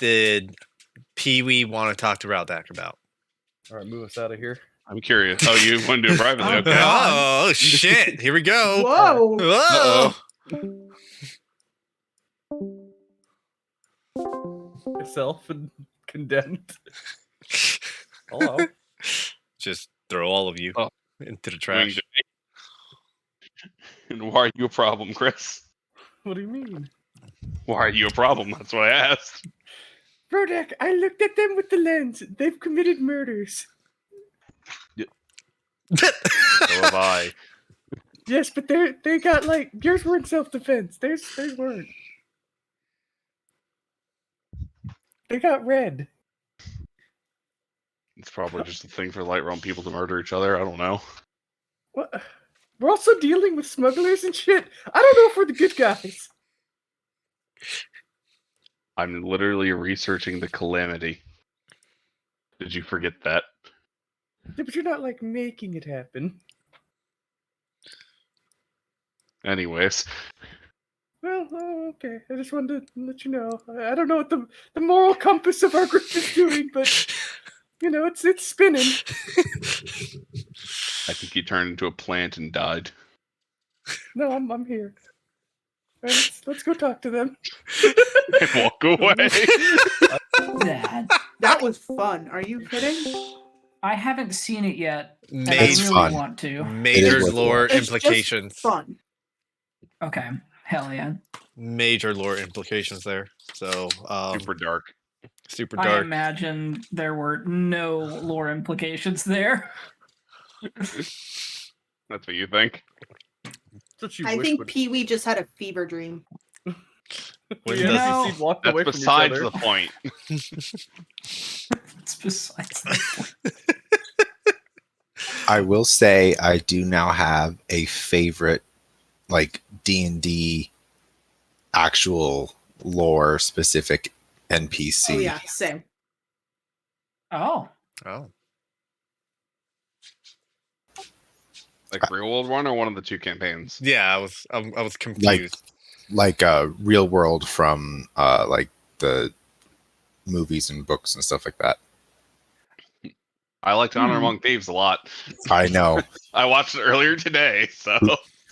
did Pee-wee want to talk to Raldak about? All right, move us out of here. I'm curious. Oh, you want to do it privately? Okay. Oh shit! Here we go. Whoa! Whoa! Yourself and condemned. Hello. Just throw all of you Oh. into the I mean, trash. and why are you a problem, Chris? What do you mean? Why are you a problem? That's what I asked. Brodak, I looked at them with the lens. They've committed murders. So have I. Yes, but they got like yours were in self-defense. Theirs weren't. They got red. It's probably just a thing for light realm people to murder each other. I don't know. What? We're also dealing with smugglers and shit. I don't know if we're the good guys. I'm literally researching the calamity. Did you forget that? Yeah, but you're not like making it happen. Anyways, Well, okay. I just wanted to let you know. I don't know what the moral compass of our group is doing, but you know, it's spinning. I think he turned into a plant and died. No, I'm here. All right, let's go talk to them. And walk away. That was fun. Are you kidding? I haven't seen it yet. And I It's really fun. want to. Major It is lore It's just implications. fun. Okay. Hell yeah. Major lore implications there. So Super dark. super I dark. imagine there were no lore implications there. That's what you think? That's what you I wish think would. Pee-wee just had a fever dream. When The does No. NPC walked That's away from each besides other. the point. It's besides the point. I will say I do now have a favorite, like D&D actual lore specific NPC. Oh yeah, same. Oh. Oh. Like real world one or one of the two campaigns? Yeah, I was confused. Like real world from like the movies and books and stuff like that. I liked Honor Among Thieves a lot. I know. I watched it earlier today, so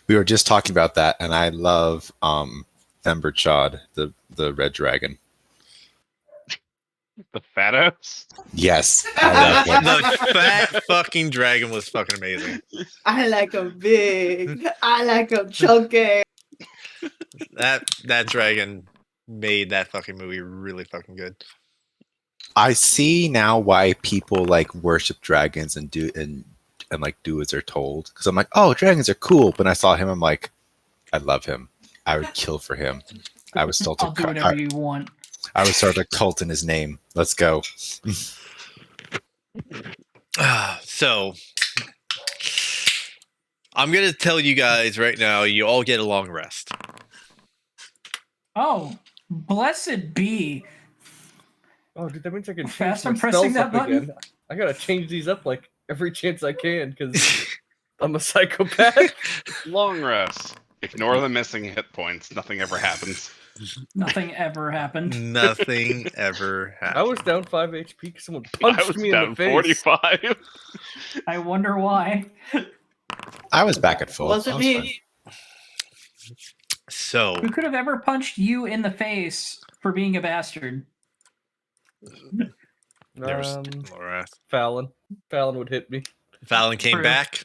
We were just talking about that, and I love Emberchod, the red dragon. the fat ass. Yes, I love him. The fat fucking dragon was fucking amazing. I like them big. I like them chunky. That dragon made that fucking movie really fucking good. I see now why people like worship dragons and like do as they're told. Because I'm like, oh, dragons are cool. But when I saw him, I'm like, I love him. I would kill for him. I would start I'll do whatever you want. I would start a cult in his name. Let's go. So I'm gonna tell you guys right now, you all get a long rest. Oh, blessed be. Oh, dude, that means I can change Fast my I'm pressing spells that up button. again. I gotta change these up like every chance I can because I'm a psychopath. Long rest. Ignore the missing hit points. Nothing ever happens. Nothing ever happened. Nothing ever happened. I was down 5 HP because someone I punched was me in down the face. 45. I wonder why. I was back at full. Wasn't I was fine. me. So Who could have ever punched you in the face for being a bastard? there's Laura. Fallon. Fallon would hit me. Fallon came True. back,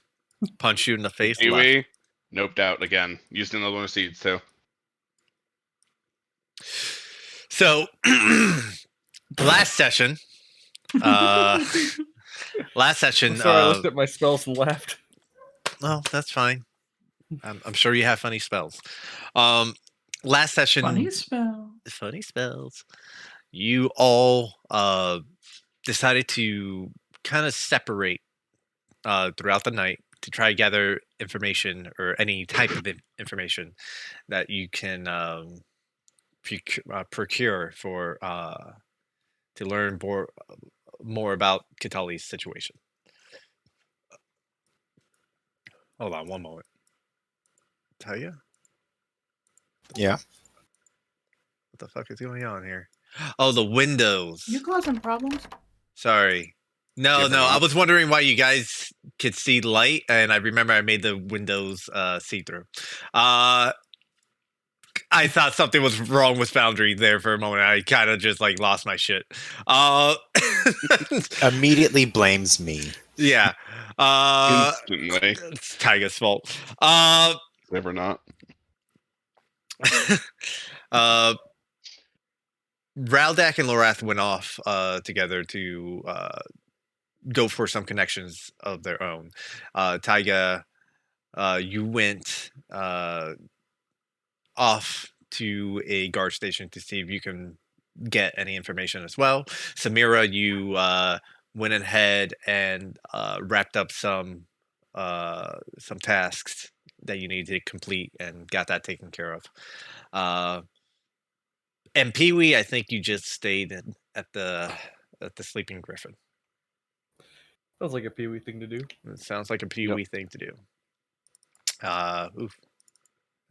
punched you in the face. left. Dewey, noped out again. Used another one of seeds too. So last session, I'm sorry, I looked at my spells and laughed. well, that's fine. I'm sure you have funny spells. Last session, Funny spell. funny spells. You all decided to kind of separate throughout the night to try to gather information or any type of information that you can procure for to learn more about Kitali's situation. Hold on one moment. Tell you? Yeah. What the fuck is going on here? Oh, the windows. You causing problems? Sorry. No, Yeah, no. I right. was wondering why you guys could see light, and I remember I made the windows see through. I thought something was wrong with Foundry there for a moment. I kind of just like lost my shit. Uh, Immediately blames me. yeah. Instantly. It's Tyga's fault. Never not. Raldak and Lorath went off together to go for some connections of their own. Taiga, you went off to a guard station to see if you can get any information as well. Samira, you went ahead and wrapped up some tasks that you need to complete and got that taken care of. And Pee Wee, I think you just stayed at the Sleeping Griffin. Sounds like a Pee Wee thing to do. It sounds like a Pee Wee thing to do. Oof.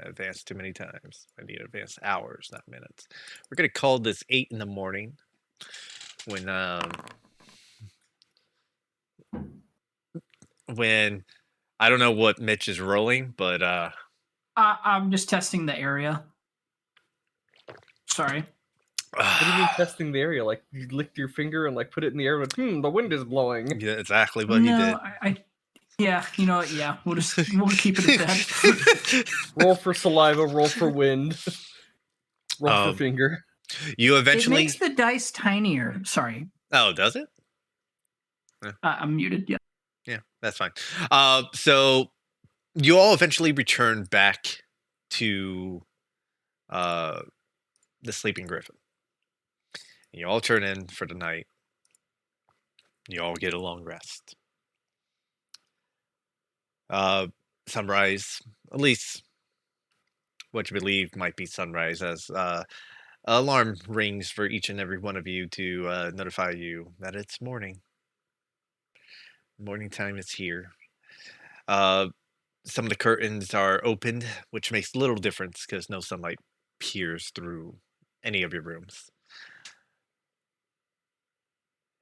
Advanced too many times. I need advanced hours, not minutes. We're gonna call this 8 in the morning. When I don't know what Mitch is rolling, but I'm just testing the area. Sorry. What do you mean testing the area? Like you licked your finger and like put it in the air and the wind is blowing. yeah, exactly what he did. Yeah, you know what? Yeah, we'll keep it at that. Roll for saliva, roll for wind, roll for finger. You It eventually. makes the dice tinier. Sorry, Oh, does it? I'm muted. Yeah. Yeah, that's fine. So you all eventually return back to the Sleeping Griffin. You all turn in for the night. You all get a long rest. Sunrise, at least what you believe might be sunrise, as alarm rings for each and every one of you to notify you that it's morning. Morning time is here. Some of the curtains are opened, which makes little difference because no sunlight peers through any of your rooms.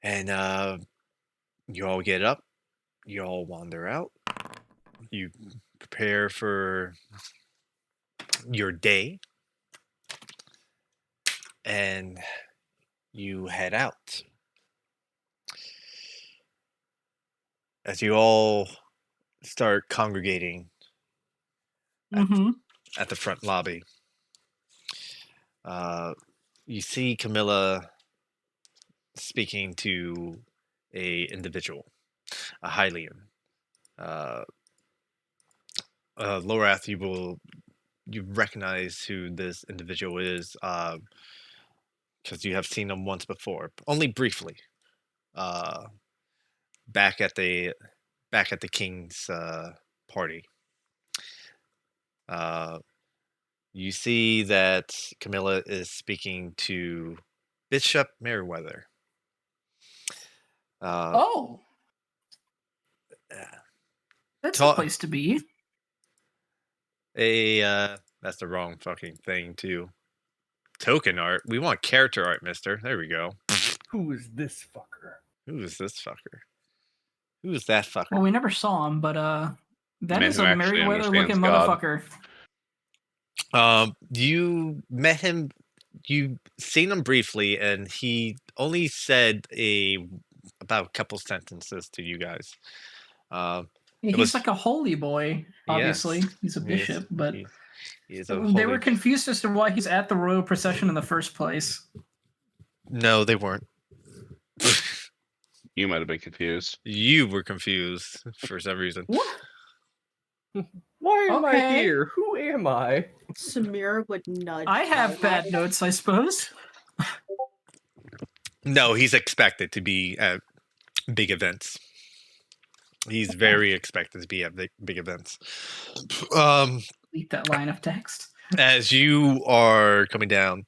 And you all get up, you all wander out, you prepare for your day, and you head out. As you all start congregating Mm-hmm. at the front lobby, you see Camilla speaking to a individual, a Hylian. Lorath, you recognize who this individual is because you have seen him once before, only briefly. Back at the king's party. You see that Camilla is speaking to Bishop Merriweather. Oh, that's the Ta- place to be. That's the wrong fucking thing too. Token art. We want character art, mister. There we go. Who is this fucker? Who is this fucker? Who is that fucker? Well, we never saw him, but that Man is who a actually Merriweather-looking understands God. motherfucker. You met him. You seen him briefly, and he only said about a couple sentences to you guys. He's was- like a holy boy. Obviously, Yes, he's a he is- bishop, but he is a they were holy- confused as to why he's at the royal procession in the first place. No, they weren't. You might have been confused. You were confused for some reason. What? Why am I Okay. here? Who am I? Samira would nudge. I have Twilight. bad notes, I suppose. No, he's expected to be at big events. He's very expected to be at big events. Delete that line of text. As you are coming down,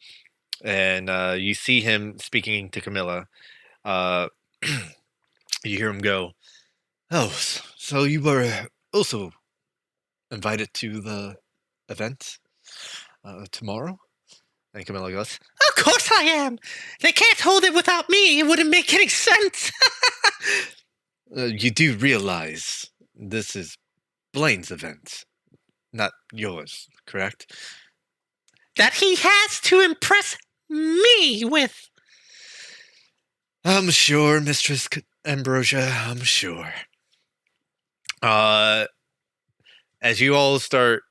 and you see him speaking to Camilla, you hear him go, "Oh, so you were also invited to the event tomorrow? And Camilla goes, "Of course I am. They can't hold it without me. It wouldn't make any sense." You do realize this is Blaine's event, not yours, correct? That he has to impress me with. I'm sure, Mistress Ambrosia, I'm sure. As you all start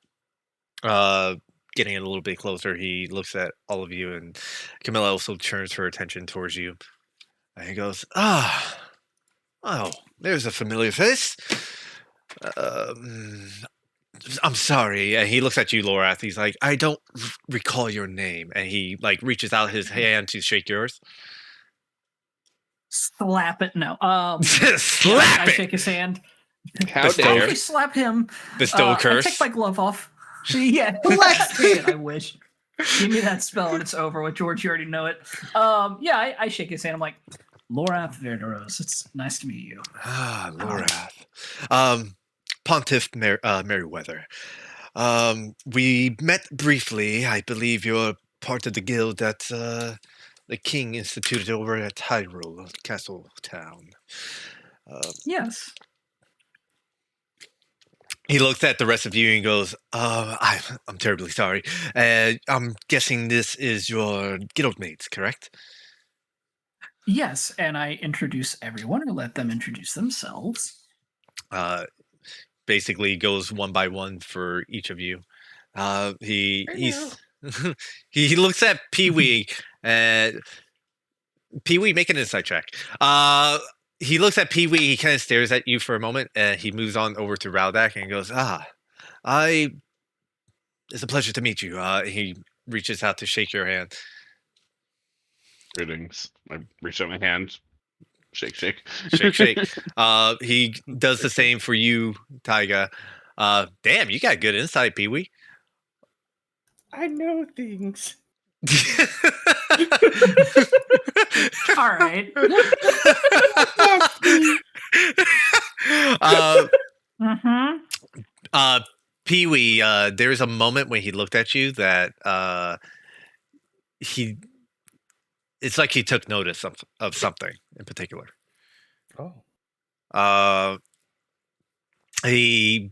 getting a little bit closer, he looks at all of you, and Camilla also turns her attention towards you. And he goes, oh, there's a familiar face. Um, I'm sorry. And he looks at you, Lorath. He's like, I don't recall your name. And he like reaches out his hand to shake yours. Slap it. No. Slap I it! shake his hand. How I dare? actually slap him. Bestow I curse. take my glove off. Yeah, flex it. I wish. Give me that spell and it's over with George. You already know it. Yeah, I shake his hand. I'm like, Lorath Verderos. It's nice to meet you. Lorath. Pontiff Merryweather. We met briefly. I believe you're part of the guild that the king instituted over at Hyrule Castle Town. Yes. He looks at the rest of you and goes, I'm terribly sorry. I'm guessing this is your guildmates, correct? Yes, and I introduce everyone. I let them introduce themselves. Basically goes one by one for each of you. He's he looks at Pee-wee. Pee-wee, make an insight check. He looks at Pee-wee. He kind of stares at you for a moment, and he moves on over to Raudak and goes, it's a pleasure to meet you. He reaches out to shake your hand. Greetings. I reach out my hand. Shake, shake. Shake, shake. He does the same for you, Taiga. Damn, you got good insight, Pee-wee. I know things. All right. Pee-wee, there's a moment when he looked at you that it's like he took notice of something in particular. Oh. He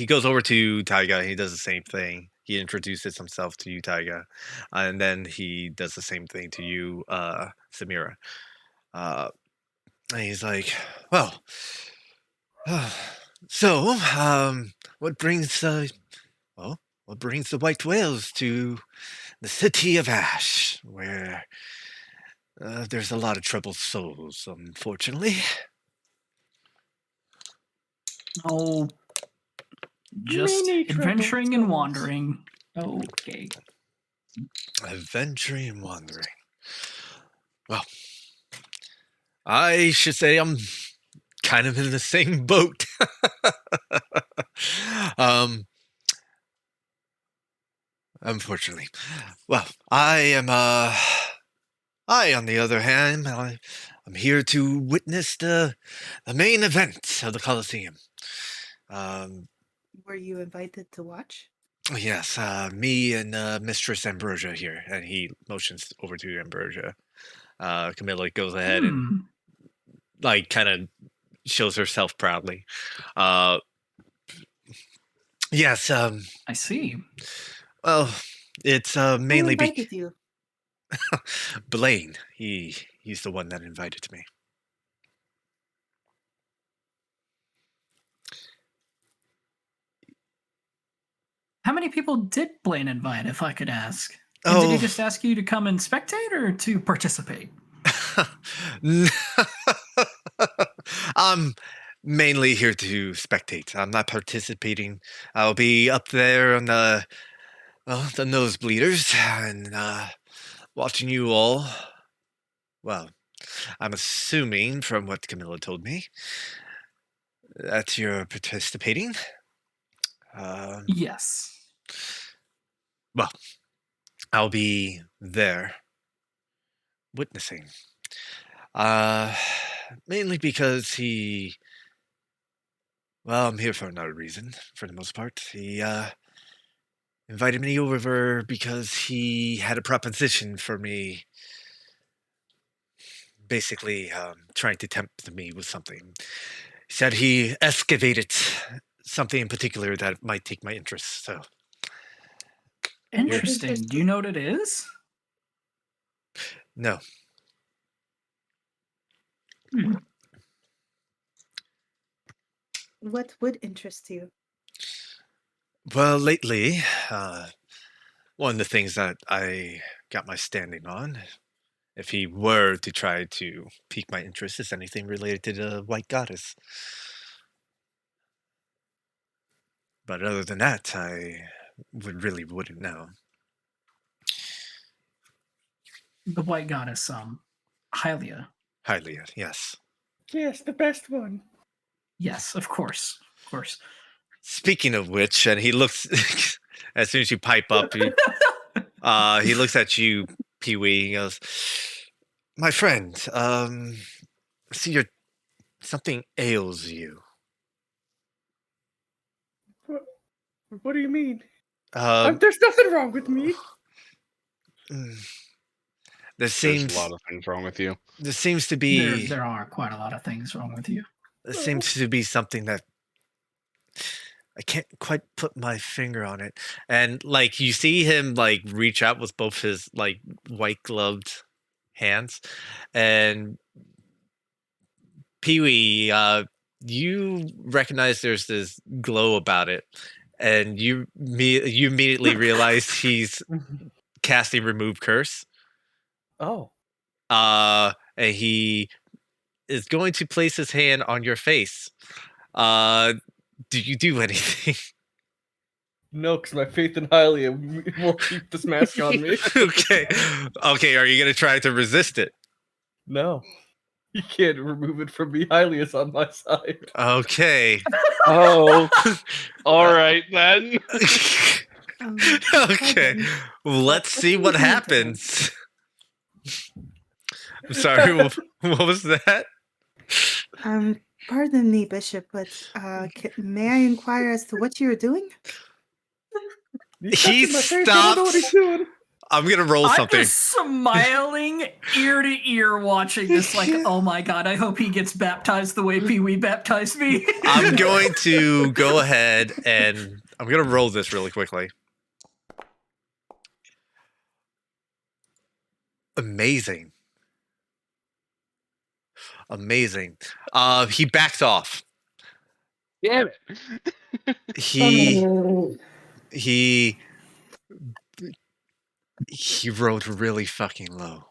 goes over to Taiga. He does the same thing. He introduces himself to you, Taiga, and then he does the same thing to you, Samira. And he's like, "Well, so what brings the white whales to the city of Ash, where there's a lot of troubled souls, unfortunately." Oh, just Many adventuring troubled and souls. wandering. Okay. Adventuring and wandering. Well, I should say I'm kind of in the same boat. Unfortunately. Well, I, on the other hand, I'm here to witness the main event of the Colosseum. Were you invited to watch? Yes, me and Mistress Ambrosia here, and he motions over to Ambrosia. Camilla goes ahead and like kind of shows herself proudly. Yes. I see. Well, it's Who mainly invited you? Blaine. He's the one that invited me. How many people did Blaine invite, if I could ask? And did he just ask you to come and spectate or to participate? I'm mainly here to spectate. I'm not participating. I'll be up there on the nosebleeders and watching you all. Well, I'm assuming from what Camilla told me that you're participating. Yes. Well, I'll be there witnessing. Mainly because well, I'm here for another reason, for the most part. He invited me over because he had a proposition for me, basically trying to tempt me with something. He said he excavated something in particular that might take my interest. So Interesting. Do you know what it is? no. Hmm. What would interest you? Well, lately, one of the things that I got my standing on, if he were to try to pique my interest, is anything related to the White Goddess. But other than that, I wouldn't know. The White Goddess, Hylia. Hylia, yes. Yes, the best one. Yes, of course. Of course. Speaking of which, and he looks as soon as you pipe up, he looks at you, Pee Wee. He goes, "My friend, see, something ails you. What, what do you mean? Um, There's nothing wrong with me. mm, There's a lot of things wrong with you. there seems to There, be there are quite a lot of things wrong with you. there seems to be something that I can't quite put my finger on it." And like you see him like reach out with both his like white gloved hands, and Pee Wee, you recognize there's this glow about it, and you immediately realize he's casting remove curse. Oh. And he is going to place his hand on your face. Do you do anything? No, because my faith in Hylia will keep this mask on me. Okay. Okay, are you gonna try to resist it? No. You can't remove it from me. Hylia's on my side. Okay. Oh, all right then. Okay. Let's see what happens. I'm sorry, what was that? Pardon me, Bishop, but may I inquire as to what you're doing? He I don't know what he's stops. doing. I'm gonna roll I'm something. just smiling ear to ear watching this like, oh my god, I hope he gets baptized the way Pee Wee baptized me. I'm going to go ahead and I'm gonna roll this really quickly. Amazing. Amazing. He backs off. Damn it. He rolled really fucking low.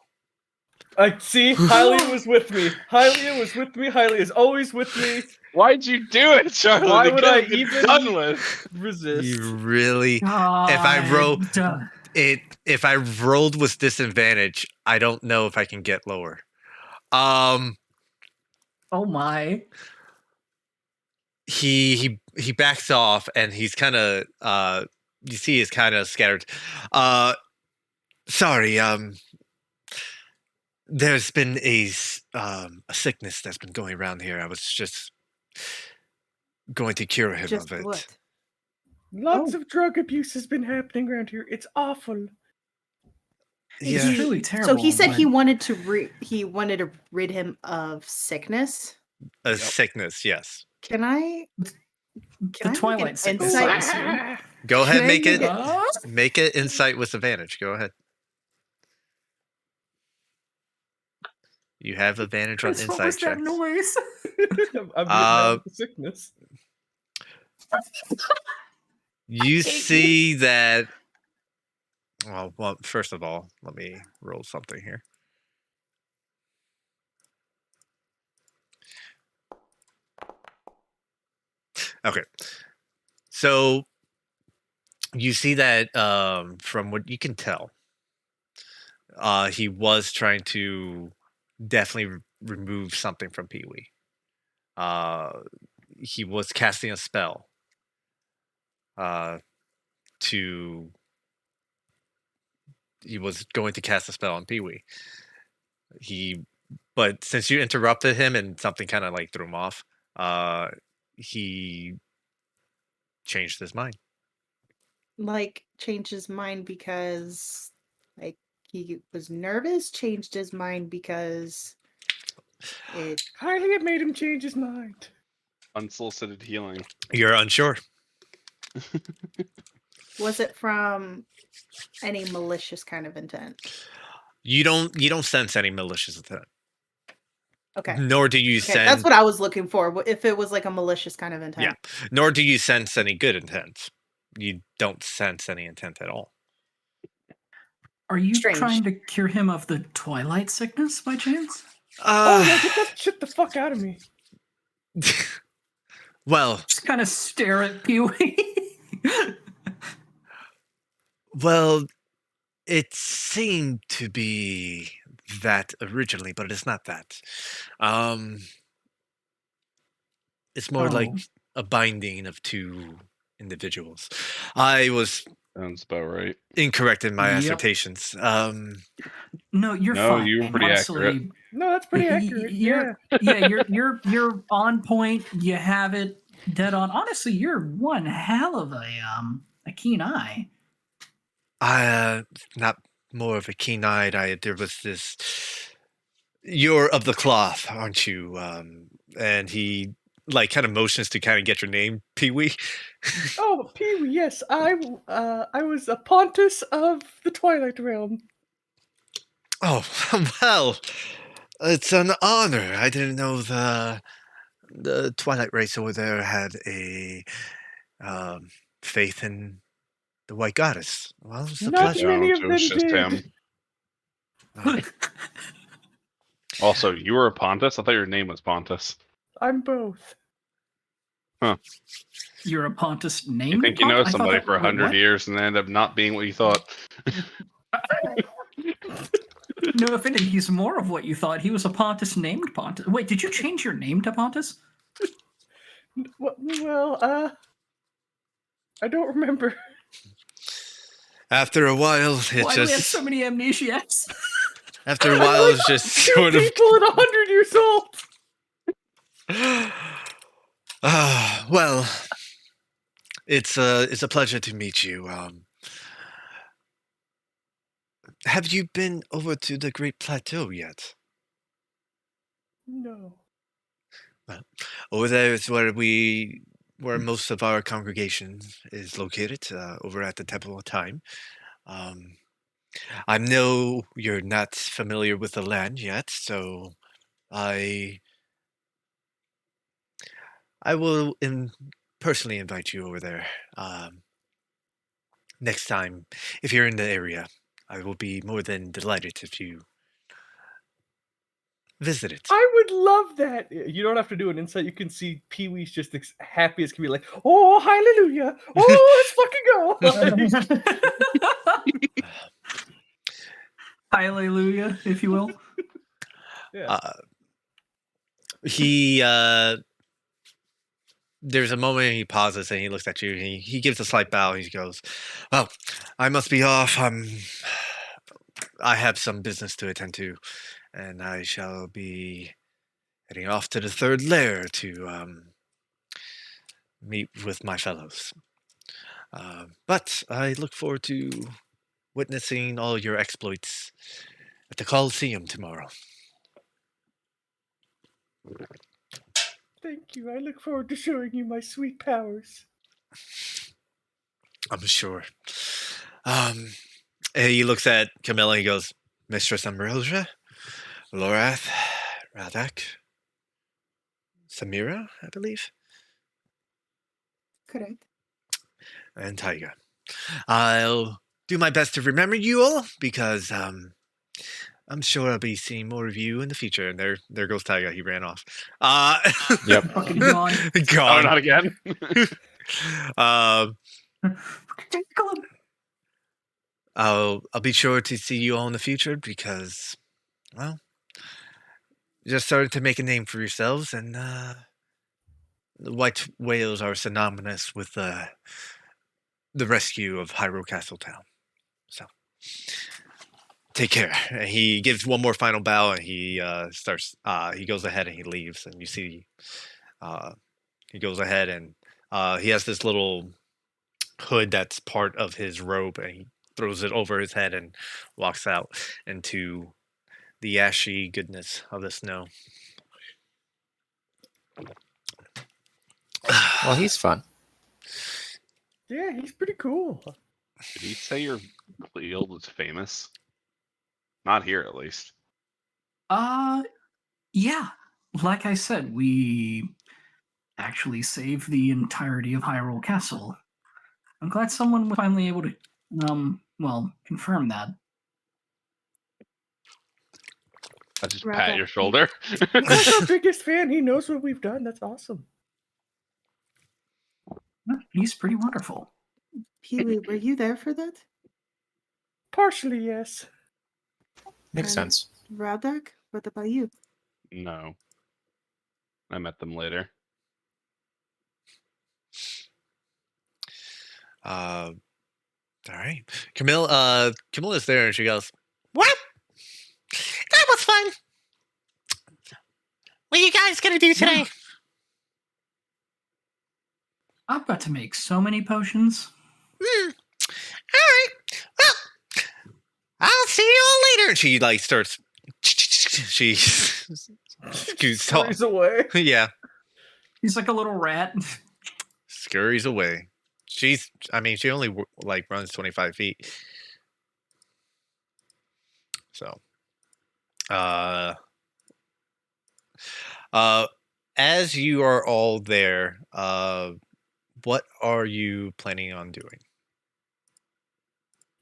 I see. Hylia was with me. Hylia was with me. Hylia is always with me. Why'd you do it, Charlie? Why The would game I has been even done with? resist? You really if God. if I rolled with disadvantage, I don't know if I can get lower. Oh my. He backs off and he's kind of you see he's kind of scattered. Sorry, there's been a sickness that's been going around here. I was just going to cure him Just of it. what? Lots of drug abuse has been happening around here. It's awful. It's Yeah. truly terrible. So he said but- he wanted to rid him of sickness. A sickness, yes. Can I? The Can I Twilight make an sickness, insight? I assume. Go ahead, Can I make it make make it insight with advantage. Go ahead. You have advantage on Chris, what was insight that checks. noise? I'm getting out of the sickness. You see that. Well, first of all, let me roll something here. Okay. So you see that from what you can tell, he was trying to definitely remove something from Pee Wee. He was casting a spell to. He was going to cast a spell on Pee Wee. But since you interrupted him and something kind of like threw him off, he changed his mind. like changed his mind because like he was nervous, changed his mind because it I think it made him change his mind. Unsolicited healing. You're unsure. was it from any malicious kind of intent. You don't sense any malicious intent. Okay. Nor do you Okay, sense. that's what I was looking for. If it was like a malicious kind of intent. Yeah. Nor do you sense any good intent. You don't sense any intent at all. Are you Strange. trying to cure him of the twilight sickness by chance? Oh no, get that shit the fuck out of me. Well, Just kind of stare at Pee Wee. well, it seemed to be that originally, but it's not that. It's more like a binding of two individuals. I was Sounds about right. incorrect in my Yep. assertions. No, you're No, fine. you were pretty Honestly, accurate. No, that's pretty accurate. Yeah. You're on point. You have it dead on. Honestly, you're one hell of a keen eye. Not more of a keen-eyed. There was this. You're of the cloth, aren't you? And he like kind of motions to kind of get your name, Pee Wee. Oh, Pee Wee, yes. I was a Pontus of the Twilight Realm. Oh well, it's an honor. I didn't know the Twilight race over there had a faith in the White Goddess. Well, it's a Not pleasure. many of It was them just did. him. Also, you were a Pontus? I thought your name was Pontus. I'm both. You're a Pontus named. You think you know Pontus? I thought somebody that- for wait, 100 what? years and they end up not being what you thought. No, if anything, he's more of what you thought. He was a Pontus named Pontus. Wait, did you change your name to Pontus? Well, I don't remember. After a while, it Why do we have just so many amnesiacs? after a while, it's just Two sort of. people at 100 years old. Well, it's a pleasure to meet you. Have you been over to the Great Plateau yet? No. Over there is where most of our congregation is located, over at the Temple of Time. I know you're not familiar with the land yet, so I will personally invite you over there next time if you're in the area. I will be more than delighted if you visit it. I would love that. You don't have to do an insight. You can see Pee Wee's just happy as can be, like, oh, hallelujah. Oh, let's fucking go. Hallelujah, if you will. Yeah. He there's a moment he pauses and he looks at you and he gives a slight bow. He goes, "Well, I must be off. I have some business to attend to, and I shall be heading off to the third lair to meet with my fellows. But I look forward to witnessing all your exploits at the Coliseum tomorrow." Thank you. I look forward to showing you my sweet powers. I'm sure. And he looks at Camilla. He goes, "Mistress Ambrosia, Lorath, Radak, Samira, I believe, Correct. and Taiga. I'll do my best to remember you all because I'm sure I'll be seeing more of you in the future." And there goes Taiga. He ran off. Yep. Fucking gone. Oh, Gone. not again. Um, Tickle him. I'll be sure to see you all in the future because, well, you're just starting to make a name for yourselves, and the white whales are synonymous with the rescue of Hyrule Castle Town. So, take care. And he gives one more final bow, and he starts. He goes ahead and he leaves, and you see, he goes ahead and he has this little hood that's part of his robe, and he throws it over his head and walks out into the ashy goodness of the snow. Well, he's fun. Yeah, he's pretty cool. Did he say your guild is famous? Not here, at least. Yeah. Like I said, we actually saved the entirety of Hyrule Castle. I'm glad someone was finally able to, confirm that. I just Right pat back. your shoulder. That's our biggest fan. He knows what we've done. That's awesome. He's pretty wonderful. Pee-wee, were you there for that? Partially, yes. Makes And sense. Radak, what about you? No. I met them later. All right. Camilla's there and she goes, "What? That was fun. What are you guys gonna do today?" Yeah. I've got to make so many potions. All right. Well, I'll see you all later. And she like starts. She scoots off. Scurries away. Yeah, He's like a little rat. scurries away. She only like runs 25 feet. So, as you are all there, what are you planning on doing?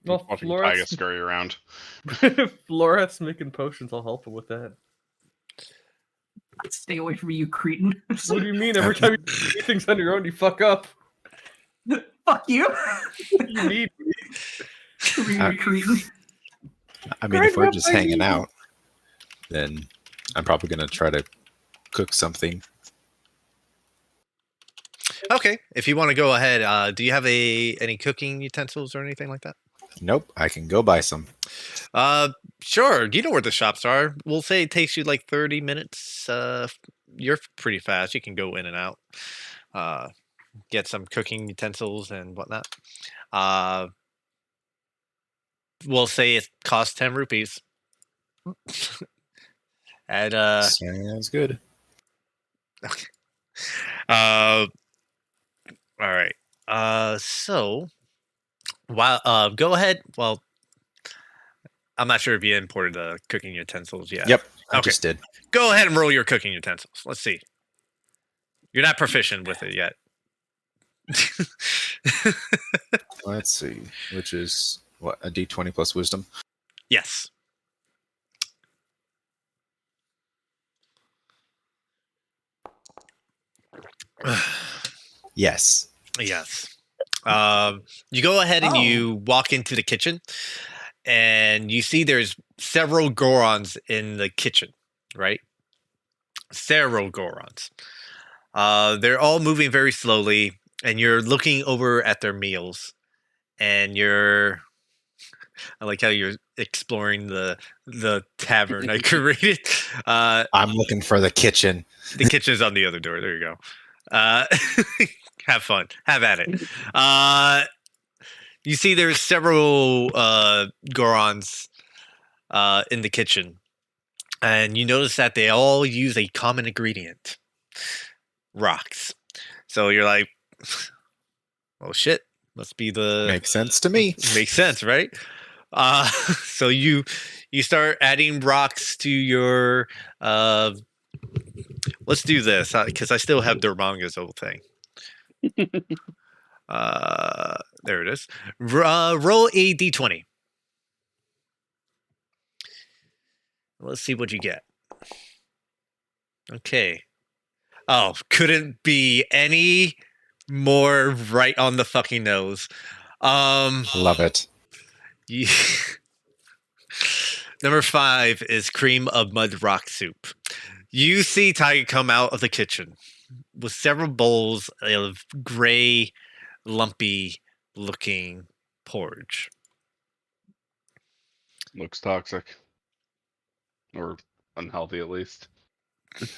Well, Watching Tyga Florets, scurry around. Florets making potions. I'll help him with that. Stay away from me, you cretin. What do you mean? Every time you do things on your own, you fuck up. Fuck you. You need me. Uh, Cretin. I mean, if Grind we're up, just baby. hanging out, then I'm probably gonna try to cook something. Okay, if you want to go ahead, do you have any cooking utensils or anything like that? Nope, I can go buy some. Sure. You know where the shops are. We'll say it takes you like 30 minutes. You're pretty fast. You can go in and out. Get some cooking utensils and whatnot. We'll say it costs 10 rupees. And Sounds good. all right. So while go ahead. Well, I'm not sure if you imported the cooking utensils yet. Yep, I Okay. just did. Go ahead and roll your cooking utensils. Let's see. You're not proficient with it yet. Let's see, which is what, a D20 plus wisdom. Yes. Yes. Yes. You go ahead and you walk into the kitchen, and you see there's several Gorons in the kitchen, right? Several Gorons. They're all moving very slowly, and you're looking over at their meals, and I like how you're exploring the tavern I created. I'm looking for the kitchen. The kitchen's on the other door. There you go. Have fun. Have at it. You see there's several Gorons in the kitchen. And you notice that they all use a common ingredient. Rocks. So you're like, oh shit. Must be the... Makes sense to me. Makes sense, right? So you start adding rocks to your... let's do this, because I still have Dormanga's old thing. There it is. Roll a d20. Let's see what you get. Okay. Oh, couldn't be any more right on the fucking nose. Love it. You- Number 5 is cream of mud rock soup. You see Tiger come out of the kitchen with several bowls of gray, lumpy looking porridge. Looks toxic. Or unhealthy, at least.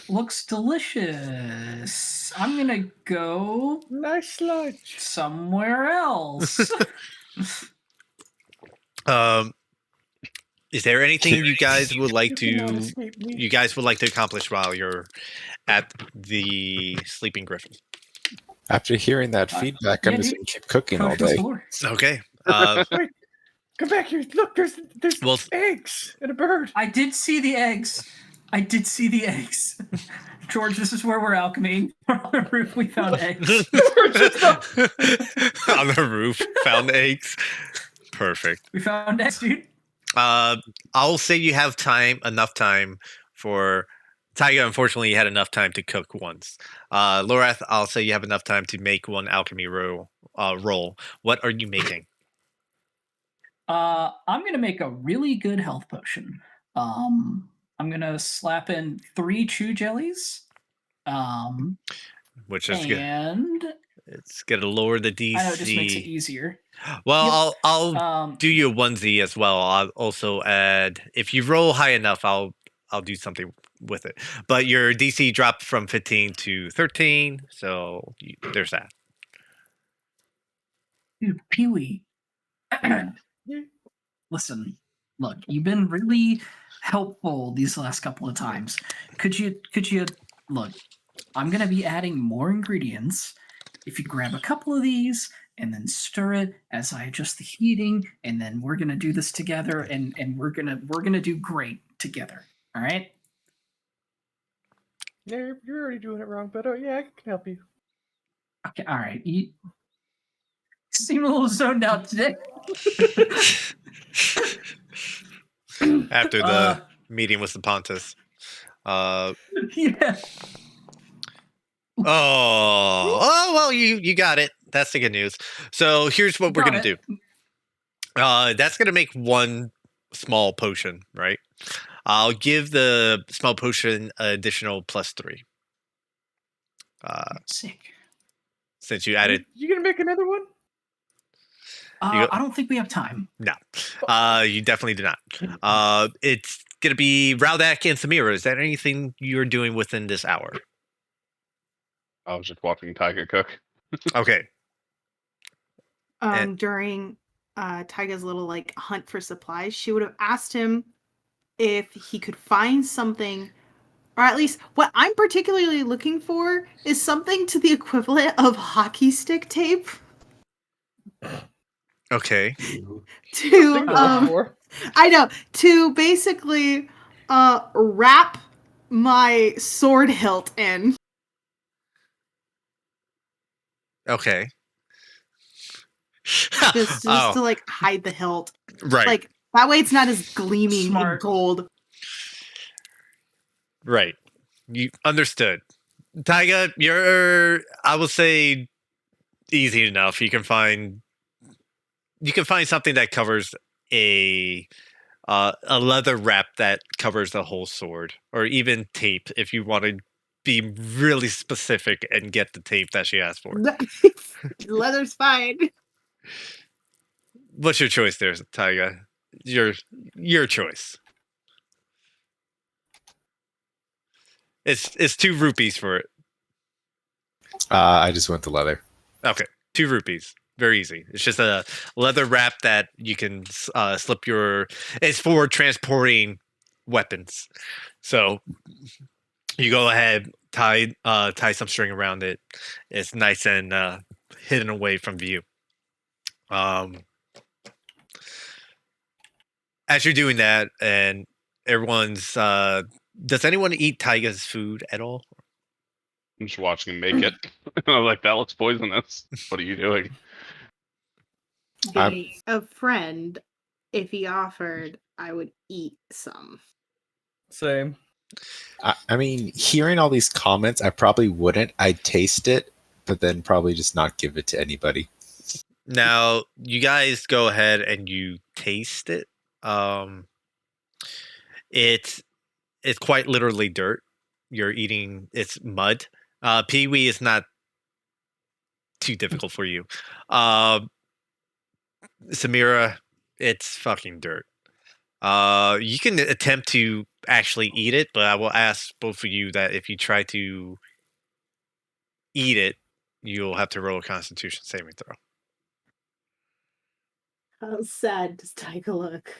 Looks delicious. I'm gonna go Nice sludge. somewhere else. Um, is there anything you guys would like You cannot to escape me. you guys would like to accomplish while you're at the Sleeping Griffin? After hearing that feedback, I'm yeah, just dude. gonna keep cooking all Potions day. galore. Okay. Wait, come back here. Look, there's Well- eggs and a bird. I did see the eggs. George, this is where we're alchemy. On the roof, we found eggs. On the roof, found eggs. Perfect. We found eggs, dude. I'll say you have enough time for Taiga. Unfortunately, you had enough time to cook once. Lorath, I'll say you have enough time to make one alchemy roll. What are you making? I'm gonna make a really good health potion. I'm gonna slap in 3 chew jellies. Which is good. And It's gonna lower the DC. I know it just makes it easier. Well, I'll Yep. do you a onesie as well. I'll also add if you roll high enough, I'll do something with it. But your DC dropped from 15 to 13, so there's that. Dude, Pee-wee. Listen, look, you've been really helpful these last couple of times. Could you look? I'm gonna be adding more ingredients. If you grab a couple of these and then stir it as I adjust the heating, and then we're gonna do this together, and we're gonna do great together. All right? Yeah, you're already doing it wrong, but yeah, I can help you. Okay. All right. You seem a little zoned out today. After the meeting with the Pontus. Yeah. Oh, well, you got it. That's the good news. So here's what we're Got gonna it. do. That's gonna make one small potion, right? I'll give the small potion additional +3. Sick. Since you added You gonna make another one? You- I don't think we have time. no, you definitely do not. It's gonna be Raudak and Samira. Is there anything you're doing within this hour? I was just watching Tiger cook. Okay. And- During Taiga's little like hunt for supplies, she would have asked him if he could find something, or at least what I'm particularly looking for is something to the equivalent of hockey stick tape Okay. Thing to to look for. I know, to basically wrap my sword hilt in. Okay. Just Oh, to like hide the hilt. right. Like that way it's not as gleaming in Smart. gold. Right. You understood. Taiga, you're I will say easy enough. You can find something that covers a leather wrap that covers the whole sword, or even tape if you want to be really specific and get the tape that she asked for. Leather's fine. What's your choice there, Taiga? Your choice. It's 2 rupees for it. I just went to leather. Okay, 2 rupees. Very easy. It's just a leather wrap that you can slip your. It's for transporting weapons. So you go ahead, tie some string around it. It's nice and hidden away from view. As you're doing that, and everyone's. Does anyone eat Taiga's food at all? I'm just watching him make it. I'm like, that looks poisonous. What are you doing? Being a friend, if he offered, I would eat some. Same. I mean, hearing all these comments, I probably wouldn't. I'd taste it, but then probably just not give it to anybody. Now, you guys go ahead and you taste it. It's quite literally dirt. You're eating it's mud. Pee-wee is not too difficult for you. Samira, it's fucking dirt. You can attempt to actually eat it, but I will ask both of you that if you try to eat it, you'll have to roll a Constitution saving throw. How sad does Tyga look?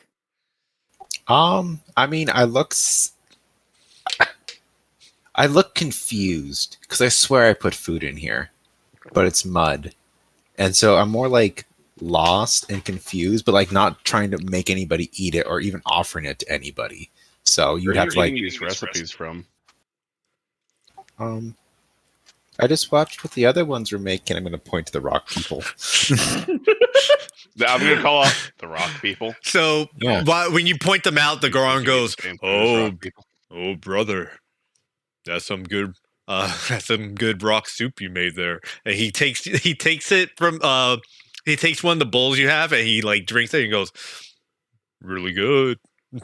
I mean, I look confused because I swear I put food in here, but it's mud, and so I'm more like lost and confused, but like not trying to make anybody eat it or even offering it to anybody. So you Where would are have you to like, getting these recipes from? um, I just watched what the other ones were making. I'm going to point to the rock people. I'm gonna call out the rock people. So Yeah. when you point them out, the You think Goron you eat goes, the same food as rock people? oh, brother, that's some good, that's some good rock soup you made there." And he takes it from, he takes one of the bowls you have, and he like drinks it and goes, "Really good."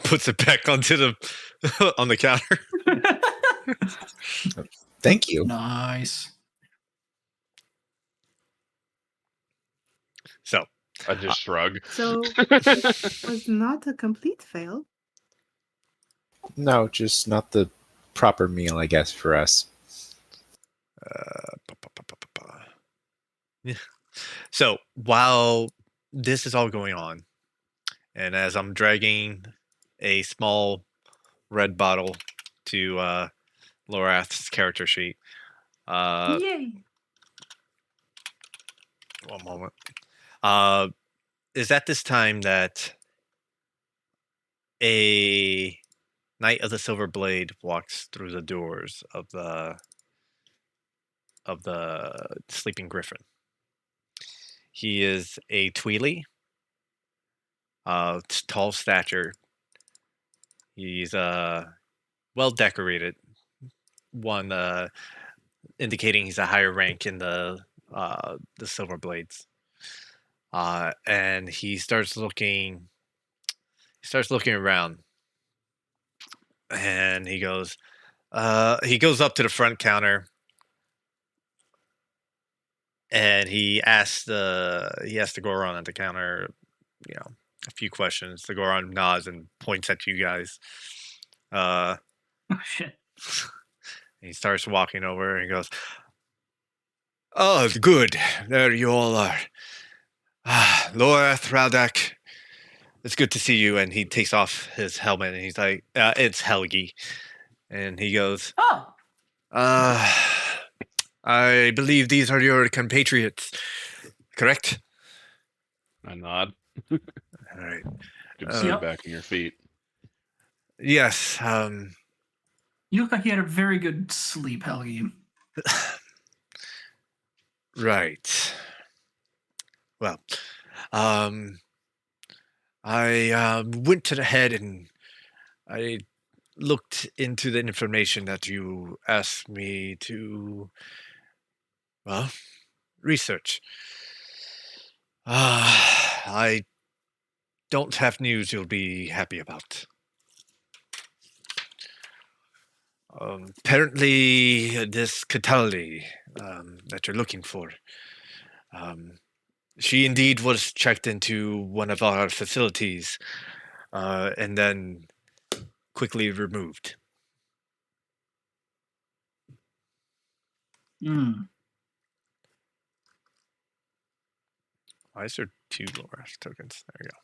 Puts it back onto the on the counter. Thank you. Nice. So I just shrug. So was not a complete fail. No, just not the proper meal, I guess, for us. Yeah. So while this is all going on, and as I'm dragging a small red bottle to Lorath's character sheet, Yay. one moment, is at this time that a Knight of the Silver Blade walks through the doors of the Sleeping Griffin. He is a Tweely, tall stature. He's well decorated, one indicating he's a higher rank in the Silver Blades. And he starts looking around, and he goes up to the front counter, and he asks the Goron at the counter, a few questions. The Goron nods and points at you guys. Oh shit. He starts walking over and he goes, "Oh, good. There you all are. Laura, Thraldak, it's good to see you." And he takes off his helmet and he's like, "It's Helgi." And he goes, Oh. "I believe these are your compatriots, correct?" I nod. All right. Good to see you Yep. back on your feet. Yes. You look like you had a very good sleep, Helgi. Right. Well, I went to the head and I looked into the information that you asked me to, well, research. I don't have news you'll be happy about. Apparently, this Cataldi that you're looking for, she indeed was checked into one of our facilities and then quickly removed. Hmm. Why is there 2 Laura tokens? There we go.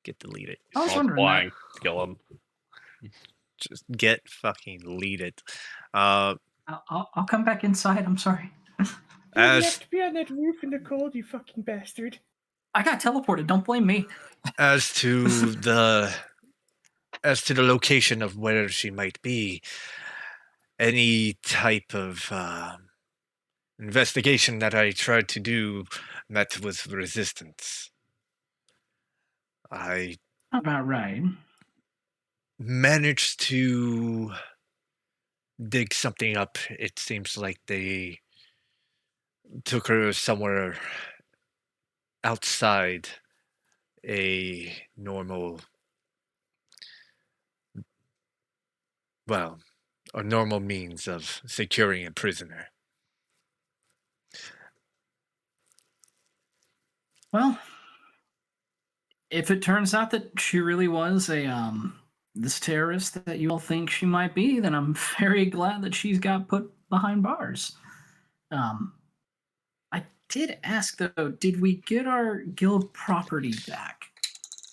Get deleted. I was All wondering flying. that. Kill him. Just get fucking deleted. I'll come back inside. I'm sorry. You As left me on that roof in the cold, you fucking bastard. I got teleported. Don't blame me. as to the location of where she might be, any type of investigation that I tried to do met with resistance. I About right. managed to dig something up. It seems like they took her somewhere outside a normal, well, a normal means of securing a prisoner. Well, if it turns out that she really was a this terrorist that you all think she might be, then I'm very glad that she's got put behind bars. I did ask though, did we get our guild property back?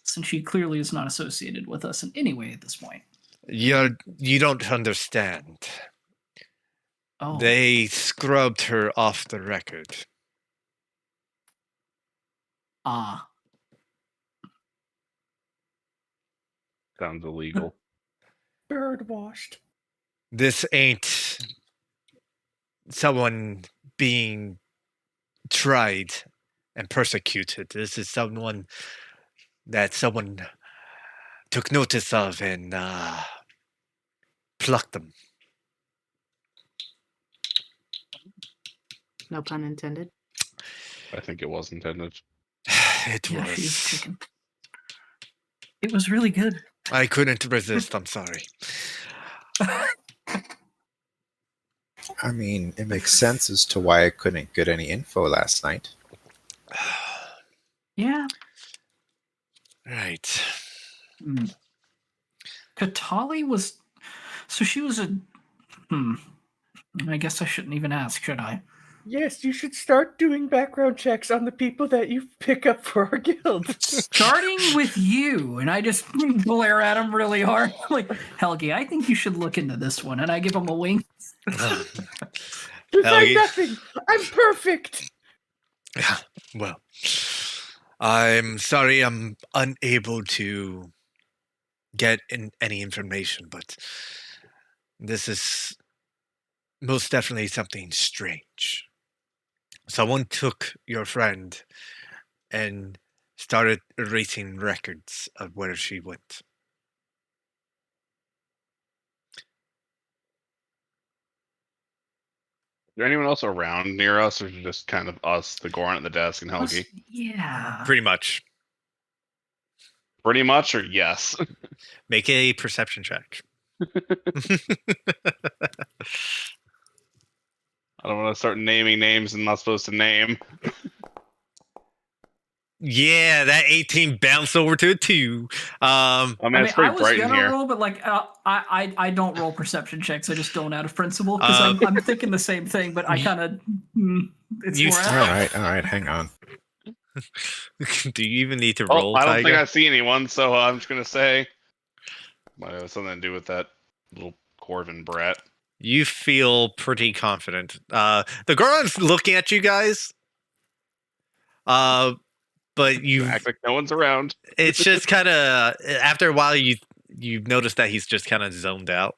Since she clearly is not associated with us in any way at this point. You don't understand. Oh, They scrubbed her off the record. ah, Sounds illegal. Bird washed. This ain't someone being tried and persecuted. This is someone that someone took notice of and plucked them. No pun intended. I think it was intended. It yeah, she's was. chicken. It was really good. I couldn't resist. I'm sorry. I mean, it makes sense as to why I couldn't get any info last night. Yeah. Right. Katali was. So she was a. I guess I shouldn't even ask, should I? Yes, you should start doing background checks on the people that you pick up for our guild. Starting with you, and I just glare at him really hard. Like, Helgi, I think you should look into this one. And I give him a wink. You Helgi. say nothing. I'm perfect. Well, I'm sorry I'm unable to get any information, but this is most definitely something strange. Someone took your friend and started erasing records of where she went. Is there anyone else around near us, or is it just kind of us, the Goron at the desk, and Helgi? Yeah. Pretty much. Pretty much, or yes? Make a perception check. I don't want to start naming names I'm not supposed to name. Yeah, that 18 bounced over to a 2. I mean, I mean, it's pretty I was bright in gonna here. roll, but like, I don't roll perception checks. I just don't out of principle because I'm thinking the same thing, but I kind of it's You more. All right, hang on. Do you even need to Oh, roll, I don't think Tyga? I see anyone, so I'm just gonna say might have something to do with that little Corvin brat. You feel pretty confident. The Goron's looking at you guys. But you Act like no one's around. it's just kind of after a while you notice that he's just kind of zoned out.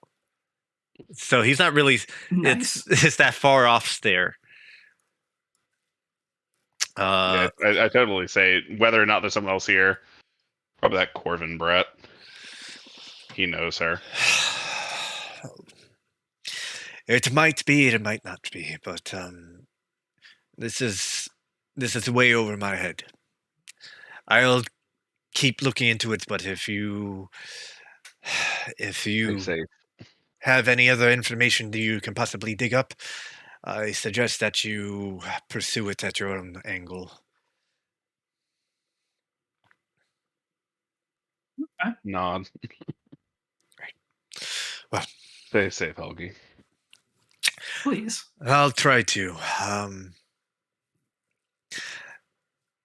So he's not really Nice. it's that far off stare. Yeah, I totally say whether or not there's someone else here. Probably that Corvin brat. He knows her. It might be, it might not be, but this is way over my head. I'll keep looking into it, but if you Stay safe. have any other information that you can possibly dig up, I suggest that you pursue it at your own angle. Nod. Well, Stay safe, Helgi. Please. I'll try to.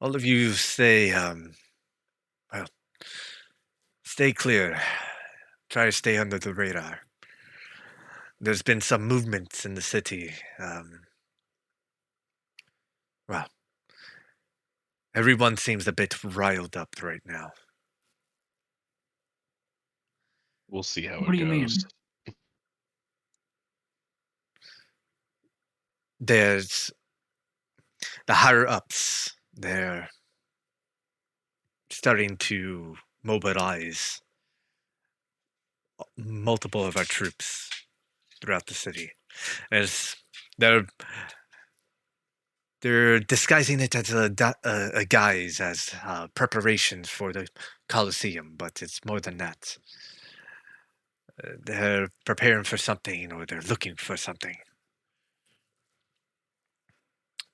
All of you stay, well, stay clear. Try to stay under the radar. There's been some movements in the city. Well, everyone seems a bit riled up right now. We'll see how What it do you mean? goes. There's the higher ups. They're starting to mobilize multiple of our troops throughout the city. As they're disguising it as a guise, as preparations for the Colosseum, but it's more than that. They're preparing for something, or they're looking for something.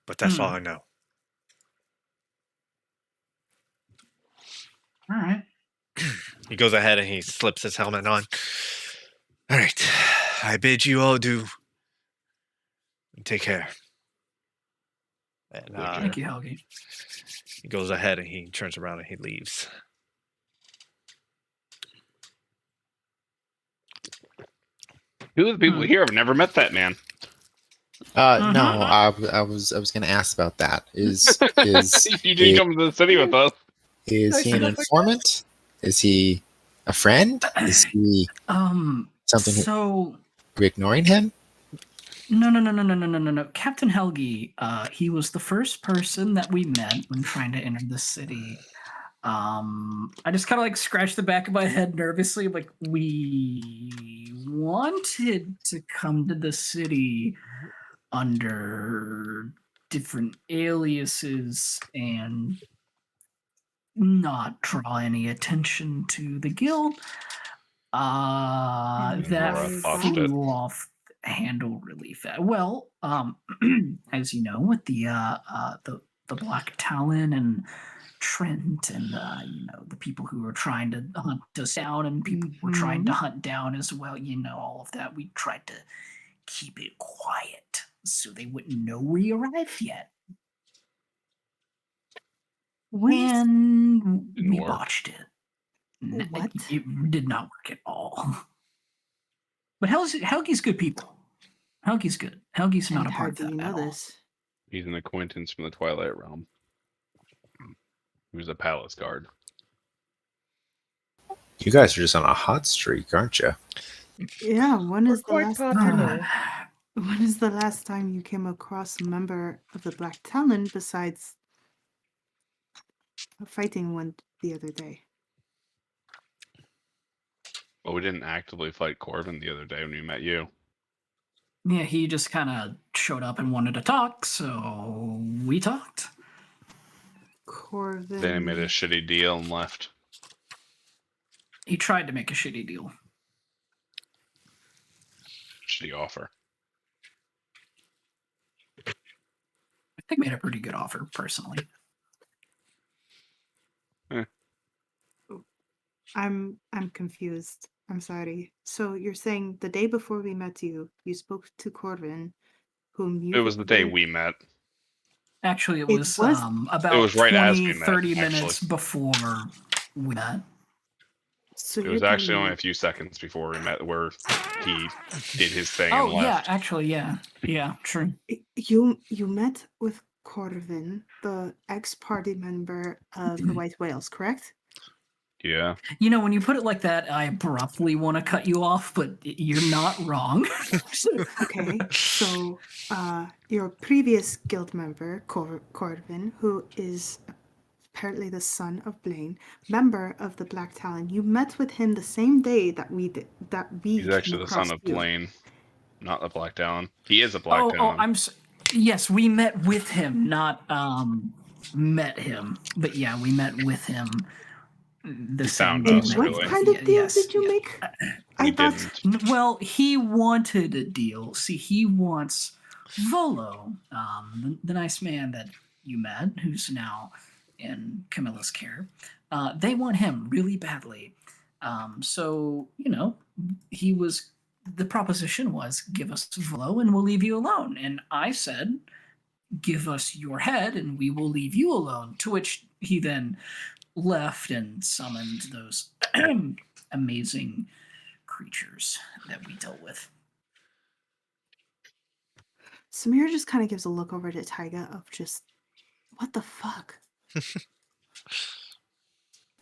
But that's all I know. All right. He goes ahead and he slips his helmet on. All right, I bid you all do. Take care. And Thank you, Helgi. he goes ahead and he turns around and he leaves. Who are the people here? I've never met that man. No, I was gonna ask about that. Is You didn't come to the city with us. is he an informant? Is he a friend? Is he something? So Are we ignoring him? no. Captain Helgi, he was the first person that we met when trying to enter the city. I just kind of like scratched the back of my head nervously, like we wanted to come to the city under different aliases and not draw any attention to the guild. That Laura botched it. flew off the handle really fast. Well, as you know, with the Black Talon and Trent and the people who were trying to hunt us down and people who were trying to hunt down as well, all of that, we tried to keep it quiet so they wouldn't know we arrived yet. And Didn't we work. botched it. What? It did not work at all. But Helgi's good people. Helgi's good. Helgi's not And a how part do of you that know at all. this? He's an acquaintance from the Twilight Realm. He was a palace guard. You guys are just on a hot streak, aren't you? Yeah, when We're is the quite last popular. when is the last time you came across a member of the Black Talon besides fighting one the other day? But we didn't actively fight Corvin the other day when we met you. Yeah, he just kind of showed up and wanted to talk, so we talked. Corvin. Then he made a shitty deal and left. He tried to make a shitty deal. Shitty offer. I think made a pretty good offer, personally. I'm confused. I'm sorry. So you're saying the day before we met you, you spoke to Corvin, whom you It was the day were- we met. Actually, it It was, was- about It was right as 20, we met, 30 actually. minutes before we met. So It you're was actually telling only me- a few seconds before we met where he did his thing Oh, and yeah, left. actually, yeah. Yeah, true. You met with Corvin, the ex-party member of the White Whales, correct? Yeah. When you put it like that, I abruptly want to cut you off, but you're not wrong. Okay, so your previous guild member, Corvin, who is apparently the son of Blaine, member of the Black Talon, you met with him the same day that we He's came actually the across son of you. Blaine, not the Black Talon. He is a Black Oh, Talon. yes, we met with him, not met him. But yeah, we met with him the He same found day. us, What really. kind of deal Yes, did you yeah. make? We I thought didn't. Well, he wanted a deal. See, he wants Volo, the nice man that you met, who's now in Camilla's care. They want him really badly. So, the proposition was give us Volo and we'll leave you alone. And I said, give us your head and we will leave you alone. To which he then left and summoned those amazing creatures that we dealt with. Samir just kind of gives a look over to Taiga of just, what the fuck?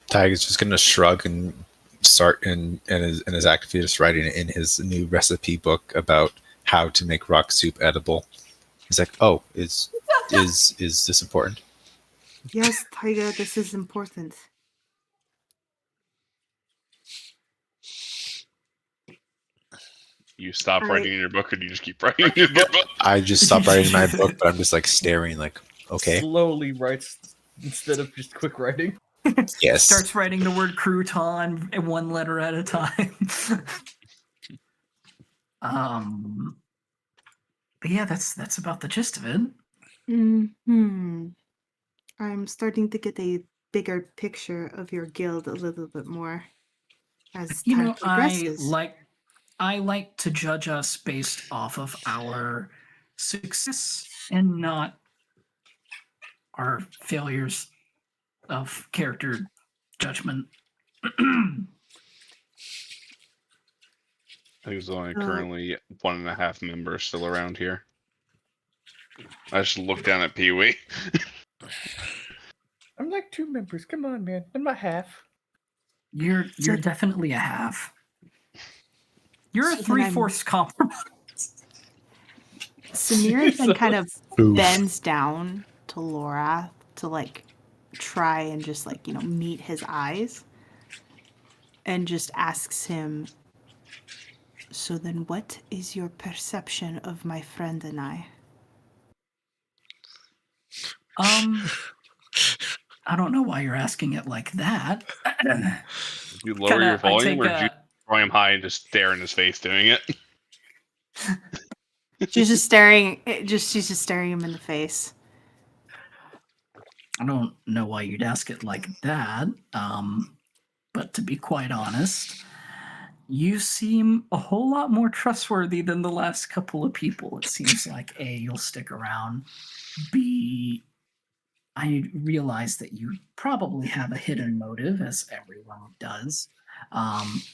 Tiger's just gonna shrug and start in his activity just writing it in his new recipe book about how to make rock soup edible. He's like, "Oh, is this important?" Yes, Taiga, this is important. You stop I- writing in your book, or do you just keep writing in your book? I just stopped writing my book, but I'm just like staring, like, okay, Slowly writes instead of just quick writing. yes. Starts writing the word crouton one letter at a time. But yeah, that's about the gist of it. I'm starting to get a bigger picture of your guild a little bit more. as You time know, progresses. I like to judge us based off of our success and not our failures of character judgment. I think there's only Oh. currently 1.5 members still around here. I just looked down at Pee Wee. I'm like 2 members. Come on, man. I'm not half. You're So- definitely a half. You're a So then I'm- 3/4 compromise. Samira then kind of Oof. bends down to Laura to like try and just like, meet his eyes and just asks him, so then what is your perception of my friend and I? I don't know why you're asking it like that. You lower your volume, or take did you throw him high and just stare in his face doing it? She's just staring him in the face. I don't know why you'd ask it like that. But to be quite honest, you seem a whole lot more trustworthy than the last couple of people. It seems like A, you'll stick around. B, I realize that you probably have a hidden motive, as everyone does,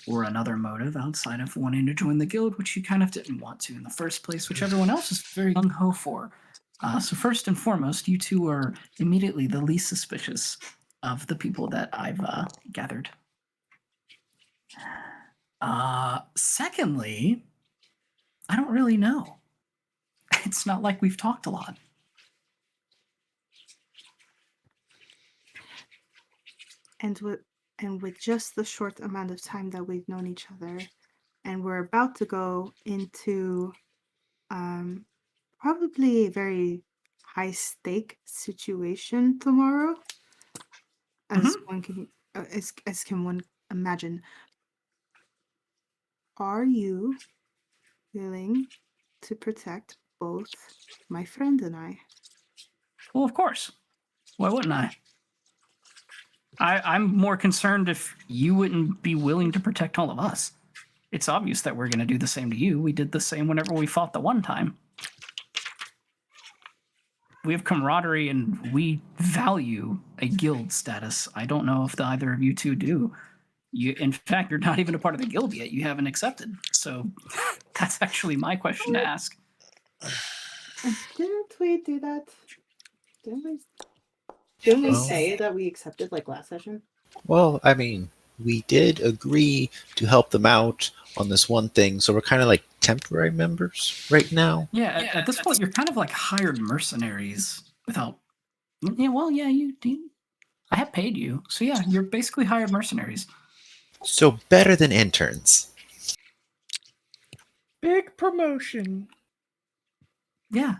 or another motive outside of wanting to join the guild, which you kind of didn't want to in the first place, which everyone else is very gung ho for. So first and foremost, you two are immediately the least suspicious of the people that I've gathered. Secondly, I don't really know. It's not like we've talked a lot. And with just the short amount of time that we've known each other, and we're about to go into probably a very high stake situation tomorrow, as one can as can one imagine. Are you willing to protect both my friend and I? Well, of course. Why wouldn't I? I'm more concerned if you wouldn't be willing to protect all of us. It's obvious that we're going to do the same to you. We did the same whenever we fought the one time. We have camaraderie and we value a guild status. I don't know if either of you two do. In fact, you're not even a part of the guild yet. You haven't accepted. So that's actually my question to ask. Didn't we do that? Didn't we Well- say that we accepted like last session? Well, I mean, we did agree to help them out on this one thing, so we're kind of like temporary members right now. Yeah, at this point, you're kind of like hired mercenaries without. Yeah, well, yeah, you. I have paid you, so yeah, you're basically hired mercenaries. So better than interns. Big promotion. Yeah.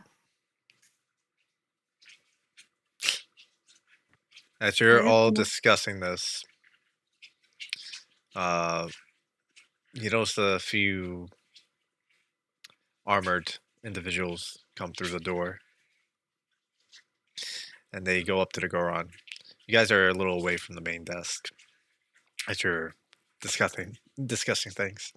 As you're Yeah, all well- discussing this, you notice a few armored individuals come through the door, and they go up to the Goron. You guys are a little away from the main desk as you're discussing things.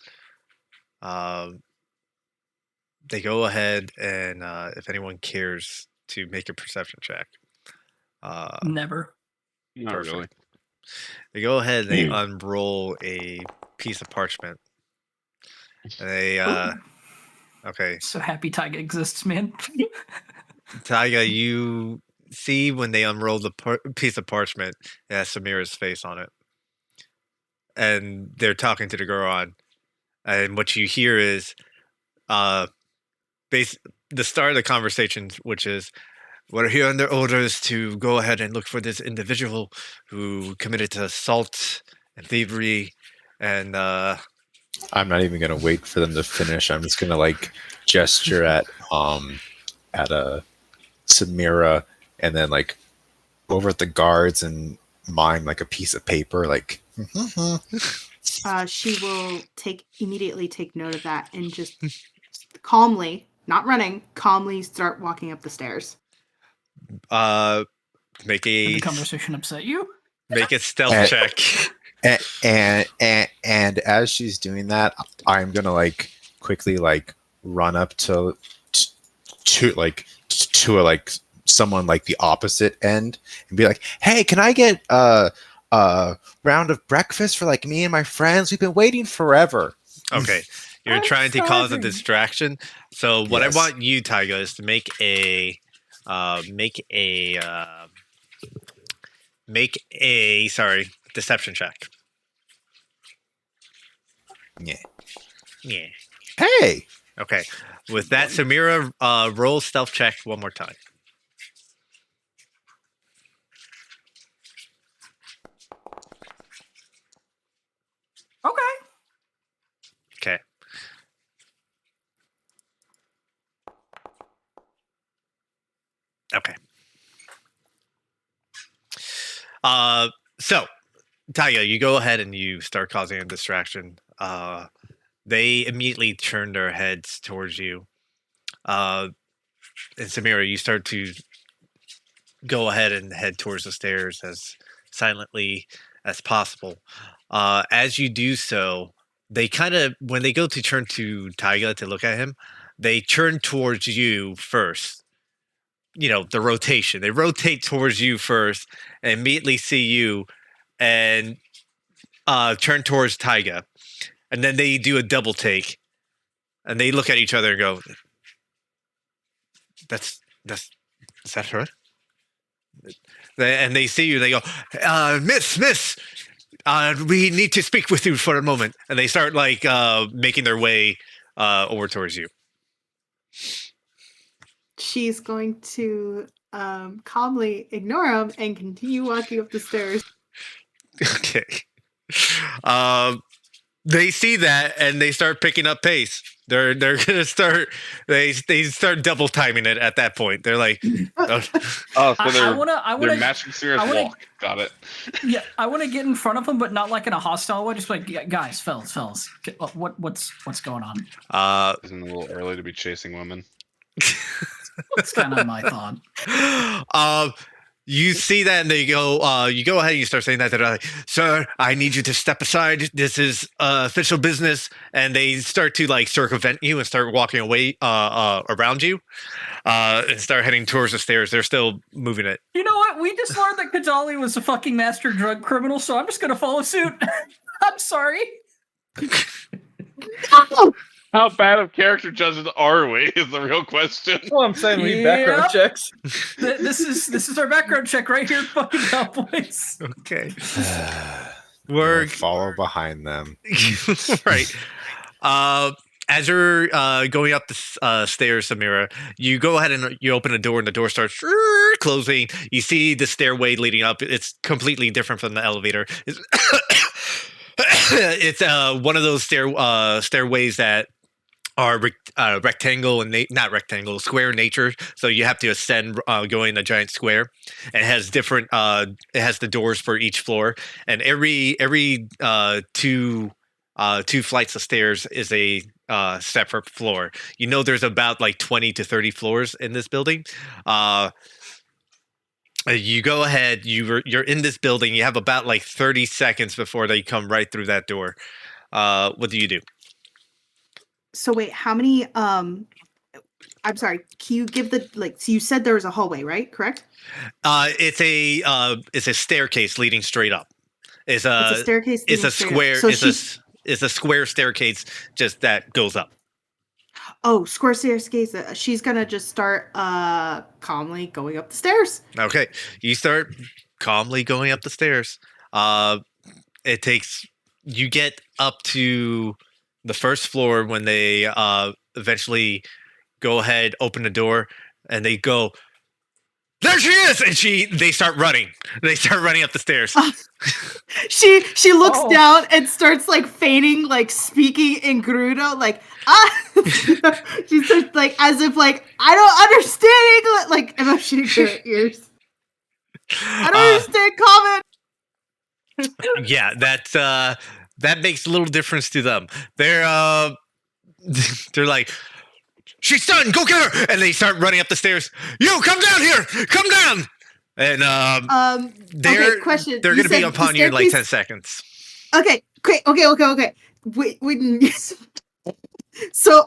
They go ahead and if anyone cares to make a perception check. Never. Not Perfect. really. They go ahead and they unroll a piece of parchment. And they Ooh. okay, So happy Taiga exists, man. Taiga, you see when they unroll the piece of parchment, it has Samira's face on it. And they're talking to the Goron. And what you hear is the start of the conversation, which is, we're here under orders to go ahead and look for this individual who committed to assault and thievery. And I'm not even gonna wait for them to finish. I'm just gonna like gesture at Samira, and then like over at the guards and mime like a piece of paper, like. She will immediately take note of that and just calmly, not running, calmly start walking up the stairs. make Did a the conversation upset you? make a stealth Eh. check. And as she's doing that, I'm gonna like quickly like run up to like someone like the opposite end and be like, "Hey, can I get a round of breakfast for like me and my friends? We've been waiting forever." Okay, you're I'm trying to cause a starving. distraction. So what I Yes. want you, Tyga, is to make a sorry deception check. Yeah. Yeah. Hey. Okay. With that, Samira, roll stealth check one more time. Okay. Okay. Okay. So, Taya, you go ahead and you start causing a distraction. They immediately turn their heads towards you. And Samira, you start to go ahead and head towards the stairs as silently as possible. As you do so, they kind of, when they go to turn to Taiga to look at him, they turn towards you first. You know, the rotation. They rotate towards you first and immediately see you and turn towards Taiga. And then they do a double take and they look at each other and go, that's, is that her? And they see you and they go, Miss, we need to speak with you for a moment. And they start like making their way over towards you. She's going to calmly ignore him and continue walking up the stairs. Okay. They see that and they start picking up pace. They're gonna start. They start double timing it at that point. They're like, oh, Oh, so I they're wanna matching Sierra's I wanna- walk. Got it. yeah, I want to get in front of him, but not like in a hostile way. Just like, yeah, guys, fellas, what's going on? Isn't it a little early to be chasing women? That's kind of my thought. you see that and they go. You go ahead and you start saying that. They're like, sir, I need you to step aside. This is official business. And they start to like circumvent you and start walking away around you. And start heading towards the stairs. They're still moving it. You know what? We just learned that Kadali was a fucking master drug criminal, so I'm just gonna follow suit. I'm sorry. How bad of character judges are we? Is the real question. Well, I'm saying we need background Yep. checks. This is our background check right here, fucking Cowboys. Okay. We're We're follow behind them. right. As you're going up the stairs, Samira, you go ahead and you open a door, and the door starts closing. You see the stairway leading up. It's completely different from the elevator. It's one of those stairways that are rectangle and not rectangle, square in nature. So you have to ascend going a giant square. And it has different. It has the doors for each floor, and every two flights of stairs is a separate floor. You know, there's about like 20 to 30 floors in this building. You go ahead. You're in this building. You have about like 30 seconds before they come right through that door. What do you do? So wait, how many I'm sorry, can you give the like so you said there was a hallway, right? Correct? It's a staircase leading straight up. It's It's a staircase. It's a leading straight up. square. So It's a square staircase just that goes up. oh, square staircase. She's gonna just start calmly going up the stairs. Okay, you start calmly going up the stairs. It takes you get up to the first floor when they eventually go ahead, open the door, and they go, there she is, and they start running. They start running up the stairs. She looks Oh. down and starts like feigning like speaking in Gerudo, like she starts like as if like I don't understand English, like emotioning her ears. I don't understand comment. Yeah, that makes a little difference to them. They're they're like, she's done, go get her, and they start running up the stairs. You come down here, come down, and Okay, question. they're You gonna be said the upon you in like 10 staircase- seconds. Okay, great. Okay. Wait. So,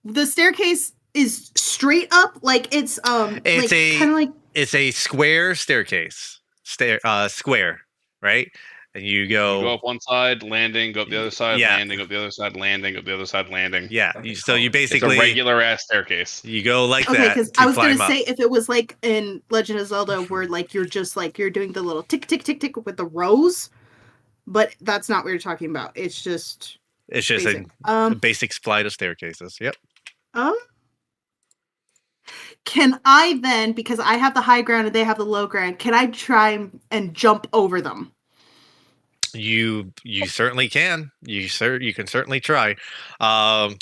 the staircase is straight up, like it's It's like a kind of like it's a square staircase. Square, right? And you You go, go up one side, landing, go up the other side, yeah, landing, up the other side, landing, up the other side, landing. yeah. So you It's a basically regular ass staircase. you go like okay, that because to I was gonna climb up. say if it was like in Legend of Zelda where like you're just like you're doing the little tick tick tick tick with the rows, but that's not what you're talking about. It's just It's just basic. a basic flight of staircases. Yep. Um, can I then, because I have the high ground and they have the low ground, can I try and jump over them? You certainly can. You can certainly try. Um,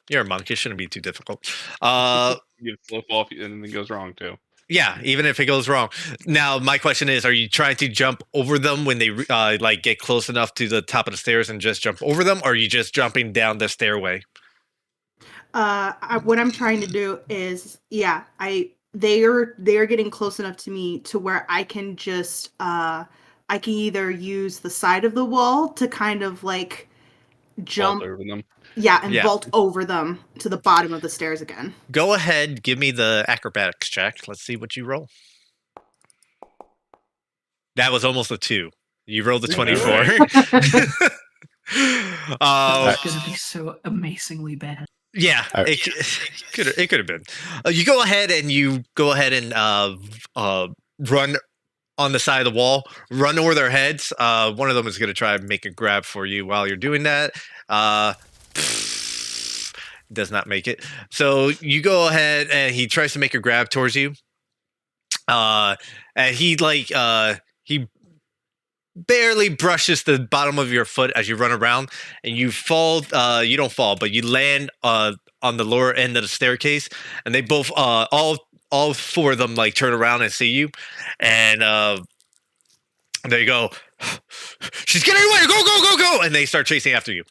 you're a monk. It shouldn't be too difficult. You flip off, and anything goes wrong too. Yeah, even if it goes wrong. Now, my question is: are you trying to jump over them when they like get close enough to the top of the stairs and just jump over them, or are you just jumping down the stairway? What I'm trying to do is, yeah, they are getting close enough to me to where I can just I can either use the side of the wall to kind of like Vault jump, over them. yeah, and Yeah. vault over them to the bottom of the stairs again. Go ahead, give me the acrobatics check. Let's see what you roll. That was almost a 2. You rolled a 24. That's gonna be so amazingly bad. Yeah, Alright. it could have been. You go ahead and run on the side of the wall, run over their heads. One of them is going to try and make a grab for you while you're doing that. Does not make it. So you go ahead and he tries to make a grab towards you. And he barely brushes the bottom of your foot as you run around, and you fall. You don't fall, but you land on the lower end of the staircase, and they both all 4 of them like turn around and see you, and there you go. She's getting away! Go! And they start chasing after you.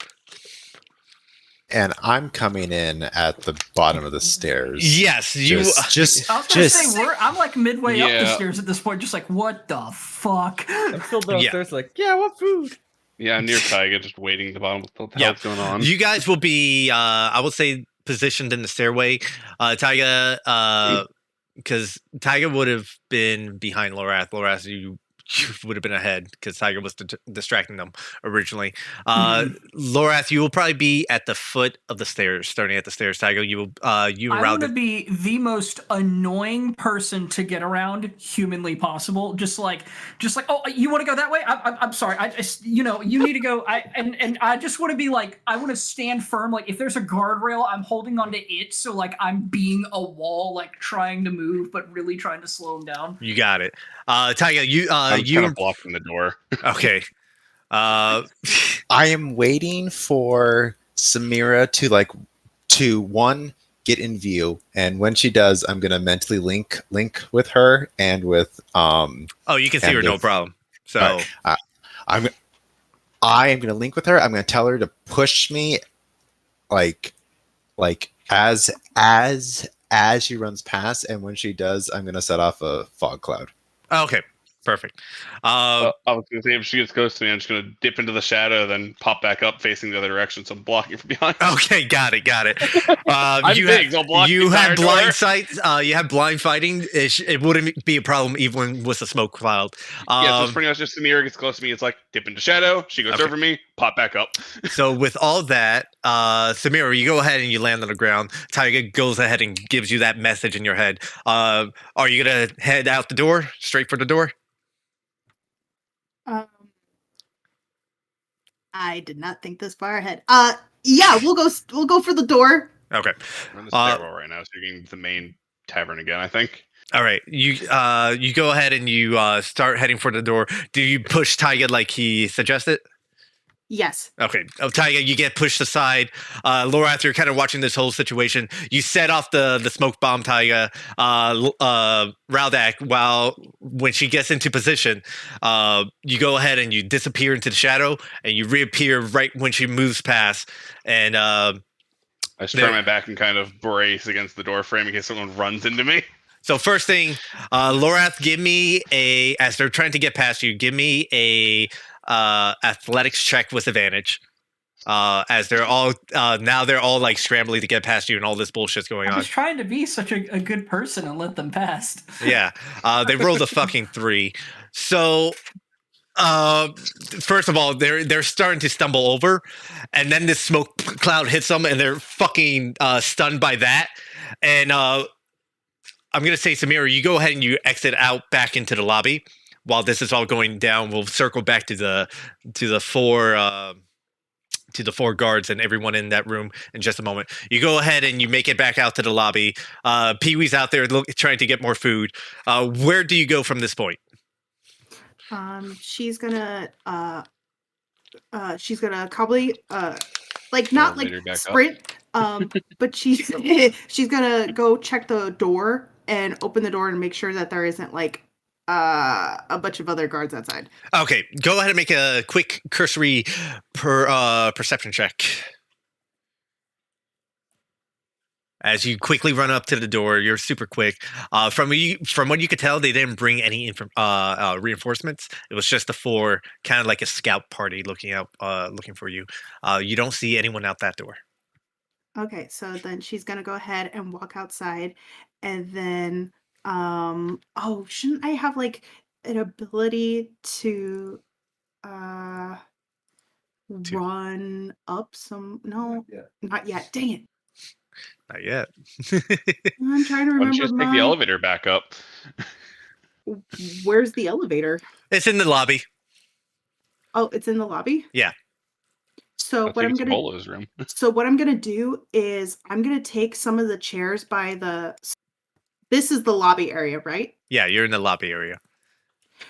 And I'm coming in at the bottom of the stairs. Yes, you. Just I was gonna just say I'm like midway up the Yeah. stairs at this point, just like what the fuck. I'm still downstairs, like, yeah, what food? Yeah, near Taiga, just waiting at the bottom. What the Yeah. hell's going on? You guys will be, I would say, positioned in the stairway. Taiga, because Taiga would have been behind Lorath. Lorath, you would have been ahead because Tiger was distracting them originally. Lorath, you will probably be at the foot of the stairs, starting at the stairs. Tiger, you will you I around want to be the most annoying person to get around humanly possible. Just like, oh, you want to go that way? I'm sorry. I just, you need to go. And I just want to be like, I want to stand firm. Like, if there's a guardrail, I'm holding onto it. So like, I'm being a wall, like trying to move, but really trying to slow him down. You got it. Tiger, I'm kind of blocking the door. Okay. I am waiting for Samira to one get in view, and when she does, I'm gonna mentally link with her and with Oh, you can see her, no problem. So I am gonna link with her. I'm gonna tell her to push me, like as she runs past, and when she does, I'm gonna set off a fog cloud. okay, perfect. I was going to say, if she gets close to me, I'm just going to dip into the shadow, then pop back up facing the other direction, so I'm blocking from behind. Okay, got it. I'm big, so I'll block the you entire have blind door. sight. You have blind fighting. It wouldn't be a problem even with a smoke cloud. Yeah, so it's pretty much just Samira gets close to me. It's like dip into shadow. She goes Okay. over me, pop back up. So with all that, Samira, you go ahead and you land on the ground. Tiger goes ahead and gives you that message in your head. Are you gonna head out the door, straight for the door? I did not think this far ahead. Yeah, we'll go for the door. Okay. We're in the stairwell right now, so you're getting to the main tavern again, I think. All right. You go ahead and you start heading for the door. Do you push Tiger like he suggested? Yes. Okay. Oh, Taiga, you get pushed aside. Lorath, you're kind of watching this whole situation. You set off the smoke bomb, Taiga. Raldak, when she gets into position, you go ahead and you disappear into the shadow, and you reappear right when she moves past. And I just turn my back and kind of brace against the door frame in case someone runs into me. so first thing, Lorath, give me as they're trying to get past you, give me a athletics check with advantage. As they're all now they're all like scrambling to get past you and all this bullshit's going I on. was trying to be such a good person and let them pass. Yeah, they rolled a fucking 3. So, first of all, they're starting to stumble over, and then this smoke cloud hits them, and they're fucking stunned by that. And I'm gonna say, Samira, you go ahead and you exit out back into the lobby while this is all going down. We'll circle back to the four. To the 4 guards and everyone in that room in just a moment. You go ahead and you make it back out to the lobby. Pee-wee's out there trying to get more food. Where do you go from this point? She's gonna probably like not like Elevator back up. sprint, but she's she's gonna go check the door and open the door and make sure that there isn't like a bunch of other guards outside. Okay, go ahead and make a quick cursory perception check. As you quickly run up to the door, you're super quick. From what you could tell, they didn't bring any reinforcements. It was just the 4, kind of like a scout party looking for you. You don't see anyone out that door. Okay, so then she's gonna go ahead and walk outside, and then shouldn't I have like an ability to run up some? No, not yet. Dang it! Not yet. I'm trying to Why don't remember you just take the elevator back up? Where's the elevator? It's in the lobby. Oh, it's in the lobby? Yeah. So I what think I'm it's gonna Bolo's room. so what I'm gonna do is I'm gonna take some of the chairs by the. This is the lobby area, right? Yeah, you're in the lobby area.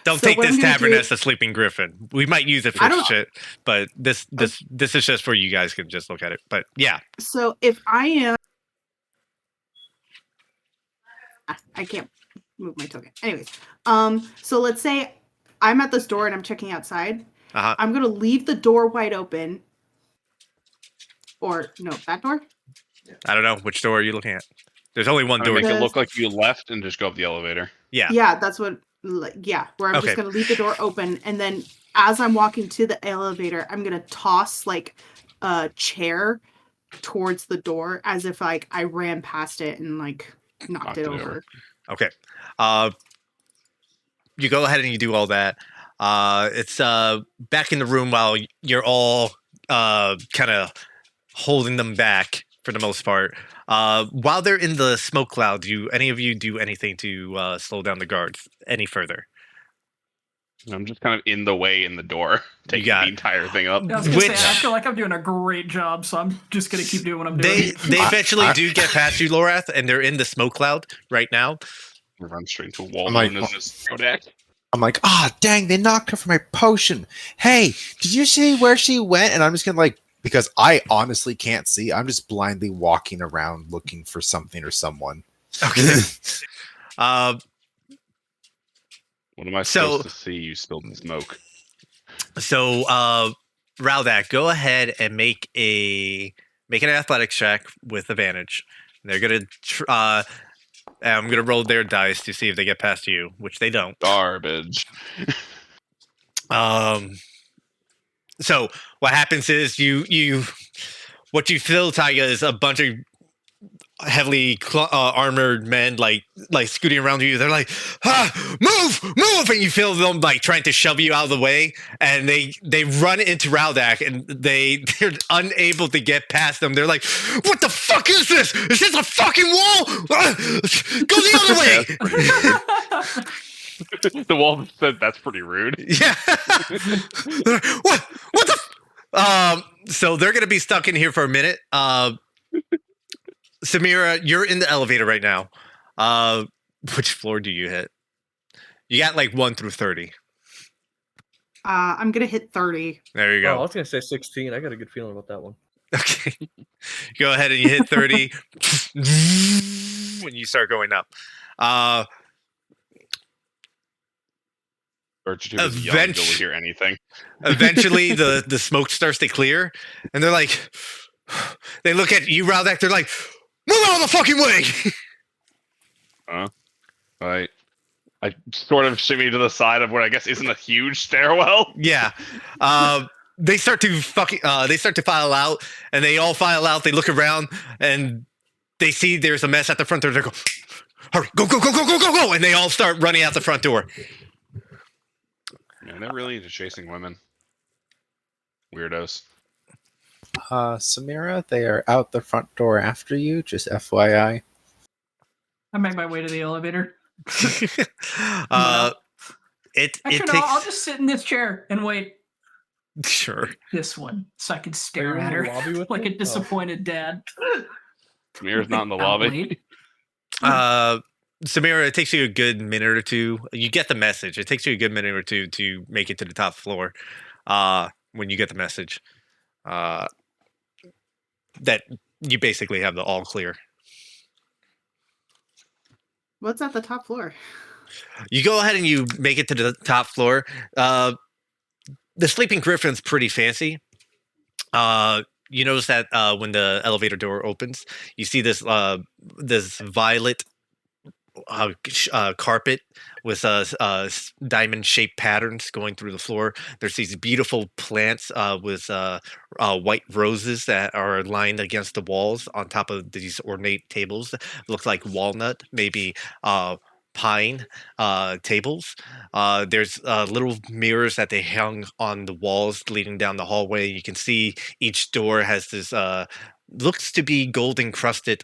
Don't So take what this I'm gonna tavern do- as a sleeping griffin. We might use it I for don't- shit, but this is just for you guys can just look at it. But yeah, So if I am, I can't move my token. Anyways, so let's say I'm at this door and I'm checking outside. Uh-huh. I'm gonna leave the door wide open. Or no, that door. I don't know which door are you looking at. There's only one I door. mean, make it Because- look like you left and just go up the elevator. Yeah. Yeah, that's what. Yeah, where I'm Okay. just gonna leave the door open, and then as I'm walking to the elevator, I'm gonna toss like a chair towards the door as if like I ran past it and like knocked it over. Okay. You go ahead and you do all that. It's back in the room while you're all kind of holding them back for the most part. While they're in the smoke cloud, do any of you do anything to slow down the guards any further? I'm just kind of in the way in the door, taking got the it. entire thing up. I was gonna Which- say, I feel like I'm doing a great job, so I'm just gonna keep doing what I'm doing. They eventually do get past you, Lorath, and they're in the smoke cloud right now. We run straight into a wall I'm like, known as this Kodak. I'm like, dang, they knocked her for my potion. Hey, did you see where she went? And I'm just gonna like, because I honestly can't see, I'm just blindly walking around looking for something or someone. Okay. What am I So- supposed to see? You spilled the smoke. So, Raldak, go ahead and make an athletics check with advantage. They're gonna I'm gonna roll their dice to see if they get past you, which they don't. Garbage. So what happens is what you feel, Taiga, is a bunch of heavily armored men like scooting around you. They're like, move, and you feel them like trying to shove you out of the way, and they run into Raldak, and they're unable to get past them. They're like, what the fuck is this? Is this a fucking wall? Go the other way. The wall said that's pretty rude. Yeah. What the so they're gonna be stuck in here for a minute. Samira, you're in the elevator right now. Which floor do you hit? You got like 1 through 30. I'm gonna hit 30. There you Oh, I go. was gonna say 16. I got a good feeling about that one. Okay. Go ahead and you hit 30 when you start going up. Birch was young, Eventu- hear anything. Eventually the smoke starts to clear, and they're like, they look at you, Raldak, they're like, move out of the fucking way. I sort of shimmy to the side of what I guess isn't a huge stairwell. Yeah. They start to file out, and they all file out. They look around, and they see there's a mess at the front door. They go, hurry, go, go, go, go, go, go, go. And they all start running out the front door. Man, they're really into chasing women. Weirdos. Samira, they are out the front door after you, just FYI. I make my way to the elevator. It Actually, takes no, I'll just sit in this chair and wait. sure. This one, so I can Are stare you in at the her lobby with like me? a disappointed dad. Samira's not in the Out lobby. late. Samira, it takes you a good minute or two. You get the message. It takes you a good minute or two to make it to the top floor. When you get the message, that you basically have the all clear. What's at the top floor? You go ahead and you make it to the top floor. The Sleeping Griffin's pretty fancy. You notice that when the elevator door opens, you see this violet carpet with diamond-shaped patterns going through the floor. There's these beautiful plants with white roses that are lined against the walls on top of these ornate tables. Look like walnut, maybe pine tables. There's little mirrors that they hung on the walls leading down the hallway. You can see each door has this looks to be gold encrusted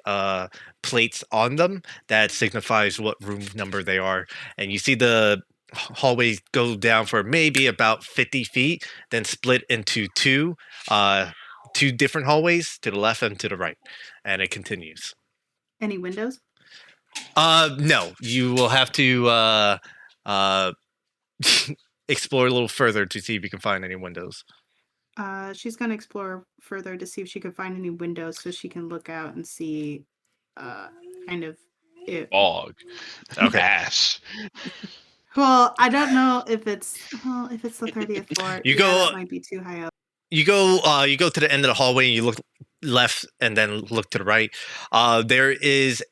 plates on them that signifies what room number they are. And you see the hallways go down for maybe about 50 feet, then split into two different hallways to the left and to the right, and it continues. Any windows? No, you will have to explore a little further to see if you can find any windows. She's gonna explore further to see if she can find any windows so she can look out and see kind of it. Fog. Okay. Ash. Well, I don't know if it's the 30th floor. You Yeah, go- that might be too high up. You go to the end of the hallway and you look left and then look to the right. There is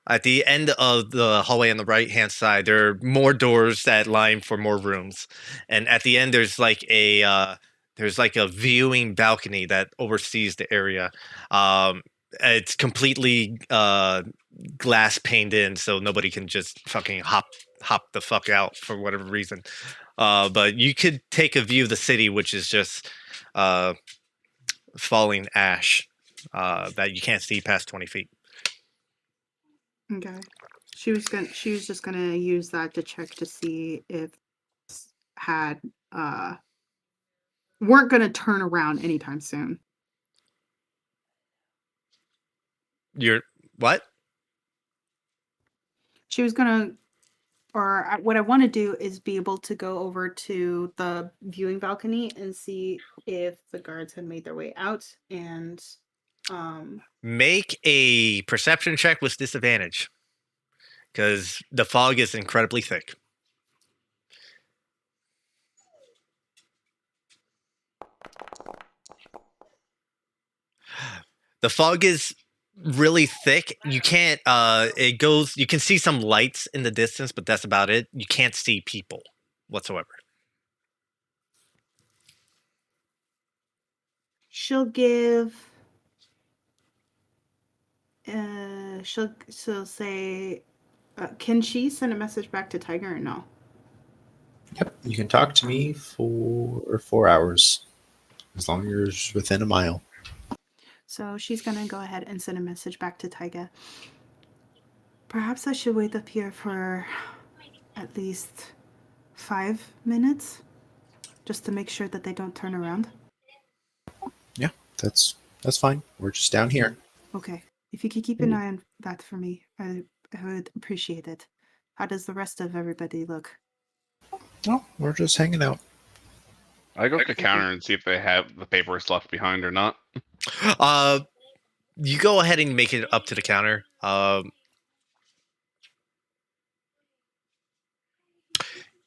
at the end of the hallway on the right hand side, there are more doors that line for more rooms, and at the end there's like a viewing balcony that oversees the area. It's completely glass paned in, so nobody can just fucking hop the fuck out for whatever reason. But you could take a view of the city, which is just falling ash that you can't see past 20 feet. Okay. She was just gonna use that to check to see if had weren't gonna turn around anytime soon. You're what? She was gonna, what I want to do is be able to go over to the viewing balcony and see if the guards had made their way out and Make a perception check with disadvantage, because the fog is incredibly thick. The fog is really thick. You can't you can see some lights in the distance, but that's about it. You can't see people whatsoever. she'll give she'll say can she send a message back to Tiger or no? Yep, you can talk to me for 4 hours, as long as you're within a mile. So she's gonna go ahead and send a message back to Taiga. Perhaps I should wait up here for at least 5 minutes, just to make sure that they don't turn around. Yeah, that's fine. We're just down here. Okay. If you could keep an eye on that for me, I would appreciate it. How does the rest of everybody look? Oh, we're just hanging out. I go to the counter and see if they have the papers left behind or not. You go ahead and make it up to the counter.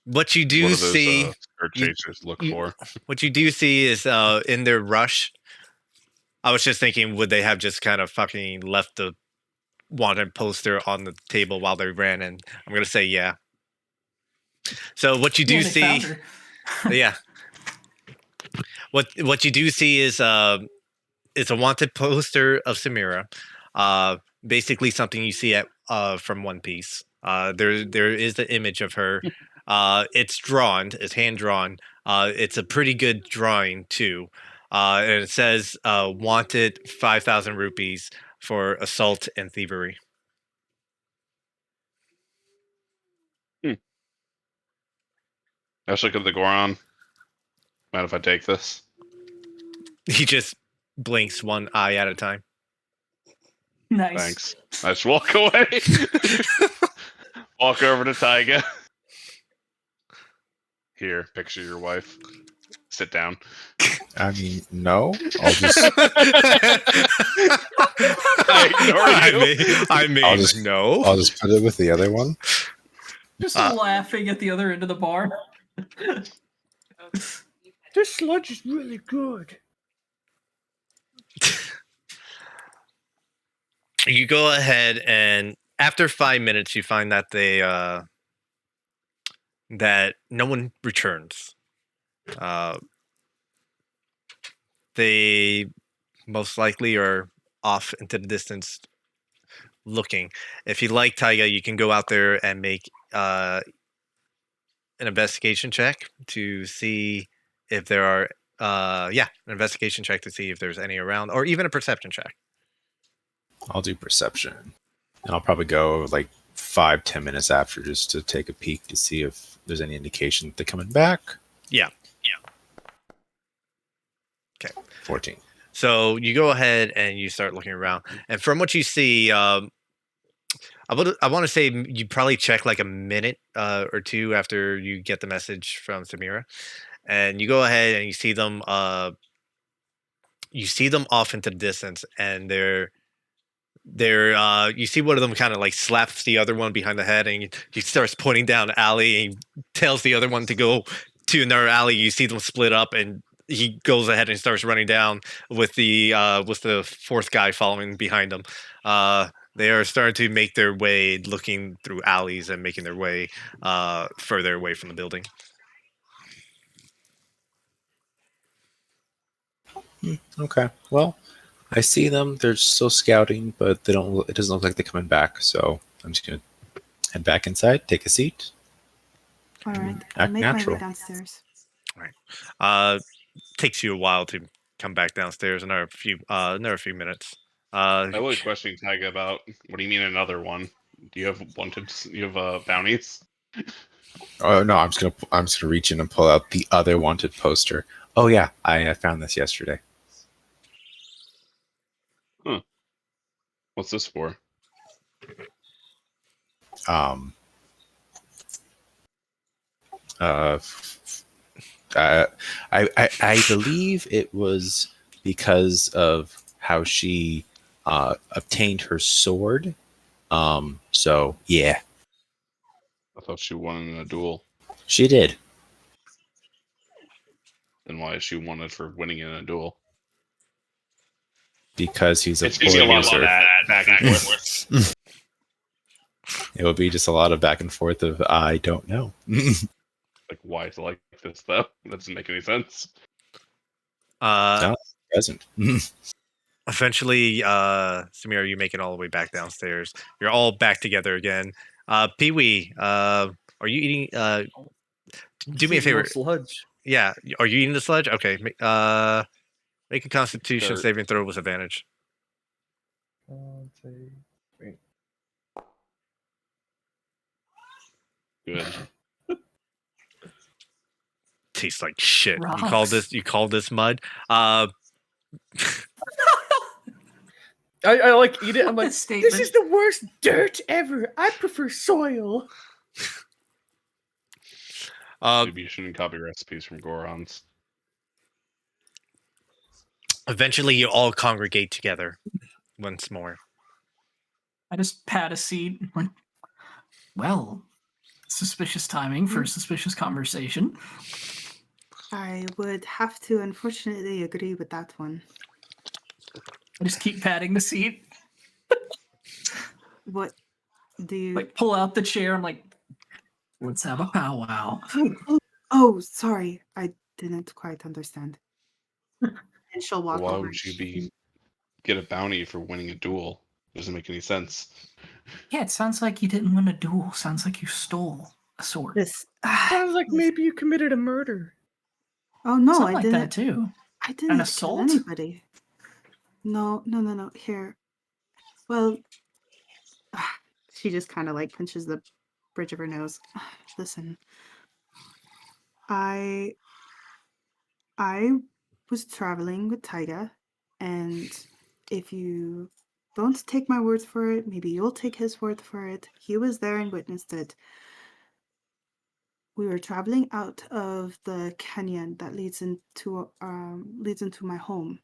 What you do What do those see, skirt chasers look for? what you do see is in their rush. I was just thinking, would they have just kind of fucking left the wanted poster on the table while they ran? And I'm gonna say, yeah. So what you do Yeah, they see, found her. yeah, what you do see is it's a wanted poster of Samira. Uh, basically something you see at from One Piece. There is the image of her. It's drawn. It's hand drawn. It's a pretty good drawing too. And it says wanted 5,000 rupees for assault and thievery. I should look at the Goron. Mind if I take this? He just blinks one eye at a time. Nice. Thanks. I just walk away. Walk over to Taiga. Here, picture your wife. Sit down. I mean, no. I'll just I ignore you. I mean, I'll just- no. I'll just put it with the other one. Just Uh, laughing at the other end of the bar. This sludge is really good. You go ahead and after 5 minutes, you find that that no one returns. They most likely are off into the distance looking. If you like Taiga, you can go out there and make an investigation check to see if there are an investigation check to see if there's any around, or even a perception check. I'll do perception, and I'll probably go like 5-10 minutes after just to take a peek to see if there's any indication that they're coming back. Yeah. 14. So you go ahead and you start looking around, and from what you see, I want to say you probably check like a minute or two after you get the message from Samira, and you go ahead and you see them. You see them off into the distance, and they're you see one of them kind of like slaps the other one behind the head, and he starts pointing down the alley, and he tells the other one to go to another alley. You see them split up, and he goes ahead and starts running down with the fourth guy following behind him. They are starting to make their way, looking through alleys and making their way further away from the building. Okay. Well, I see them. They're still scouting, but they don't. It doesn't look like they're coming back. So I'm just gonna head back inside, take a seat. All right, I'll Act make natural. my way downstairs. Takes you a while to come back downstairs. Another few minutes. I was questioning Taiga about what do you mean another one? Do you have wanted? You have bounties? Oh no, I'm just gonna reach in and pull out the other wanted poster. Oh yeah, I found this yesterday. What's this for? Um. I believe it was because of how she obtained her sword. So yeah, I thought she won in a duel. she did. Then why is she wanted for winning in a duel? Because he's a It's usually a poor lot of user. that back and forth. It would be just a lot of back and forth of I don't know. Like, why is it like this though? That doesn't make any sense. Uh, Doesn't. Eventually, Samira, you make it all the way back downstairs. You're all back together again. Pee-wee, are you eating? Do me a Eating more favor. Sludge. Yeah, are you eating the sludge? Okay. Make a Constitution Sure. saving throw with advantage. Good. Tastes like shit. Rocks. You call this mud? I like eat it. I'm like, That statement. this is the worst dirt ever. I prefer soil. Maybe you shouldn't copy recipes from Gorons. Eventually, you all congregate together once more. I just pat a seat. Like, well, suspicious timing for a suspicious conversation. I would have to unfortunately agree with that one. I just keep patting the seat. What do you Like, pull out the chair. I'm like, Let's have a powwow. Oh, sorry. I didn't quite understand. And she'll walk Why over. would you get a bounty for winning a duel? Doesn't make any sense. Yeah, it sounds like you didn't win a duel. Sounds like you stole a sword. This. Sounds like maybe you committed a murder. Oh no, Something I like didn't. that too. I An didn't kill assault? anybody. No. Here. Well, she just kind of like pinches the bridge of her nose. Listen, I was traveling with Taiga, and if you don't take my words for it, maybe you'll take his word for it. He was there and witnessed it. We were traveling out of the canyon that leads into my home,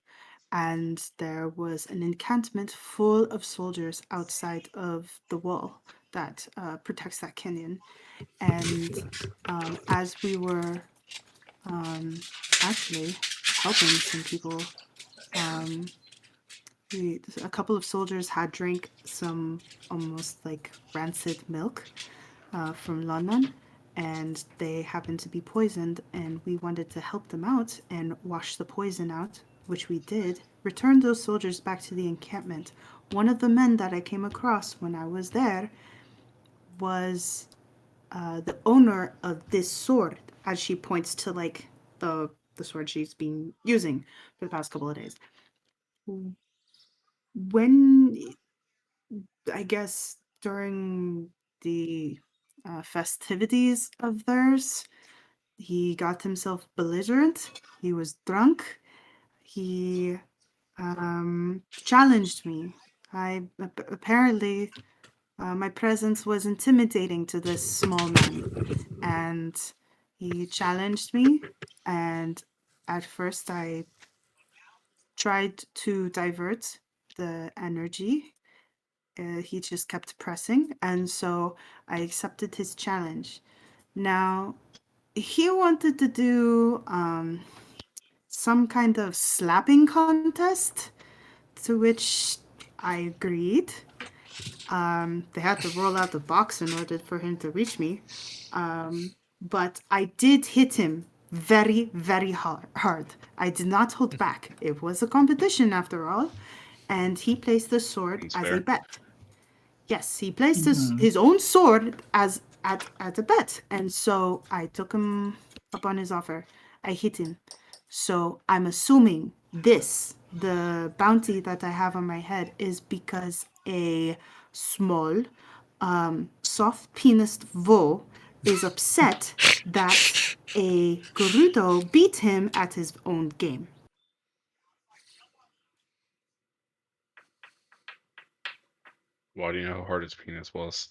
and there was an encampment full of soldiers outside of the wall that protects that canyon. And as we were actually helping some people, a couple of soldiers had drank some almost like rancid milk from London, and they happened to be poisoned, and we wanted to help them out and wash the poison out, which we did. Returned those soldiers back to the encampment. One of the men that I came across when I was there was the owner of this sword, as she points to like the sword she's been using for the past couple of days. When I guess during the festivities of theirs, he got himself belligerent. He was drunk. He challenged me. Apparently my presence was intimidating to this small man, and he challenged me. And at first, I tried to divert the energy. He just kept pressing, and so I accepted his challenge. Now, he wanted to do some kind of slapping contest, to which I agreed. They had to roll out the box in order for him to reach me. But I did hit him very, very hard. I did not hold back. It was a competition after all. And he placed the sword Seems as a fair. bet. Yes, he placed Mhm. his own sword as at a bet. And so I took him up on his offer. I hit him. So I'm assuming the bounty that I have on my head, is because a small, soft penised Vo is upset that a Gerudo beat him at his own game. Why do you know how hard his penis was?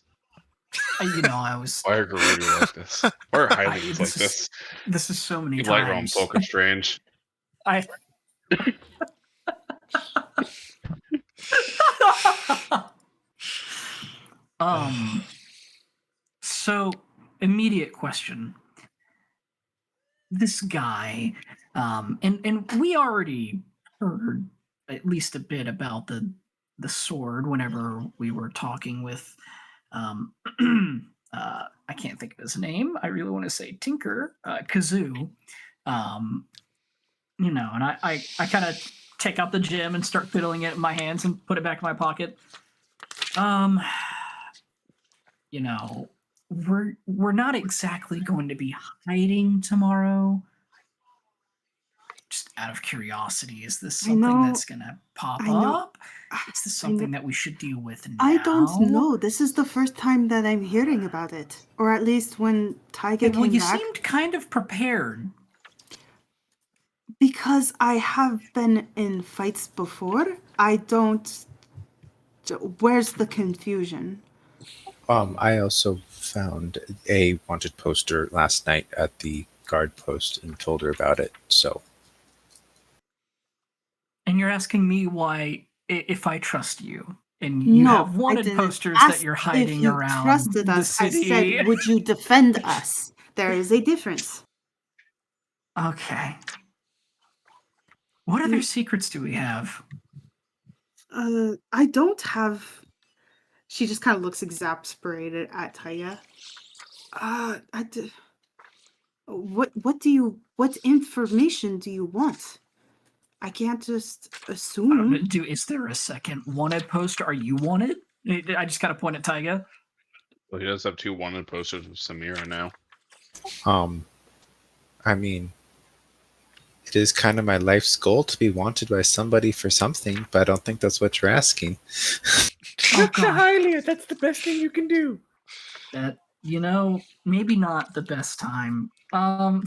I was. Why are Gerudo like this? Why are Hylians like this is this? this is so many Light realm times. folk are strange. I. So immediate question. This guy, and we already heard at least a bit about the sword whenever we were talking with I can't think of his name. I really want to say Tinker, Kazoo. And I kind of take out the gem and start fiddling it in my hands and put it back in my pocket. You know, we're not exactly going to be hiding tomorrow. Just out of curiosity, is this I something know- that's gonna pop I know. up? Is this something that we should deal with now? I don't know. This is the first time that I'm hearing about it. Or at least when Taiga Well, came you back. seemed kind of prepared. Because I have been in fights before, I don't. Where's the confusion? I also found a wanted poster last night at the guard post and told her about it. So And you're asking me why, if I trust you, and you No, have I wanted didn't posters ask that you're if hiding you around trusted the us. I city. said, would you defend us? There is a difference. Okay. What other secrets do we have? I don't have. She just kind of looks exasperated at Taiga. What information do you want? I can't just assume. Is there a second wanted poster? Are you wanted? I just got to point at Taiga. Well, he does have 2 wanted posters of Samira now. I mean, it is kind of my life's goal to be wanted by somebody for something, but I don't think that's what you're asking. Look to God. Hylia. That's the best thing you can do. That, maybe not the best time. Or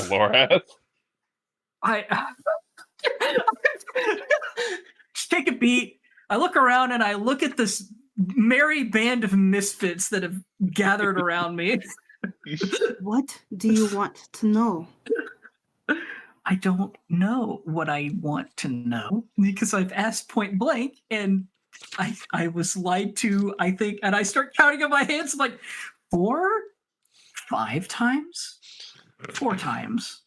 Laura. I just take a beat. I look around and I look at this merry band of misfits that have gathered around me. What do you want to know? I don't know what I want to know because I've asked point blank and I was lied to, I think, and I start counting on my hands like 4, 5 times, 4 times,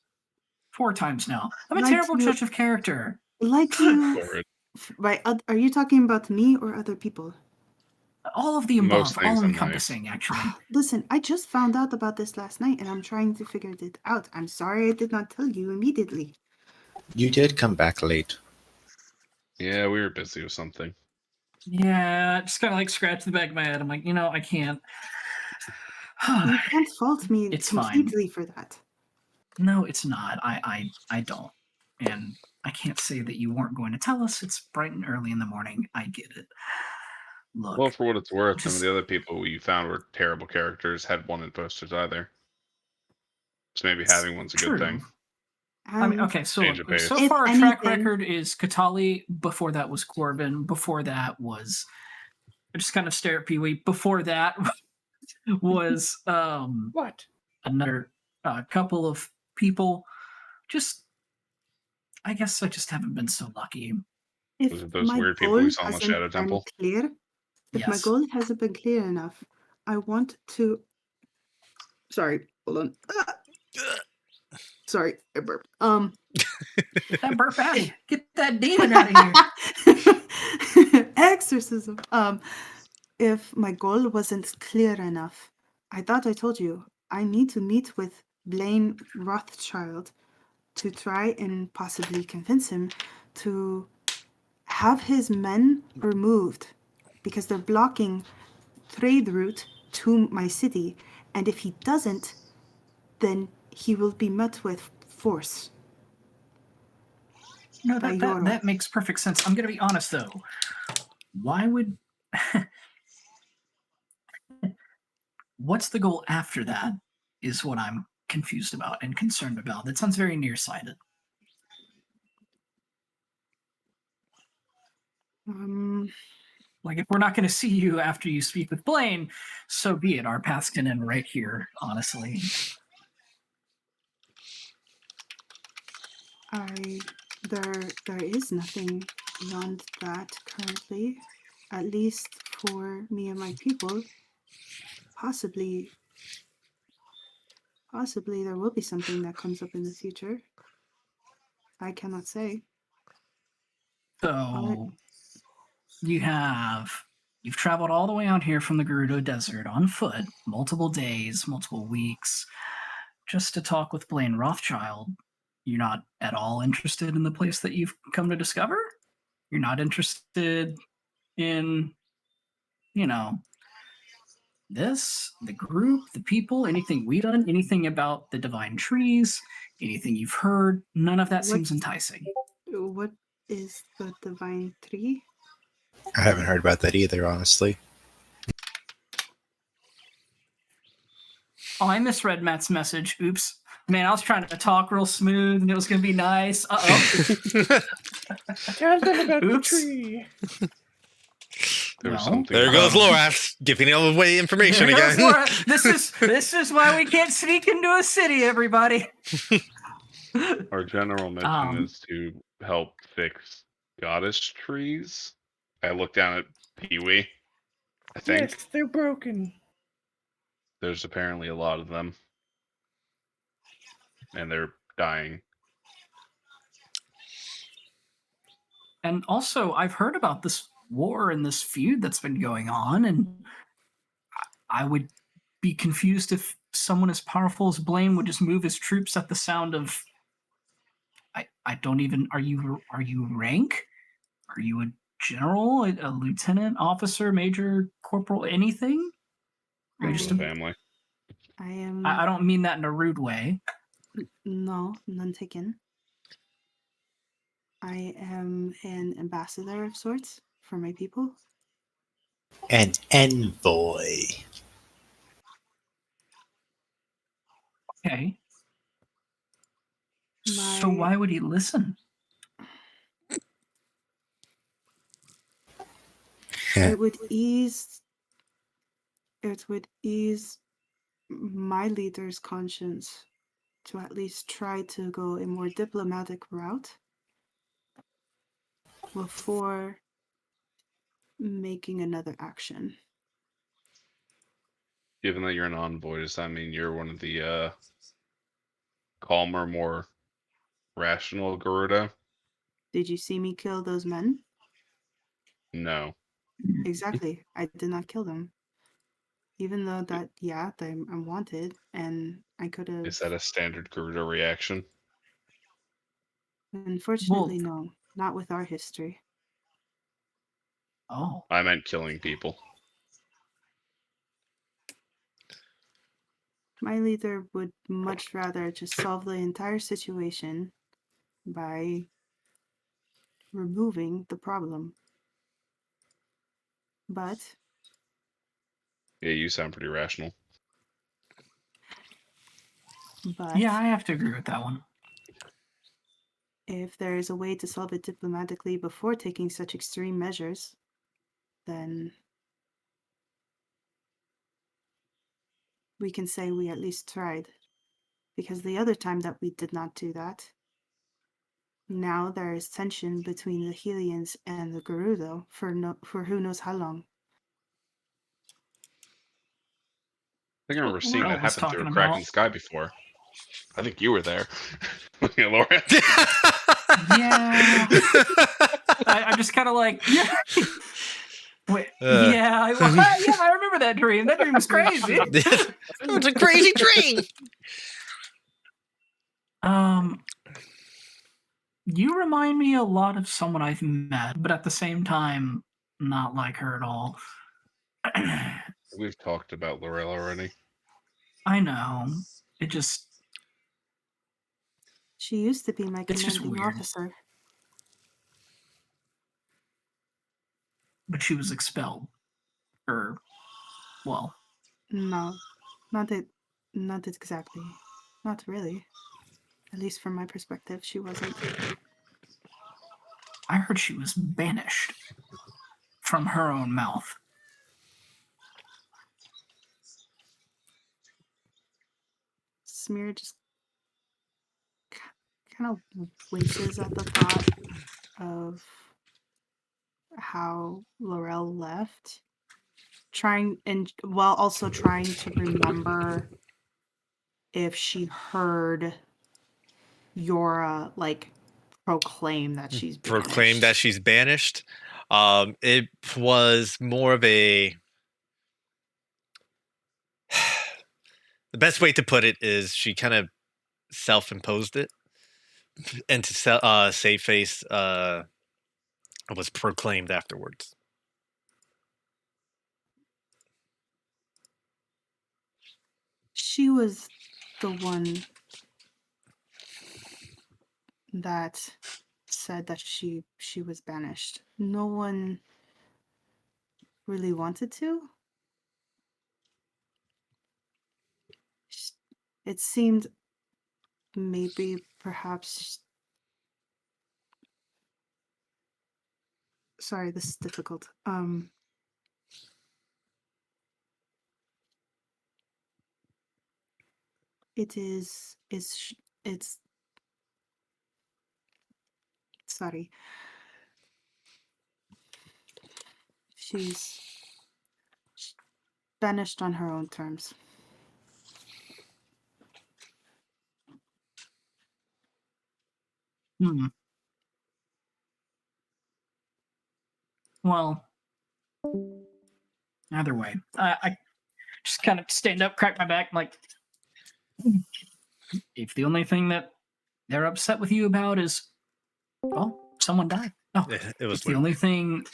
4 times now. I'm a Lied terrible to you- judge of character. Like you, Or right? Are you talking about me or other people? All of the Most above, things all in life. encompassing, actually. Listen, I just found out about this last night, and I'm trying to figure it out. I'm sorry I did not tell you immediately. You did come back late. yeah, we were busy with something. Yeah, just kind of like scratch the back of my head. I'm like, I can't. You can't fault me It's fine. completely for that. No, it's not. I don't. And I can't say that you weren't going to tell us. It's bright and early in the morning. I get it. Look. Well, for what it's worth, some just- of the other people you found were terrible characters, had wanted posters either. So maybe having one's a good thing. I mean, And okay, so Change of pace. so If far our track anything- record is Katali. Before that was Corbin. Before that was I just kind of stare at Pee Wee. Before that was What? another couple of people. I guess I just haven't been so lucky. if Was it those my weird people we goal saw in the hasn't Shadow been Temple? clear, if my Yes. goal hasn't been clear enough, I want to. Sorry, hold on. Sorry, I burped. Get that burp out of here. Get that demon out of here. Exorcism. If my goal wasn't clear enough, I thought I told you I need to meet with Blaine Rothschild to try and possibly convince him to have his men removed because they're blocking trade route to my city, and if he doesn't, then he will be met with force. No, By that Yoro. that makes perfect sense. I'm gonna be honest though. Why would what's the goal after that is what I'm confused about and concerned about. That sounds very nearsighted. Like if we're not gonna see you after you speak with Blaine, so be it. Our paths can end right here, honestly. There is nothing beyond that currently, at least for me and my people. Possibly there will be something that comes up in the future. I cannot say. So you've traveled all the way out here from the Gerudo Desert on foot, multiple days, multiple weeks, just to talk with Blaine Rothschild. You're not at all interested in the place that you've come to discover? You're not interested in, this, the group, the people, anything we've done, anything about the divine trees, anything you've heard? None of that seems enticing. What is the divine tree? I haven't heard about that either, honestly. Oh, I misread Matt's message. Oops. Man, I was trying to talk real smooth and it was going to be nice. Uh-oh. Tell them about the Oops. tree. There was No. something. There goes about- Lorath giving away information There goes again. Laura. This is why we can't sneak into a city, everybody. Our general mission Um, is to help fix goddess trees. I looked down at Pee Wee. I think Yes, they're broken. there's apparently a lot of them. And they're dying. And also, I've heard about this war and this feud that's been going on, and I would be confused if someone as powerful as Blaine would just move his troops at the sound of. I don't even. Are you rank? Are you a general, a lieutenant, officer, major, corporal, anything? Or Friends just of a, the family. I am I don't mean that in a rude way. no, none taken. I am an ambassador of sorts for my people. An envoy. Okay. So My- why would he listen? It would ease my leader's conscience to at least try to go a more diplomatic route before making another action. Given that you're an envoy, does that mean you're one of the calmer, more rational Garuda? Did you see me kill those men? No. Exactly. I did not kill them. Even though that, yeah, I'm wanted, and I could have. Is that a standard Garuda reaction? Unfortunately, no, not with our history. Oh. I meant killing people. My leader would much rather just solve the entire situation by removing the problem. But Yeah, you sound pretty rational. Yeah, I have to agree with that one. if there is a way to solve it diplomatically before taking such extreme measures, then we can say we at least tried. Because the other time that we did not do that, now there is tension between the Helians and the Gerudo for who knows how long. I think I remember What seeing that Laurel was happen through a talking crack in about. the sky before. I think you were there. Looking at Laura. Yeah. I'm just kind of like, yeah. Wait, yeah, yeah, I remember that dream. That dream was crazy. It's a crazy dream. You remind me a lot of someone I've met, but at the same time, not like her at all. We've talked about Laurel already. I know. It just. She used to be my It's just commanding weird. officer. But she was expelled. Or, well. No, not exactly. Not really. At least from my perspective, she wasn't. I heard she was banished from her own mouth. Smear just kind of winces at the thought of how Laurel left, while also trying to remember if she heard Yora proclaim that she's Proclaim that banished. she's banished. It was more of a. The best way to put it is she kind of self-imposed it, and to save face, it was proclaimed afterwards. She was the one that said that she was banished. No one really wanted to. It seemed maybe perhaps. Sorry, this is difficult. It's sorry. She's banished on her own terms. Well, either way, just kind of stand up, crack my back, I'm like, if the only thing that they're upset with you about is, well, someone died. No, It was if the Luke. only thing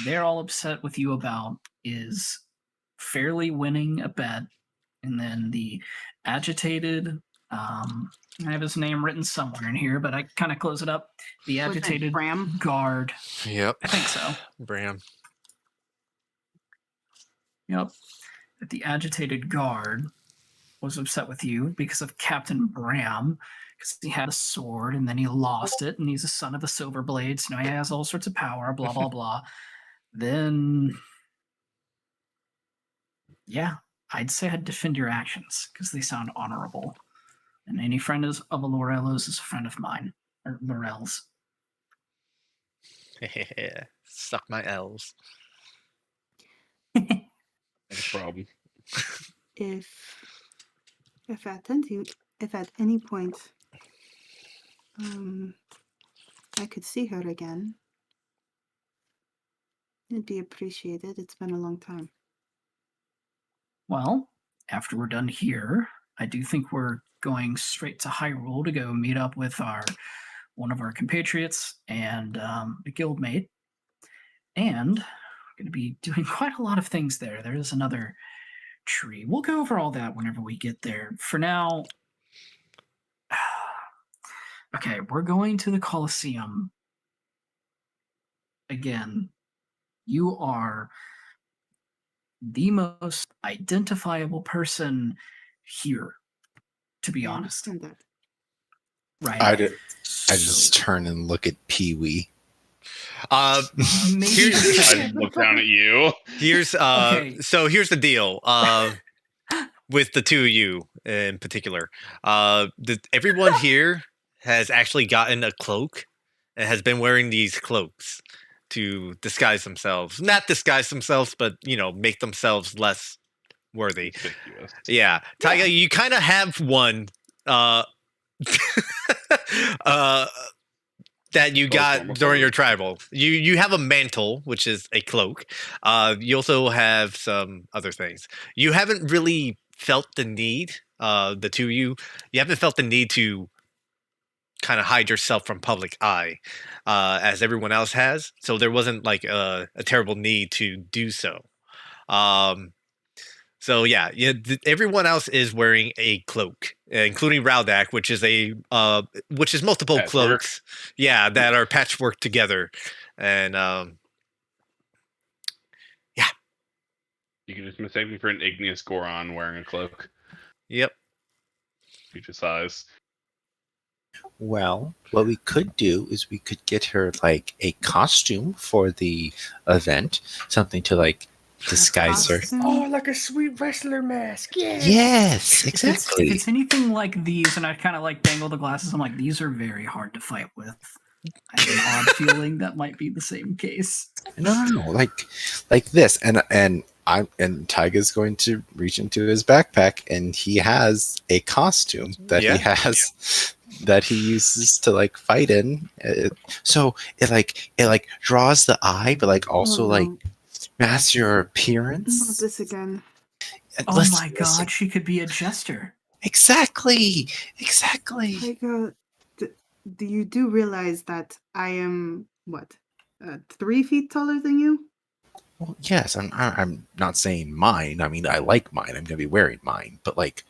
they're all upset with you about is fairly winning a bet, and then the agitated, I have his name written somewhere in here, but I kind of close it up. The Wasn't it agitated Bram? guard. Yep. I think so. Bram. Yep. That the agitated guard was upset with you because of Captain Bram, because he had a sword and then he lost it, and he's a son of the Silver Blades. Now he has all sorts of power, blah, blah, blah. Then, yeah, I'd say I'd defend your actions because they sound honorable. And any friend of a Laurello's is a friend of mine, or Laurel's. Suck my L's. Not a problem. If at any point I could see her again, it'd be appreciated. It's been a long time. Well, after we're done here, I do think we're going straight to Hyrule to go meet up with one of our compatriots and a guildmate. And we're going to be doing quite a lot of things there. There is another tree. We'll go over all that whenever we get there. For now, okay, we're going to the Colosseum. Again, you are the most identifiable person here, to be I honest. understand that. Right. I just turn and look at Pee Wee. Maybe Here's- I look down at you. Here's Okay. So here's the deal. With the two of you in particular. Everyone here has actually gotten a cloak and has been wearing these cloaks to disguise themselves. Not disguise themselves, but make themselves less worthy. Conspicuous. Yeah. Taiga, you kind of have one that you Called got normal during your clothes. tribal. You have a mantle, which is a cloak. You also have some other things. You haven't really felt the need, the two of you haven't felt the need to kind of hide yourself from public eye, as everyone else has. So there wasn't like a terrible need to do so. So yeah, everyone else is wearing a cloak, including Raldak, which is multiple Patchwork. cloaks, yeah, that are patchwork together, and You can just mistake me for an igneous Goron wearing a cloak. yep. Future size. Well, what we could do is we could get her like a costume for the event, something to like disguise her. Costume? Oh, like a sweet wrestler mask. Yeah. Yes, If exactly. it's anything like these, and I kind of like dangle the glasses, I'm like, these are very hard to fight with. I have an odd feeling that might be the same case. No, like this, and Tyga's going to reach into his backpack, and he has a costume that Yeah. he has that he uses to like fight in. So it like draws the eye, but like also Oh, like no. masks your Not appearance. this again. Oh Listen, my listen. god, she could be a jester. Exactly. Tyga, do you realize that I am what, 3 feet taller than you? Well, yes, I'm not saying mine. I mean, I like mine. I'm gonna be wearing mine, but like,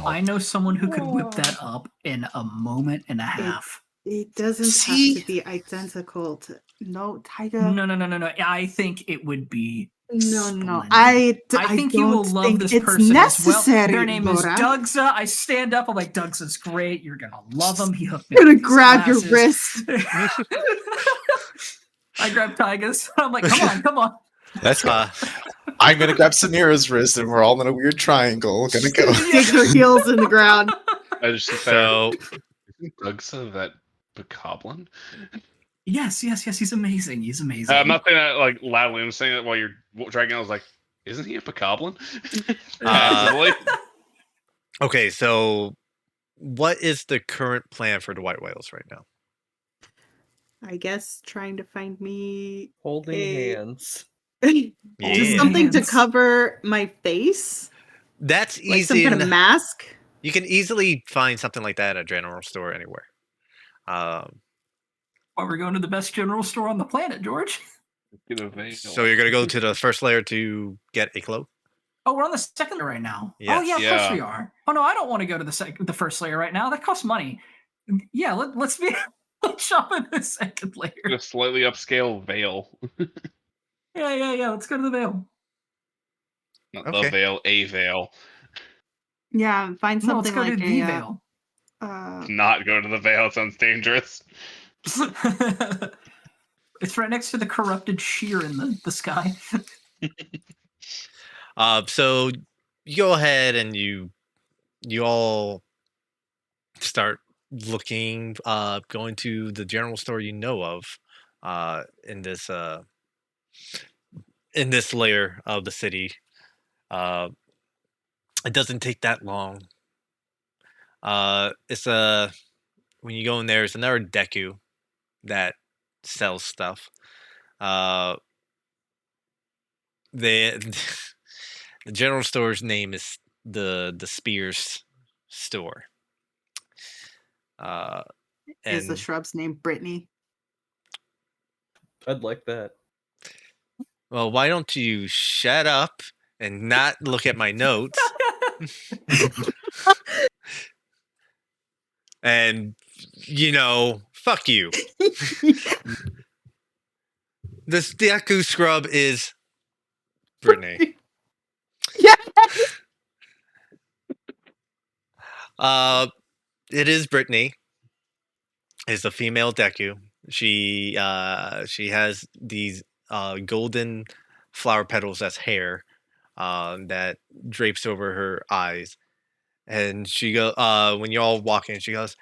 I know someone who could whip that up in a moment and a half. It doesn't See? have to be identical to. No, Tyga. No. I think it would be. No. Splendid. I think you will don't love think this it's person necessary. as well. Their name is Laura. Dougsa. I stand up. I'm like, Dougsa's great. You're gonna love him. He hooked me I'm up gonna with these grab your glasses. wrist. I grab Tyga's. I'm like, come on. that's Uh, I'm gonna grab Samira's wrist, and we're all in a weird triangle. Gonna go. Dig your heels in the ground. I just sit there. so Isn't Dougsa that bokoblin? Yes. He's amazing. I'm not saying that like loudly. I'm saying that while you're dragging. I was like, isn't he a bokoblin? Possibly. okay. So what is the current plan for the White Whales right now? I guess trying to find me Holding Hey. hands. Yeah. just something to Hands. cover my face. That's Like some easy. kind of mask. You can easily find something like that at a general store anywhere. Well, we're going to the best general store on the planet, George. Get a veil. So you're gonna go to the first layer to get a cloak. Oh, we're on the second layer right now. Yes. Oh yeah, of course Yeah. we are. Oh no, I don't want to go to the first layer right now. That costs money. Yeah, let's be let's shop in the second Get layer. a slightly upscale veil. Yeah. Let's go to the veil. Not Okay. the veil, a veil. Yeah, find No, let's something go like to the a veil. Not go to the veil. It sounds dangerous. It's right next to the corrupted shear in the sky. So you go ahead and you all start looking, going to the general store you know of, in this layer of the city. It doesn't take that long. It's when you go in there, it's another Deku that sells stuff. Uh, the the general store's name is the Spears store. is the And shrub's name Brittany. I'd like that. well, why don't you shut up and not look at my notes? And fuck you. This Deku scrub is Brittany. Yeah. It is Brittany. Is a female Deku. She has these golden flower petals as hair that drapes over her eyes, and she go when you all walk in, she goes,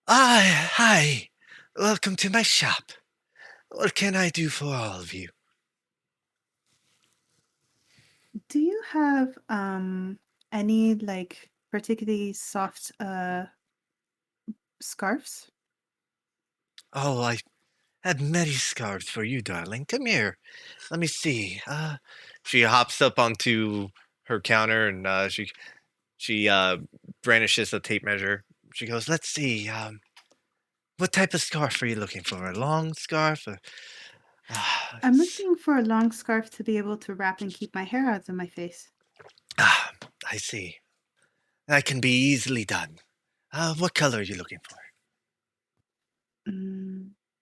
hi, welcome to my shop. What can I do for all of you?" Do you have any like particularly soft scarves? "Oh, I have many scarves for you, darling. Come here. Let me see." She hops up onto her counter and she brandishes a tape measure. She goes, "Let's see. What type of scarf are you looking for? A long scarf? I'm looking for a long scarf to be able to wrap and keep my hair out of my face. I see. That can be easily done. What color are you looking for?"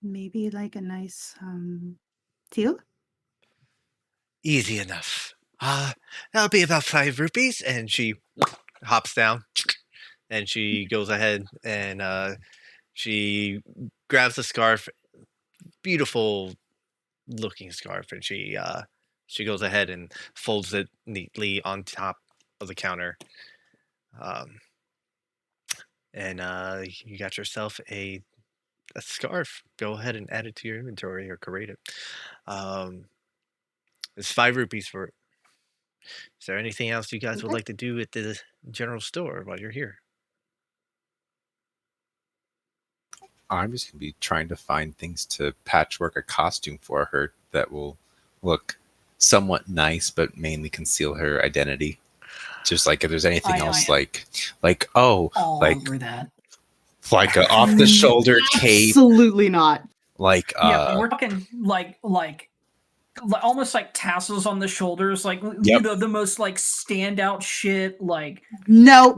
Maybe like a nice teal. "Easy enough. That'll be about 5 rupees." And she hops down and she goes ahead and she grabs the scarf, beautiful looking scarf, and she goes ahead and folds it neatly on top of the counter. Um, and you got yourself a scarf. Go ahead and add it to your inventory or create it. Um, it's 5 rupees for it. Is there anything else you guys would Okay. like to do at the general store while you're here? I'm just gonna be trying to find things to patchwork a costume for her that will look somewhat nice, but mainly conceal her identity. Just like if there's anything else, like All like over that. like a off the shoulder cape, Absolutely not. like Yeah, we're talking like almost like tassels on the shoulders, like Yep. the most like standout shit, like No.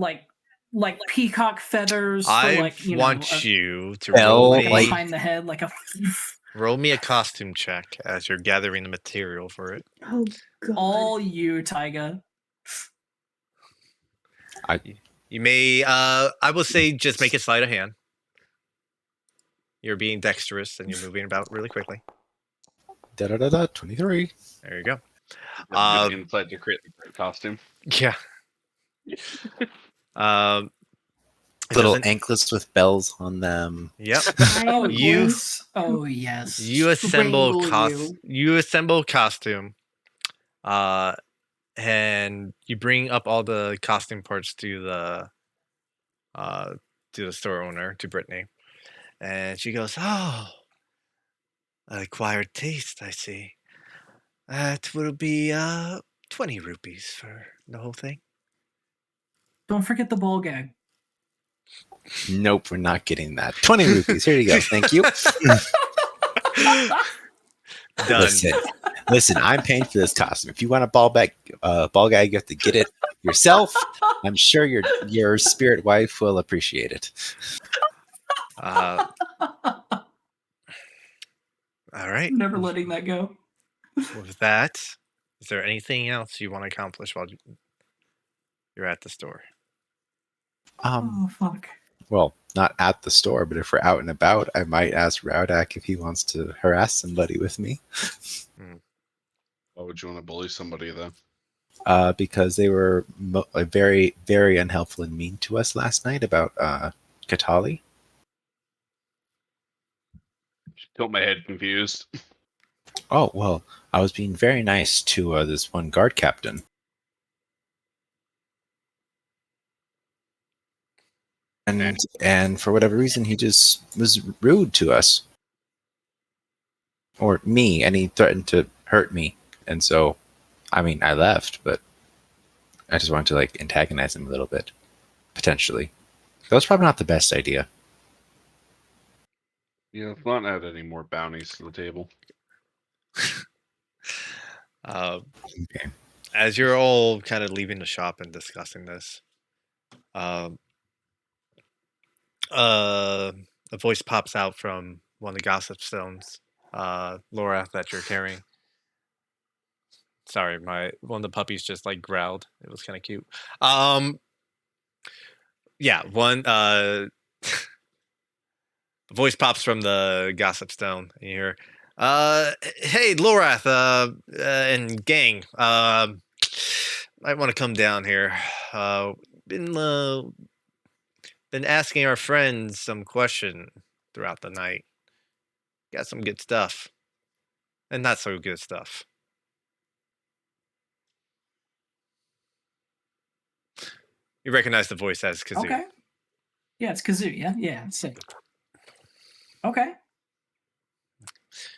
like peacock feathers for I like want you to Bell, like like- behind the head, like a roll me a costume check as you're gathering the material for it. Oh god. all you, Taiga. You may, I will say, just make it sleight of hand. You're being dexterous and you're moving about really quickly. 23. There you go. Have a good insight to create the great costume. Yeah. It Little doesn't- anklets with bells on them. Yep. Oh You- yes. Oh yes. You assemble Strangle you assemble costume, and you bring up all the costume parts to the store owner, to Brittany, and she goes, "Oh, acquired taste, I see. That will be 20 rupees for the whole thing." Don't forget the ball gag. Nope, we're not getting that. 20 rupees. Here you go. Thank you. Done. Listen, I'm paying for this costume. If you want a ball gag, you have to get it yourself. I'm sure your spirit wife will appreciate it. Uh, all right. Never letting that go. With that, is there anything else you want to accomplish while you're at the store? Oh fuck. Well, not at the store, but if we're out and about, I might ask Raudak if he wants to harass somebody with me. Why would you want to bully somebody then? Because they were very, very unhelpful and mean to us last night about Katali. Tilt my head confused. Oh, well, I was being very nice to this one guard captain. And for whatever reason, he just was rude to us. Or me, and he threatened to hurt me. And so, I mean, I left, but I just wanted to, like, antagonize him a little bit. Potentially. That was probably not the best idea. Yeah, let's not add any more bounties to the table. Okay. As you're all kind of leaving the shop and discussing this, a voice pops out from one of the gossip stones, Laura, that you're carrying. Sorry, one of the puppies just like growled. It was kind of cute. Yeah, one the voice pops from the gossip stone, and you hear, "Hey, Lorath, and gang, might want to come down here. Been asking our friends some question throughout the night. Got some good stuff, and not so good stuff." You recognize the voice as Kazoo. Okay. Yeah, it's Kazoo. Yeah, sick. Okay.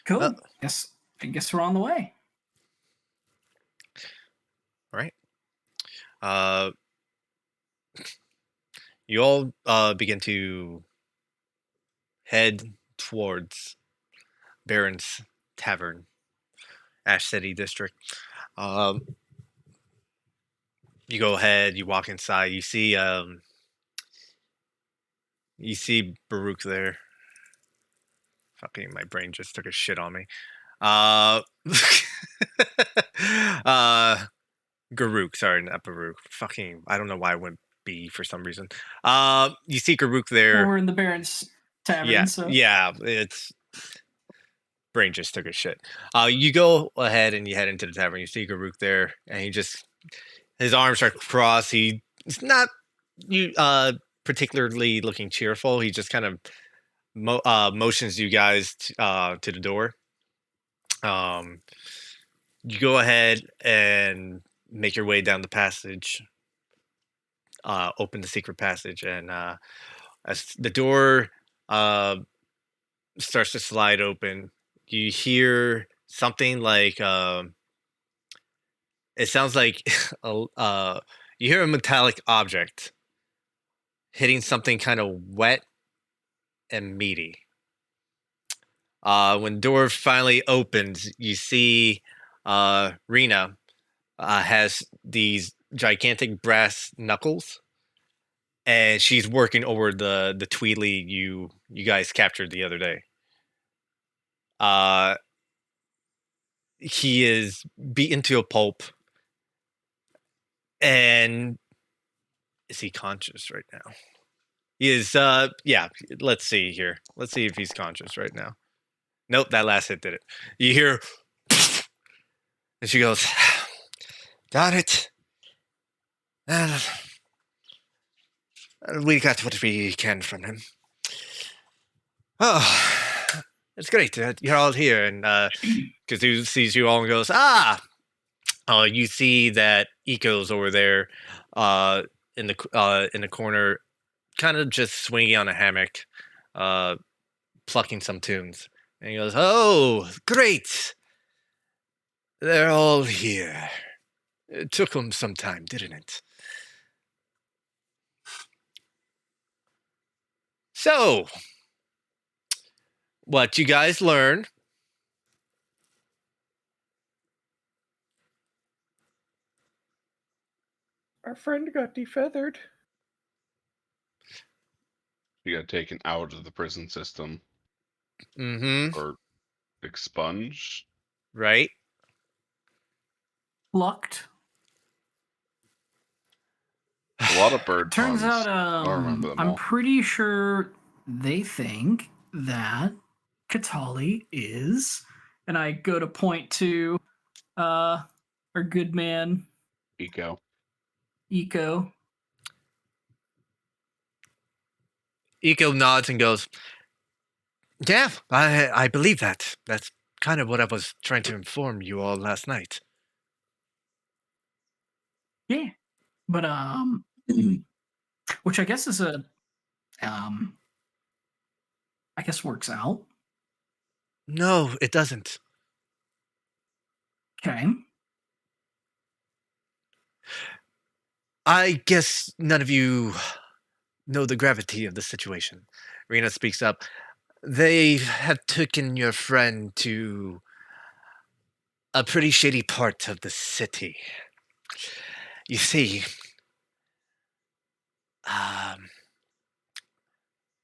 Cool. I guess we're on the way. All right. You all begin to head towards Baron's Tavern, Ash City District. You go ahead. You walk inside. You see Baruch there. Fucking, my brain just took a shit on me. Garuk, sorry, not Baruch. Fucking, I don't know why I went B for some reason. You see Garuk there. We're in the Baron's Tavern. Yeah, so. yeah, it's brain just took a shit. You go ahead and you head into the tavern. You see Garuk there, and his arms are crossed. He's not particularly looking cheerful. He just kind of motions you guys to the door. You go ahead and make your way down the passage. Open the secret passage, and as the door starts to slide open, you hear something like it sounds like you hear a metallic object hitting something kind of wet and meaty. When the door finally opens, you see Rena has these gigantic brass knuckles, and she's working over the Tweedly you guys captured the other day. He is beaten to a pulp, and is he conscious right now? He is. Yeah. Let's see here. Let's see if he's conscious right now. Nope, that last hit did it. You hear, and she goes, "Got it. We got what we can from him. Oh, it's great. You're all here." And Kazoo sees you all and goes, you see that Eco's over there in the corner, kind of just swinging on a hammock, plucking some tunes. And he goes, "Oh, great. They're all here. It took them some time, didn't it?" So, what you guys learn? Our friend got defeathered. You got taken out of the prison system Mm-hmm. or expunged. Right. Plucked. A lot of bird Turns puns. out, I don't remember them I'm all. pretty sure they think that Katali is, and I go to point to our good man Eco. Eco. Eco nods and goes, "Yeah, I believe that. That's kind of what I was trying to inform you all last night." Yeah, but which I guess is a I guess works out. No, it doesn't. Okay. I guess none of you know the gravity of the situation. Rena speaks up. They have taken your friend to a pretty shady part of the city. You see, um,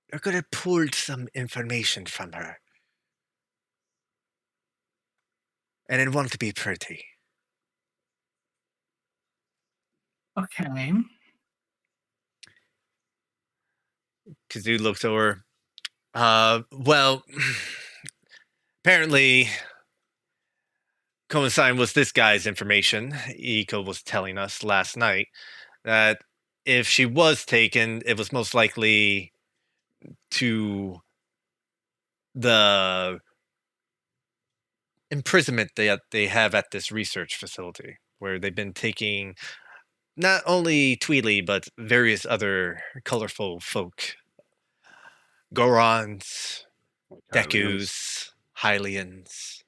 they're gonna pull some information from her, and it won't be pretty. Okay. Kazoo looks over. Well, apparently, coinciding with this guy's information, Eco was telling us last night that if she was taken, it was most likely to the imprisonment that they have at this research facility, where they've been taking not only Tweedly, but various other colorful folk. Gorons, Like Hylians. Dekus, Hylians,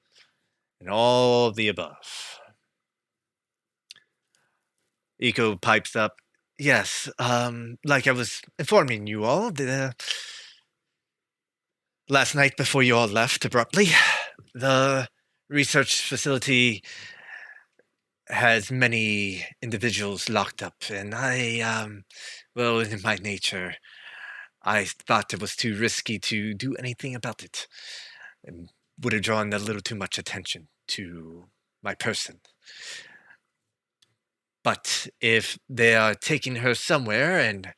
and all of the above. Eco pipes up. Yes, like I was informing you all, last night before you all left abruptly, the research facility has many individuals locked up, and well, in my nature, I thought it was too risky to do anything about it, and would have drawn a little too much attention to my person. But if they are taking her somewhere, and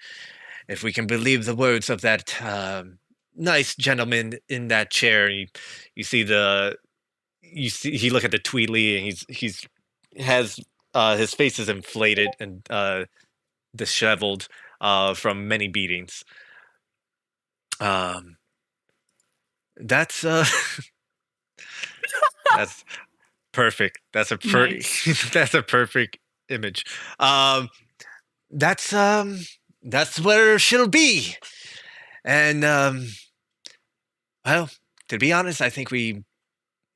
if we can believe the words of that nice gentleman in that chair, you see the you look at the Tweedly, and he's has his face is inflated and disheveled from many beatings. Um, that's that's perfect. Nice. That's a perfect image. Um, that's um, that's where she'll be. And well, to be honest, I think we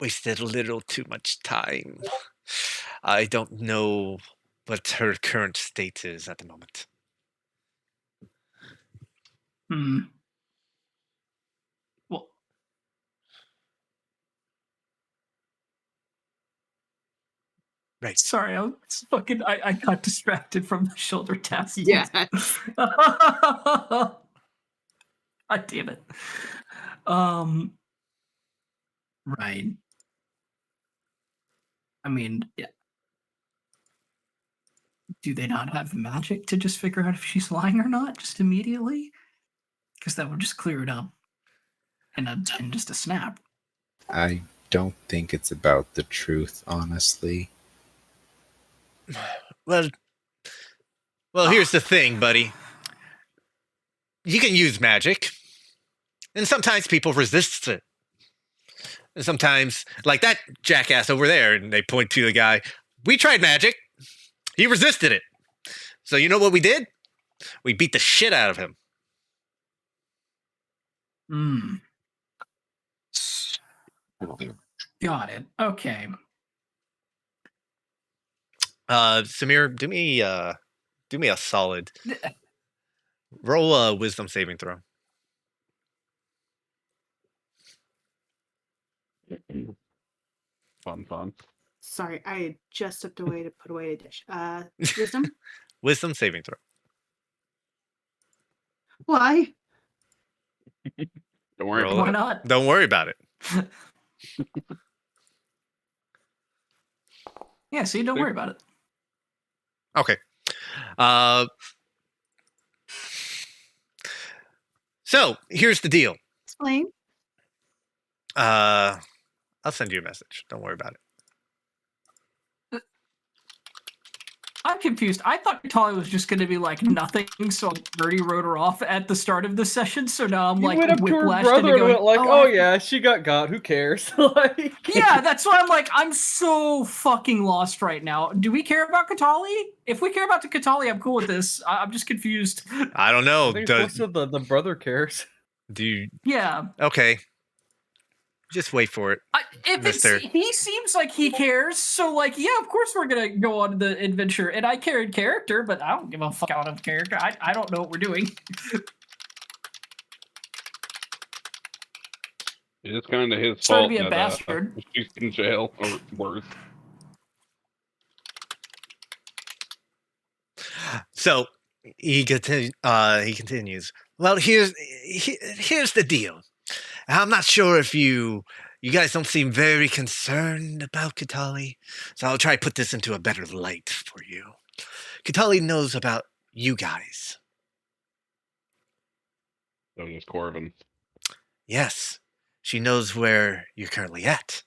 wasted a little too much time. I don't know what her current state is at the moment. Hmm. Well, Right. sorry, I got distracted from the shoulder test. Yes. God damn it. Right. I mean, yeah. Do they not have magic to just figure out if she's lying or not just immediately? Because that would just clear it up in just a snap. I don't think it's about the truth, honestly. Well, here's the thing, buddy. You can use magic, and sometimes people resist it. And sometimes, like that jackass over there, and they point to the guy, we tried magic. He resisted it. So you know what we did? We beat the shit out of him. Hmm. Got it. Okay. Samir, do me a solid. Roll a wisdom saving throw. Fun. Sorry, I just stepped away to put away a dish. Wisdom? Wisdom saving throw. Why? Don't worry Roll about Why it. not? Don't worry about it. Yeah, see, don't worry about it. Okay. So here's the deal. Explain. I'll send you a message. Don't worry about it. I'm confused. I thought Tali was just going to be like nothing, so Birdie wrote her off at the start of the session. So now I'm You like went up to her whiplashed brother into and going, went like, I "Oh have to-" yeah, she got. Who cares?" Like, Yeah, that's why I'm like, I'm so fucking lost right now. Do we care about Katali? If we care about the Katali, I'm cool with this. I'm just confused. I don't I know. think it's more so the brother cares. Do you? Yeah. Okay. Just wait for it. If it's Mister. he seems like he cares, so like yeah, of course we're gonna go on the adventure. And I care in character, but I don't give a fuck out of character. I don't know what we're doing. It's kind of his Sorry to fault be a that bastard. she's in jail or worse. So he continues. Well, here's the deal. I'm not sure if you guys don't seem very concerned about Katali, so I'll try to put this into a better light for you. Katali knows about you guys. So does Corvin. Yes, she knows where you're currently at.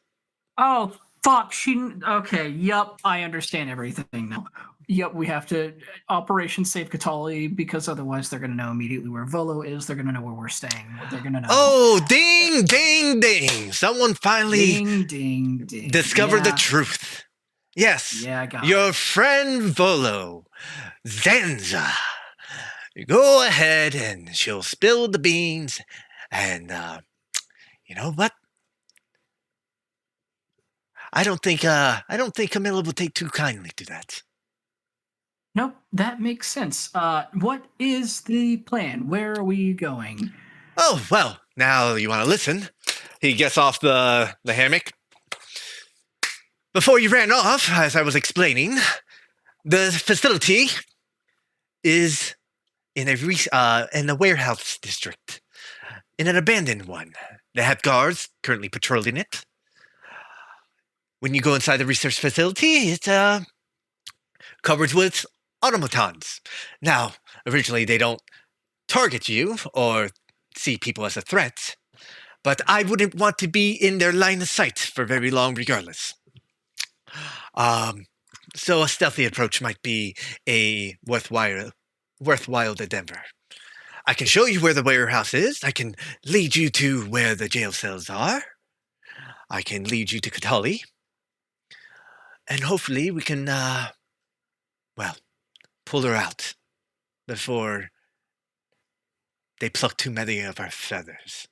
Oh fuck, okay, yup, I understand everything now. Yup, we have to Operation Save Katali because otherwise they're gonna know immediately where Volo is, they're gonna know where we're staying, they're gonna know. Oh, ding, ding, ding! Someone finally Ding ding ding. discovered the Yeah. truth. Yes, Yeah, I got your it. friend Volo, Zanza. Go ahead and she'll spill the beans, and you know what? I don't think Camilla will take too kindly to that. Nope, that makes sense. What is the plan? Where are we going? Oh well, now you want to listen. He gets off the hammock. Before you ran off, as I was explaining, the facility is in a warehouse district, in an abandoned one. They have guards currently patrolling it. When you go inside the research facility, it's covered with automatons. Now, originally they don't target you or see people as a threat, but I wouldn't want to be in their line of sight for very long regardless. So a stealthy approach might be a worthwhile endeavor. I can show you where the warehouse is. I can lead you to where the jail cells are. I can lead you to Katali. And hopefully we can, pull her out before they pluck too many of our feathers.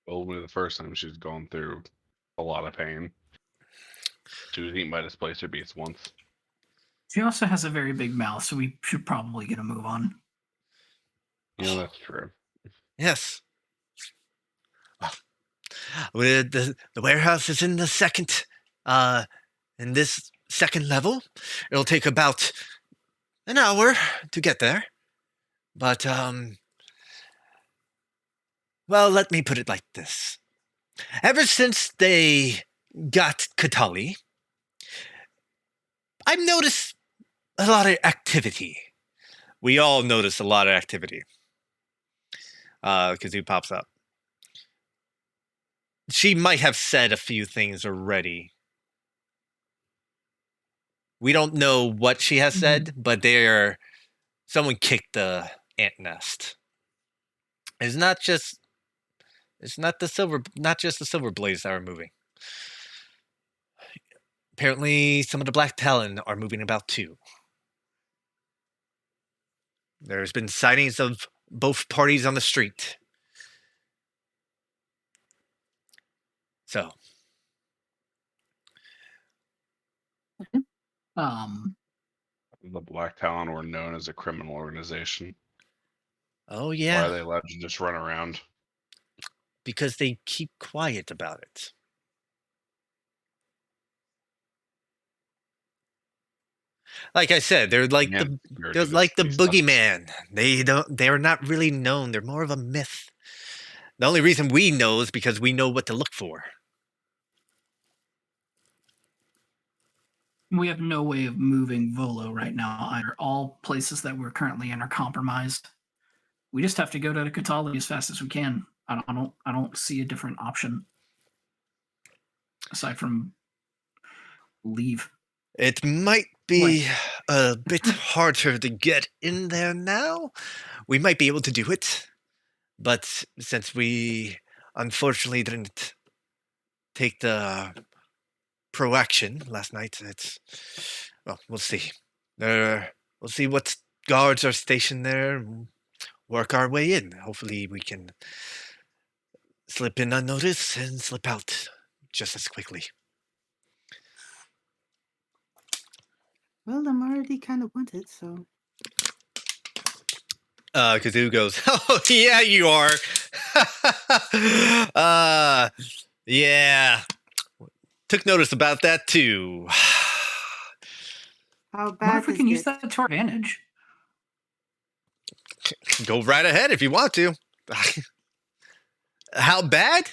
Only the first time she's gone through a lot of pain. She was eaten by displacer beasts once. She also has a very big mouth, so we should probably get a move on. Yeah, that's true. Yes. Well, the warehouse is in the second, in this second level. It'll take about an hour to get there. But, well, let me put it like this. Ever since they got Katali, I've noticed a lot of activity. We all notice a lot of activity. Because he pops up. She might have said a few things already. We don't know what she has said, but someone kicked the ant nest. It's not just the silver blades that are moving. Apparently, some of the Black Talon are moving about too. There's been sightings of both parties on the street. So, The Black Talon were known as a criminal organization. oh Why yeah, are they allowed to just run around? because they keep quiet about it. Like I said, Yeah, they're security like the stuff. boogeyman. They're not really known. They're more of a myth. The only reason we know is because we know what to look for. We have no way of moving Volo right now either. All places that we're currently in are compromised. We just have to go to the Katali as fast as we can. I don't see a different option aside from leave. It might be a bit harder to get in there now. We might be able to do it, but since we unfortunately didn't take the proaction last night, well, we'll see. We'll see what guards are stationed there and work our way in. Hopefully, we can slip in unnoticed and slip out just as quickly. Well, I'm already kind of wanted, so. Kazoo goes, "Oh yeah, you are." Yeah. Took notice about that too. How I wonder bad if we is can use it? that to our advantage. Go right ahead if you want to. How bad?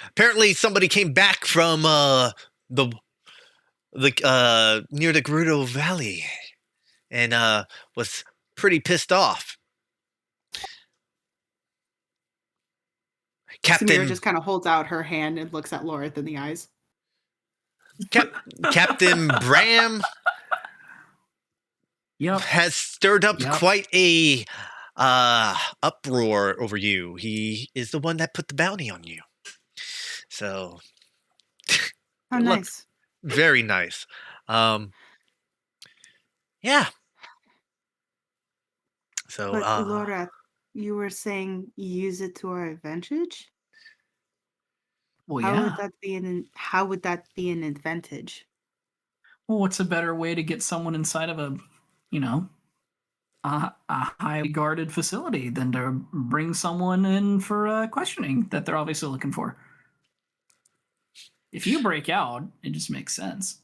Apparently, somebody came back from the near the Gerudo Valley and was pretty pissed off. Samira Captain just kind of holds out her hand and looks at Lorith in the eyes. Captain Bram Yep. has stirred up Yep. quite a uproar over you. He is the one that put the bounty on you. So How Look. nice. very nice. Yeah. So But Lorith, you were saying use it to our advantage? Well, How yeah. would that be an advantage? Well, what's a better way to get someone inside of a highly guarded facility than to bring someone in for questioning that they're obviously looking for? If you break out, it just makes sense.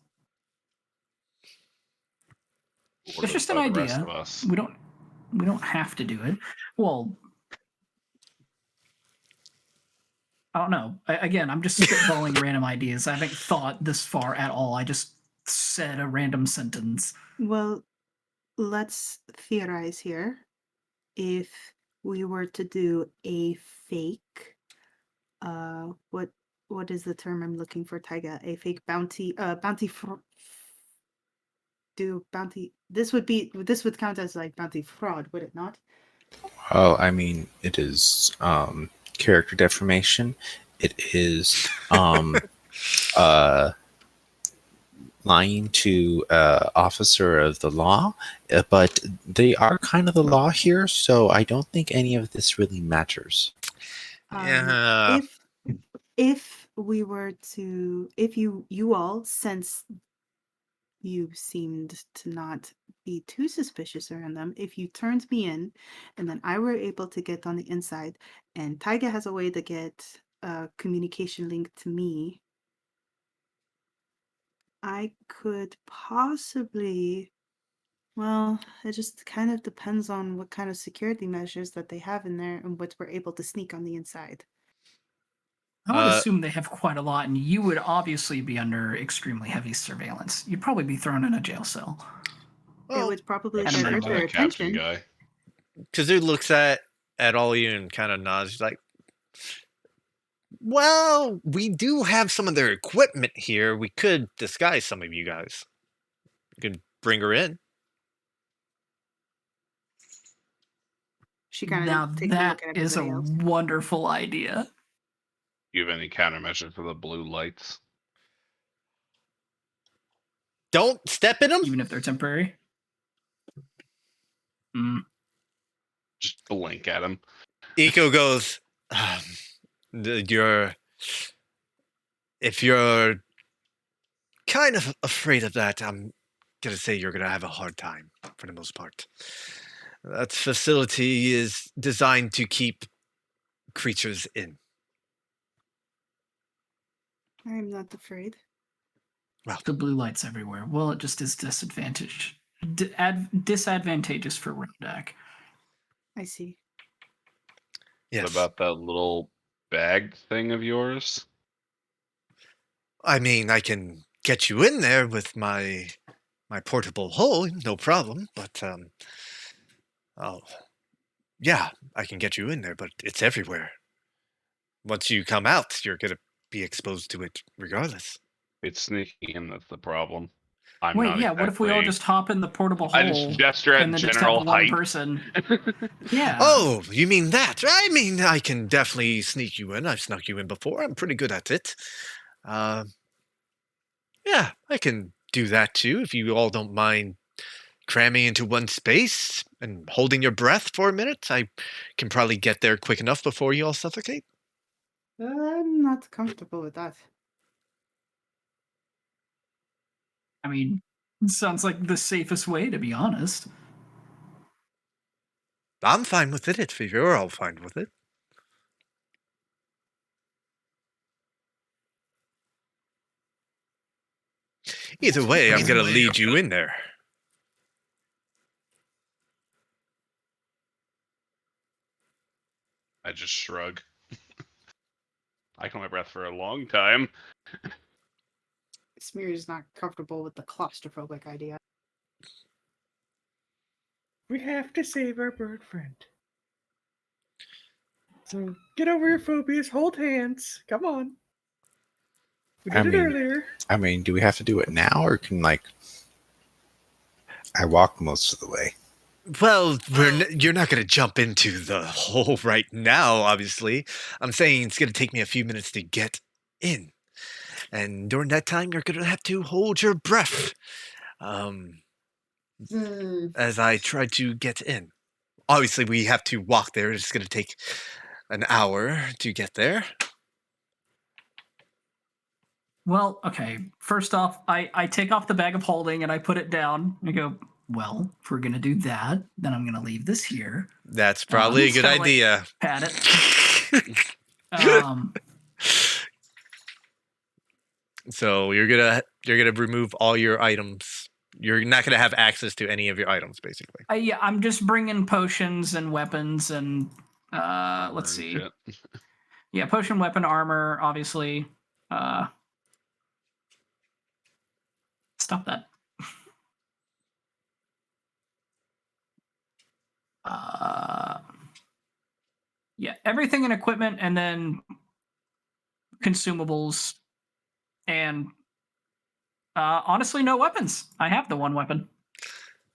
It's just an By the rest idea. of us. We don't have to do it. Well, I don't know. Again, I'm just spitballing random ideas. I haven't thought this far at all. I just said a random sentence. Well, let's theorize here. If we were to do a fake, what is the term I'm looking for, Taiga? A fake bounty, bounty. This would count as like bounty fraud, would it not? Oh, I mean, it is character defamation. It is lying to officer of the law, but they are kind of the law here, so I don't think any of this really matters. yeah. If we were to, if you all, since you seemed to not be too suspicious around them, if you turned me in and then I were able to get on the inside and Taiga has a way to get a communication link to me, I could possibly, well, it just kind of depends on what kind of security measures that they have in there and what we're able to sneak on the inside. I would Uh, assume they have quite a lot, and you would obviously be under extremely heavy surveillance. You'd probably be thrown in a jail cell. It Well, would probably At a divert minimum. their The captain attention. guy. Kazoo looks at all you and kind of nods. He's like, "Well, we do have some of their equipment here. We could disguise some of you guys. You could bring her in." She kind Now of takes a that look at is a everybody else. wonderful idea. Do you have any countermeasures for the blue lights? Don't step in them. Even if they're temporary. Mm. Just blink at him. Eco goes, "You're if you're kind of afraid of that, I'm gonna say you're gonna have a hard time for the most part. That facility is designed to keep creatures in. I'm not afraid. The blue light's everywhere. Well, it just is disadvantageous for Rodak. I see. Yes. What about that little bag thing of yours? I mean, I can get you in there with my portable hole, no problem. But oh, yeah, I can get you in there, but it's everywhere. Once you come out, you're gonna be exposed to it regardless. It's sneaking in that's the problem. I'm Wait, not yeah, what if we all exactly- just hop in the portable I hole just gesture at and then just general have one height. person? Yeah. Oh, you mean that? I mean, I can definitely sneak you in. I've snuck you in before. I'm pretty good at it. Uh, yeah, I can do that too if you all don't mind cramming into one space and holding your breath for a minute. I can probably get there quick enough before you all suffocate. I'm not comfortable with that. I mean, it sounds like the safest way, to be honest. I'm fine with it if you're all fine with it. Either way, I'm gonna lead you in there. I just shrug. I can hold my breath for a long time. Smear is not comfortable with the claustrophobic idea. We have to save our bird friend. So get over your phobias, hold hands. Come on. We I did it mean- earlier. I mean, do we have to do it now, or can like I walk most of the way? Well, you're not going to jump into the hole right now, obviously. I'm saying it's going to take me a few minutes to get in. And during that time, you're going to have to hold your breath as I try to get in. Obviously, we have to walk there. It's going to take an hour to get there. Well, okay. First off, I take off the bag of holding and I put it down. And I go, well, if we're going to do that, then I'm going to leave this here. That's probably a It's good kinda like- idea. Pat it. So you're gonna remove all your items. You're not gonna have access to any of your items, basically. Yeah, I'm just bringing potions and weapons and let's And see. shit. Yeah, potion, weapon, armor, obviously. Stop that. Yeah, everything in equipment and then consumables and honestly no weapons. I have the one weapon.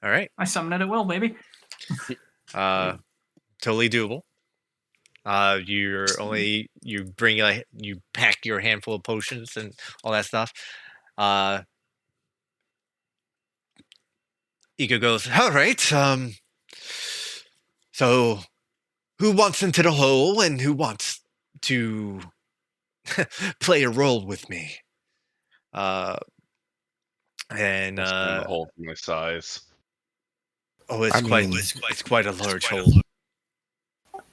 All right. I summon it at will, baby. Totally doable. You pack your handful of potions and all that stuff. Ika goes, all right. So who wants into the hole and who wants to play a role with me? That's the hole for my size. Oh, it's I quite mean- it's quite a large hole.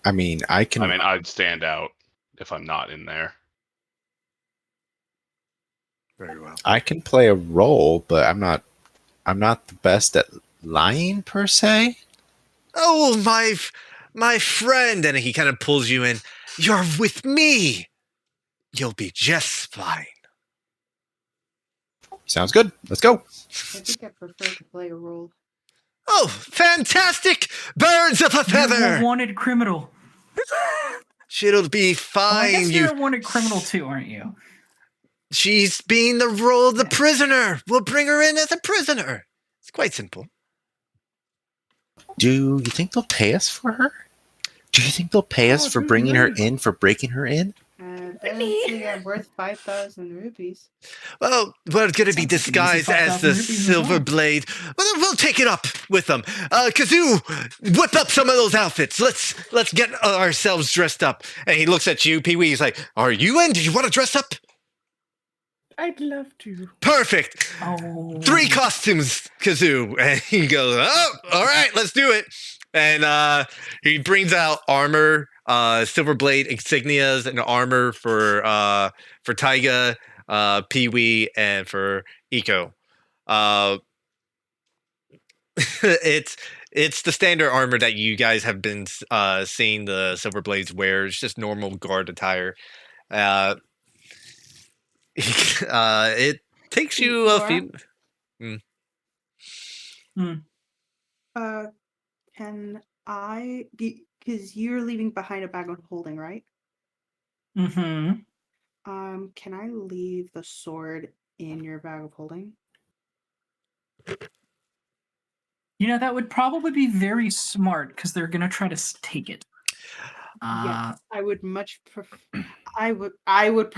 I mean, I can. I mean, I'd stand out if I'm not in there. Very well. I can play a role, but I'm not the best at lying per se. Oh, my friend, and he kind of pulls you in. You're with me. You'll be just fine. Sounds good. Let's go. I think I prefer to play a role. Oh, fantastic! Birds of a You're feather. a wanted criminal. She'll be Well, I fine. guess you're a wanted criminal too, aren't you? She's being the role of the prisoner. We'll bring her in as a prisoner. It's quite simple. Do you think they'll pay us for her? Do you think they'll pay us Oh, for good bringing her night. in, for breaking her in? I don't think I'm worth 5,000 rupees. Well, we're going to be Sounds like an easy disguised as the 5,000 rupees as Silver well. Blade. Well, we'll take it up with them. Kazoo, whip up some of those outfits. Let's get ourselves dressed up. And he looks at you, Pee Wee. He's like, "Are you in? Do you want to dress up?" I'd love to. Perfect. Oh. 3 costumes, Kazoo. And he goes, "Oh, all right, let's do it." And he brings out armor, silver blade insignias and armor for Taiga, Pee-wee, and for Eco. Uh, it's it's the standard armor that you guys have been seeing the silver blades wear. It's just normal guard attire. Uh, it takes you a Laura? few. Uh, can I? Because you're leaving behind a bag of holding, right? Mm-hmm. Can I leave the sword in your bag of holding? You know, that would probably be very smart because they're gonna try to take it. Yes, I would much prefer. I would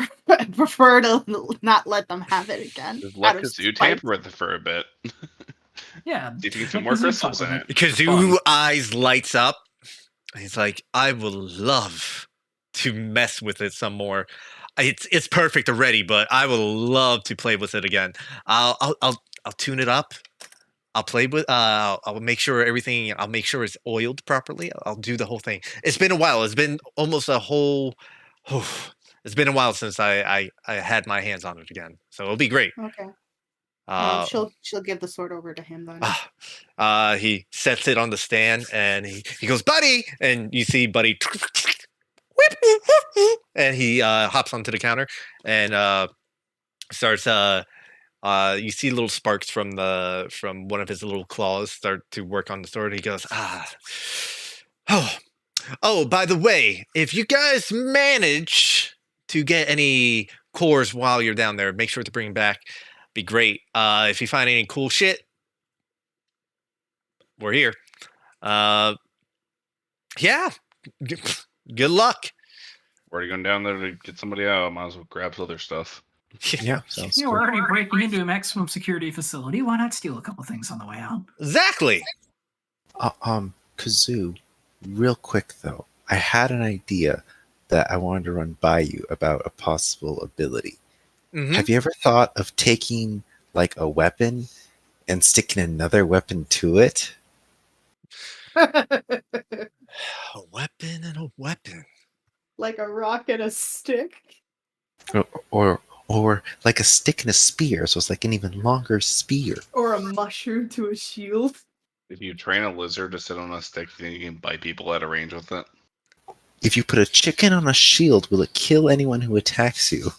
prefer to not let them have it again. Just Out let of Kazoo spite. tamper with it for a bit. Yeah. See if you can fit let more Kazoo crystals fuck in with it. Kazoo eyes lights up. He's like, I will love to mess with it some more. It's perfect already, but I would love to play with it again. I'll tune it up. I'll play with. I'll make sure everything. I'll make sure it's oiled properly. I'll do the whole thing. It's been a while. It's been almost a whole. It's been a while since I had my hands on it again. So it'll be great. Okay. Uh, She'll give the sword over to him then. he sets it on the stand and he goes, Buddy! And you see Buddy and he hops onto the counter and starts you see little sparks from one of his little claws start to work on the sword. He goes, oh, by the way, if you guys manage to get any cores while you're down there, make sure to bring them back. Be great. If you find any cool shit, we're here. Yeah. Good luck. Where are you going down there to get somebody out? Might as well grab some other stuff. Yeah, sounds You know, good. we're already breaking into a maximum security facility. Why not steal a couple things on the way out? Exactly. Kazoo, real quick though, I had an idea that I wanted to run by you about a possible ability. Mm-hmm. Have you ever thought of taking like a weapon and sticking another weapon to it? A weapon and a weapon. Like a rock and a stick. Or like a stick and a spear, so it's like an even longer spear. Or a mushroom to a shield. If you train a lizard to sit on a stick, then you can bite people at a range with it. If you put a chicken on a shield, will it kill anyone who attacks you?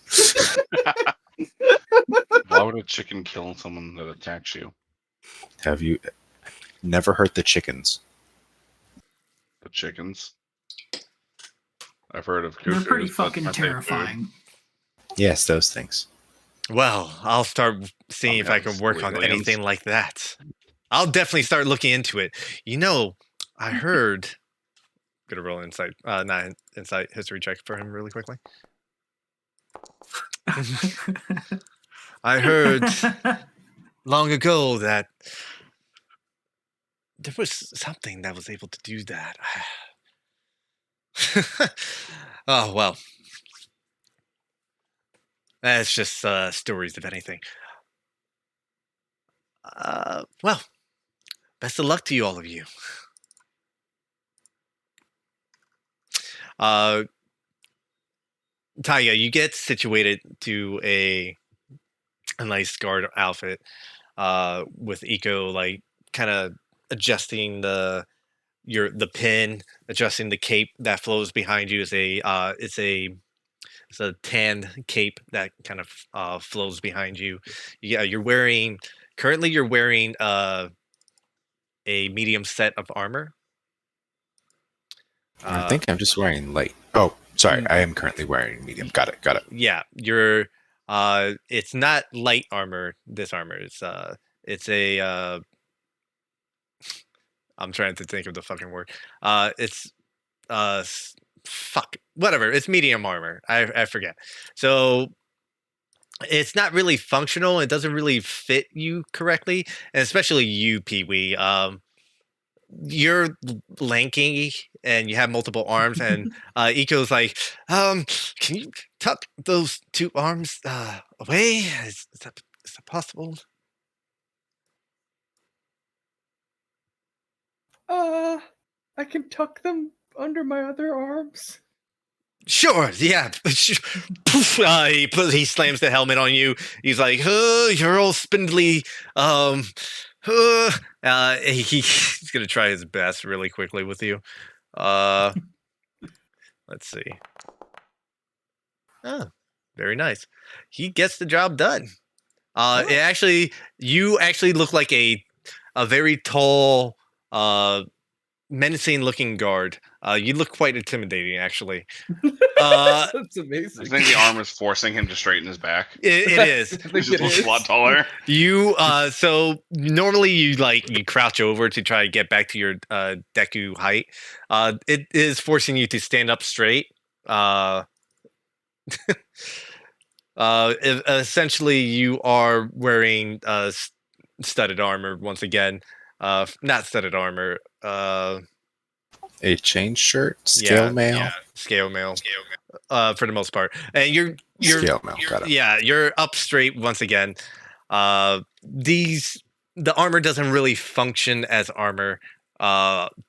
Why would a chicken kill someone that attacks you? Have you never hurt the chickens? The chickens. I've heard of They're cuckoos, pretty but fucking I say food. terrifying. Yes, those things. Well, I'll start seeing if I can work on aliens. anything like that. I'll definitely start looking into it. You know, I heard. Gonna roll insight, not insight history check for him really quickly. I heard long ago that there was something that was able to do that. Oh well, that's just stories, if anything. Well, best of luck to you, all of you. Taya, you get situated to a nice guard outfit with Eco like kind of adjusting the pin, adjusting the cape that flows behind you. Is it's a tan cape that kind of flows behind you. Yeah, currently you're wearing a medium set of armor. I think I'm just wearing light. Oh, sorry. I am currently wearing medium. Got it. Yeah, you're it's not light armor, this armor. It's a I'm trying to think of the fucking word. It's fuck whatever. It's medium armor. I forget. So it's not really functional. It doesn't really fit you correctly, and especially you, Pee-wee. You're lanky and you have multiple arms, and Eco's like, can you tuck those two arms away? Is that possible? I can tuck them under my other arms? Sure, yeah. Poof, he slams the helmet on you. He's like, you're all spindly. Um, he's gonna try his best really quickly with you. Let's see. Oh, very nice. He gets the job done. You actually look like a very tall, menacing looking guard. You look quite intimidating, actually. That's I amazing. think the arm is forcing him to straighten his back. It is. I think He's just it looks is. a lot taller. You so normally you crouch over to try to get back to your Deku height. It is forcing you to stand up straight. Essentially, you are wearing studded armor once again. Not studded armor. A chain shirt, scale mail, scale mail. For the most part, and you're scale mail. Got it. yeah, you're up straight once again. The armor doesn't really function as armor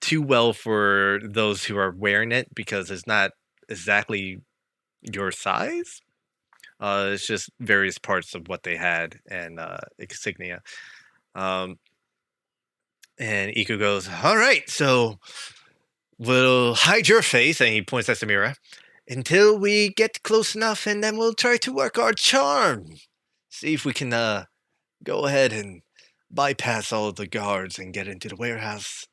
too well for those who are wearing it because it's not exactly your size. It's just various parts of what they had and insignia. And Iku goes, "All right, so we'll hide your face," and he points at Samira, "until we get close enough, and then we'll try to work our charm. See if we can go ahead and bypass all of the guards and get into the warehouse.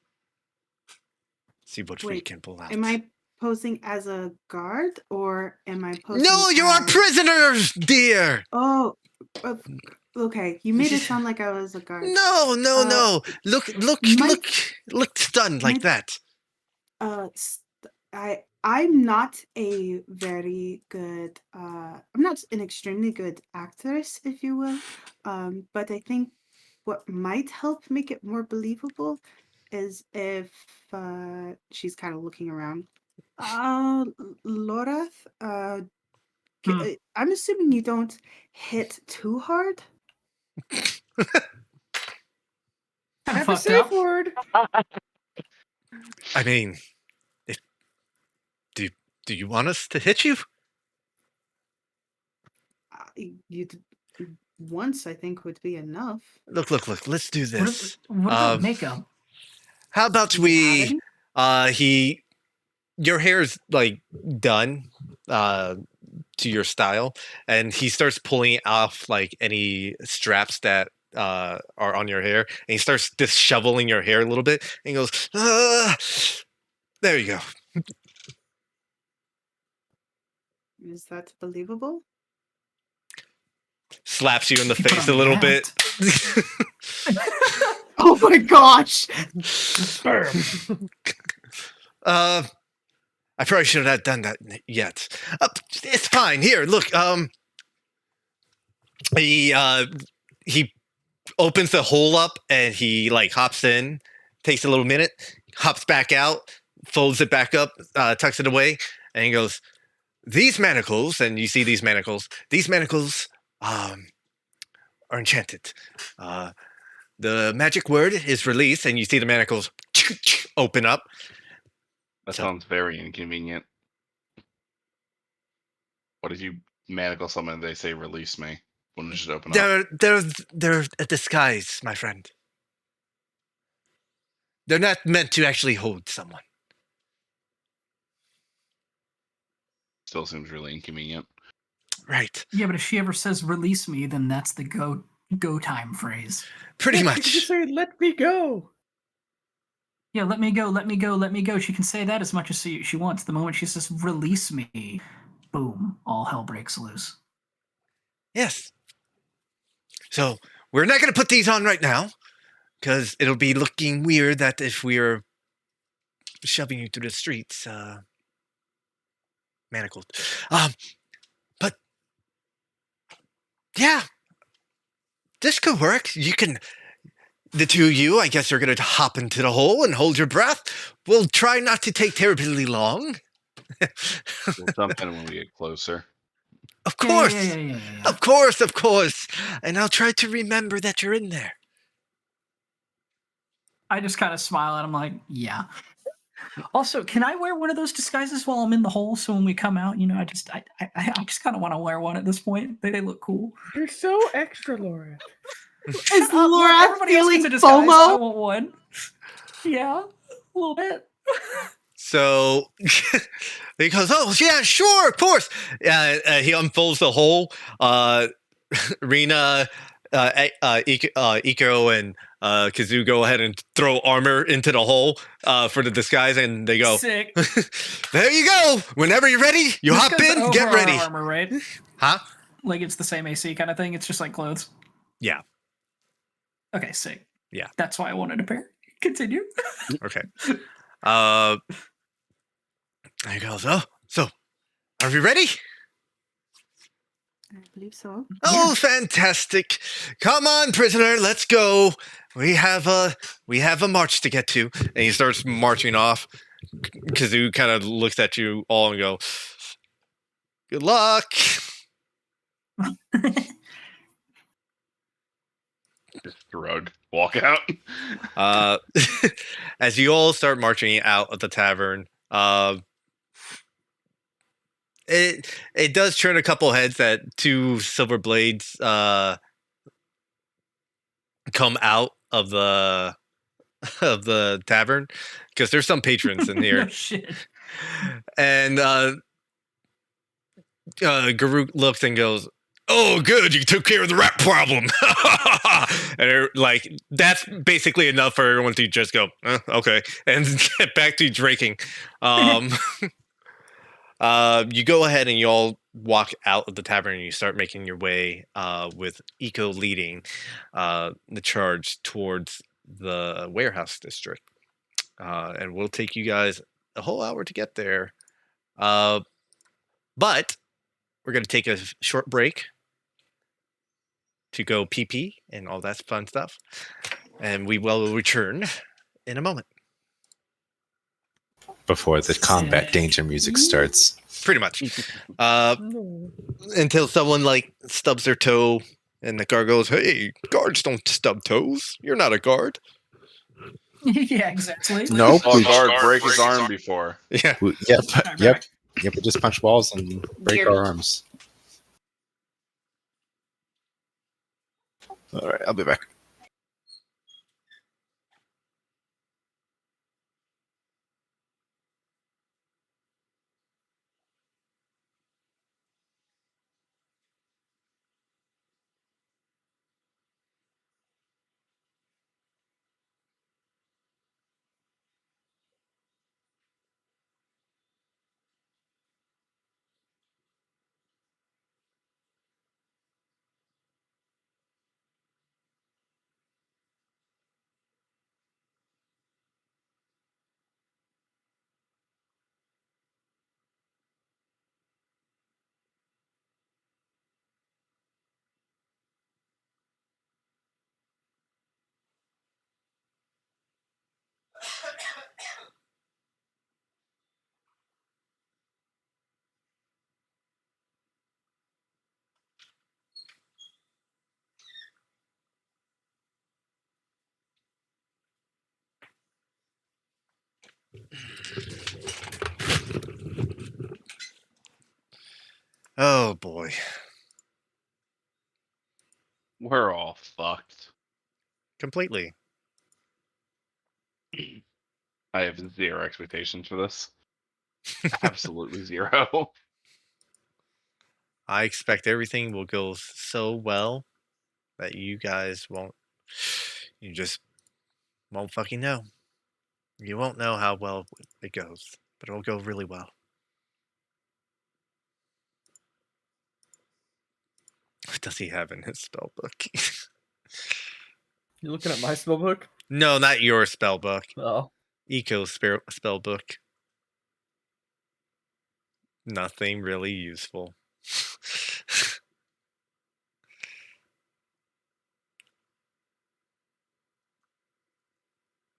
See what we Wait, can pull out." Am I posing as a guard or am I posing? No, you are as... prisoners, dear. Oh, okay. You made it sound like I was a guard. No. Mike- Look stunned like Mike- that. I'm not a very good. I'm not an extremely good actress, if you will. But I think what might help make it more believable is if she's kind of looking around. Lorath, I'm assuming you don't hit too hard. Kind of Have a fucked safe up. word. I mean, do you want us to hit you? You once I think would be enough. Look. Let's do this. What about makeup? How about Do you have we? Your hair's like done to your style, and he starts pulling off like any straps that are on your hair, and he starts disheveling your hair a little bit, and he goes, "There you go." Is that believable? Slaps you in the She put face on a little the bit. Oh my gosh! Sperm. I probably should have done that yet. It's fine. Here, look. He opens the hole up and he like hops in. Takes a little minute. Hops back out. Folds it back up. Tucks it away, and he goes, "These manacles," and you see these manacles. These manacles are enchanted. The magic word is release, and you see the manacles open up. That So- sounds very inconvenient. What if you manacle someone and they say release me? Wouldn't it just open up? They're a disguise, my friend. They're not meant to actually hold someone. Still seems really inconvenient. Right. Yeah, but if she ever says "release me," then that's the go time phrase. Pretty You much. just say, "Let me go." Yeah, let me go, let me go, let me go. She can say that as much as she wants. The moment she says "release me," boom, all hell breaks loose. Yes. So we're not going to put these on right now because it'll be looking weird that if we're shoving you through the streets, manacled. But yeah, this could work. You can, the two of you, I guess, are going to hop into the hole and hold your breath. We'll try not to take terribly long. We'll jump in when we get closer. Of course. Yeah. Of course. And I'll try to remember that you're in there. I just kind of smile at him like, yeah. Also, can I wear one of those disguises while I'm in the hole? So when we come out, I just kind of want to wear one at this point. They look cool. You're so extra, Laura. Is Look, Laura everybody else gets feeling a disguise. I FOMO? want one. Yeah, a little bit. So he goes, "Oh yeah, sure, of course." He unfolds the hole. Rena, Iko, and Kazoo go ahead and throw armor into the hole for the disguise, and they go, Sick. "There you go. Whenever you're ready, you This hop goes in, over get our ready." armor, right? Huh? Like it's the same AC kind of thing. It's just like clothes. Yeah. Okay, sick. Yeah. That's why I wanted a pair. Continue. Okay. He goes, "Oh, so are we ready?" I believe so. Oh, fantastic! Come on, prisoner, let's go. We have a march to get to, and he starts marching off. Kazoo kind of looks at you all and go, "Good luck." Just shrug, walk out. As you all start marching out of the tavern, it does turn a couple heads that two silver blades come out of the tavern because there's some patrons in No here, shit. and Garuk looks and goes, "Oh, good, you took care of the rat problem." And they're like, that's basically enough for everyone to just go, okay, and get back to drinking. You go ahead and you all walk out of the tavern and you start making your way with Eco leading the charge towards the warehouse district. And we'll take you guys a whole hour to get there. But we're going to take a short break to go pee and all that fun stuff. And we will return in a moment. Before the combat danger music starts. Pretty much. Until someone like stubs their toe and the guard goes, "Hey, guards don't stub toes. You're not a guard." Yeah, exactly. Nope. Oh, guard break his arm before. Yeah. Yep. We just punch walls and break our arms. All right, I'll be back. Oh boy. We're all fucked. Completely. I have zero expectations for this. Absolutely zero. I expect everything will go so well that you guys won't. You just won't fucking know. You won't know how well it goes, but it'll go really well. What does he have in his spell book? You looking at my spell book? No, not your spell book. Oh. Eco's spell book. Nothing really useful.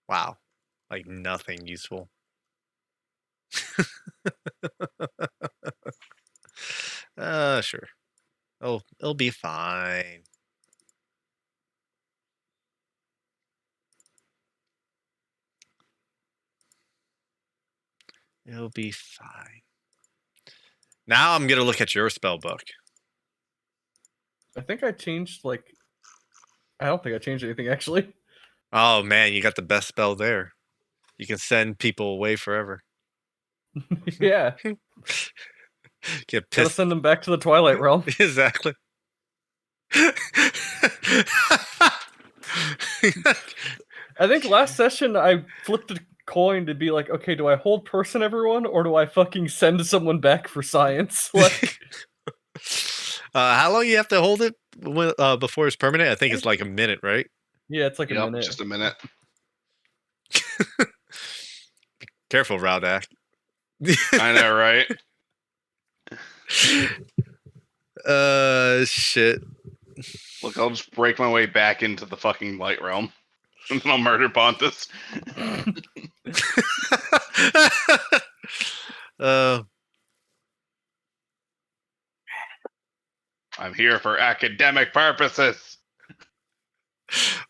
Wow. Like nothing useful. Sure. Oh, it'll be fine. It'll be fine. Now I'm gonna look at your spell book. I think I changed like. I don't think I changed anything actually. Oh man, you got the best spell there. You can send people away forever. Yeah, Get gotta pissed. send them back to the Twilight Realm. Exactly. I think last session I flipped a coin to be like, okay, do I hold person everyone or do I fucking send someone back for science? Like, how long you have to hold it before it's permanent? I think it's like a minute, right? yeah, it's like a Yep, minute. just a minute. Careful, Raudak. I know, right? Shit. Look, I'll just break my way back into the fucking light realm. And then I'll murder Pontus. uh, I'm here for academic purposes.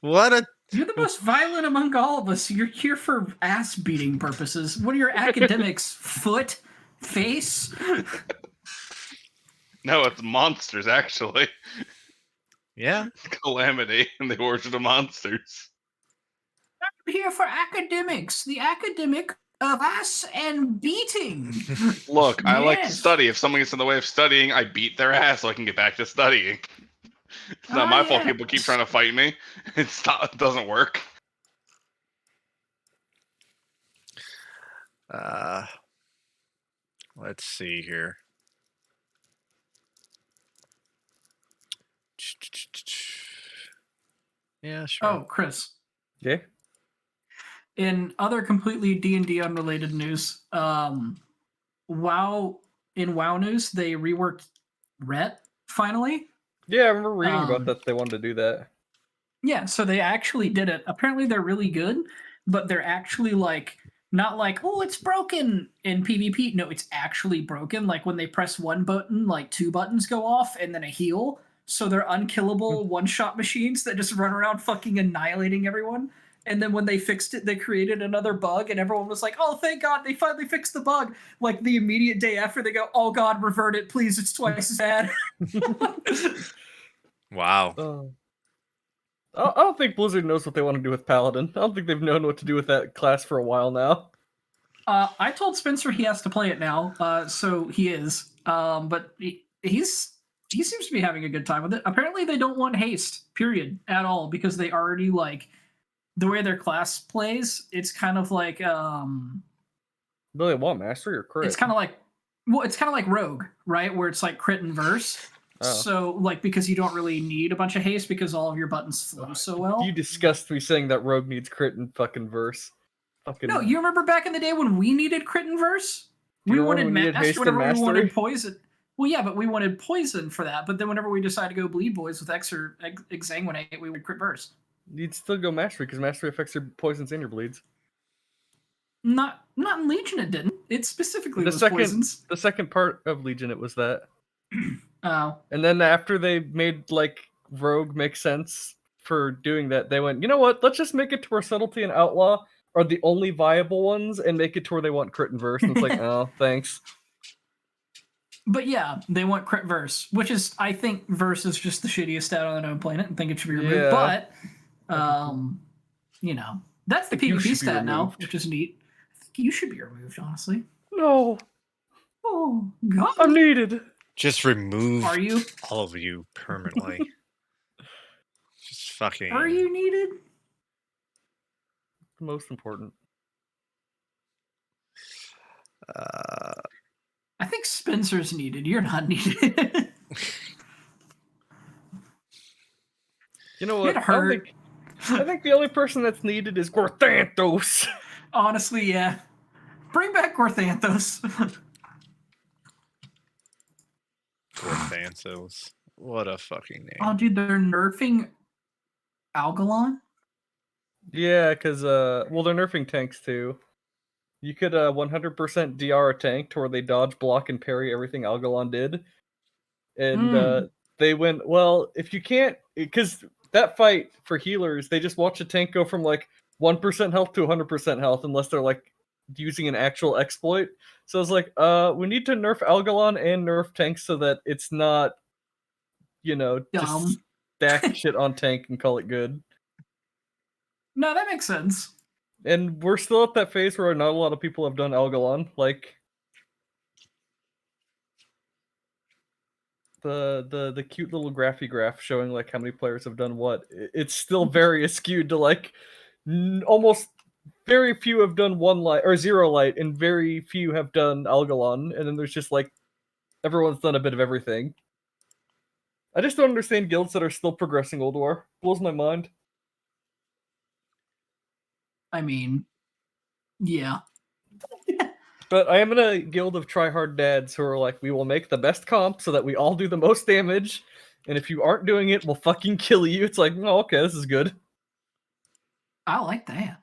what a You're the most violent among all of us. You're here for ass beating purposes. What are your academics? Foot? Face? No, it's monsters, actually. yeah. Calamity and the Origin of Monsters. I'm here for academics. The academic of ass and beating. Look, I like to Yes. study. If someone gets in the way of studying, I beat their ass so I can get back to studying. It's not my fault people keep trying to fight me. It doesn't work. Let's see here. Yeah, sure. Oh, Chris. Yeah. In other completely D&D unrelated news, WoW news, they reworked Ret finally. Yeah, I remember reading about Um, that. They wanted to do that. Yeah, so they actually did it. Apparently they're really good, but they're actually like not like, oh, it's broken in PvP. No, it's actually broken. Like when they press one button, like two buttons go off and then a heal. So they're unkillable one-shot machines that just run around fucking annihilating everyone. And then when they fixed it, they created another bug, and everyone was like, oh, thank God, they finally fixed the bug. Like the immediate day after, they go, oh God, revert it, please, it's twice as bad. Wow. I don't think Blizzard knows what they want to do with Paladin. I don't think they've known what to do with that class for a while now. I told Spencer he has to play it now, so he is. But he seems to be having a good time with it. Apparently, they don't want haste, period, at all, because they already like the way their class plays. It's kind of like Do they want mastery or crit? it's kind of like rogue, right? Where it's like crit and verse. Oh. So like because you don't really need a bunch of haste because all of your buttons flow so well. You disgust me saying that rogue needs crit and fucking verse. Fucking No, you remember back in the day when we needed crit and verse? Do you We remember wanted when you needed haste master and whenever we mastery? wanted poison. Well, yeah, but we wanted poison for that. But then whenever we decided to go bleed boys with X or exsanguinate, we would crit verse. You'd still go mastery because mastery affects your poisons and your bleeds. Not in Legion, it didn't. It specifically was second, poisons. The second part of Legion, it was that. Oh, And then after they made like rogue make sense for doing that, they went, you know what? Let's just make it to where subtlety and outlaw are the only viable ones, and make it to where they want crit and verse. And it's like, oh, thanks. but yeah, they want crit verse, which is I think verse is just the shittiest stat on the known planet, and think it should be removed. Yeah. But you know, that's the You PvP should be stat now, removed. which is neat. I think you should be removed, honestly. No, Oh God, I'm needed. Just remove are you? all of you permanently. Just fucking. Are you needed? Most important. I think Spencer's needed. You're not needed. You know what? It hurt. I think the only person that's needed is Gorthanthos. Honestly, yeah. Bring back Gorthanthos. Gorthanthos. What a fucking name. Oh, dude, they're nerfing Algalon. Yeah, because well, they're nerfing tanks too. You could 100% DR a tank to where they dodge, block, and parry everything Algalon did. And they went, well, if you can't, because that fight for healers, they just watch a tank go from like 1% health to 100% health, unless they're like using an actual exploit. So I was like, we need to nerf Algalon and nerf Tank so that it's not, Dumb. just stack shit on Tank and call it good. No, that makes sense. And we're still at that phase where not a lot of people have done Algalon. Like the cute little graphy graph showing like how many players have done what. It's still very skewed to like almost very few have done 1 light or 0 light, and very few have done Algalon. And then there's just like everyone's done a bit of everything. I just don't understand guilds that are still progressing Old War. Blows my mind. I mean, yeah. But I am in a guild of tryhard dads who are like, we will make the best comp so that we all do the most damage, and if you aren't doing it, we'll fucking kill you. It's like, oh, okay, this is good. I like that.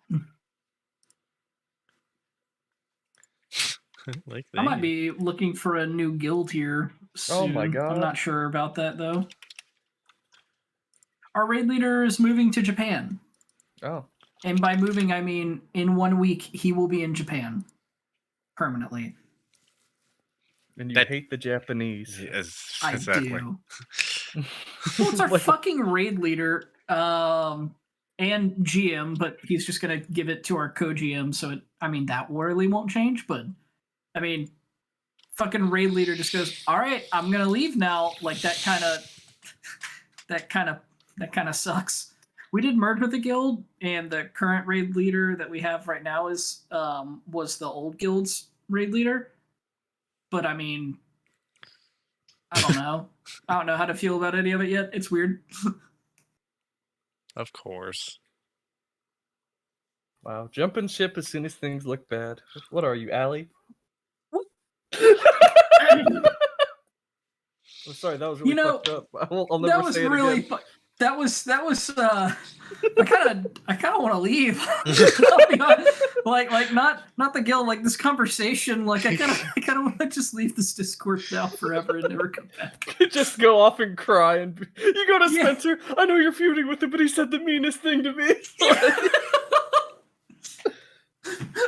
Like I might be looking for a new guild here soon. Oh my god. I'm not sure about that, though. Our raid leader is moving to Japan. Oh. And by moving, I mean in 1 week, he will be in Japan. Permanently. And you That- hate the Japanese. Yes, I exactly. do. Well, it's our Like- fucking raid leader and GM, but he's just going to give it to our co-GM, so that really won't change, but fucking raid leader just goes, all right, I'm going to leave now. Like that kind of sucks. We did merge with the guild, and the current raid leader that we have right now is was the old guild's raid leader. But I don't know. I don't know how to feel about any of it yet. It's weird. Of course. Wow, jumping ship as soon as things look bad. What are you, Allie? I'm sorry, that was really fucked up. I'll never That was say it really again. that was I kind of want to leave. I'll be honest. like not the guild, like this conversation, like I kind of want to just leave this Discord now forever and never come back. Just go off and cry and you go to Yeah. Spencer. I know you're feuding with him, but he said the meanest thing to me.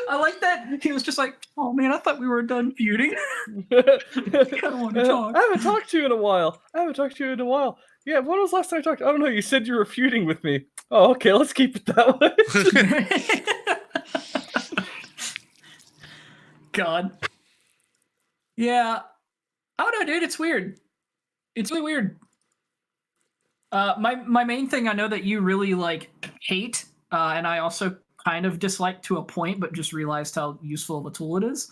I like that he was just like, oh man, I thought we were done feuding. I don't wanna talk. haven't talked to you in a while. Yeah, when was the last time I talked? I don't know. You said you were feuding with me. Oh, okay. Let's keep it that way. God. Yeah. I don't know, dude. It's weird. It's really weird. My main thing I know that you really hate, and I also kind of dislike to a point, but just realized how useful of a tool it is.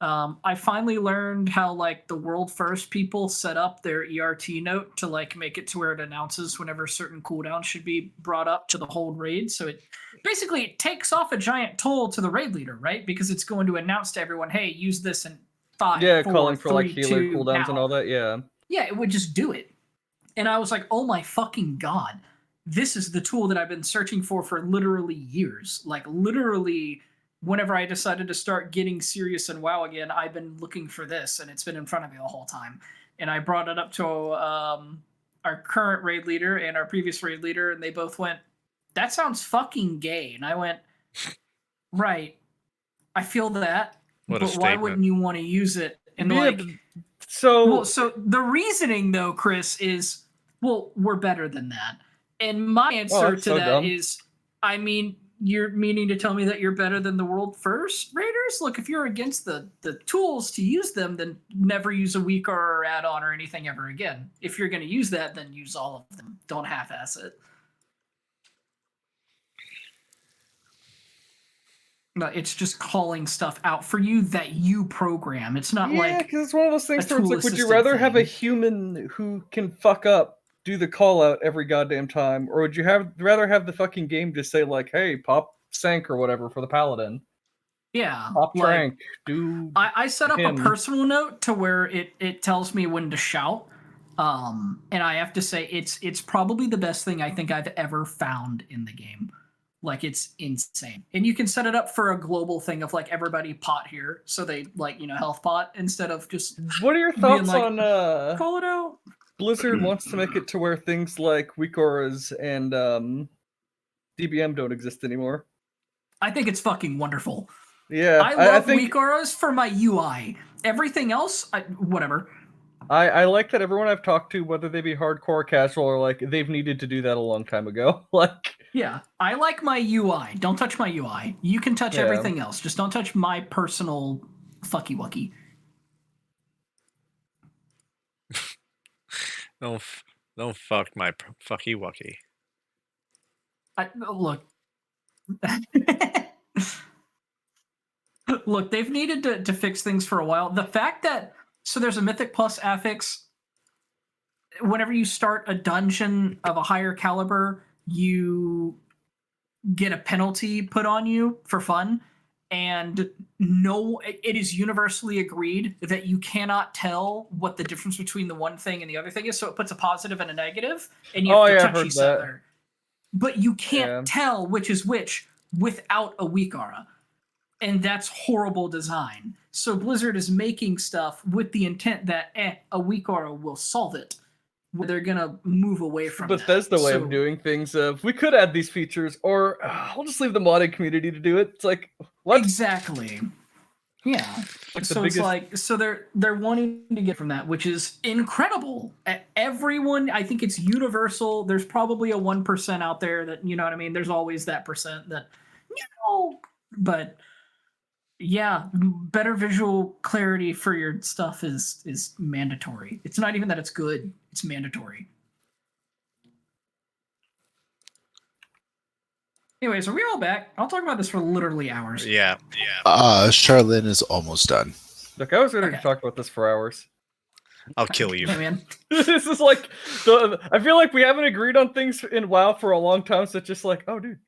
I finally learned how the world first people set up their ERT note to make it to where it announces whenever certain cooldowns should be brought up to the whole raid. So it takes off a giant toll to the raid leader, right? Because it's going to announce to everyone, hey, use this in 5, Yeah, 4, calling for 3, healer 2, cooldowns and now. all that. Yeah. Yeah, it would just do it. And I was like, oh my fucking God. This is the tool that I've been searching for literally years. Literally, whenever I decided to start getting serious in WoW again, I've been looking for this, and it's been in front of me the whole time. And I brought it up to our current raid leader and our previous raid leader, and they both went, that sounds fucking gay. And I went, right, I feel that, What a but why statement. wouldn't you want to use it? And Yeah, so so the reasoning though, Chris, is, well, we're better than that. And my answer that's to so that dumb. is, you're meaning to tell me that you're better than the world first raiders? Look, if you're against the tools to use them, then never use a weak or add-on or anything ever again. If you're going to use that, then use all of them. Don't half-ass it. No, it's just calling stuff out for you that you program. It's not yeah, because it's one of those things a where it's like, would you tool-assisted rather have a thing. human who can fuck up do the call out every goddamn time, or would you rather have the fucking game just say hey, pop Sank or whatever for the paladin, yeah, pop Trank, do I set up him. a personal note to where it tells me when to shout. And I have to say it's probably the best thing I think I've ever found in the game. It's insane. And you can set it up for a global thing of everybody pot here, so they health pot instead of just What are your being thoughts on call it out. Blizzard wants to make it to where things like weak auras and DBM don't exist anymore? I think it's fucking wonderful. Yeah, I I love think weak auras for my UI. Everything else, whatever. I like that everyone I've talked to, whether they be hardcore or casual, or like they've needed to do that a long time ago. Like, Yeah, I like my UI. Don't touch my UI. You can touch Yeah. everything else. Just don't touch my personal fucky wucky. Don't fuck my fucky wucky. Look. Look, they've needed to fix things for a while. The fact that so there's a Mythic Plus affix. Whenever you start a dungeon of a higher caliber, you get a penalty put on you for fun. And no, it is universally agreed that you cannot tell what the difference between the one thing and the other thing is. So it puts a positive and a negative, and you have to I touch heard each that. other. But you can't Yeah. tell which is which without a weak aura. And that's horrible design. So Blizzard is making stuff with the intent that a weak aura will solve it. Where they're gonna move away from Bethesda that. way So- of doing things. We could add these features, or I'll just leave the modding community to do it. It's like, what? Exactly. Yeah. Like the So it's biggest- like they're wanting to get from that, which is incredible. Everyone, I think it's universal. There's probably a 1% out there that, you know what I mean. There's always that percent that, but yeah, better visual clarity for your stuff is mandatory. It's not even that it's good; it's mandatory. Anyways, are we all back? I'll talk about this for literally hours. Yeah. Charlene is almost done. Look, I was ready Okay. to talk about this for hours. I'll kill you. Hey, man. This is like, I feel like we haven't agreed on things in WoW for a long time. So it's just like, oh, dude,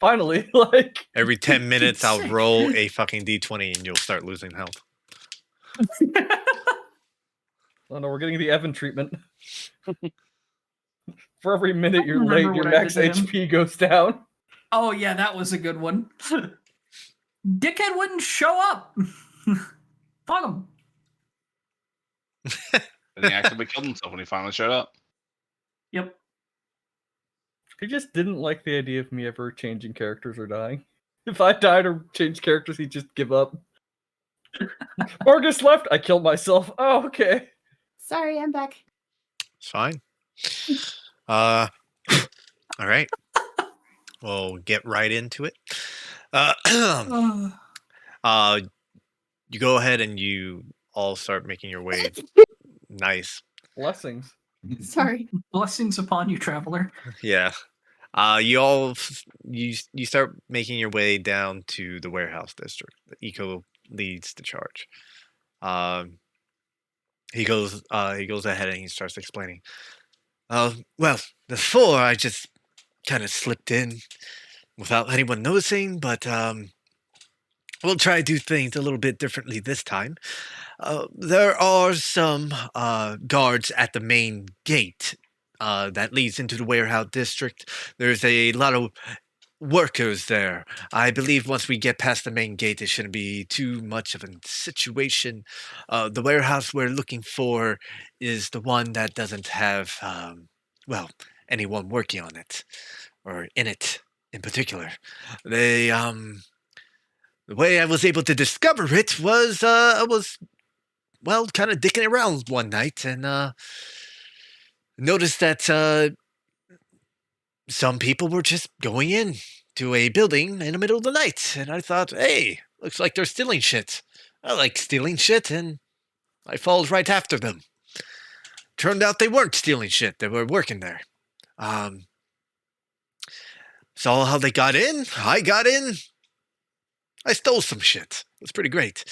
finally, like. Every 10 minutes, I'll Sick. roll a fucking d20 and you'll start losing health. Oh no, we're getting the Evan treatment. For every minute you're remember late, your what I max did to him. HP goes down. Oh yeah, that was a good one. Dickhead wouldn't show up. Fuck him. And he accidentally killed himself when he finally showed up. Yep. He just didn't like the idea of me ever changing characters or dying. If I died or changed characters, he'd just give up. Marcus left, I killed myself. Oh, okay. Sorry, I'm back. It's fine. All right. We'll get right into it. You go ahead and you all start making your way. Nice. Blessings. Sorry. Blessings upon you, traveler. Yeah. You start making your way down to the warehouse district. The Eco leads the charge. He goes ahead and he starts explaining. Well, before I just kind of slipped in without anyone noticing, but we'll try to do things a little bit differently this time. There are some guards at the main gate that leads into the warehouse district. There's a lot of workers there. I believe once we get past the main gate, it shouldn't be too much of a situation. The warehouse we're looking for is the one that doesn't have, anyone working on it or in it in particular. They, the way I was able to discover it was, I was, kind of dicking around one night and noticed that some people were just going in to a building in the middle of the night, and I thought, hey, looks like they're stealing shit. I like stealing shit, and I followed right after them. Turned out they weren't stealing shit, they were working there. Saw how they got in, I got in, I stole some shit. It was pretty great.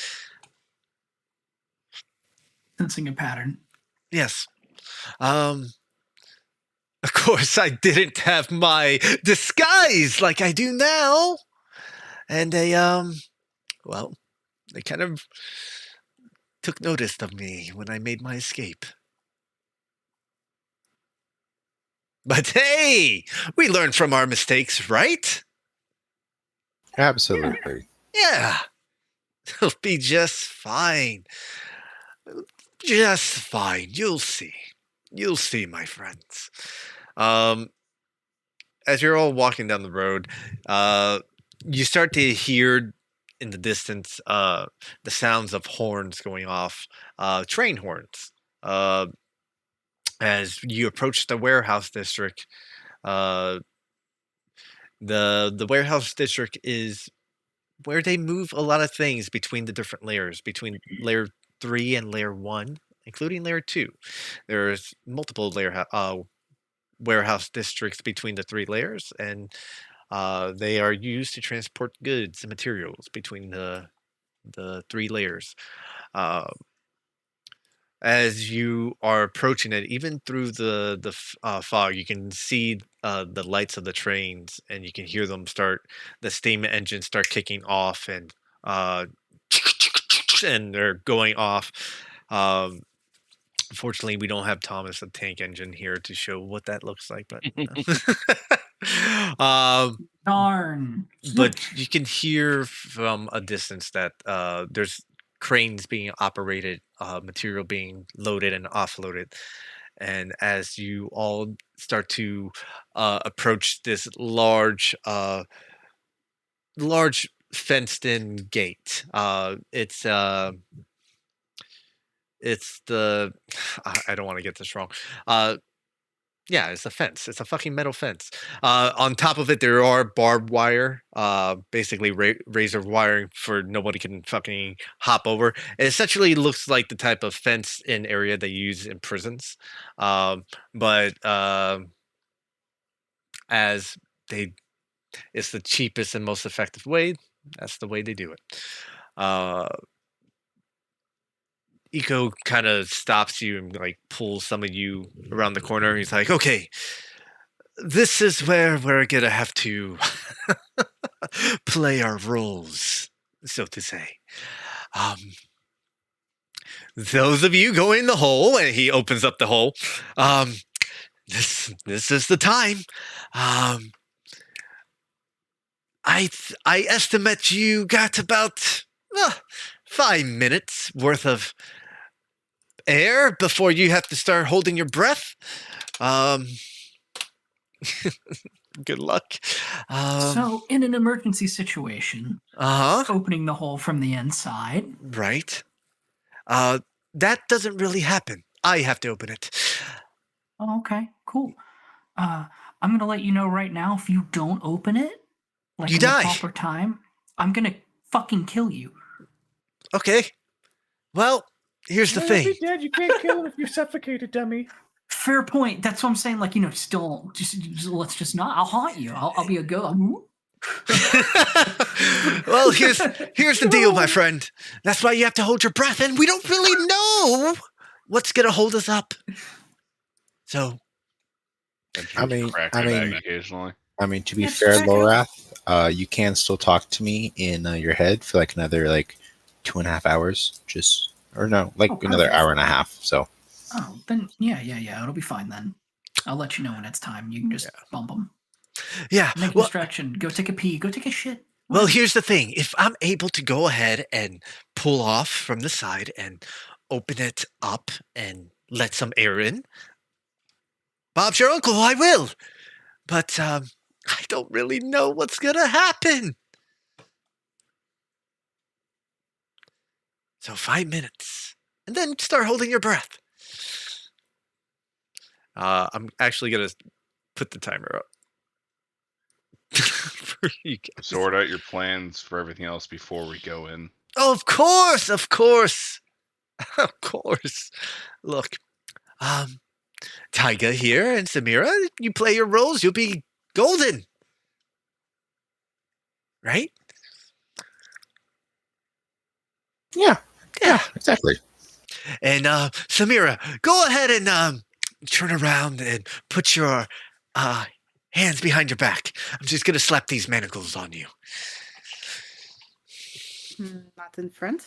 Sensing a pattern. Yes. Of course, I didn't have my disguise like I do now. And they kind of took notice of me when I made my escape. But hey, we learn from our mistakes, right? Absolutely. Yeah. It'll be just fine. Just fine. You'll see. You'll see, my friends. As you're all walking down the road, you start to hear in the distance, the sounds of horns going off, train horns. As you approach the warehouse district, uh, the warehouse district is where they move a lot of things between the different layers, between layer 3 and layer 1, including layer 2. There's multiple warehouse districts between the 3 layers, and they are used to transport goods and materials between the 3 layers. Uh, as you are approaching it, even through the fog, you can see the lights of the trains, and you can hear them start. The steam engines start kicking off, and uh, and they're going off. Um, Unfortunately, we don't have Thomas the Tank Engine here to show what that looks like, but Darn. but you can hear from a distance that there's cranes being operated, material being loaded and offloaded. And as you all start to approach this large fenced-in gate, it's the I don't want to get this wrong. Yeah, it's a fence. It's a fucking metal fence. On top of it, there are barbed wire, basically razor wiring for nobody can fucking hop over. It essentially looks like the type of fence-in area they use in prisons, but as they, it's the cheapest and most effective way. That's the way they do it. Eco kind of stops you and like pulls some of you around the corner. He's like, "Okay, this is where we're gonna have to play our roles, so to say. Um, those of you going in the hole," and he opens up the hole. This is the time. I estimate you got about 5 minutes worth of air before you have to start holding your breath. Good luck. So, in an emergency situation, Uh-huh. opening the hole from the inside. Right. That doesn't really happen. I have to open it. Oh, okay, cool. I'm gonna let you know right now, if you don't open it, like You in die. the proper time, I'm gonna fucking kill you. Okay. Well, here's the He'll thing. be dead. You can't kill him if you suffocate a dummy. Fair point. That's what I'm saying. Like, still, just let's just not. I'll haunt you. I'll be a ghost. Well, here's the deal, my friend. That's why you have to hold your breath, and we don't really know what's gonna hold us up. So, I mean, crack I my bag mean, occasionally. to be Yes, fair, check it. Lorath, you can still talk to me in your head for like another 2.5 hours, another perfect. hour and a half. So Oh, then yeah. It'll be fine then. I'll let you know when it's time. You can just bump them. yeah. Make a Well, distraction. Go take a pee. Go take a shit. well, here's the thing. If I'm able to go ahead and pull off from the side and open it up and let some air in, Bob's your uncle. I will. But I don't really know what's gonna happen. So 5 minutes, and then start holding your breath. I'm actually gonna put the timer up for you guys. Sort out your plans for everything else before we go in. Oh, of course, of course. Look, Taiga here and Samira, you play your roles, you'll be golden. Right? yeah, exactly. And Samira, go ahead and turn around and put your hands behind your back. I'm just gonna slap these manacles on you. Not in front.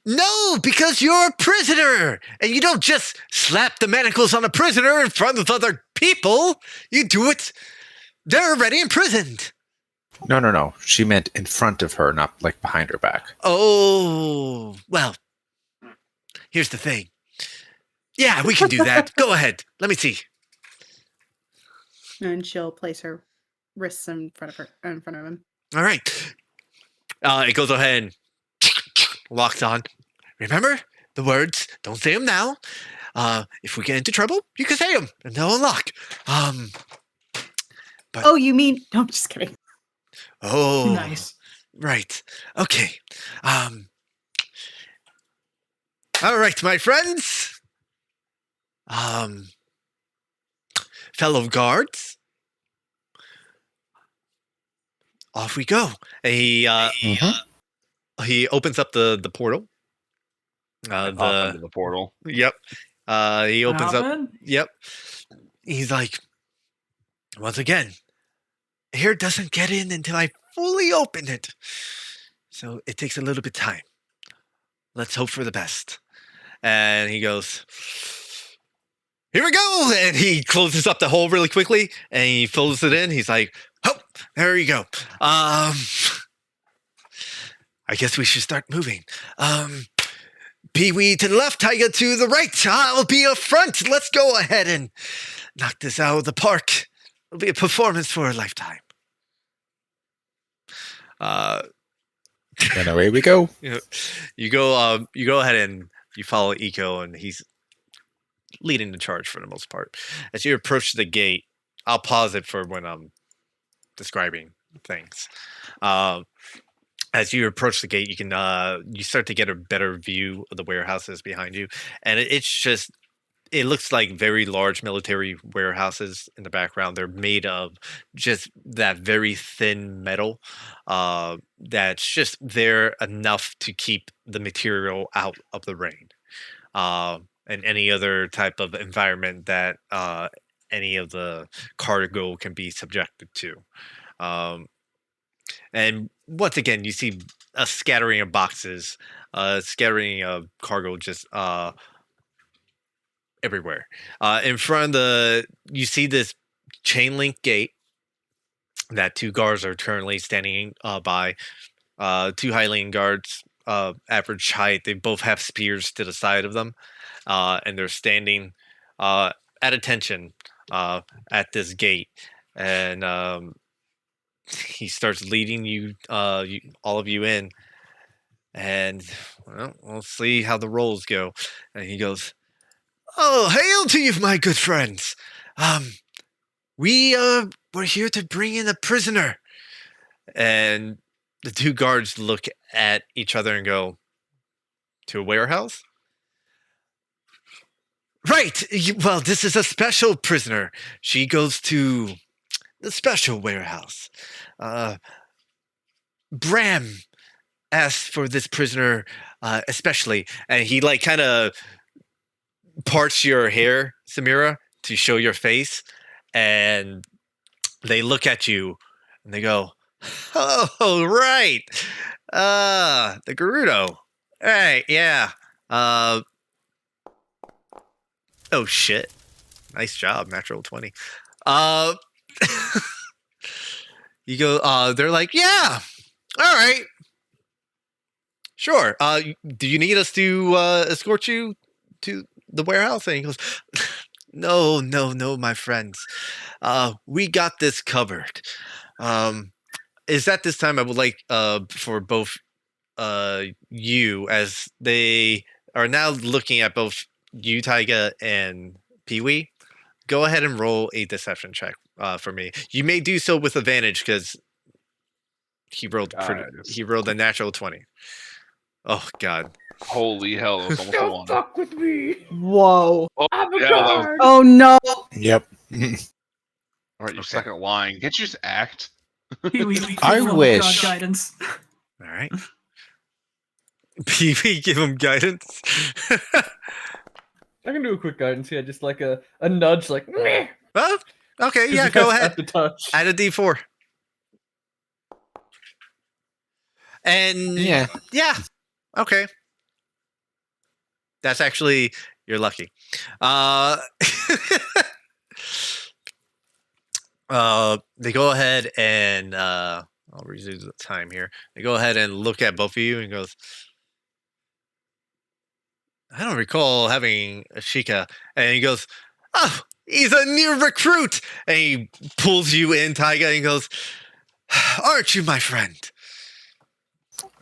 No, because you're a prisoner, and you don't just slap the manacles on a prisoner in front of other people. You do it. They're already imprisoned. No. She meant in front of her, not like behind her back. Oh, well, here's the thing. Yeah, we can do that. Go ahead. Let me see. And she'll place her wrists in front of him. All right. It goes ahead and locks on. Remember the words. Don't say them now. If we get into trouble, you can say them, and they'll unlock. Oh, you mean? No, I'm just kidding. Oh, Nice. right. Okay. All right, my friends. Fellow guards. Off we go. And he opens up the portal. Pop into the portal. Yep. He opens up. Happen? Yep. He's like, once again, air doesn't get in until I fully open it. So it takes a little bit of time. Let's hope for the best. And he goes, here we go. And he closes up the hole really quickly and he folds it in. He's like, oh, there you go. I guess we should start moving. Pee-wee to the left, Tiger to the right. I'll be up front. Let's go ahead and knock this out of the park. It'll be a performance for a lifetime. And away we go. You go ahead and you follow Eco, and he's leading the charge for the most part. As you approach the gate, I'll pause it for when I'm describing things. As you approach the gate, you can you start to get a better view of the warehouses behind you, and it looks like very large military warehouses in the background. They're made of just that very thin metal that's just there enough to keep the material out of the rain and any other type of environment that any of the cargo can be subjected to. And once again, you see a scattering of boxes, scattering of cargo just everywhere. In front of you see this chain link gate that two guards are currently standing by. Two Hylian guards, average height. They both have spears to the side of them, and they're standing at attention at this gate. And he starts leading you, all of you in. And well, we'll see how the rolls go. And he goes, "Oh, hail to you, my good friends. We're here to bring in a prisoner." And the two guards look at each other and go, "To a warehouse?" "Right. Well, this is a special prisoner. She goes to the special warehouse. Bram asked for this prisoner especially." And he like kind of parts your hair, Samira, to show your face, and they look at you and they go, "Oh, right. The Gerudo. Right, yeah. Oh shit. Nice job, natural 20. You go, they're like, "Yeah. All right. Sure. Do you need us to escort you to the warehouse?" And he goes, No, my friends. We got this covered. Is at this time I would like for both you, as they are now looking at both you, Taiga, and Pee-wee, go ahead and roll a deception check for me. You may do so with advantage because he rolled a natural 20. Oh god. Holy hell, that was almost a one. Fuck with me. Whoa. Oh, I'm a yeah, that was- guard. Oh no. Yep. All right, you second line. Can't you just act? I roll wish. God guidance. All right. Pee-wee, give him guidance. I can do a quick guidance. Yeah, just like a nudge, like. Meh. Oh, okay, 'Cause yeah, you go guys ahead. have to touch. Add a D4. And Yeah. Okay. That's actually, you're lucky. They go ahead and I'll resume the time here. They go ahead and look at both of you and goes, "I don't recall having a Sheikah." And he goes, "Oh, he's a new recruit." And he pulls you in, Taiga, and he goes, "Aren't you my friend?"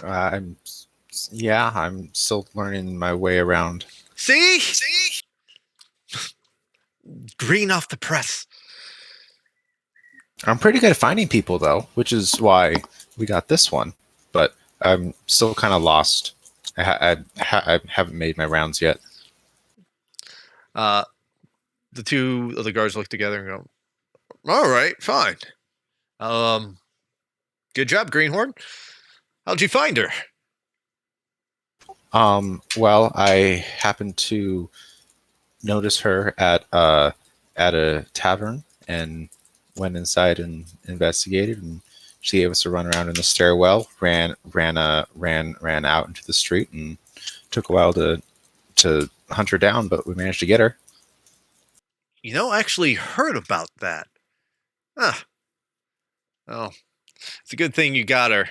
I'm yeah, I'm still learning my way around. See? Green off the press. I'm pretty good at finding people though, which is why we got this one. But I'm still kind of lost. I haven't made my rounds yet. The two of the guards look together and go, "All right, fine. Good job, Greenhorn. How'd you find her?" Well, I happened to notice her at a tavern and went inside and investigated, and she gave us a run around in the stairwell, ran out into the street, and took a while to hunt her down, but we managed to get her. I actually heard about that. Ah, well, it's a good thing you got her.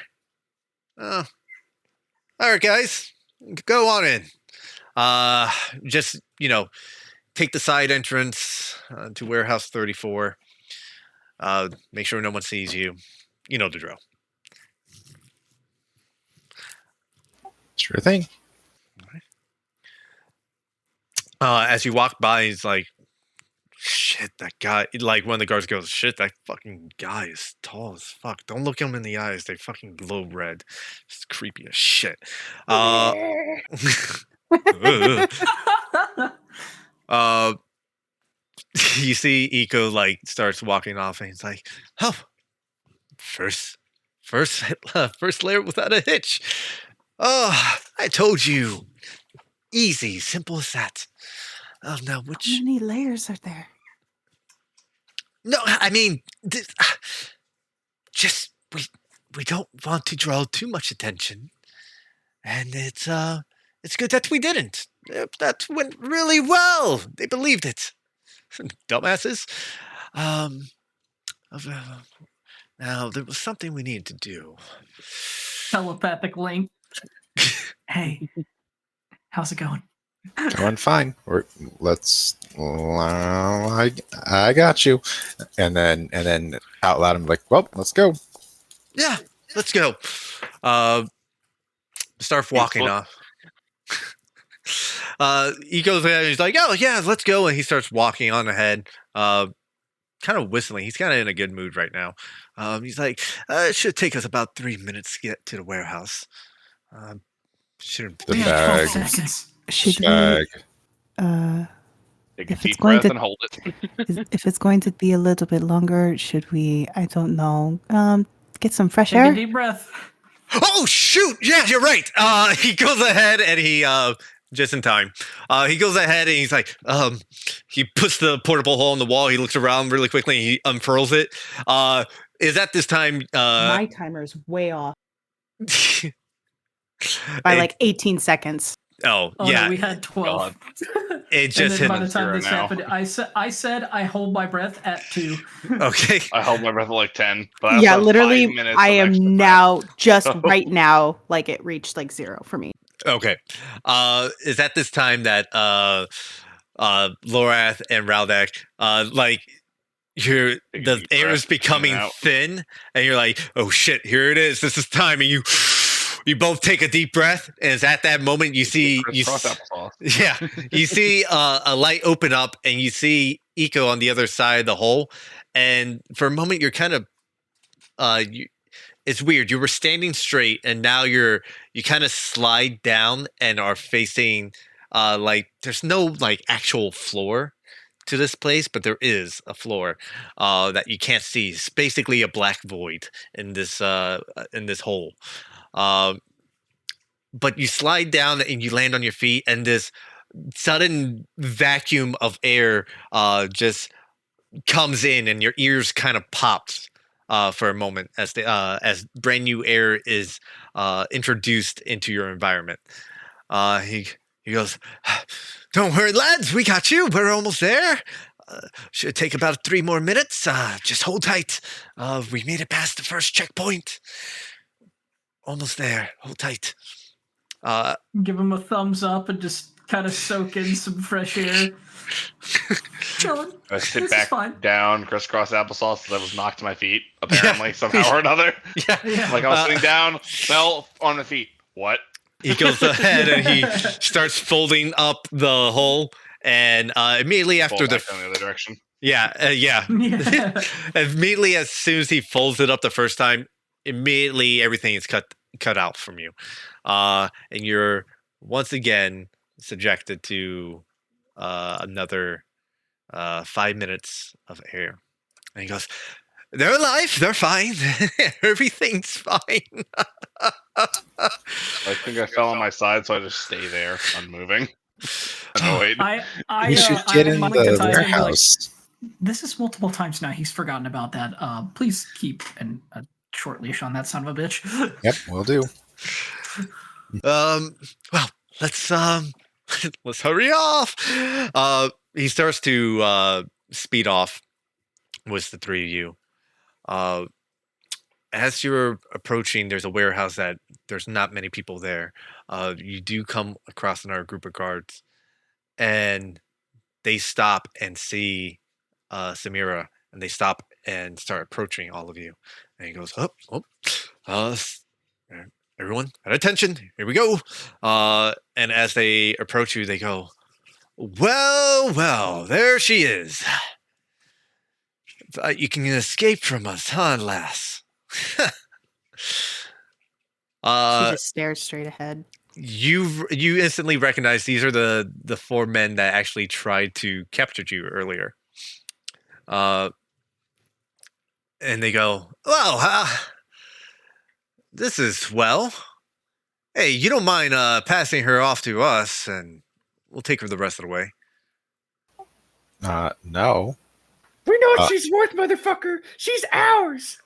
All right, guys, go on in. Just take the side entrance to warehouse 34. Make sure no one sees you. You know the drill. Sure thing. As you walk by, he's like, "Shit, that guy." Like one of the guards goes, "Shit, that fucking guy is tall as fuck. Don't look him in the eyes. They fucking glow red. It's creepy as shit." Uh, uh, you see Eco like starts walking off, and he's like, "Oh, first, first layer without a hitch. Oh, I told you, easy, simple as that." Oh no, How many layers are there? No, I mean, just we don't want to draw too much attention, and it's good that we didn't. That went really well. They believed it. Dumbasses. Um, now there was something we needed to do. Telepathic link. Hey, how's it going? Going fine. I got you. And then out loud, I'm like, well, let's go. Yeah, let's go. Start walking off. He goes ahead and he's like, "Oh yeah, let's go," and he starts walking on ahead. Kind of whistling. He's kind of in a good mood right now. He's like, "It should take us about 3 minutes to get to the warehouse." Should The We have 12 bag. seconds. Should Bag. we? Take a If it's deep going breath to- and hold it. If it's going to be a little bit longer, should we? I don't know. Get some fresh Take a air. deep breath. Oh shoot! Yeah, you're right. He goes ahead and he just in time. He goes ahead and he's like, he puts the portable hole in the wall. He looks around really quickly. And he unfurls it. Is at this time My timer is way off by like 18 seconds. Oh Oh yeah, no, we had 12. God. it And just then hit. by the time zero this now. happened, I said I hold my breath at 2. Okay. I held my breath at like 10. But I also Yeah, have 5 literally, minutes I of extra am breath. now just So- right now. Like it reached like 0 for me. Okay. Is at this time that Lorath and Raldak like the deep air is breath, in becoming and out. thin, and you're like, "Oh shit, here it is. This is time." And you both take a deep breath, and it's at that moment you see Crisscross applesauce. yeah, you see a light open up, and you see Eco on the other side of the hole, and for a moment you're kind of it's weird. You were standing straight, and now you kind of slide down and are facing like there's no like actual floor to this place, but there is a floor that you can't see. It's basically a black void in this hole. But you slide down and you land on your feet, and this sudden vacuum of air just comes in, and your ears kind of pops for a moment as brand new air is introduced into your environment. He goes, "Don't worry, lads, we got you. We're almost there. Should take about 3 more minutes. Just hold tight. We made it past the first checkpoint. Almost there. Hold tight." Give him a thumbs up and just kind of soak in some fresh air. Chilling. I sit This is back fine. down, crisscross applesauce, as I was knocked to my feet, apparently, somehow or another. Yeah. Yeah. Like I was sitting down, fell on my feet. What? He goes ahead and he starts folding up the hole, and immediately after Fall the back down the other direction. yeah. Yeah. Immediately as soon as he folds it up the first time, immediately everything is cut out from you, and you're once again subjected to another 5 minutes of air. And he goes, "They're alive. They're fine. Everything's fine." I think I fell on my side, so I just stay there, unmoving. Annoyed. You should get in I'm willing to the tie him and be like, warehouse. this is multiple times now. He's forgotten about that. Please keep a short leash on that son of a bitch. Yep, will do. Well, let's let's hurry off. He starts to speed off with the three of you. As you're approaching, there's a warehouse that there's not many people there. You do come across another group of guards, and they stop and see Samira, and they stop and start approaching all of you. And he goes, everyone, at attention, here we go. And as they approach you, they go, well, there she is. You can escape from us, huh, lass? She just stares straight ahead. You instantly recognize these are the four men that actually tried to capture you earlier. And they go, well, this is well. Hey, you don't mind passing her off to us, and we'll take her the rest of the way. No. We know what she's worth, motherfucker. She's ours.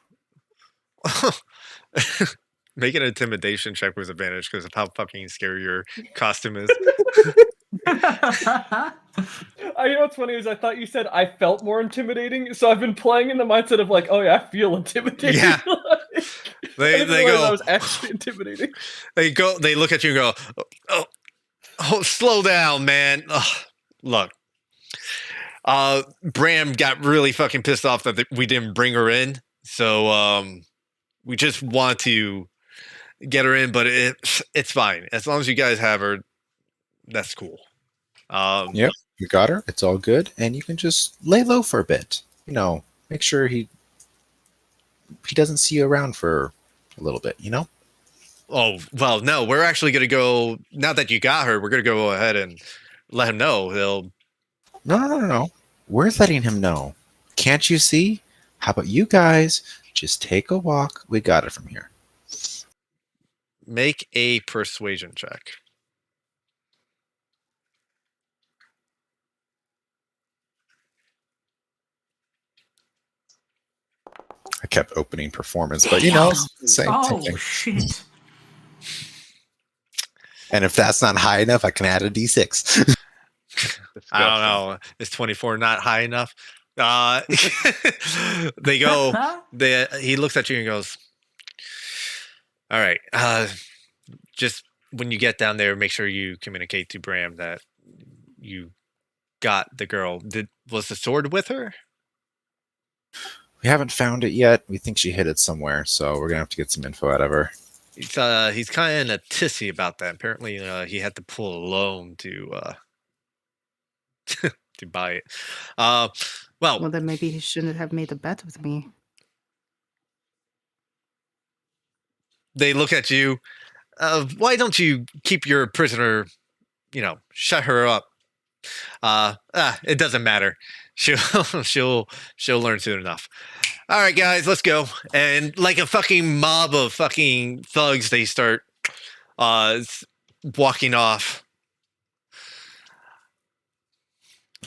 Make an intimidation check with advantage because of how fucking scary your costume is. You know what's funny is I thought you said I felt more intimidating, so I've been playing in the mindset of like, oh yeah, I feel intimidating. Yeah. They go. I was actually intimidating. They look at you and go, oh, slow down, man. Look, Bram got really fucking pissed off that we didn't bring her in, so we just want to get her in, but it's fine as long as you guys have her. That's cool. Yep, you got her. It's all good, and you can just lay low for a bit. You know, make sure he doesn't see you around for a little bit. You know. Oh well, no, we're actually gonna go. Now that you got her, we're gonna go ahead and let him know. He'll. No. We're letting him know. Can't you see? How about you guys just take a walk? We got it from here. Make a persuasion check. I kept opening performance, but you know, same thing. Shit. And if that's not high enough, I can add a d6. I don't know. Is 24 not high enough? They go. He looks at you and goes, "All right. Just when you get down there, make sure you communicate to Bram that you got the girl. Was the sword with her?" We haven't found it yet. We think she hid it somewhere, so we're gonna have to get some info out of her. He's kind of tissy about that. Apparently, he had to pull a loan to to buy it. Well, then maybe he shouldn't have made the bet with me. they look at you. Why don't you keep your prisoner? Shut her up. It doesn't matter. She'll learn soon enough. All right, guys, let's go. And like a fucking mob of fucking thugs, they start walking off.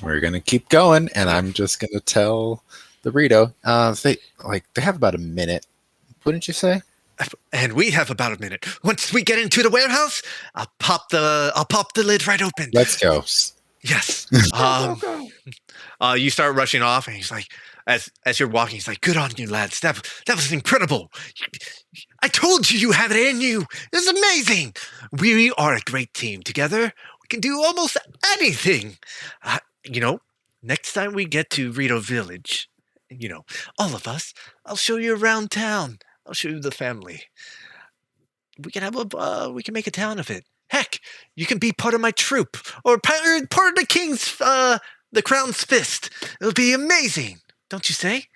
We're gonna keep going, and I'm just gonna tell the burrito. They have about a minute. Wouldn't you say? And we have about a minute. Once we get into the warehouse, I'll pop the lid right open. Let's go. Yes. You start rushing off, and he's like, as you're walking, he's like, "Good on you, lads. That was incredible. I told you have it in you. This is amazing. We are a great team together. can do almost anything. You know, next time we get to Rito Village, all of us, I'll show you around town. I'll show you the family. We can we can make a town of it. Heck, you can be part of my troop or part of the king's, the crown's fist. It'll be amazing, don't you say?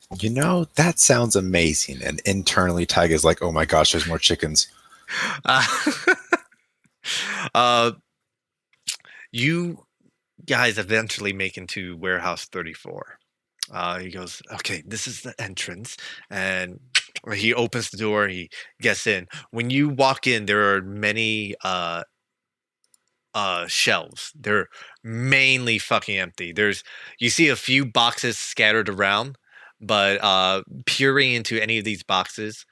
That sounds amazing. And internally, Tyga's like, oh my gosh, there's more chickens. Uh, you guys eventually make into warehouse 34. He goes, okay, this is the entrance, and he opens the door. He gets in. When you walk in, there are many shelves. They're mainly fucking empty. You see a few boxes scattered around, but peering into any of these boxes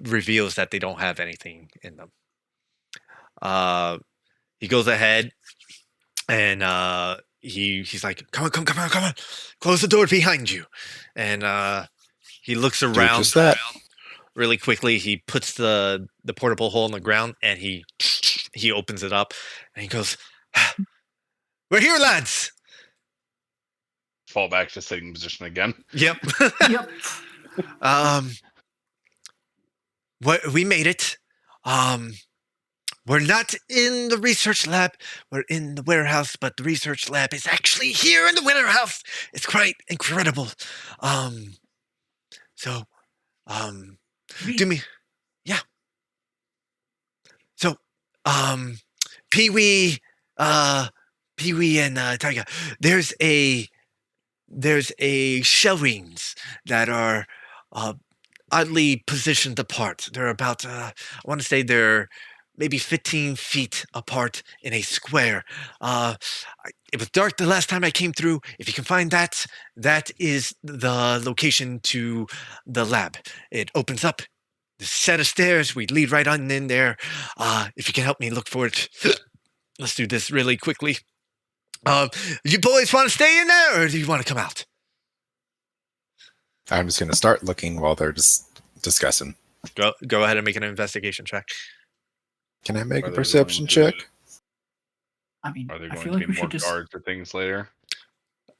reveals that they don't have anything in them. He goes ahead and he's like, come on, close the door behind you. And he looks around just that. really quickly. He puts the portable hole in the ground and he opens it up and he goes, we're here, lads. Fall back to sitting position again. Yep. Yep. We made it. We're not in the research lab. We're in the warehouse, but the research lab is actually here in the warehouse. It's quite incredible. So, do me, yeah. So, Pee-wee and Taiga, there's a shelvings that are oddly positioned apart. They're about, I want to say they're maybe 15 feet apart in a square. It was dark the last time I came through. If you can find that, that is the location to the lab. It opens up. The set of stairs. We lead right on in there. If you can help me look for it. Let's do this really quickly. You boys want to stay in there, or do you want to come out? I'm just going to start looking while they're just discussing. Go ahead and make an investigation check. Can I make Are a they perception going to- check? I mean, Are there I going feel to like be we more should just. guards or things later?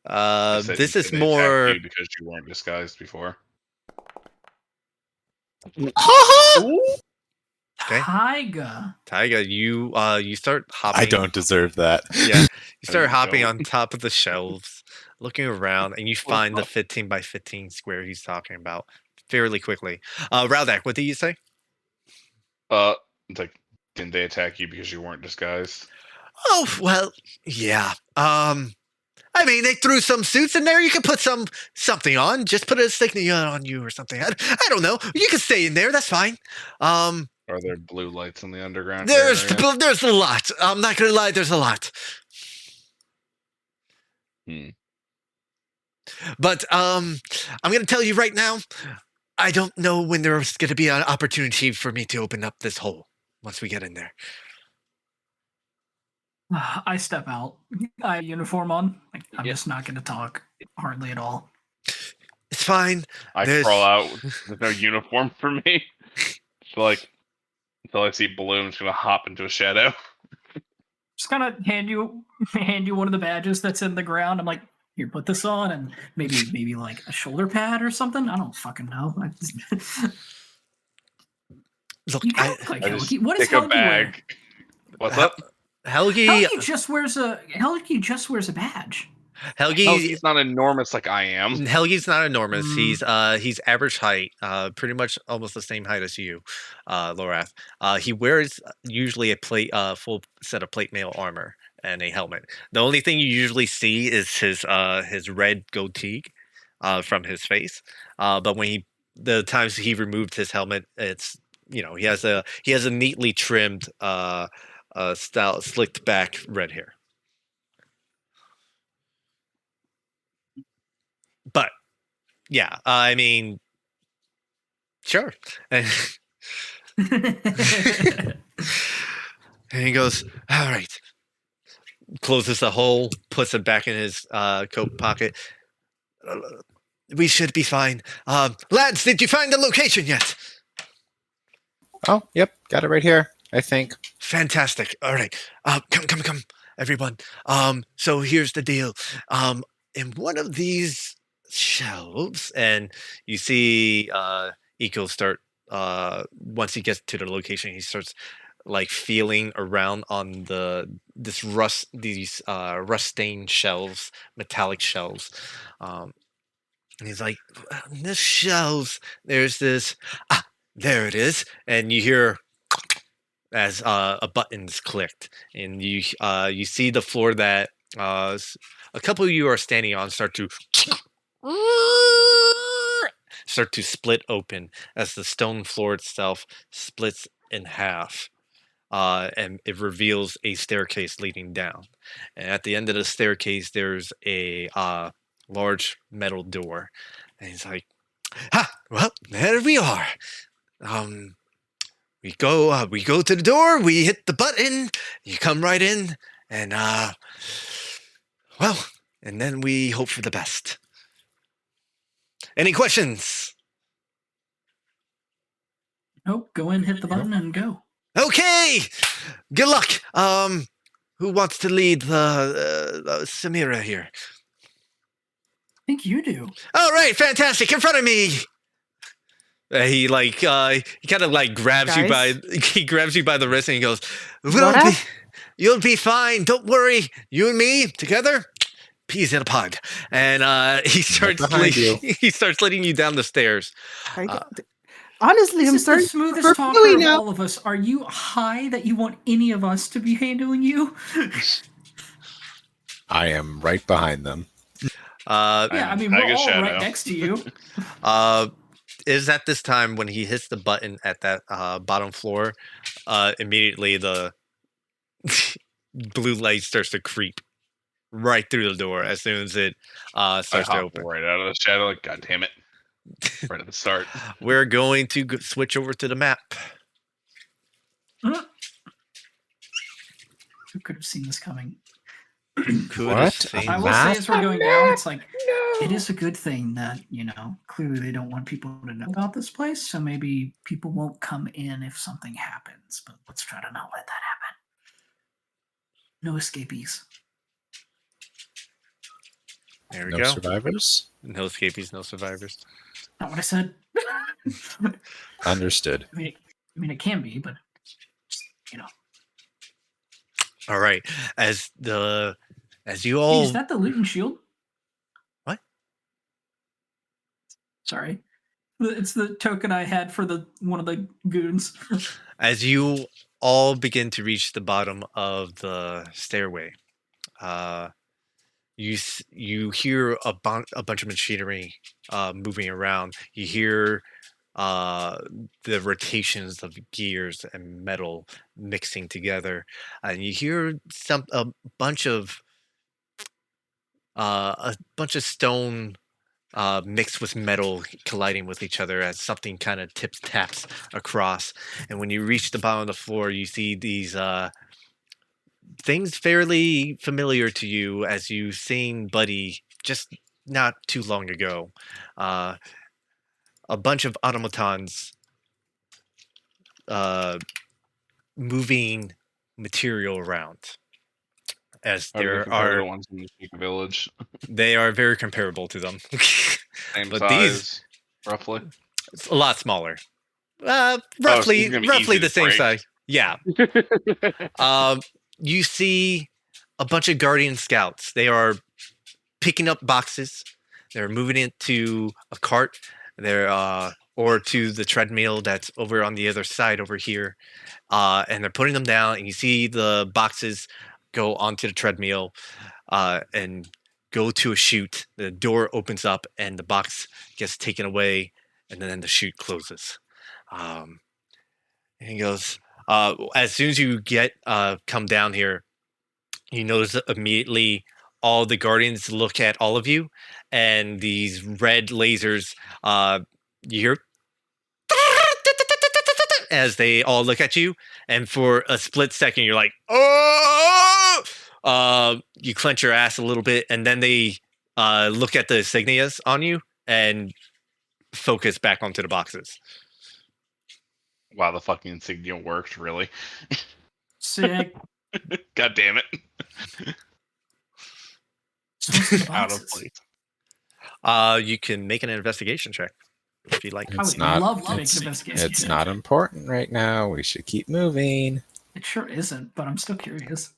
They said This is they more. attacked you because you weren't disguised before. Okay. Taiga. You start hopping. I don't deserve that. Yeah, you start you hopping don't. on top of the shelves, looking around, and you find the 15 by 15 square he's talking about fairly quickly. Raldak, what did you say? It's like, didn't they attack you because you weren't disguised? Oh well, yeah. I mean, they threw some suits in there. You can put something on. Just put a insignia on you or something. I don't know. You can stay in there. That's fine. Are there blue lights in the underground There's area? there's a lot. I'm not gonna lie. There's a lot. But I'm gonna tell you right now. I don't know when there's gonna be an opportunity for me to open up this hole once we get in there. I step out. I have uniform on. Like, I'm Yeah. just not going to talk hardly at all. It's fine. I There's- crawl out with no uniform for me. So like, until I see Blue, I'm just gonna hop into a shadow. Just kind of hand you one of the badges that's in the ground. I'm like, here, put this on, and maybe like a shoulder pad or something. I don't fucking know. Look, You kind of look like I just Helgi. What does take a Helgi wear? bag. What's up? Helgi. Helgi just wears a badge. Helgi. He's not enormous like I am. Helgi's not enormous. Mm. He's average height, pretty much almost the same height as you, Lorath. He wears usually a full set of plate mail armor and a helmet. The only thing you usually see is his red goatee, from his face. But the times he removed his helmet, it's he has a neatly trimmed style, slicked back red hair. But yeah, I mean, sure. And he goes, all right. Closes the hole, puts it back in his coat pocket. We should be fine. Lads, did you find the location yet? Oh, yep, got it right here. I think. Fantastic. All right. Come, everyone. So here's the deal. In one of these shelves, and you see Eco start once he gets to the location, he starts like feeling around on these rust stained shelves, metallic shelves. And he's like, this shelves, there's this there it is. And you hear as a button's clicked, and you see the floor that a couple of you are standing on start to split open as the stone floor itself splits in half. And it reveals a staircase leading down. And at the end of the staircase, there's a large metal door. And he's like, "Ha! Well, there we are. Um, we go to the door, we hit the button, you come right in, and well, and then we hope for the best. Any questions? Nope. Go in, hit the button, and go. Okay, good luck. Who wants to lead the Samira here? I think you do. All right, fantastic. In front of me. He kind of like grabs you by the wrist and he goes, Laura? You'll be fine. Don't worry. You and me together, peas in a pod. And he starts behind you. he starts letting you down the stairs. Honestly, I'm This is the starting smoothest for talker Philly of now. all of us. Are you high that you want any of us to be handling you? I am right behind them. Yeah, I mean, we're Tiger all Shadow. right next to you. Is at this time when he hits the button at that bottom floor, immediately the blue light starts to creep right through the door as soon as it I starts to hop open. right out of the shadow. Like, God damn it! Right at the start. We're going to switch over to the map. Who could have seen this coming? Could What? have seen I will Map? say as we're going down, it's like, it is a good thing that, clearly they don't want people to know about this place, so maybe people won't come in if something happens, but let's try to not let that happen. No escapees. There we No go. survivors? No escapees, no survivors. Not what I said. Understood. I mean, it can be, but, All right. As you Hey, all is that the loot and shield? What? Sorry. It's the token I had for one of the goons. as you all begin to reach the bottom of the stairway, you hear a bunch of machinery moving around. You hear the rotations of gears and metal mixing together, and you hear a bunch of stone mixed with metal colliding with each other as something kind of taps across. And when you reach the bottom of the floor, you see these things fairly familiar to you as you've seen Buddy just not too long ago. A bunch of automatons moving material around. As How do they there compare to the are, ones in the Chica Village? they are very comparable to them. Same But size, these- roughly. It's a lot smaller. so Roughly, it's gonna be easy the to same break. size. Yeah. You see a bunch of Guardian Scouts. They are picking up boxes. They're moving it to a cart. Or to the treadmill that's over on the other side over here. And they're putting them down. And you see the boxes go onto the treadmill and go to a chute. The door opens up and the box gets taken away. And then the chute closes. And he goes, as soon as you come down here, you notice that immediately all the guardians look at all of you, and these red lasers, you hear as they all look at you, and for a split second, you're like, oh! You clench your ass a little bit, and then they look at the insignias on you and focus back onto the boxes. Wow, the fucking insignia worked, really. Sick. God damn it. So what's in the Out of boxes? place. You can make an investigation check if you like. I would love to make it's, an investigation it's check. not important right now. We should keep moving. It sure isn't, but I'm still curious.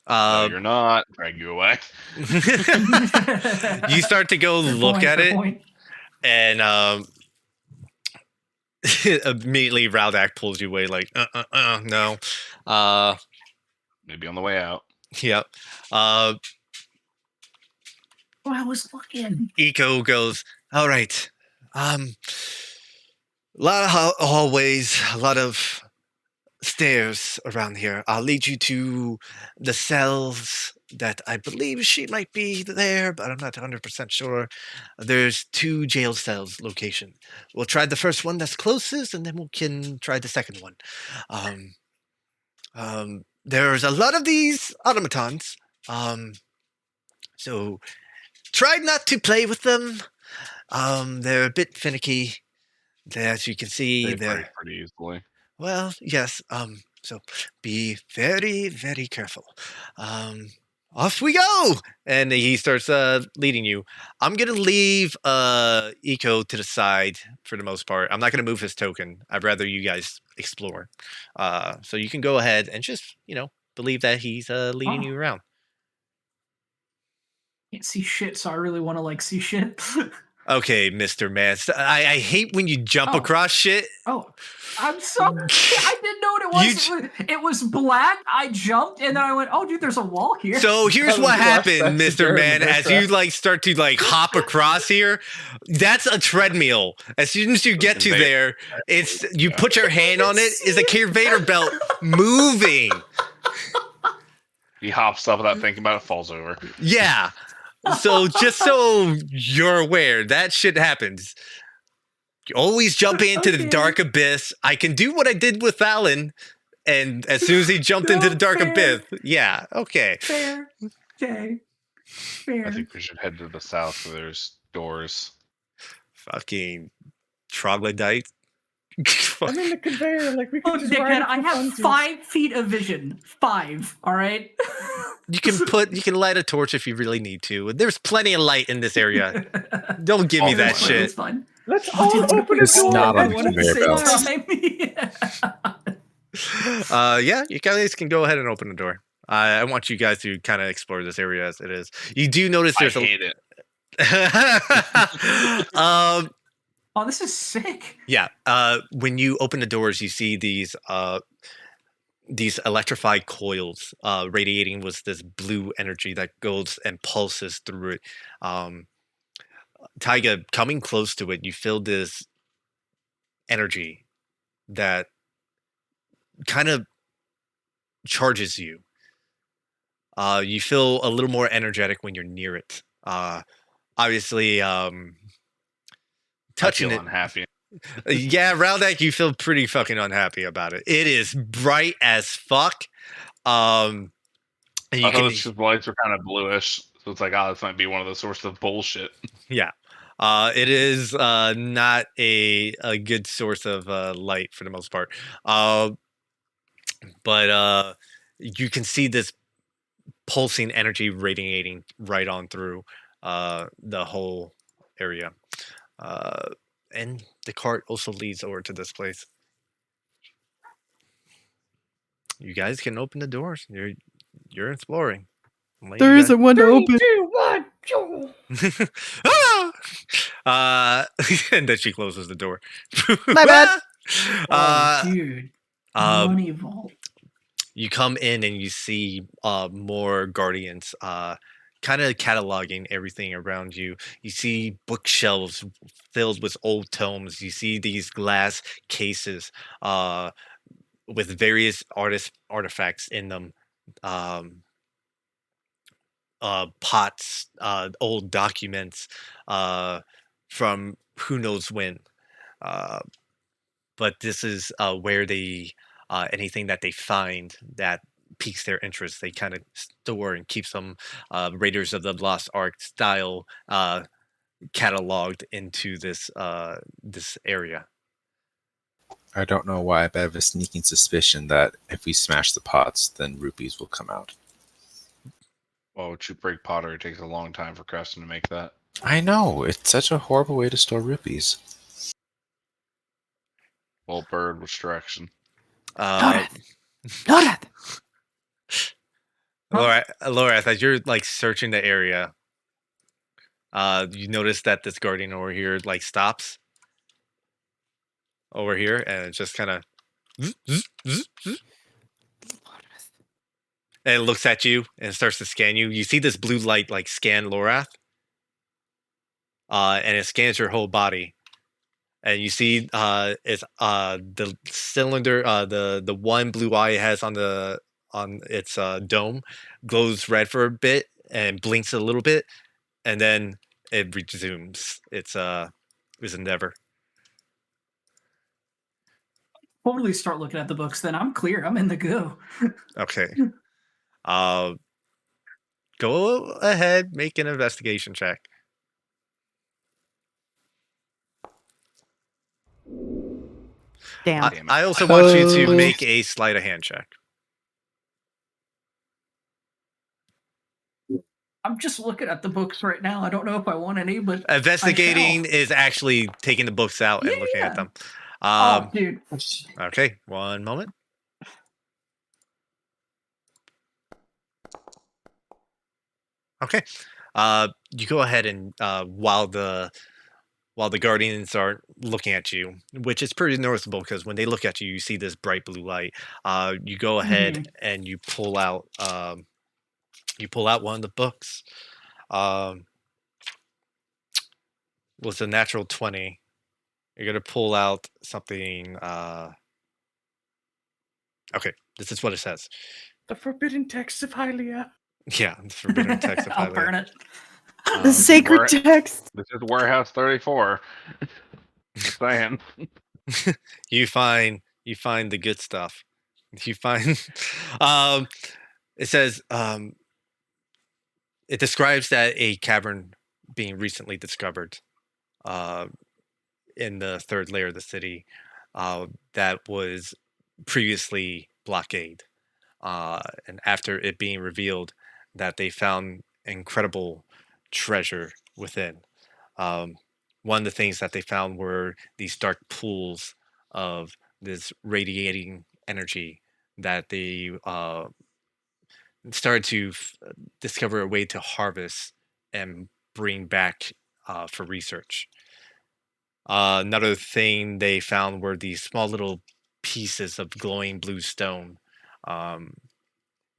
No, you're not. Drag you away. You start to go Fair look point, at fair it, point. and immediately Raldak pulls you away, like, no. Maybe on the way out. Yep. Oh, I was looking. Eco goes, all right. A lot of hallways, a lot of stairs around here. I'll lead you to the cells that I believe she might be there, but I'm not 100% sure. There's 2 jail cells location. We'll try the first one that's closest, and then we can try the second one. There's a lot of these automatons, so try not to play with them. They're a bit finicky. As you can see, They they're break pretty easily. well, yes. So be very, very careful. Off we go, and he starts leading you. I'm gonna leave Eco to the side for the most part. I'm not gonna move his token. I'd rather you guys explore. So you can go ahead and just believe that he's leading you around. Can't see shit, so I really want to see shit. Okay, Mr. Man. I hate when you jump Oh. across shit. Oh, I'm sorry. I didn't know what it was. It was black. I jumped, and then I went, "Oh, dude, there's a wall here." So here's Having what happened, flashbacks to Mr. Darren Man. the As Bear you Trap. start to hop across here, that's a treadmill. As soon as you get to there, it's you put your hand on it, is a conveyor belt moving. He hops up without thinking about it, falls over. Yeah. So just so you're aware, that shit happens. You always jump into the Okay. dark abyss. I can do what I did with Alan, and as soon as he jumped into the dark Fair. abyss, yeah, okay. Fair. Okay. Fair. I think we should head to the south where there's doors. Fucking troglodyte. I mean, the conveyor, like, we could Look, just ride dickhead, it I for have funsies. 5 feet of vision. 5. All right. You can light a torch if you really need to. There's plenty of light in this area. Don't give me Oh, that It's fine, shit. it's fine. Let's Oh, all dude, open a It's door not on at the one one at the conveyor same belt. time. Yeah, you guys can go ahead and open the door. I want you guys to kind of explore this area as it is. You do notice I there's hate it. Oh, this is sick. Yeah. When you open the doors, you see these electrified coils radiating with this blue energy that goes and pulses through it. Taiga, coming close to it, you feel this energy that kind of charges you. You feel a little more energetic when you're near it. Obviously, touching I feel it. unhappy. Yeah, Raldak, you feel pretty fucking unhappy about it. It is bright as fuck. And you I can, thought the lights were kind of bluish, so it's like, oh, this might be one of the sources of bullshit. yeah. It is not a good source of light for the most part. But you can see this pulsing energy radiating right on through the whole area. And the cart also leads over to this place. You guys can open the doors. You're exploring. There isn't one to open. 3, 2, 1. And then she closes the door. My bad. Oh, dude. Money vault. You come in and you see more guardians kind of cataloging everything around you. You see bookshelves filled with old tomes. You see these glass cases with various artifacts in them. Pots, old documents from who knows when. But this is where they anything that they find that piques their interest, they kind of store and keep some Raiders of the Lost Ark style cataloged into this this area. I don't know why, but I have a sneaking suspicion that if we smash the pots, then rupees will come out. Why would you break pottery? It takes a long time for craftsmen to make that. I know, it's such a horrible way to store rupees. Well, bird, which direction? Lorath! Lorath! Laura, as you're like searching the area, you notice that this guardian over here like stops over here and it just kind of and it looks at you and starts to scan you. You see this blue light like scan Lorath, and it scans your whole body. And you see it's the cylinder, the one blue eye it has on its dome glows red for a bit and blinks a little bit, and then it resumes its endeavor. Totally start looking at the books. Then I'm clear. I'm in the go. Okay. Go ahead, make an investigation check. Damn. Damn it. I also want you to Oh. make a sleight of hand check. I'm just looking at the books right now. I don't know if I want any, but Investigating is actually taking the books out and looking at Yeah. them. oh, dude. Okay, one moment. Okay, you go ahead and while the guardians are looking at you, which is pretty noticeable because when they look at you, you see this bright blue light. You go ahead and you pull out one of the books. Was a natural 20. You're gonna pull out something. Okay, this is what it says. The forbidden text of Hylia. Yeah, the forbidden text of I'll Hylia. burn it. The sacred where- text. This is Warehouse 34. Just saying. You find the good stuff. You find it says it describes that a cavern being recently discovered in the third layer of the city that was previously blockade. And after it being revealed that they found incredible treasure within. One of the things that they found were these dark pools of this radiating energy that they started to discover a way to harvest and bring back for research. Another thing they found were these small little pieces of glowing blue stone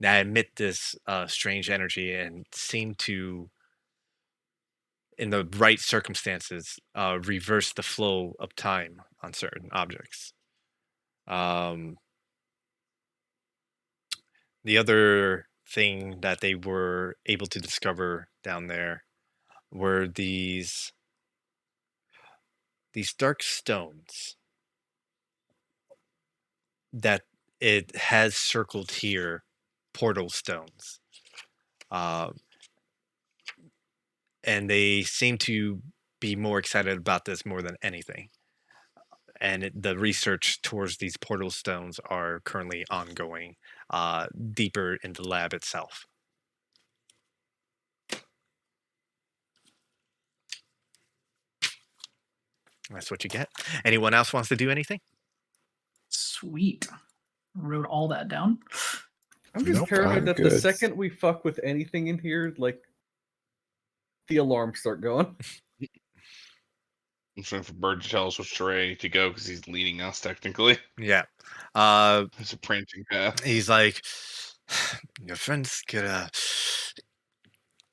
that emit this strange energy and seem to, in the right circumstances, reverse the flow of time on certain objects. The other thing that they were able to discover down there were these dark stones that it has circled here, portal stones. And they seem to be more excited about this more than anything. And the research towards these portal stones are currently ongoing, deeper in the lab itself. That's what you get. Anyone else wants to do anything? Sweet. Wrote all that down. I'm just Nope, paranoid I'm that the good. second we fuck with anything in here, like the alarms start going. I'm just waiting for Bird to tell us which way to go because he's leading us technically. Yeah. It's a prancing path. He's like, your friends gotta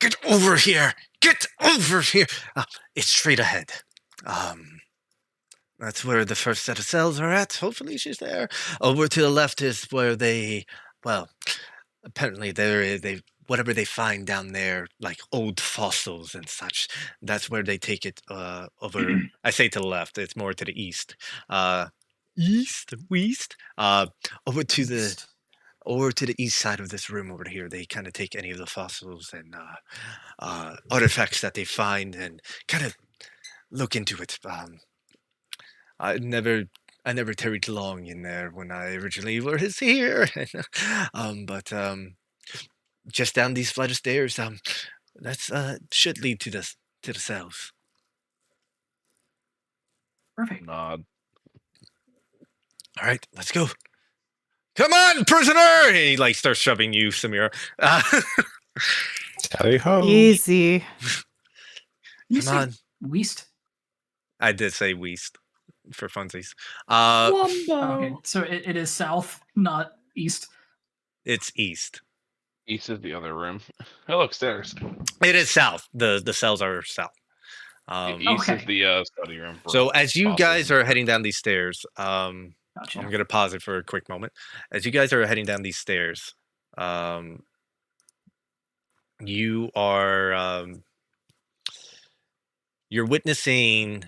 get over here. Get over here. It's straight ahead. That's where the first set of cells are at. Hopefully she's there. Over to the left is where apparently they whatever they find down there, like old fossils and such. That's where they take it over. I say to the left. It's more to the east. West. Over to the east side of this room over here. They kind of take any of the fossils and artifacts that they find and kind of look into it. I I never tarried long in there when I originally was here. But just down these flight of stairs. That's should lead to the cells. Perfect. Nod. All right, let's go. Come on, prisoner! And he like starts shoving you, Samira. Tally ho. Easy. You Come on. say Weast? I did say Weast for funsies. Okay, so it is south, not east. It's east. East is the other room. Oh, look, stairs. It is south. The cells are south. East is Okay. the study room. for So as you bosses. guys are heading down these stairs, Gotcha. I'm gonna pause it for a quick moment. As you guys are heading down these stairs, you are you're witnessing.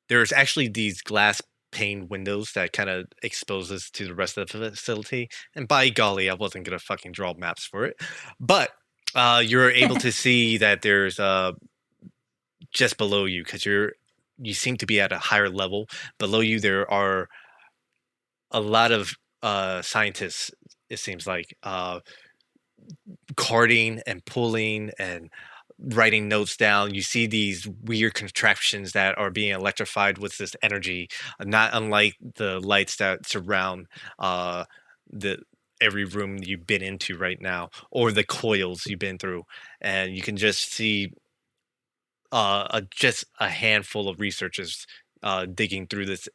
There's actually these glass pane windows that kind of exposes to the rest of the facility. And by golly, I wasn't gonna fucking draw maps for it, but you're able to see that there's just below you because you seem to be at a higher level. Below you, there are a lot of scientists. It seems like carting and pulling and writing notes down. You see these weird contraptions that are being electrified with this energy, not unlike the lights that surround the every room you've been into right now, or the coils you've been through, and you can just see just a handful of researchers digging through this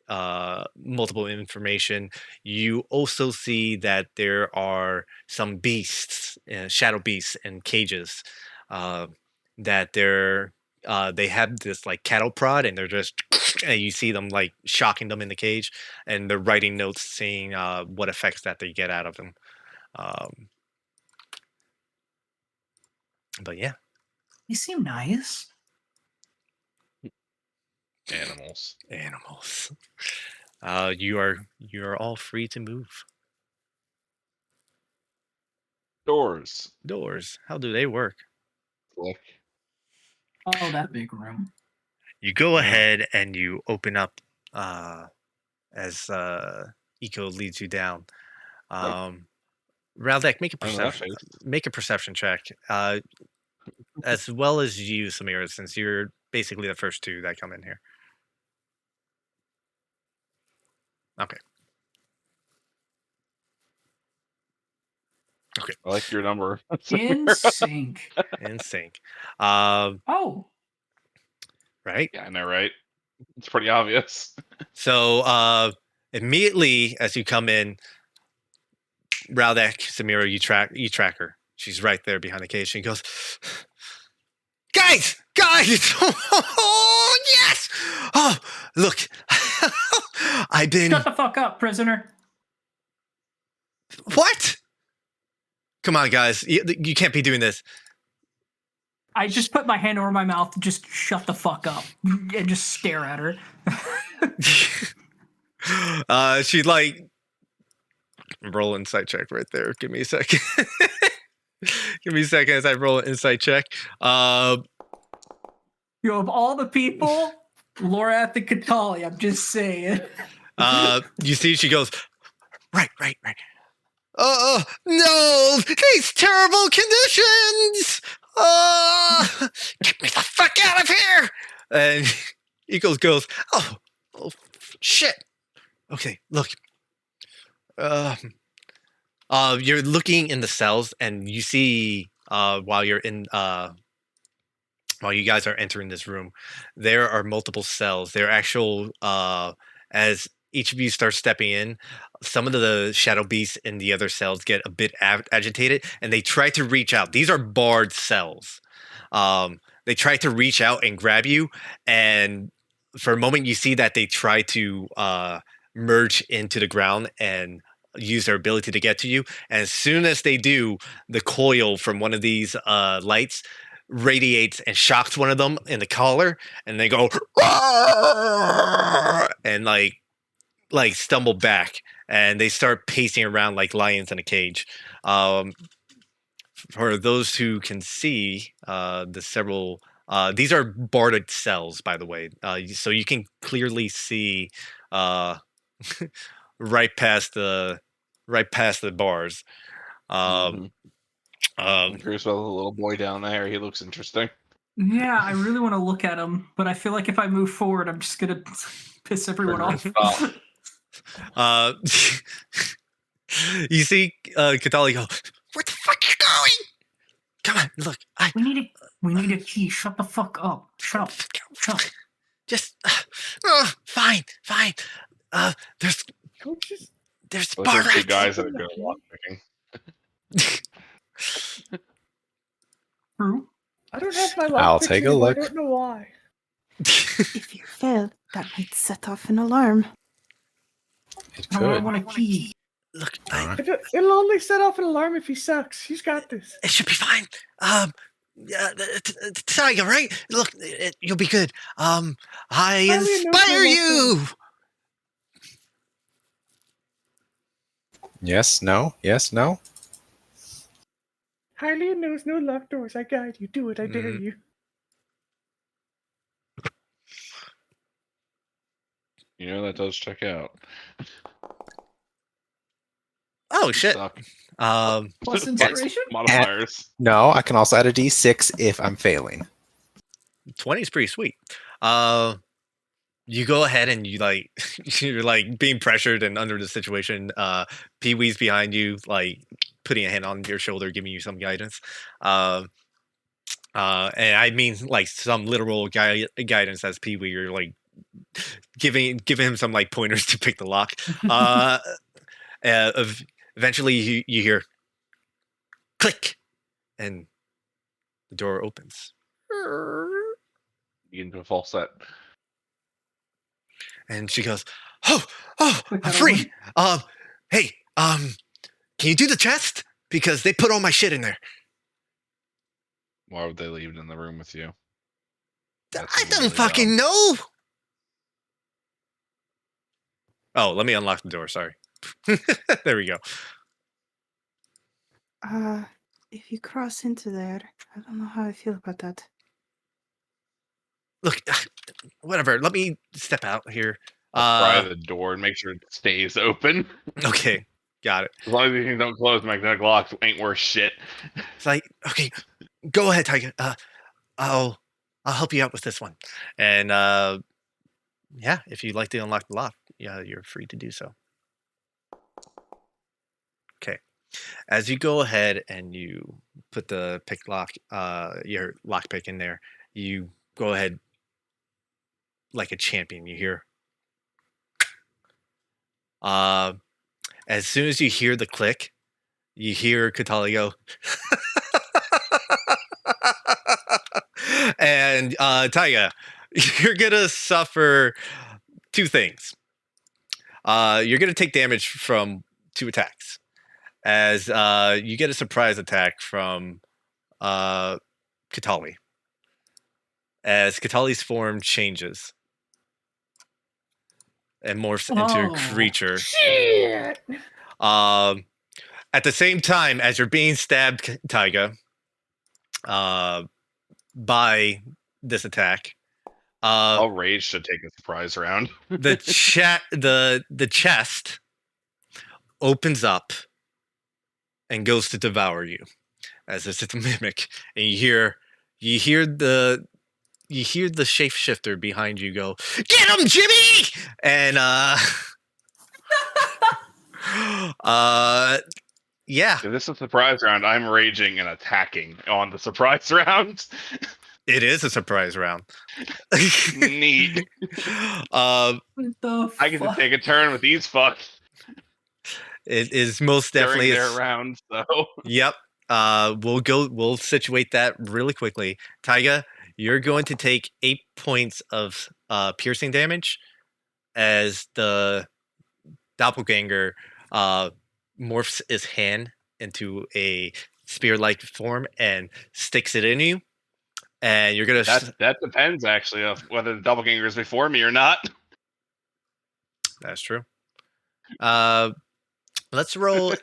multiple information. You also see that there are some beasts, shadow beasts, in cages. That they have this like cattle prod, and they're just and you see them like shocking them in the cage, and they're writing notes saying what effects that they get out of them. But yeah, They seem nice. Animals. animals. You are all free to move. Doors. Doors. How do they work? Click. Oh, that big room. You go Yeah. ahead and you open up as Eco leads you down. Raldek, I know that face. make a perception check. As well as you, Samira, since you're basically the first two that come in here. Okay. Okay. I like your number. In sync. In sync. Oh, Right? Yeah, I know, right? It's pretty obvious. So immediately as you come in, Raldek, Samira, you track her. She's right there behind the cage. She goes, guys! Oh, yes! Oh, look. I've been... shut the fuck up, prisoner. What? Come on, guys. You can't be doing this. I just put my hand over my mouth. Just shut the fuck up and just stare at her. She'd like roll insight check right there. Give me a second. Give me a second as I roll an insight check. You know, of all the people, Laura at the Catali, I'm just saying. You see, she goes, right. Oh no, these terrible conditions! Get me the fuck out of here! And Eagles goes, oh shit. Okay, look. You're looking in the cells, and you see while you guys are entering this room, there are multiple cells. They're actual as each of you starts stepping in, some of the shadow beasts in the other cells get a bit agitated, and they try to reach out. These are barred cells. They try to reach out and grab you, and for a moment you see that they try to merge into the ground and use their ability to get to you. And as soon as they do, the coil from one of these lights radiates and shocks one of them in the collar, and they go and like stumble back, and they start pacing around like lions in a cage. For those who can see the several these are barred cells, by the way, so you can clearly see right past the bars. Um, I'm um, curious about the little boy down there. He looks interesting. Yeah, I really want to look at him, but I feel like if I move forward, I'm just gonna piss everyone off. uh, you see Katali go, where the fuck you going? Come on, look, We need a key. Shut the fuck up. Shut up. Shut up. just fine. There's Don't just Like bar those two right. guys that are good at lockpicking. True. I don't have my I'll lockpicks take a anymore. I look. don't know why. If you fail, that might set off an alarm. It No, I could. want a key. Look, Alright. It'll only set off an alarm if he sucks. He's got this. it should be fine. Tiger, right? Look, you'll be good. I Highly inspire unusual you. Yes, no, yes, no. Hylia knows no locked doors. I guide you. Do it. I dare Mhm. you. You know that does check out. Oh shit. Suck. Plus inspiration? Modifiers. No, I can also add a d6 if I'm failing. 20 is pretty sweet. You go ahead and you like you're like being pressured and under the situation. Pee Wee's behind you, like putting a hand on your shoulder, giving you some guidance. And I mean like some literal guidance as Pee Wee. You're like giving him some like pointers to pick the lock. Eventually you hear click, and the door opens. You get into a false set. And she goes, "Oh, Click I'm that free. Hey, can you do the chest? Because they put all my shit in there." Why would they leave it in the room with you? That I seems don't really fucking dumb. know. Oh, let me unlock the door. Sorry. There we go. If you cross into there, I don't know how I feel about that. Look, whatever. Let me step out here. Pry the door and make sure it stays open. Okay, got it. As long as these things don't close, magnetic locks ain't worth shit. It's like, okay, go ahead, Tiger. I'll help you out with this one. And yeah, if you'd like to unlock the lock, yeah, you're free to do so. Okay. As you go ahead and you put the your lock pick in there, you go ahead like a champion. You hear. As soon as you hear the click, you hear Katali go. And Taiga, you're gonna suffer two things. You're gonna take damage from 2 attacks, as you get a surprise attack from Katali. As Katali's form changes and morphs into a creature. Shit! At the same time as you're being stabbed, Taiga, by this attack, I'll rage to take a surprise round. the chest opens up and goes to devour you, as it's a mimic, and you hear the shapeshifter behind you go, "Get him, Jimmy!" And yeah, If this is a surprise round, I'm raging and attacking on the surprise round. it is a surprise round. Neat. What the I get to fuck? take a turn with these fucks It is most during definitely their round, so Yep. We'll situate that really quickly. Taiga, you're going to take 8 points of piercing damage as the doppelganger morphs his hand into a spear-like form and sticks it in you. And you're gonna. that depends actually of whether the doppelganger is before me or not. That's true. Let's roll.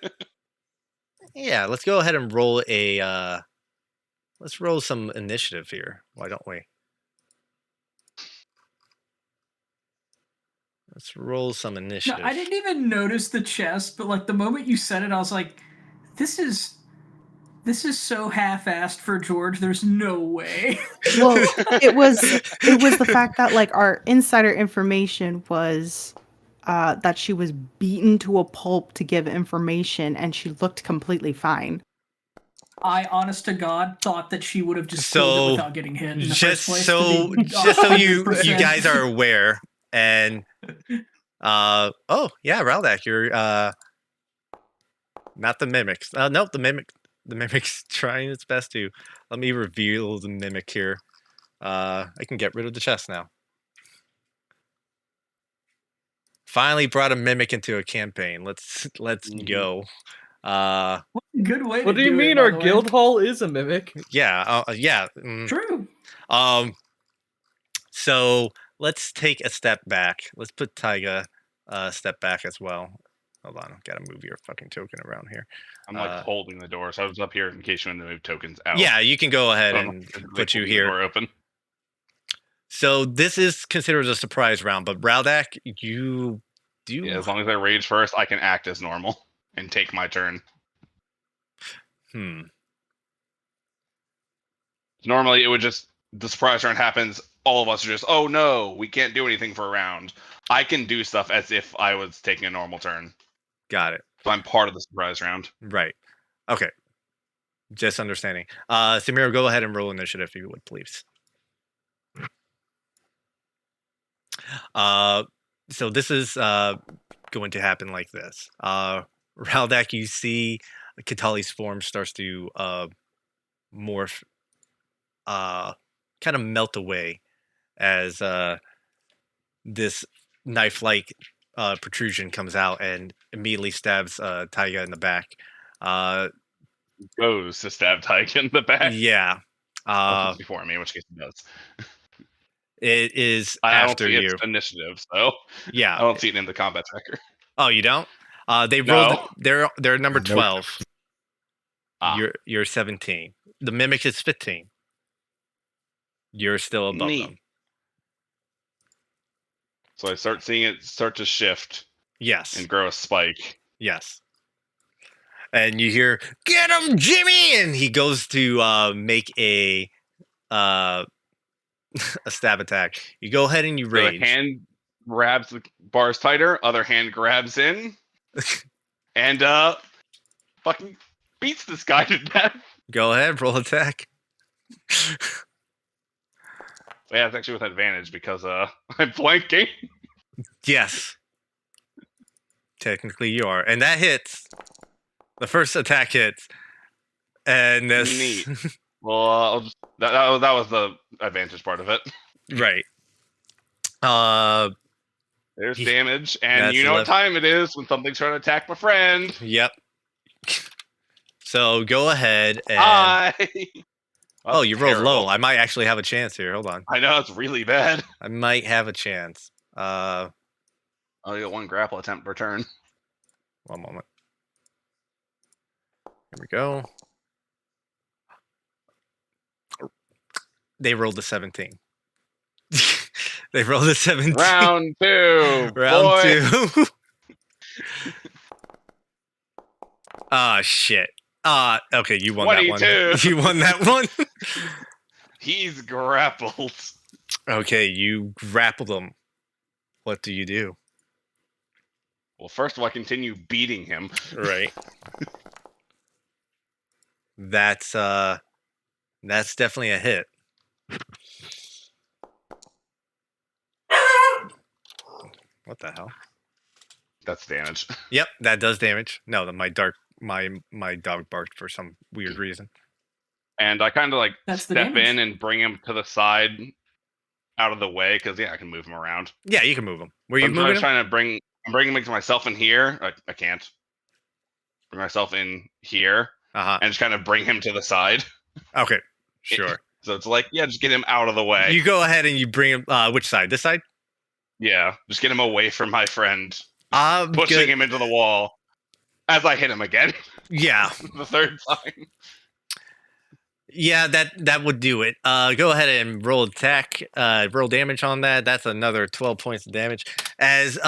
Yeah, let's go ahead and roll a. Let's roll some initiative here. Why don't we? Let's roll some No, initiative. I didn't even notice the chest, but like the moment you said it, I was like, this is so half-assed for George. There's no way. Well, it was the fact that like our insider information was that she was beaten to a pulp to give information, and she looked completely fine. I, honest to God, thought that she would have just killed it So without getting hit in the just first place. so to be just so you 100%. guys are aware, and oh yeah, Raldak, you're not the mimics. Nope, the mimic's trying its best to. Let me reveal the mimic here. I can get rid of the chest now. Finally brought a mimic into a campaign. Let's go. Good way. What to do you it, mean by our the way. guild hall is a mimic? Yeah, True. So let's take a step back. Let's put Taiga a step back as well. Hold on, gotta move your fucking token around here. I'm like holding the door, so I was up here in case you wanted to move tokens out. Yeah, you can go ahead So and I'm put you holding the here. door open. So this is considered a surprise round, but Raldak, you do. Yeah, as long as I rage first, I can act as normal and take my turn. Normally, it would just the surprise round happens. All of us are just, oh no, we can't do anything for a round. I can do stuff as if I was taking a normal turn. Got it. So I'm part of the surprise round. Right. Okay. Just understanding. Samira, go ahead and roll initiative if you would, please. So this is going to happen like this. Raldak, you see Katali's form starts to morph, kind of melt away as this knife-like protrusion comes out and immediately stabs Taiga in the back. Goes to stab Tyke in the back. Yeah. It's before me, in which case it does. It is I don't after see you. its initiative, so Yeah. I don't see it in the combat tracker. Oh, you don't? They rolled. No. They're number Nope. 12. Ah. You're 17. The mimic is 15. You're still above Neat. them. So I start seeing it start to shift Yes. and grow a spike. Yes. And you hear, "Get him, Jimmy!" And he goes to make a stab attack. You go ahead and you So rage. the hand grabs the bars tighter, other hand grabs in, and fucking beats this guy to death. Go ahead, roll attack. Yeah, it's actually with advantage because I'm flanking. Yes. Technically you are. And that hits. The first attack hits. And this Neat. Well, I'll just, that was the advantage part of it. right. There's He- damage, and that's you know what 11. time it is when something's trying to attack my friend. Yep. So go ahead and Hi. oh, you rolled low. Terrible. I might actually have a chance here. Hold on. I know it's really bad. I might have a chance. I'll get one grapple attempt per turn. One moment. Here we go. They rolled a 17. They rolled a 17. Round two. Round boy. 2. Ah, shit. Okay, you won that 22. one. You won that one. He's grappled. Okay, you grappled him. What do you do? Well, first of all, I continue beating him. Right. That's definitely a hit. What the hell? That's damage. Yep, that does damage. No, my dog barked for some weird reason. And I kind of like That's the step damage. in and bring him to the side, out of the way, because yeah, I can move him around. Yeah, you can move him. Were you I'm moving him? trying to bring. I'm bringing myself in here. I can't bring myself in here Uh-huh. and just kind of bring him to the side. Okay, sure. So it's like, yeah, just get him out of the way. You go ahead and you bring him. Which side? This side? Yeah, just get him away from my friend, Pushing pushing him into the wall as I hit him again Yeah. the third time. Yeah, that would do it. Go ahead and roll attack. Roll damage on that. That's another 12 points of damage. As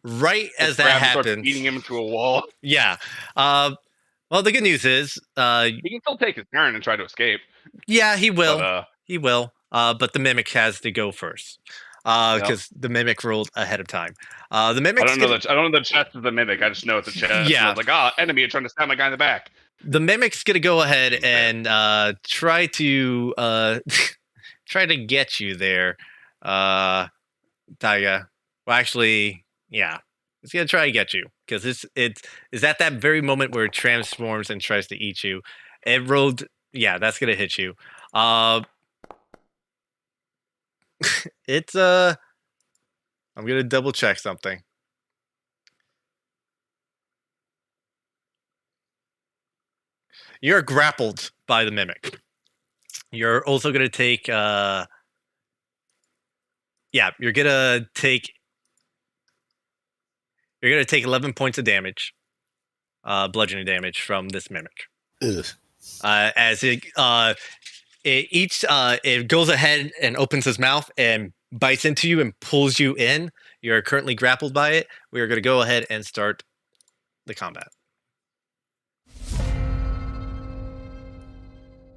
right as that Grabs and starts happens, beating him into a wall. yeah. Well, the good news is, He can still take his turn and try to escape. yeah, he will. But He will. But the mimic has to go first. Because the mimic rolled ahead of time. The mimic. I don't know the chest of the mimic. I just know it's a chest. Yeah. And I was like, enemy trying to stab my guy in the back. The mimic's gonna go ahead and try to try to get you there, Taiga. Well, actually, yeah, it's gonna try to get you because it's at that very moment where it transforms and tries to eat you. It rolled, yeah, that's gonna hit you. It's I'm gonna double check something. You're grappled by the mimic. You're also gonna take yeah, you're gonna take 11 points of damage, bludgeoning damage from this mimic. Ugh. As it goes ahead and opens his mouth and bites into you and pulls you in. You're currently grappled by it. We are going to go ahead and start the combat.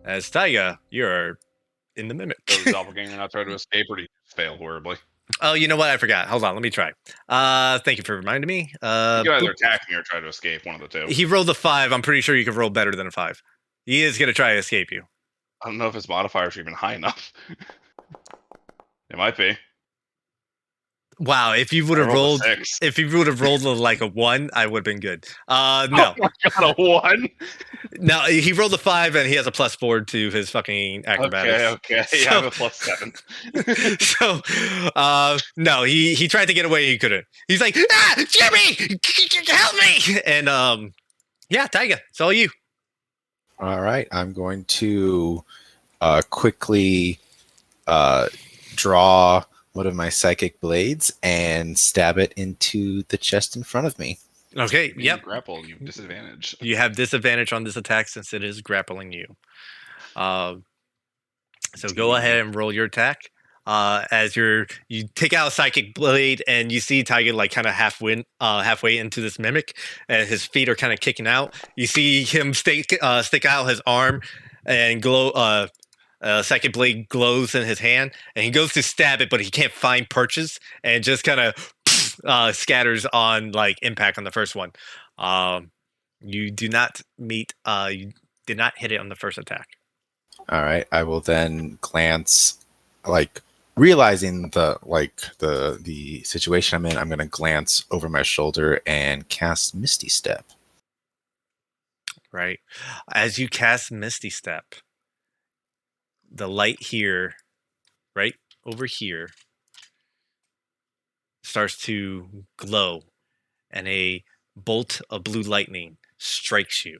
As Taiga, you're in the mimic. So the doppelganger not try to escape, or did he fail horribly? Oh, you know what? I forgot. Hold on. Let me try. Thank you for reminding me. You can either attack me or try to escape, one of the two. He rolled a 5. I'm pretty sure you can roll better than a 5. He is going to try to escape you. I don't know if his modifiers are even high enough. It might be. Wow, if you would have rolled, like a 1, I would have been good. No, Oh my god, a 1. no, he rolled a 5 and he has a +4 to his fucking acrobatics. Okay. So- Yeah, I have a +7. So, no, he tried to get away, he couldn't. He's like, Jimmy, help me! And yeah, Taiga, it's all you. All right, I'm going to quickly draw one of my psychic blades and stab it into the chest in front of me. Okay, yep. Grapple, you have disadvantage. You have disadvantage on this attack since it is grappling you. So go ahead and roll your attack. As you take out a psychic blade and you see Taiga like kind of halfway into this mimic, and his feet are kind of kicking out. You see him stick out his arm and glow. Psychic blade glows in his hand, and he goes to stab it, but he can't find perches, and just kind of scatters on like impact on the first one. You do not meet. You did not hit it on the first attack. All right, I will then glance, like realizing the situation I'm in. I'm going to glance over my shoulder and cast Misty Step. Right, as you cast Misty Step, the light here, right over here, starts to glow, and a bolt of blue lightning strikes you.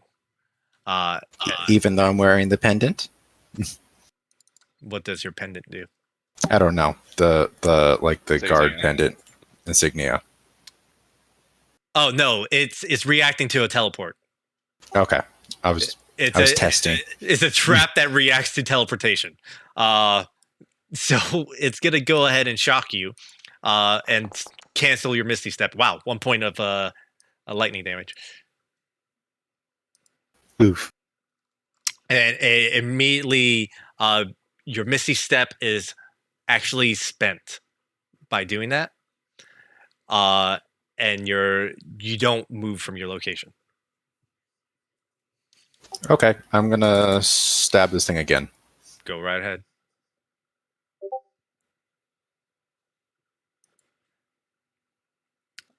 Even though I'm wearing the pendant, What does your pendant do? I don't know the Insignia. guard pendant insignia. Oh no, it's reacting to a teleport. Okay, I was testing. It's a trap that reacts to teleportation. So it's gonna go ahead and shock you, and cancel your Misty Step. Wow, 1 point of a lightning damage, Oof. and immediately your Misty Step is actually spent by doing that. And you don't move from your location. Okay, I'm gonna stab this thing again. Go right ahead.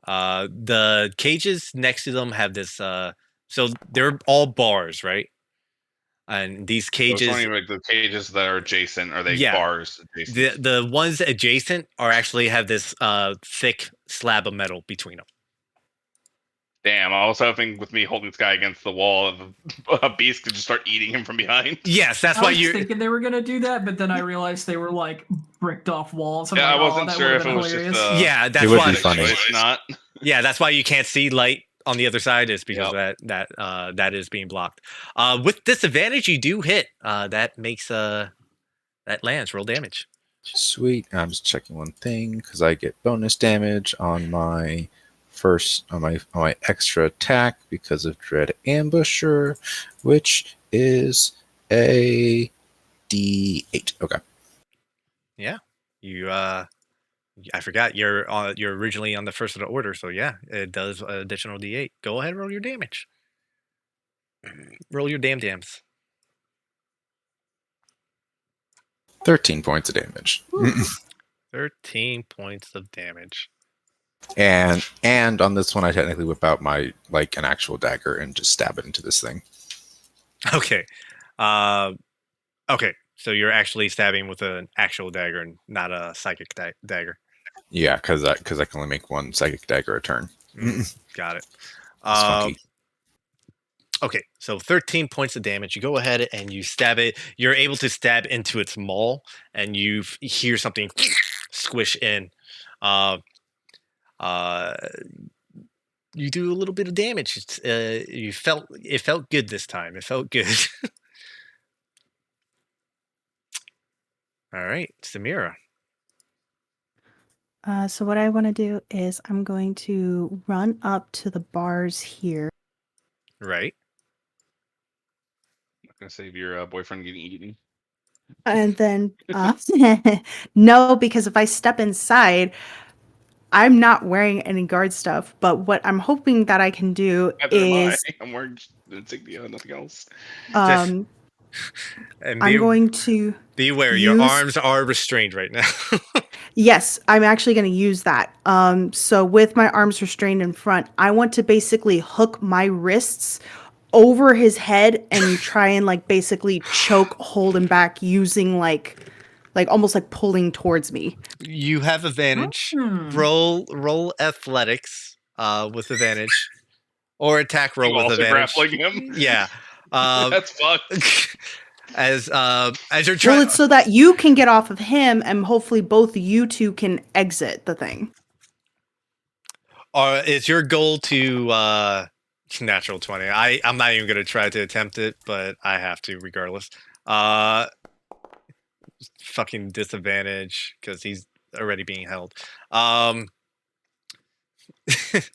The cages next to them have this. So they're all bars, right? And these So cages, it's only like the cages that are adjacent. Are they Yeah. bars adjacent? the ones adjacent are actually have this thick slab of metal between them. Damn, I was hoping with me holding this guy against the wall, a beast could just start eating him from behind. Yes, that's I why was you. thinking they were gonna do that, but then I realized they were like bricked off walls. Yeah, Like, I wasn't that sure would've if it been was hilarious. just Yeah, that's It would why. be funny. It's not. Yeah, that's why you can't see light on the other side is because that is being blocked. With disadvantage, you do hit. That makes that lands. Roll damage. Sweet. I'm just checking one thing because I get bonus damage on my on my extra attack because of Dread Ambusher, which is a D8. Okay. Yeah, you. I forgot you're originally on the first of the order, so yeah, it does additional D8. Go ahead, roll your damage. Roll your dams. 13 points of damage. 13 points of damage. And on this one, I technically whip out my an actual dagger and just stab it into this thing. Okay. Okay. So you're actually stabbing with an actual dagger and not a psychic dagger. Yeah, because I can only make one psychic dagger a turn. Got it. It's funky. Okay, so 13 points of damage. You go ahead and you stab it. You're able to stab into its maw, and you hear something squish in. You do a little bit of damage. It felt good this time. It felt good. All right, Samira. So what I want to do is I'm going to run up to the bars here. Right. Not gonna save your boyfriend getting eaten. And then, no, because if I step inside, I'm not wearing any guard stuff. But what I'm hoping that I can do Neither am I. is, I'm wearing the insignia, nothing else. um, And I'm going to beware. Your use- arms are restrained right now. yes, I'm actually going to use that. So with my arms restrained in front, I want to basically hook my wrists over his head and try and basically choke, hold him back using almost like pulling towards me. You have advantage. Hmm. Roll athletics with advantage, or attack roll You with also advantage. grappling him? Yeah. That's fucked. As you're Well, trying, it's so that you can get off of him and hopefully both you two can exit the thing. is your goal to natural 20? I'm not even gonna try to attempt it, but I have to regardless. Fucking disadvantage because he's already being held.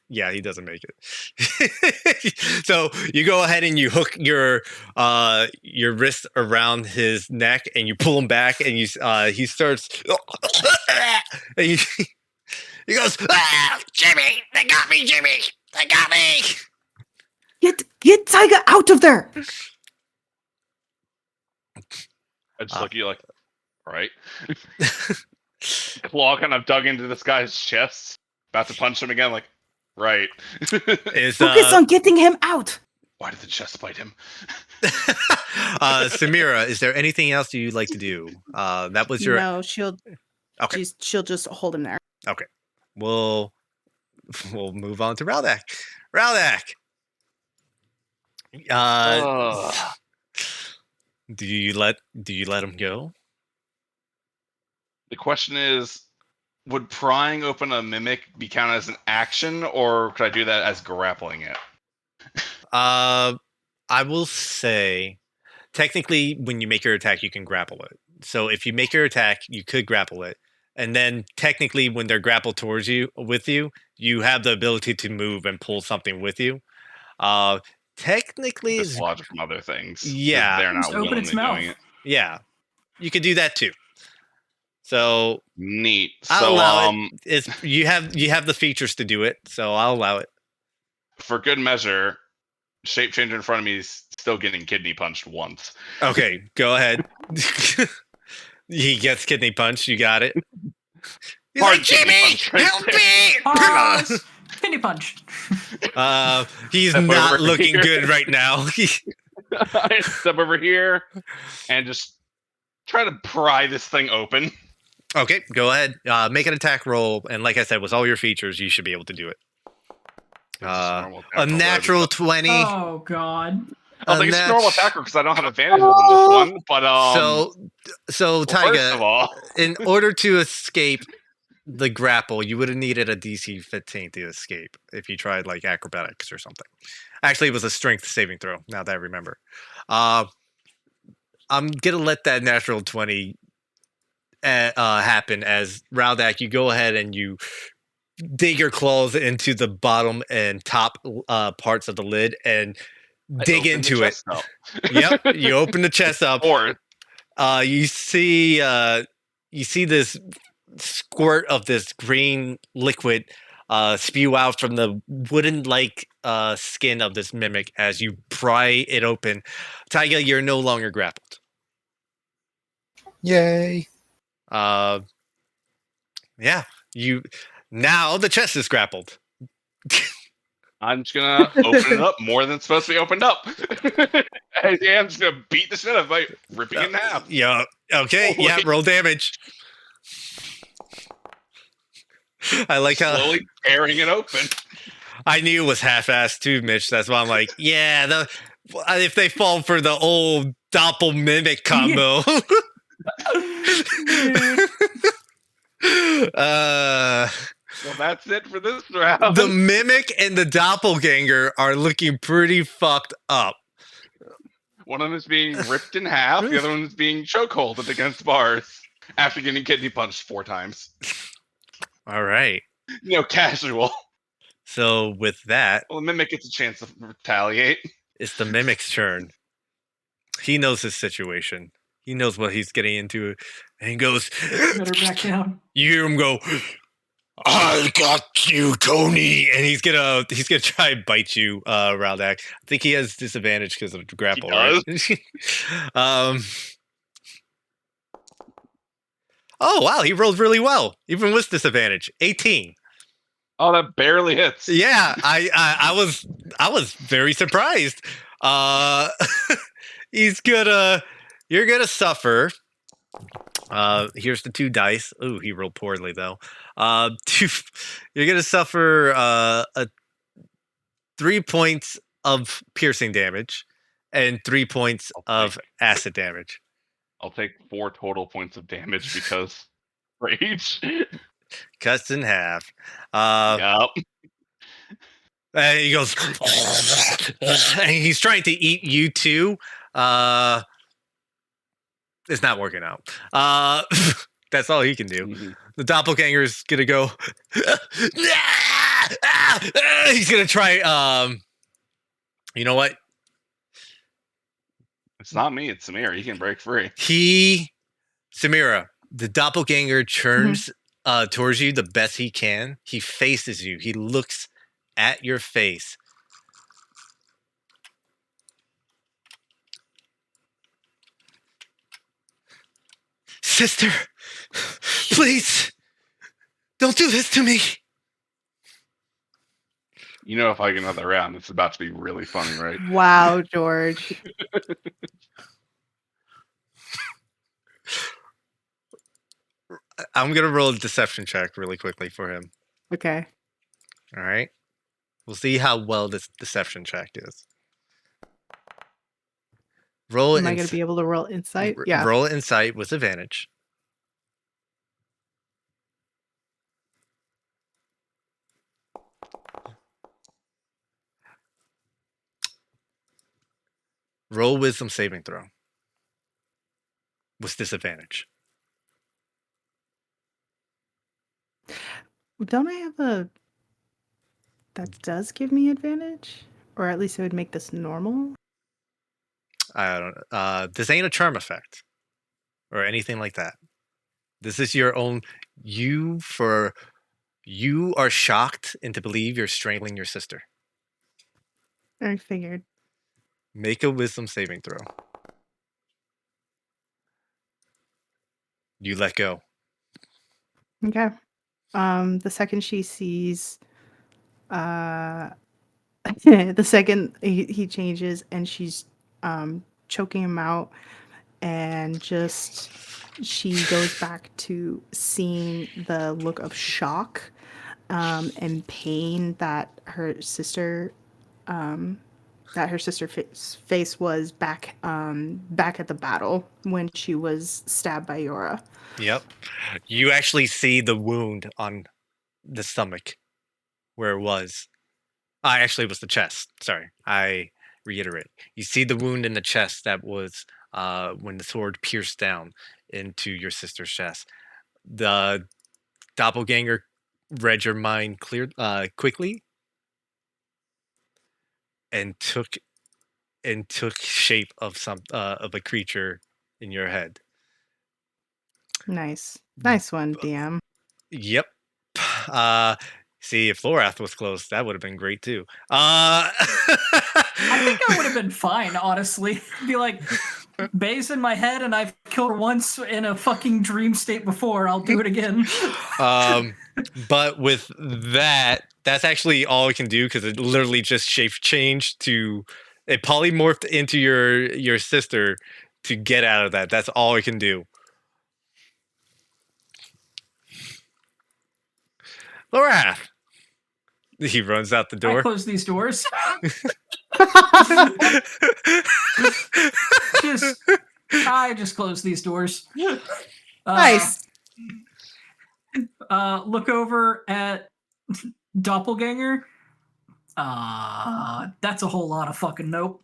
Yeah, he doesn't make it. So you go ahead and you hook your wrist around his neck and you pull him back and he starts and he goes, ah, Jimmy, they got me, Jimmy, they got me. Get Tyga out of there! I just look at you like, all right. Claw kind of dug into this guy's chest, about to punch him again. Like, right. Focus on getting him out. Why did the chest bite him? Samira, is there anything else you'd like to do? That was your No, she'll just hold him there. okay. We'll move on to Raldak. Raldak. Do you let him go? The question is, would prying open a mimic be counted as an action, or could I do that as grappling it? I will say, technically, when you make your attack, you can grapple it. So if you make your attack, you could grapple it, and then technically, when they're grappled towards you, you have the ability to move and pull something with you. Technically, Just logic from other things. 'cause Yeah. they're not Just open its willingly doing mouth. it. yeah, you could do that too. So Neat. I'll So, allow it. It's you have the features to do it, so I'll allow it. for good measure, shape changer in front of me is still getting kidney punched once. Okay, go ahead. He gets kidney punched. You got it. He's Hard like, kidney Jimmy, punch right help there." me! Pause. Kidney punch. He's Step not over looking here. good right now. I step over here and just try to pry this thing open. Okay, go ahead. Make an attack roll, and like I said, with all your features, you should be able to do it. It's just normal A attack roll, natural but- 20. Oh God. I think it's nat- normal attacker because I don't have advantages on this one. But So well, first of Tyga, all, in order to escape the grapple, you would have needed a DC 15 to escape if you tried like acrobatics or something. Actually, it was a strength saving throw. Now that I remember, I'm gonna let that natural 20 happen as Raldak. You go ahead and you dig your claws into the bottom and top parts of the lid and I dig opened the into it. chest up. Yep, you open the chest up. Or You see this squirt of this green liquid spew out from the wooden-like skin of this mimic as you pry it open. Taiga, you're no longer grappled. Yay! Yeah, you now the chest is grappled. I'm just gonna open it up more than it's supposed to be opened up. I'm just gonna beat the shit out of it by ripping it in half. Yeah. Okay. Slowly. Yeah. Roll damage. I like how Slowly tearing it open. I knew it was half-assed too, Mitch. That's why I'm like, yeah. If they fall for the old doppel mimic combo. Well, that's it for this round. The mimic and the doppelganger are looking pretty fucked up. One of them is being ripped in half. The other one is being chokeholded against bars after getting kidney punched 4 times. All right. Casual. So with that, Well, the mimic gets a chance to retaliate. it's the mimic's turn. He knows his situation. He knows what he's getting into, and he goes, Better back down. You hear him go, I got you, Tony, and he's gonna try and bite you, Raldak. I think he has disadvantage because of grapple. Right? Oh wow, he rolled really well, even with disadvantage. 18. Oh, that barely hits. Yeah, I was very surprised. You're gonna suffer. Here's the 2 dice. Ooh, he rolled poorly though. You're gonna suffer 3 points of piercing damage and 3 points of acid damage. I'll take 4 total points of damage because rage. Cuts in half. Yup. And he goes, and he's trying to eat you too. It's not working out. That's all he can do. Mm-hmm. The doppelganger is gonna go. He's gonna try. You know what? It's not me. It's Samir. He can break free. Samira, the doppelganger turns towards you the best he can. He faces you. He looks at your face. Sister, please, don't do this to me. If I get another round, it's about to be really funny, right? Wow, George. I'm gonna roll a deception check really quickly for him. Okay. All right. We'll see how well this deception check is. Roll. Am I going to be able to roll insight? Yeah. Roll insight with advantage. Roll wisdom saving throw with disadvantage. Don't I have a that does give me advantage? Or at least it would make this normal? I don't know. This ain't a charm effect or anything like that. This is your own. You are shocked into believe you're strangling your sister. I figured. Make a wisdom saving throw. You let go. Okay. The second she sees the second he changes and she's choking him out, and just she goes back to seeing the look of shock and pain that her sister that her sister face was back at the battle when she was stabbed by Yora. Yep. You actually see the wound on the stomach where it was. Actually, it was the chest. Sorry, I reiterate. You see the wound in the chest that was when the sword pierced down into your sister's chest. The doppelganger read your mind quickly and took shape of of a creature in your head. Nice one, DM. Yep. See, if Lorath was close, that would have been great too. I think I would have been fine, honestly. Be like, Bay's in my head, and I've killed her once in a fucking dream state before. I'll do it again. But with that, that's actually all it can do because it literally just shape changed to it polymorphed into your sister to get out of that. That's all it can do. Lorath. He runs out the I door. close these doors. I just close these doors. Nice. Look over at Doppelganger. That's a whole lot of fucking nope.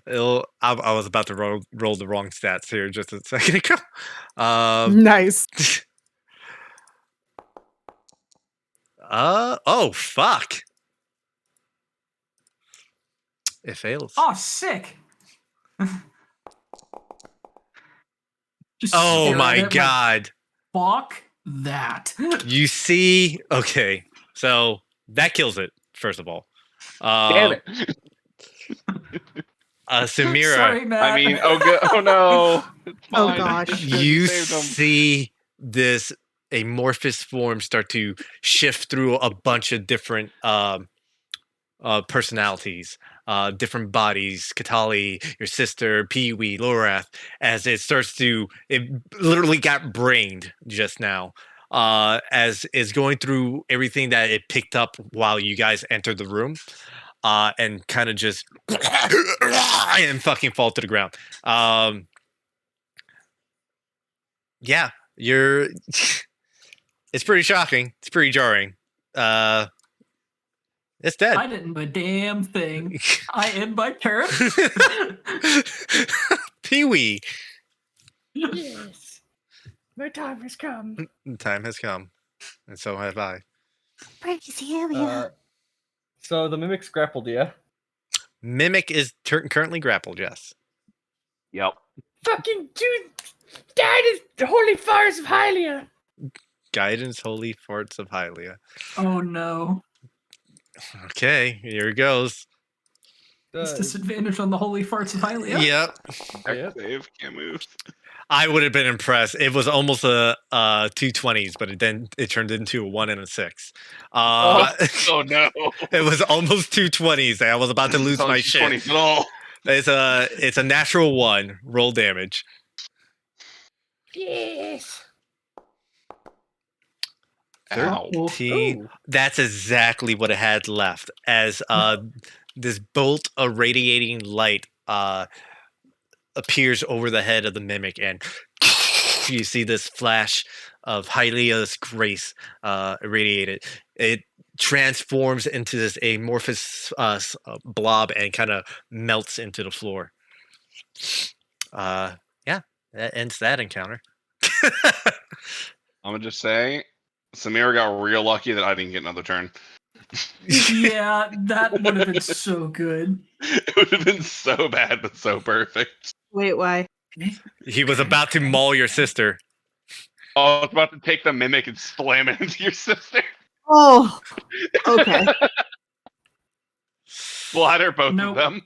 I was about to roll the wrong stats here just a second ago. Nice. Oh fuck! It fails. Oh, sick. Just Oh stare my at it like, god! fuck that. You see? Okay, so that kills it. First of all, Damn it. Samira, Sorry, Matt. I mean, oh no. It's Oh, fine. gosh. you saved him. see this amorphous form start to shift through a bunch of different personalities, different bodies, Katali, your sister, Pee-wee, Lorath, as it literally got brained just now, as it's going through everything that it picked up while you guys entered the room, and kind of just and fucking fall to the ground. Yeah, it's pretty shocking. It's pretty jarring. It's dead. I didn't do a damn thing. I end my turn. Pee-wee. Yes. My time has come. The time has come, and so have I. Praise Helia. So the mimic's grappled, yeah? Mimic is currently grappled, yes. Yep. Fucking dude! Guidance! The holy fires of Hylia! Guidance, holy farts of Hylia. Oh no. Okay, here it goes. It's disadvantage on the holy farts of Hylia. Yep. Yep. Save, can't move. I would have been impressed. It was almost a 220s, but it turned into a 1 and a 6. Oh no. It was almost 220s. I was about to lose my shit. 20s at all. It's a natural 1 roll damage. Yes! 13. Ooh. That's exactly what it had left. As this bolt of radiating light appears over the head of the mimic, and you see this flash of Hylia's grace irradiated. It transforms into this amorphous blob and kind of melts into the floor. Yeah, that ends that encounter. I'm gonna just say, Samira got real lucky that I didn't get another turn. Yeah, that would have been so good. It would have been so bad, but so perfect. Wait, why? He was about to maul your sister. Oh, I was about to take the mimic and slam it into your sister. Oh, okay. Splatter both Nope. of them.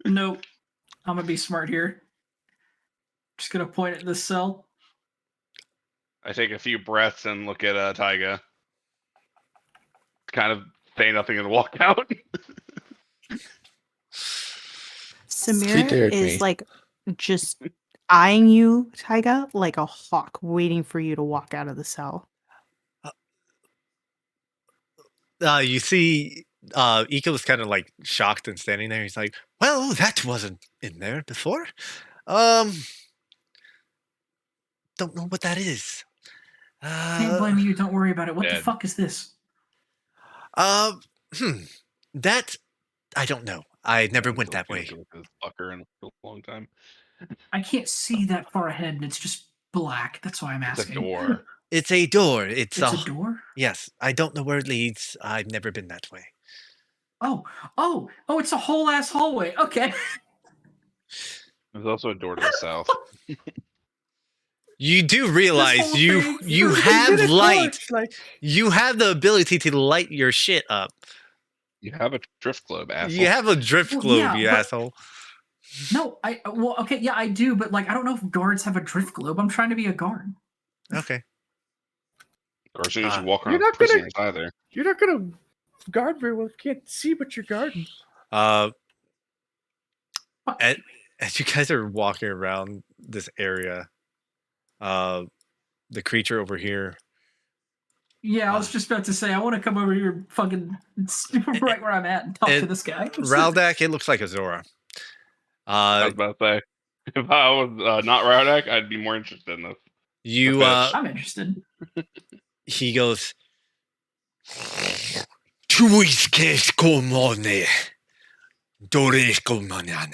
Nope. I'm gonna be smart here. Just gonna point at this cell. I take a few breaths and look at Taiga. Kind of say nothing and walk out. Samira dared is me. like just eyeing you, Taiga, like a hawk, waiting for you to walk out of the cell. You see Ika was kind of like shocked and standing there. He's like, "Well, that wasn't in there before. Um, don't know what that is. Can't blame you. Don't worry about it. What the Dead. fuck is this? Uh, that I don't know. I never went that way. This fucker in a long time. I can't see that far ahead, and it's just black. That's why I'm It's a asking. door. It's a door. It's It's a door. Yes, I don't know where it leads. I've never been that way. Oh! It's a whole ass hallway. Okay. There's also a door to the south. You do This realize whole you thing- you Freaking have did it light. torch, like You have the ability to light your shit up. You have a drift globe, asshole. You have a drift Well, globe, yeah, you but- asshole. No, okay, I do, but like, I don't know if guards have a drift globe. I'm trying to be a guard. Okay. Or as soon as you walk You're around not gonna- prisoners either. you're not gonna guard very well if you can't see what you're guarding. Uh, Fuck. as you guys are walking around this area, the creature over here. Yeah, I was just about to say, I want to come over here, fucking right where I'm at, and talk to this guy. Raldak, it looks like a Zora. I was about to say, if I was not Raudak, I'd be more interested in this. You I'm interested. he goes Chuisques comone Dores comaniane.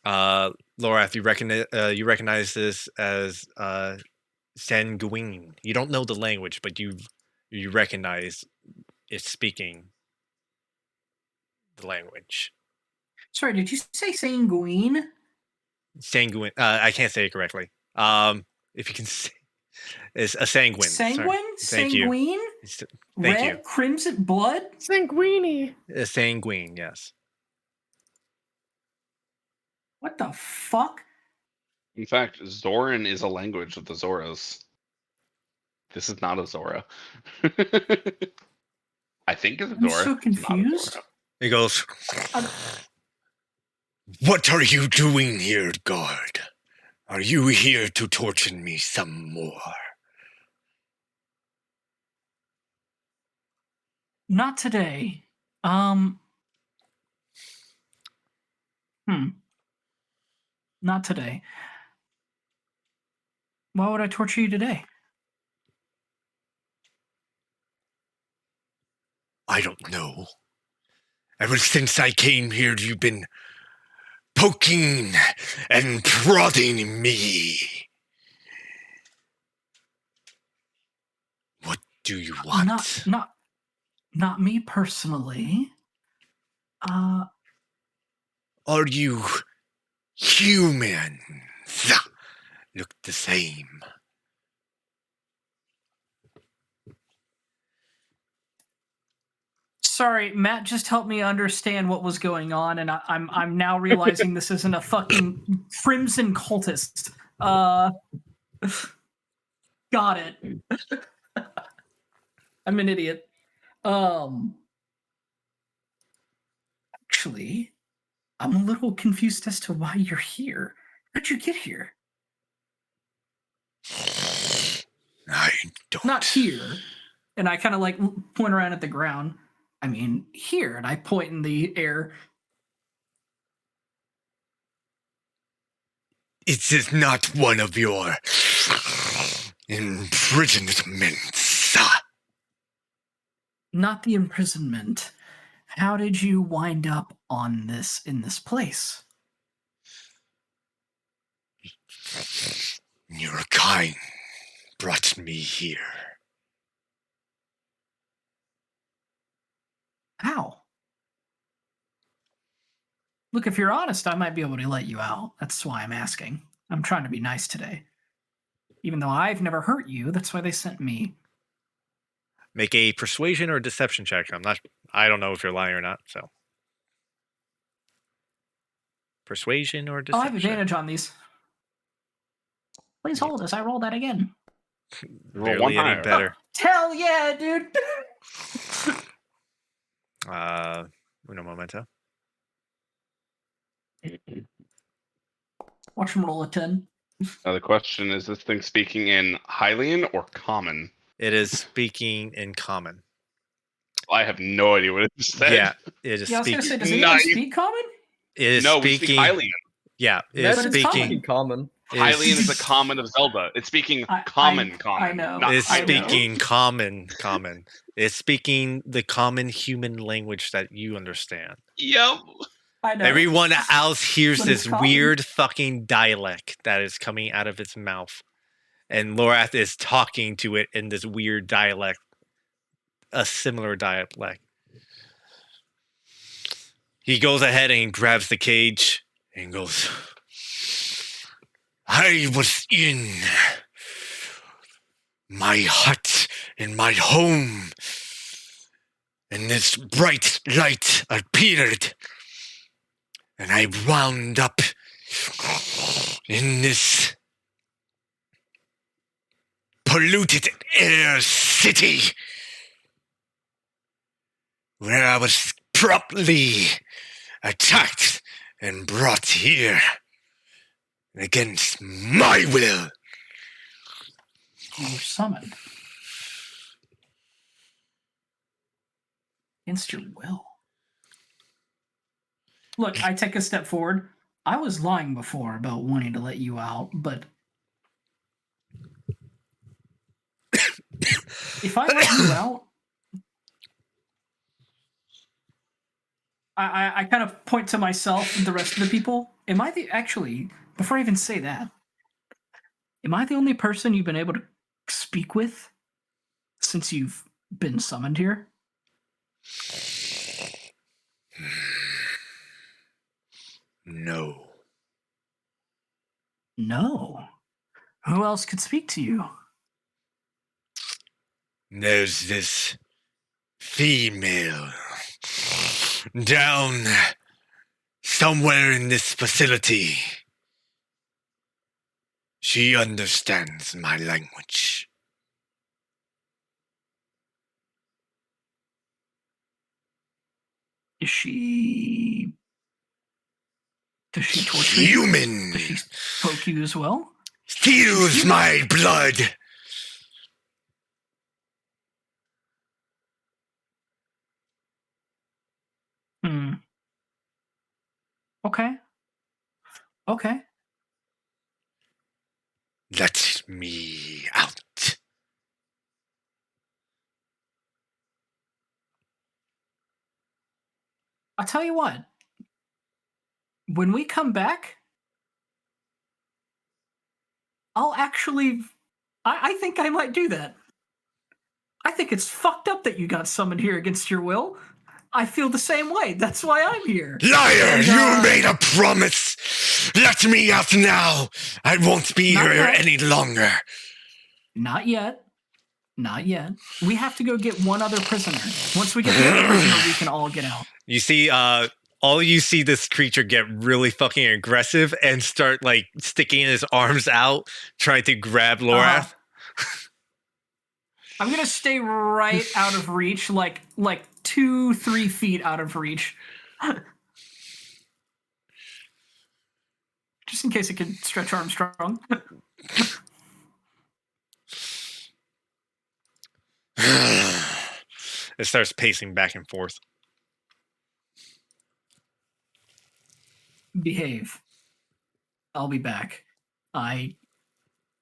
Lorath, you recognize this as Sanguine. You don't know the language, but you recognize it's speaking the language. Sorry, did you say sanguine? Sanguine. I can't say it correctly. If you can say, it's a sanguine. Sorry. Sanguine? Thank you. Sanguine? Thank Red you. crimson blood? Sanguini. A sanguine, yes. What the fuck? In fact, Zoran is a language of the Zoras. This is not a Zora. I think it's a I'm Zora. so It's not a confused. Zora. He goes, I'm- "What are you doing here, guard? Are you here to torture me some more?" Not today. Not today. Why would I torture you today? I don't know. Ever since I came here, you've been poking and prodding me. What do you want? Not me personally. Are you humans? Look the same. Sorry, Matt just helped me understand what was going on, and I'm now realizing this isn't a fucking crimson cultist. Got it. I'm an idiot. Actually, I'm a little confused as to why you're here. How'd you get here? I don't. Not here. And I kind of like point around at the ground. I mean, here, and I point in the air. It is not one of your imprisonments. Not the imprisonment. How did you wind up on this in this place? Your kind brought me here. How? Look, if you're honest, I might be able to let you out. That's why I'm asking. I'm trying to be nice today. Even though I've never hurt you, that's why they sent me. Make a persuasion or deception check. I don't know if you're lying or not, so. Persuasion or Oh, I deception? have advantage on these. Please hold as I roll that again. Roll one Barely any higher. better. Hell yeah, dude! Uno momento. Watch him roll a 10. Now the question is this thing speaking in Hylian or common? It is speaking in common. I have no idea what it said. Yeah, it is Yeah, I was gonna say, speaking. does anyone Nice. speak common? It is No, we speak speaking. Hylian. Yeah, it That's is it's speaking. fucking common. It is- Hylian is the common of Zelda. It's speaking common. I know. Not It's I know. speaking common. It's speaking the common human language that you understand. Yep. I know. Everyone else hears But it's this common. weird fucking dialect that is coming out of its mouth. And Lorath is talking to it in this weird dialect, a similar dialect. He goes ahead and grabs the cage and goes, I was in my hut in my home, and this bright light appeared, and I wound up in this polluted air city where I was promptly attacked and brought here against my will. You were summoned. Against your will. Look, I take a step forward. I was lying before about wanting to let you out, but if I let you out, I kind of point to myself and the rest of the people. Am I the actually, before I even say that, am I the only person you've been able to speak with since you've been summoned here? No. No. Who else could speak to you? There's this female down somewhere in this facility. She understands my language. Is she... Does she torture you? Human Does she poke you as well? steals my blood. Hmm. Okay. Okay. Let me out. I'll tell you what. When we come back, I'll actually... I think I might do that. I think it's fucked up that you got summoned here against your will. I feel the same way. That's why I'm here. Liar! And, You made a promise! Let me out now! I won't be Not here yet. any longer. Not yet. Not yet. We have to go get one other prisoner. Once we get the other prisoner, we can all get out. You see, you see this creature get really fucking aggressive and start like sticking his arms out, trying to grab Lorath. I'm gonna stay right out of reach, like 2-3 feet out of reach. Just in case it can stretch Armstrong. It starts pacing back and forth. Behave. I'll be back.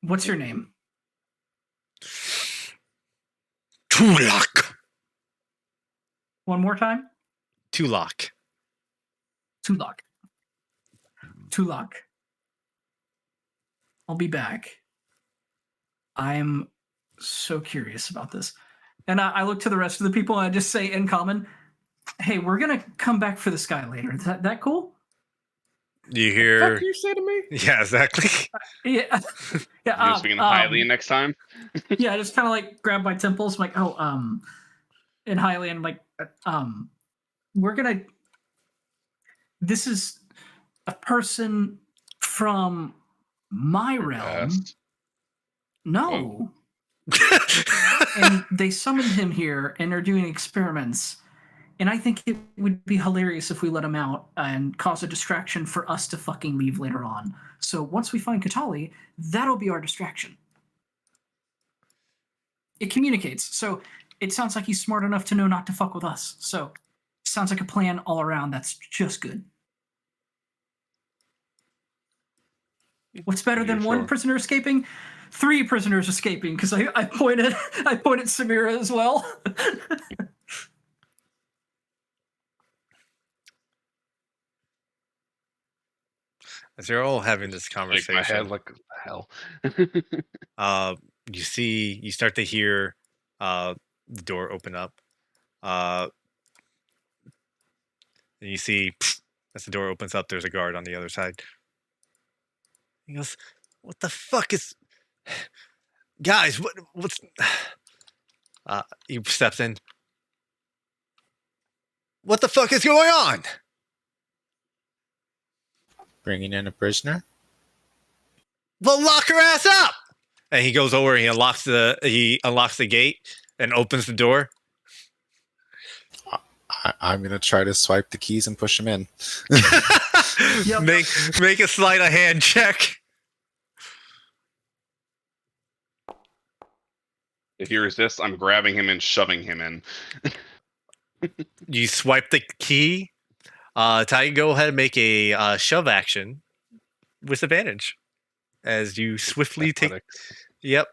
What's your name? Tulak. One more time? Tulak. Tulak. Tulak. I'll be back. I'm so curious about this. And I look to the rest of the people and I just say in common, hey, we're going to come back for this guy later. Is that cool? You Fuck hear? you say to me? Yeah, exactly. Yeah. Yeah. You're speaking Hylian next time. Yeah, I just kind of like grab my temples. I'm like, in Hylian, like, this is a person from my realm. Past. No. And they summoned him here and are doing experiments. And I think it would be hilarious if we let him out and cause a distraction for us to fucking leave later on. So once we find Katali, that'll be our distraction. It communicates. So it sounds like he's smart enough to know not to fuck with us. So, sounds like a plan all around that's just good. What's better than one prisoner escaping? 3 prisoners escaping, because I pointed Samira as well. As you're all having this Shake my conversation, head like hell. you start to hear the door open up. And you see, as the door opens up, there's a guard on the other side. He goes, "What the fuck is, guys? What's?" He steps in. What the fuck is going on? Bringing in a prisoner? Well, lock her ass up! And he goes over and he unlocks the gate and opens the door. I'm gonna try to swipe the keys and push him in. Yep. Make a sleight of hand check. If he resists, I'm grabbing him and shoving him in. You swipe the key. Ty, go ahead and make a shove action with advantage as you swiftly take. Athletics. Yep.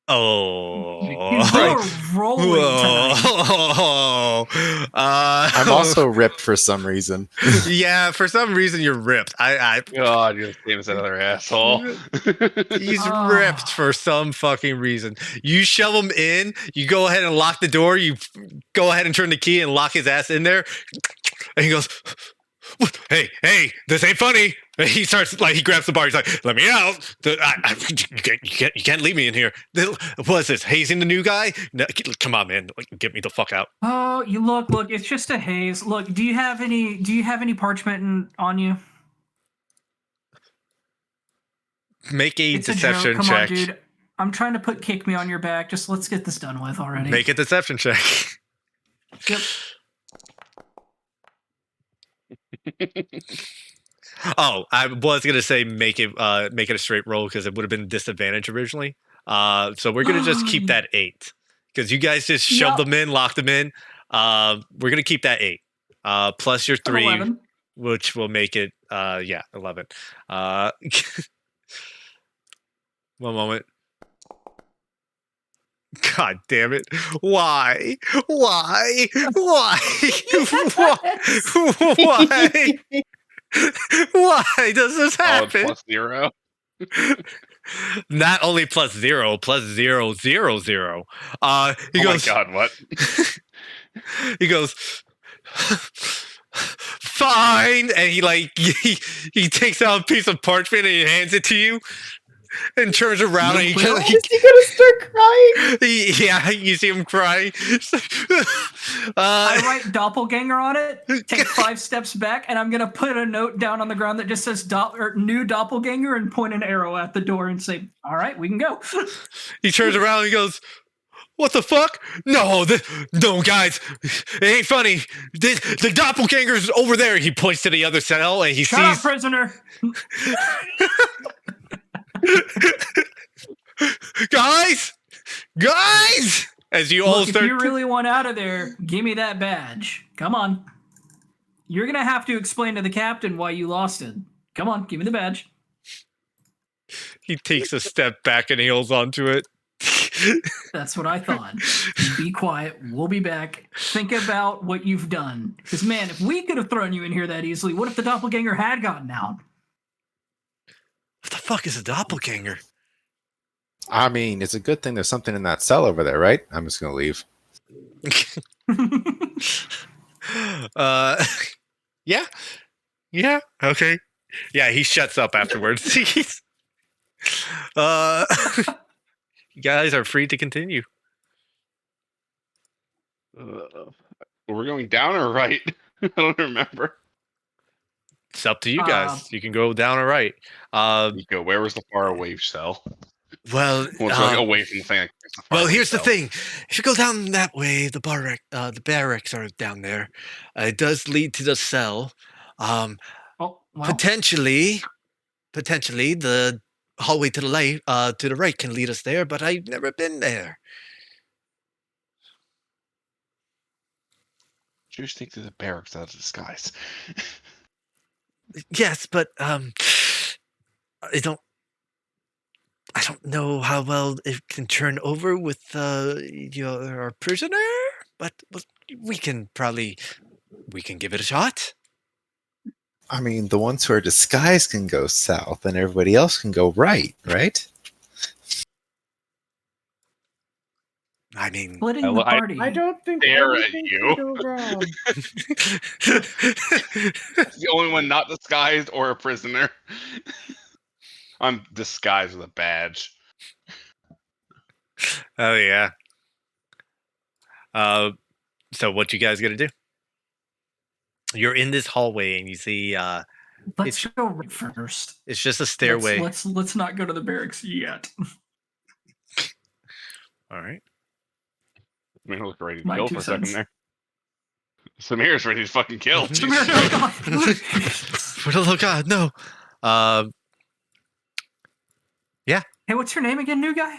Oh. You're rolling tonight. Whoa. I'm also ripped for some reason. Yeah, for some reason you're ripped. God, you're the same as another asshole. He's Oh. ripped for some fucking reason. You shove him in. You go ahead and lock the door. You go ahead and turn the key and lock his ass in there. And he goes, "Hey, this ain't funny." And he starts he grabs the bar. He's like, "Let me out! You can't leave me in here. What is this? Hazing the new guy? No, come on, man! Get me the fuck out!" Oh, you look. It's just a haze. Look, do you have any parchment on you? Make a It's a deception joke. Come check. on, dude. I'm trying to put kick me on your back. Just let's get this done with already. Make a deception check. Yep. Oh, I was gonna say make it a straight roll because it would have been disadvantage originally. So we're gonna just keep that 8 because you guys just shoved them in, locked them in. We're gonna keep that 8 plus your 3, 11. which will make it 11. One moment. God damn it! Why? Why? Why? Why does this Oh, it's happen? +0. Not only +0, +0, 0, 0. He Oh goes. my god, what? He goes. Fine, and he takes out a piece of parchment and he hands it to you, and turns around and Is he gonna start crying? you see him crying. I write doppelganger on it, take 5 steps back, and I'm gonna put a note down on the ground that just says new doppelganger and point an arrow at the door and say, "All right, we can go." He turns around and he goes, "What the fuck? No, no, guys, it ain't funny. The doppelganger's over there." He points to the other cell and he Shut up, sees. prisoner. Guys, as you all Look, if start. you really want out of there, give me that badge. Come on. You're gonna have to explain to the captain why you lost it. Come on, give me the badge. He takes a step back and he holds onto it. That's what I thought. Be quiet. We'll be back. Think about what you've done. Because, man, if we could have thrown you in here that easily, what if the doppelganger had gotten out? What the fuck is a doppelganger? I mean, it's a good thing there's something in that cell over there, right? I'm just gonna leave. Yeah, okay. Yeah, he shuts up afterwards. You guys are free to continue. We're going down or right? I don't remember. It's up to you guys. You can go down or right. Nico, where was the far away cell? Well, Away from the thing. Well, here's the thing. If you go down that way, the barracks are down there. It does lead to the cell. Oh, well. Potentially, the hallway to the right can lead us there, but I've never been there. You sneak through the barracks out of disguise. Yes, but I don't know how well it can turn over with your prisoner, but we can give it a shot. I mean, the ones who are disguised can go south, and everybody else can go right, right? I mean, Splitting the party. I don't think Stare at anything you. can go wrong. The only one not disguised or a prisoner. I'm disguised with a badge. oh yeah. So what you guys gonna do? You're in this hallway and you see Let's go right first. it's just a stairway. Let's not go to the barracks yet. All right. I mean, I look ready to My kill 2 for a second cents. there. Samir's ready to fucking kill. Samir, oh God. For the love of God, no. Hey, what's your name again, new guy?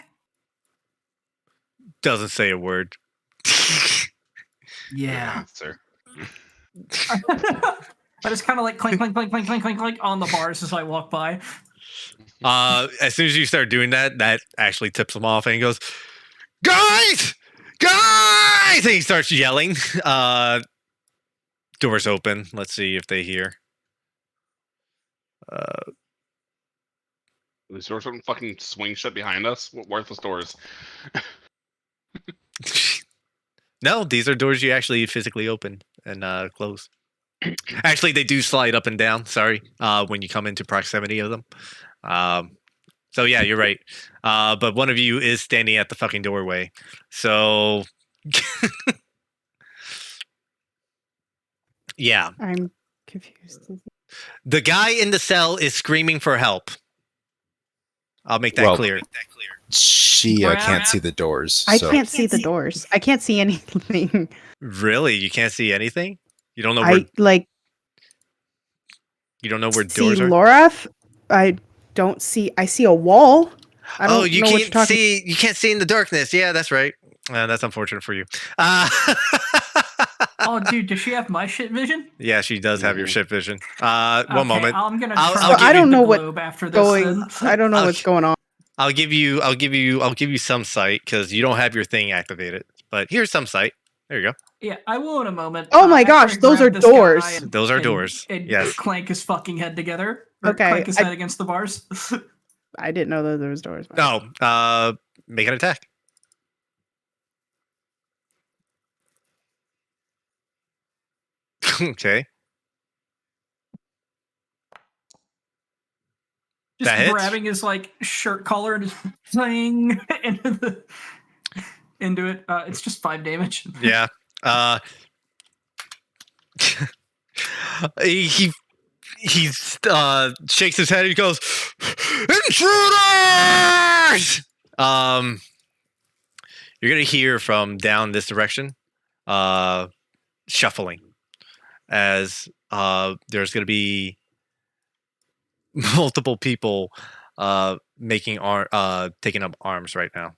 Doesn't say a word. Yeah. Sir. I just kind of like clink, clink, clink, clink, clink, clink, clink on the bars as I walk by. As soon as you start doing that, that actually tips him off and he goes, "Guys! Guys!" And he starts yelling. Doors open. Let's see if they hear. These doors don't fucking swing shut behind us. What worthless doors? No, these are doors you actually physically open and close. Actually, they do slide up and down. Sorry, when you come into proximity of them. So yeah, you're right. But one of you is standing at the fucking doorway. So yeah, I'm confused. the guy in the cell is screaming for help. I'll make that clear. She can't see the doors. I so. can't see the doors. I can't see anything. Really, you can't see anything. You don't know where. I like You don't know where see doors are. Laura. I don't see. I see a wall. I don't You know what you're can't talking. see. You can't see in the darkness. Yeah, that's right. That's unfortunate for you. Oh, dude, does she have my shit vision? Yeah, she does have your shit vision. Okay, One moment. I'm gonna I'll try give to I you don't the know what globe after this. Going. Then. I don't know I'll- what's going on. I'll give you some sight because you don't have your thing activated. But here's some sight. There you go. Yeah, I will in a moment. Oh my After gosh, I those grab are this guy doors. Those are doors. And Yes. clank his fucking head together. Or Okay, clank his head against the bars. I didn't know that there was doors. No. Make an attack. Okay. Just That hits? grabbing his like shirt collar and just playing into it. It's just 5 damage. Yeah. He shakes his head. He goes, "Intruders!" You're gonna hear from down this direction, shuffling, as there's gonna be multiple people taking up arms right now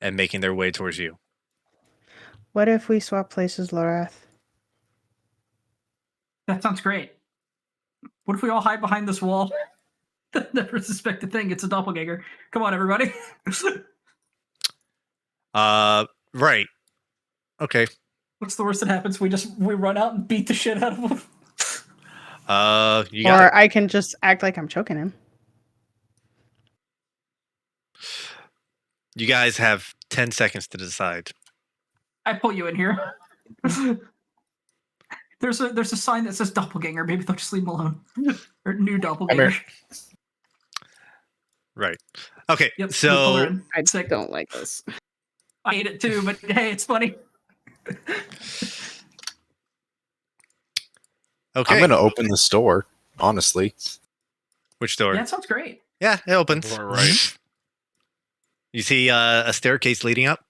and making their way towards you. What if we swap places, Lorath? That sounds great. What if we all hide behind this wall? Never suspect a thing. It's a doppelganger. Come on, everybody. Right. Okay. What's the worst that happens? We run out and beat the shit out of him. You got it. Or I can just act like I'm choking him. You guys have 10 seconds to decide. I pull you in here. There's a sign that says doppelganger. Maybe they'll just leave him alone. Or new doppelganger. Right. Okay. Yep. we pull her So in. I Sick. don't like this. I hate it too, but hey, it's funny. okay. I'm gonna open this door. Honestly, Which door? Yeah, it sounds great. Yeah, it opens. All right. You see a staircase leading up.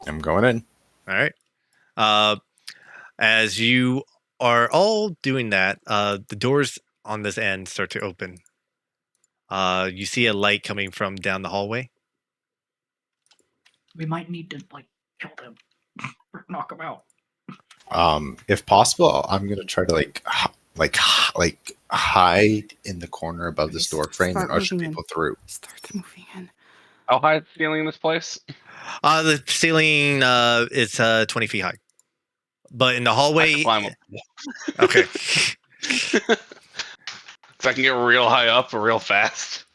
I'm going in. All right. As you are all doing that, the doors on this end start to open. You see a light coming from down the hallway. We might need to like kill them or knock them out. If possible, I'm gonna try to like hide in the corner above this door frame and Start usher moving in. people through. Start moving in. How high is the ceiling in this place? The ceiling is 20 feet high, but in the I hallway. can climb up. Okay. So I can get real high up real fast.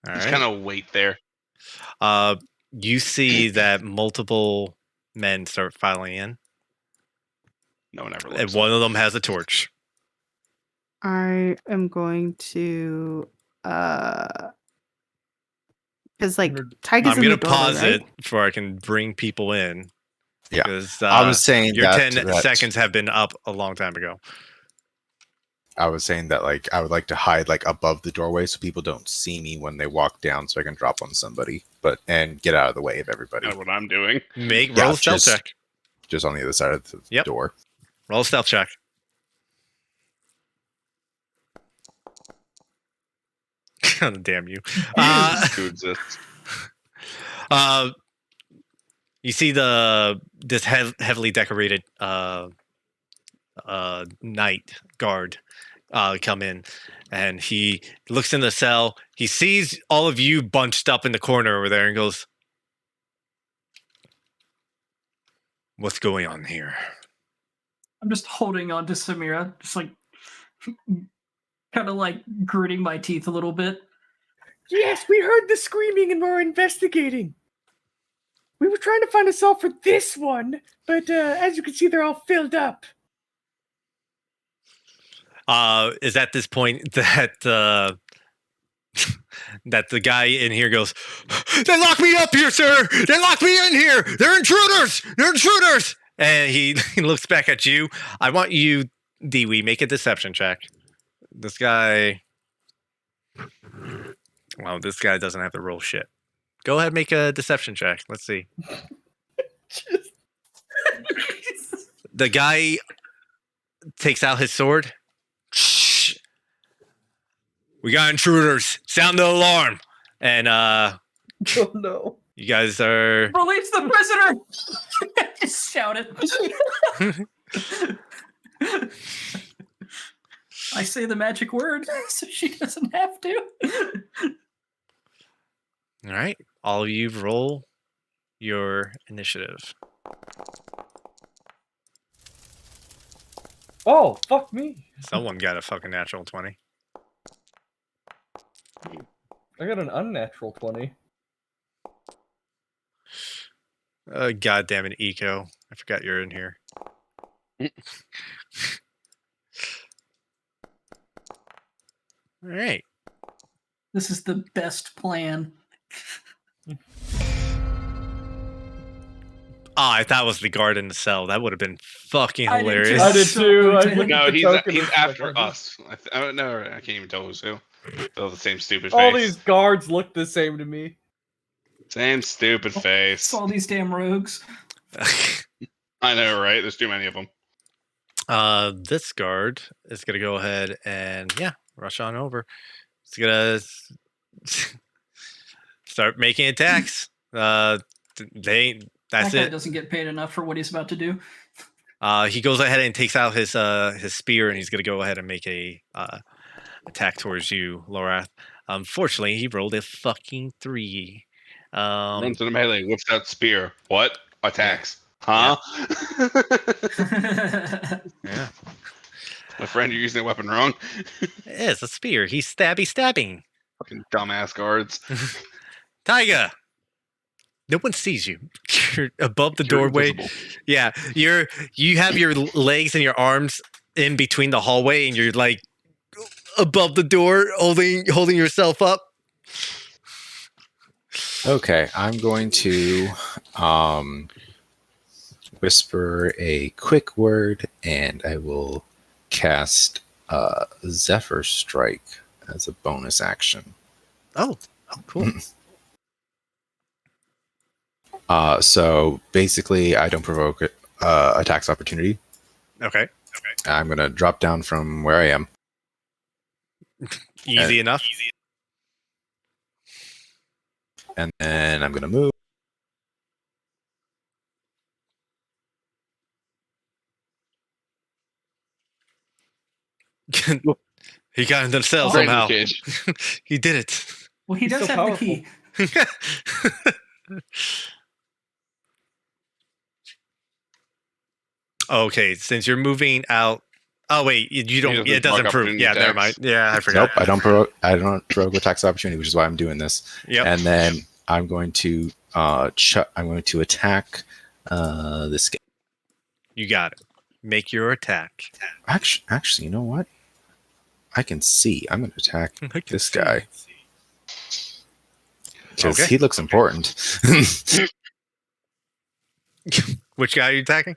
All Just right. kind of wait there. You see that multiple men start filing in, No one ever and looks. one of them has a torch. I am going to because like Tyga's I'm in gonna the doorway, pause right? it before I can bring people in. Yeah. Because I was saying your that 10 seconds have been up a long time ago. I was saying that like I would like to hide like above the doorway so people don't see me when they walk down, so I can drop on somebody, and get out of the way of everybody. Kind of what I'm doing. Roll a stealth check. Just on the other side of the door. Roll a stealth check. Damn you. Who exists? You see this heavily decorated night guard come in, and he looks in the cell. He sees all of you bunched up in the corner over there and goes, "What's going on here?" I'm just holding on to Samira, just like kind of like gritting my teeth a little bit. Yes, we heard the screaming and we're investigating. We were trying to find a cell for this one, but as you can see, they're all filled up. Is at this point that that the guy in here goes, "They locked me up here, sir! They locked me in here! They're intruders! They're intruders!" And he looks back at you. I want you, Dewey, make a deception check. This guy... Well, this guy doesn't have to roll shit. Go ahead, make a deception check. Let's see. The guy takes out his sword. Shh. We got intruders. Sound the alarm. And Oh no. you guys are... Release the prisoner! Just shout it. I say the magic word so she doesn't have to. All right. All of you roll your initiative. Oh, fuck me. Someone got a fucking natural 20. I got an unnatural 20. God damn it, Eco. I forgot you're in here. All right. This is the best plan. I thought it was the guard in the cell. That would have been fucking I did hilarious. I did So too. I good. looked No, at the he's token he's and after like, us. No, I can't even tell who's who. They have the same stupid All face. these guards look the same to me. Same stupid face. All these damn rogues. I know, right? There's too many of them. This guard is gonna go ahead and rush on over. It's gonna start making attacks. That's That guy it. doesn't get paid enough for what he's about to do. He goes ahead and takes out his spear, and he's gonna go ahead and make a attack towards you, Lorath. Unfortunately, he rolled a fucking 3. Runs to the melee, whips out spear. What? Attacks. Huh? Yeah, My friend, you're using the weapon wrong. it's a spear. He's stabbing. Fucking dumbass guards. Taiga, no one sees you. You're above the You're doorway. invisible. Yeah, you have your legs and your arms in between the hallway, and you're like above the door, holding yourself up. Okay, I'm going to whisper a quick word, and I will cast Zephyr Strike as a bonus action. Oh, cool. So basically, I don't provoke attacks opportunity. Okay. I'm going to drop down from where I am. Easy enough. And then I'm gonna move. He got into the cell Oh. Right in the somehow. cage. He did it. Well, he He's does so have the key. Okay, since you're moving out. Oh wait, you don't. doesn't It doesn't mark prove. opportunity Yeah, never mind. attacks. Yeah, I forgot. Nope, I don't provoke attacks of opportunity, which is why I'm doing this. Yep. And then I'm going to I'm going to attack this guy. You got it. Make your attack. Actually, you know what? I can see. I'm going to attack I can this see. guy because Okay. he looks important. Which guy are you attacking?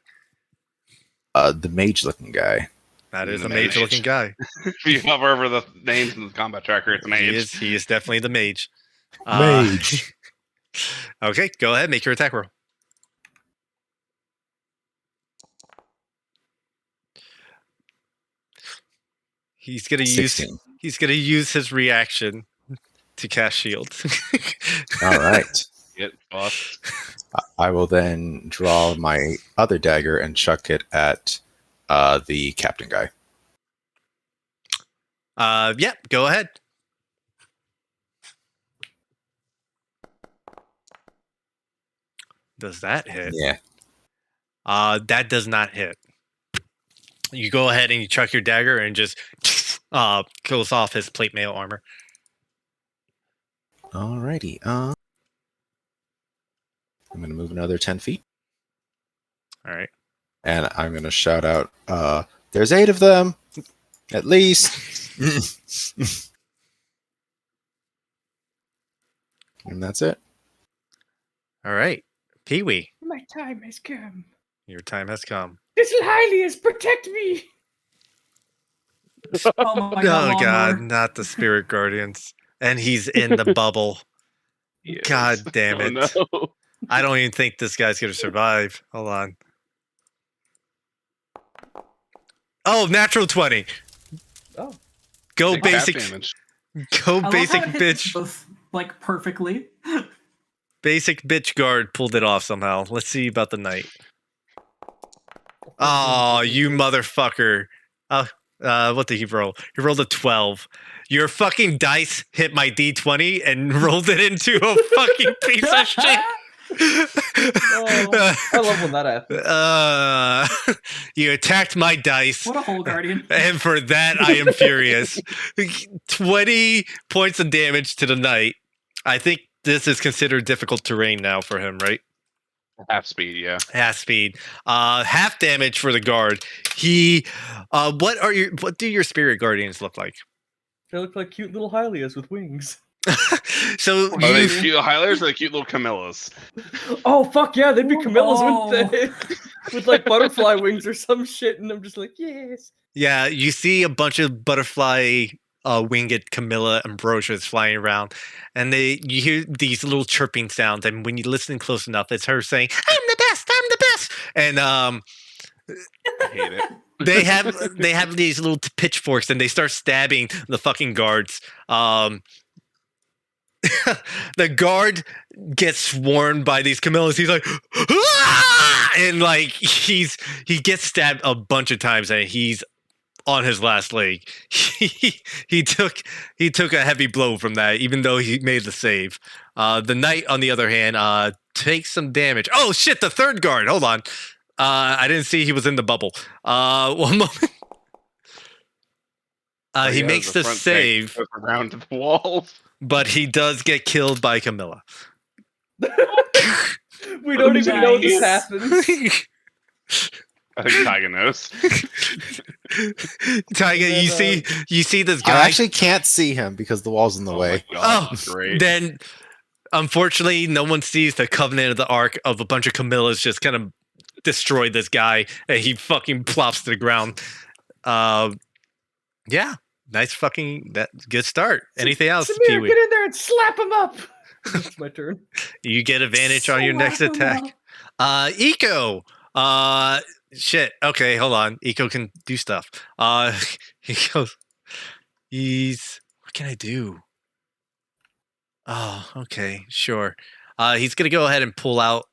The mage-looking guy. That is The a mage. mage-looking guy. If you hover over the names in the combat tracker, it's an He age. is definitely the mage. Mage. Okay, go ahead. Make your attack roll. He's gonna use 16. his reaction to cast shield. All right. Get fucked. I will then draw my other dagger and chuck it at the captain guy. Yeah, go ahead. Does that hit? Yeah. That does not hit. You go ahead and you chuck your dagger and just kills off his plate mail armor. Alrighty. I'm going to move another 10 feet. All right. And I'm going to shout out, there's 8 of them, at least. And that's it. All right. Pee-wee, My time has come. your time has come. Little Hylias, protect me! Oh my Oh god, god, Lawnmower. not the spirit guardians. And he's in the bubble. Yes. God damn it. Oh, no. I don't even think this guy's gonna survive. Hold on. Oh, natural 20. Oh. Go Big tap basic damage. go I love basic how it hits bitch. both, like, perfectly. Basic bitch guard pulled it off somehow. Let's see about the knight. Oh, you motherfucker. What did he roll? He rolled a 12. Your fucking dice hit my D20 and rolled it into a fucking piece of shit. Oh, I love when that happens. You attacked my dice, What a hole, Guardian. and for that I am furious. 20 points of damage to the knight. I think this is considered difficult terrain now for him, right? Half speed, yeah. Half speed. Half damage for the guard. He what do your spirit guardians look like? They look like cute little Hylias with wings. So Are they you cute highlighters or the cute little Camillas? Oh fuck yeah, they'd be Camillas, Oh. wouldn't they? With like butterfly wings or some shit, and I'm just like, yes. yeah, you see a bunch of butterfly winged Camilla ambrosias flying around, and you hear these little chirping sounds, and when you listen close enough, it's her saying, "I'm the best, I'm the best," and I hate it. they have these little pitchforks, and they start stabbing the fucking guards. The guard gets swarmed by these Camillas. He's like, "Ah!" And like he gets stabbed a bunch of times, and he's on his last leg. He took a heavy blow from that, even though he made the save. The knight, on the other hand, takes some damage. Oh shit! The third guard. Hold on. I didn't see he was in the bubble. One moment. He makes the front tank save, goes around to the walls. but he does get killed by Camilla. We don't even know this Nice. happens. I think Tyga knows. Tyga, And you see this I guy. actually can't see him because the wall's in the way. My God, Oh, great. Then, unfortunately, no one sees the Covenant of the Ark of a bunch of Camillas just kind of destroy this guy, and he fucking plops to the ground. Yeah, nice fucking good start. Anything else, Samir, Pee-wee? get in there and slap him up. It's my turn. You get advantage on your next Slap him attack. up. Eco. Shit. Okay, hold on. Eco can do stuff. He goes. What can I do? Oh, okay, sure. He's gonna go ahead and pull out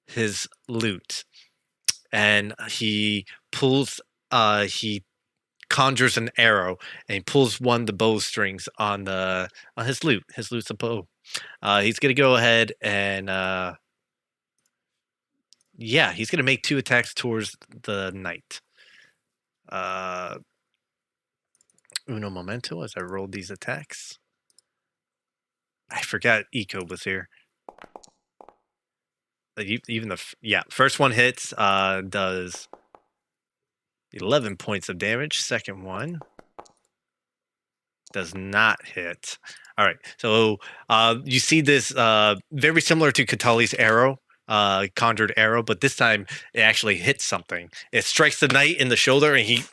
his loot, and he conjures an arrow, and he pulls one of the bowstrings on his lute. His lute's a bow. He's gonna go ahead and yeah, he's gonna make 2 attacks towards the knight. Uno momento as I rolled these attacks. I forgot Eco was here. Even first one hits, does 11 points of damage. Second one does not hit. All right, so you see this very similar to Katali's arrow, conjured arrow, but this time it actually hits something. It strikes the knight in the shoulder, and he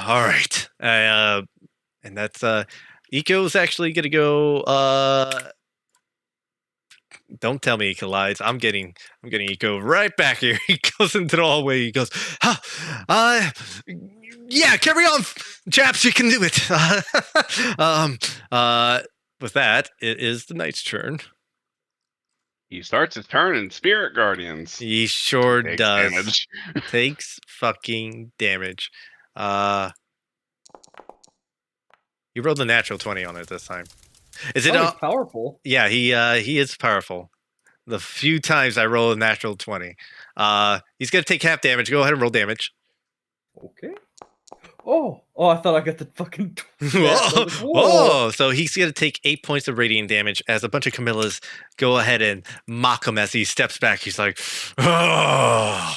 all right, and that's Eco's actually gonna go. Don't tell me he collides. I'm getting Eco right back here. He goes into the hallway. He goes, yeah, carry on, chaps. You can do it. With that, it is the knight's turn. He starts his turn in Spirit Guardians. He sure Takes does. damage. Takes fucking damage. You rolled a natural 20 on it this time. Is it he's powerful? Yeah, he is powerful. The few times I roll a natural 20. He's gonna take half damage. Go ahead and roll damage. Okay. Oh, I thought I got the fucking. Whoa! So he's gonna take 8 points of radiant damage as a bunch of Camillas go ahead and mock him as he steps back. He's like, oh.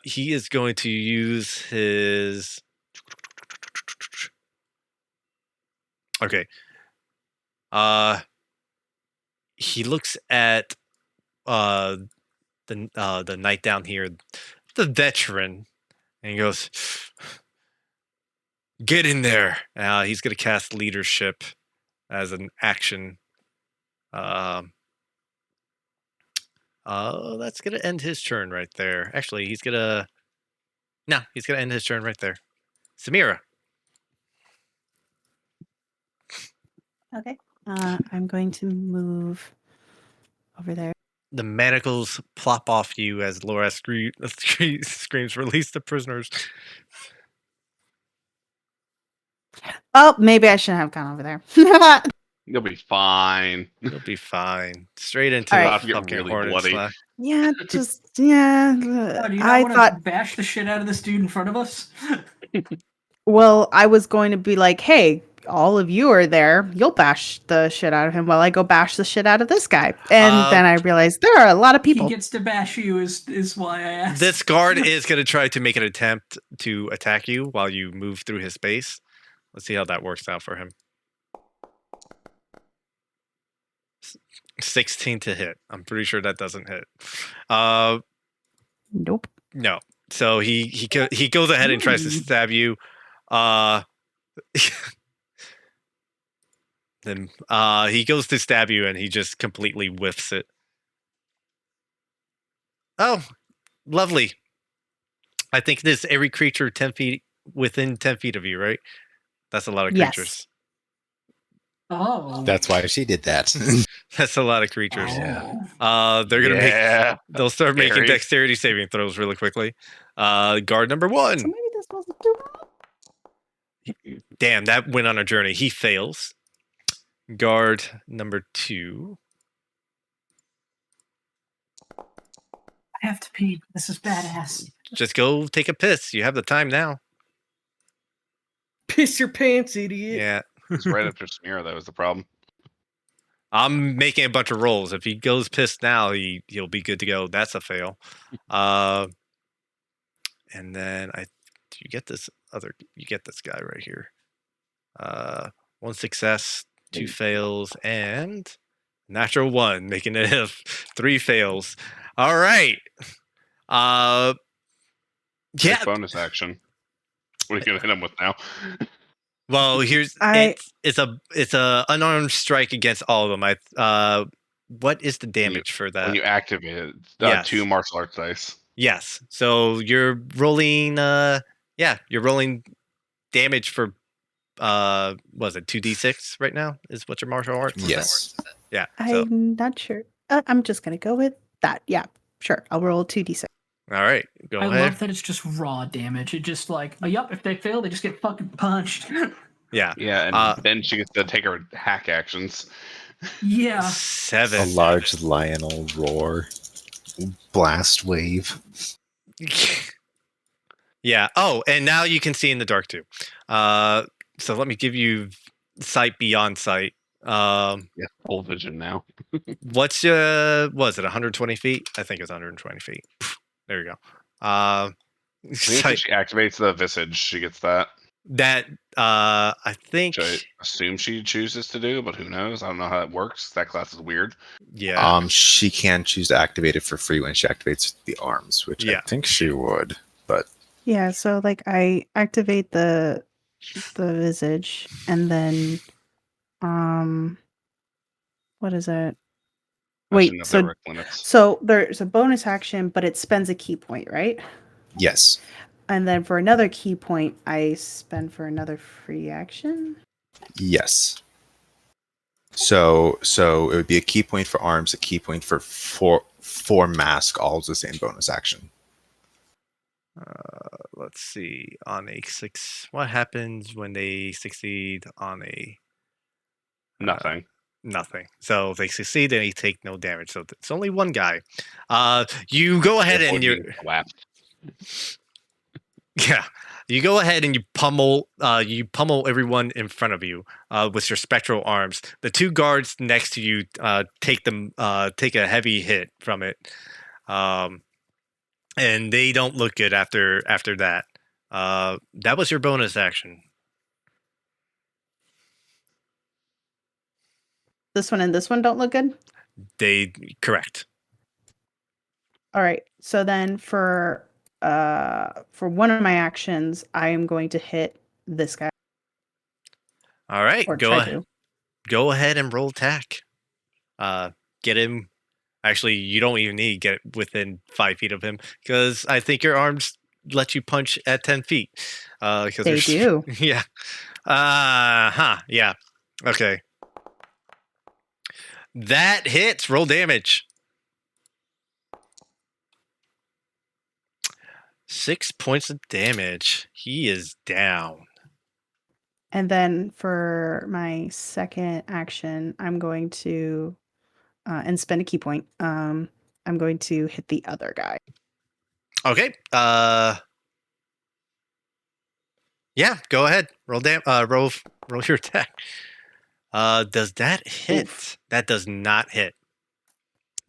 He is going to use his. Okay. He looks at the knight down here, the veteran, and he goes, "Get in there!" He's gonna cast leadership as an action. That's gonna end his turn right there. Actually, he's gonna end his turn right there. Samira. Okay. I'm going to move over there. The manacles plop off you as Laura screams, "Release the prisoners!" Oh, maybe I shouldn't have gone over there. You'll be fine. You'll be fine. Straight into All the right. About to get fucking really hornet's bloody. nest. Yeah, yeah. Oh, do you I not want thought, to bash the shit out of this dude in front of us? well, I was going to be like, hey, all of you are there. You'll bash the shit out of him while I go bash the shit out of this guy. And then I realized there are a lot of people. He gets to bash you is why I asked. This guard is going to try to make an attempt to attack you while you move through his space. Let's see how that works out for him. 16 to hit. I'm pretty sure that doesn't hit. Nope. No. So he goes ahead and tries to stab you. Then he goes to stab you and he just completely whiffs it. Oh, lovely. I think this every creature 10 feet within 10 feet of you, right? That's a lot of creatures. Yes. Oh. That's why she did that. That's a lot of creatures. Oh. They're gonna they'll start making Scary. dexterity saving throws really quickly. Guard number 1. So maybe this wasn't too bad. Damn, that went on a journey. He fails. Guard number 2. I have to pee. This is badass. Just go take a piss. You have the time now. Piss your pants, idiot. Yeah. It's right after Samira. That was the problem. I'm making a bunch of rolls. If he goes pissed now, he'll be good to go. That's a fail. And then you get this guy right here. 1 success, 2 fails, and natural 1, making it 3 fails. All right. Yeah. Nice bonus action. What are you gonna hit him with now? Well, here's it's a unarmed strike against all of them. What is the damage for that? When you activate it, Yes. 2 martial arts dice. Yes. So you're rolling Yeah, you're rolling damage for was it 2d6 right now? Is what your martial arts is at? Yes. Yeah. So I'm not sure. I'm just gonna go with that. Yeah, sure. I'll roll 2d6. all right, go I ahead. love that it's just raw damage. It just like, oh, yup, if they fail, they just get fucking punched. Yeah. Yeah, and then she gets to take her hack actions. Yeah. 7. A large lionel roar. Blast wave. Yeah. Oh, and now you can see in the dark too. So let me give you sight beyond sight. Yeah, full vision now. What's was it 120 feet? I think it's 120 feet. There you go. I think Sight, she activates the visage, she gets that. that I think Which I assume she chooses to do, but who knows? I don't know how it works. That class is weird. yeah. She can choose to activate it for free when she activates the arms, which Yeah. I think she would. But Yeah, so like I activate the visage and then what is it? Question Wait, of so direct limits. so there's a bonus action, but it spends a key point, right? yes, And then for another key point, I spend for another free action. yes. So it would be a key point for arms, a key point for mask, all is the same bonus action. Let's see. On a 6, what happens when they succeed on a Nothing. nothing? So if they succeed, they take no damage. So it's only one guy. You go ahead Avoid and you being slapped. yeah. You go ahead and you pummel everyone in front of you with your spectral arms. The 2 guards next to you take a heavy hit from it, and they don't look good after that. That was your bonus action. This one and this one don't look good. They correct. All right. So then for one of my actions, I am going to hit this guy All right, or try to. go ahead and roll attack. Get him. Actually, you don't even need to get within 5 feet of him because I think your arms let you punch at 10 feet. Because They do. Yeah. Yeah. Okay. That hits. Roll damage. 6 points of damage. He is down. And then for my second action, I'm going to and spend a key point. I'm going to hit the other guy. Okay. Yeah. Go ahead. Roll roll your attack. Does that hit? Oof. That does not hit.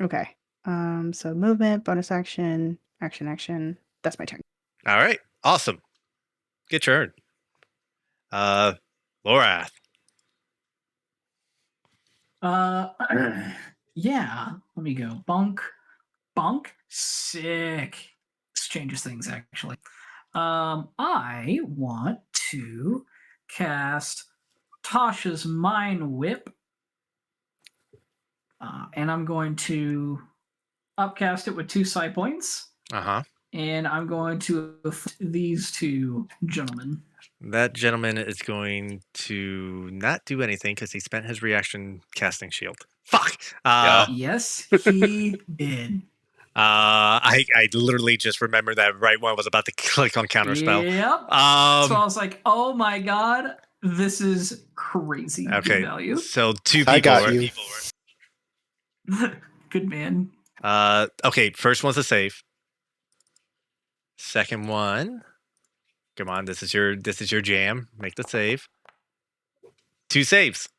Okay. So movement, bonus action, action. That's my turn. All right. Awesome. Good turn. Lorath. Yeah. Let me go. Bonk. Sick. This changes things actually. I want to cast Tasha's Mind Whip. And I'm going to upcast it with 2 psi points. Uh-huh. And I'm going to afflict these 2 gentlemen. That gentleman is going to not do anything because he spent his reaction casting shield. Fuck. Yeah. Yes, he did. I literally just remembered that right when I was about to click on counterspell. Yep. So I was like, oh my god, this is crazy Okay. good value. So 2 people. I got you. Good man. Okay, first one's a save. Second one. Come on, this is your jam. Make the save. 2 saves.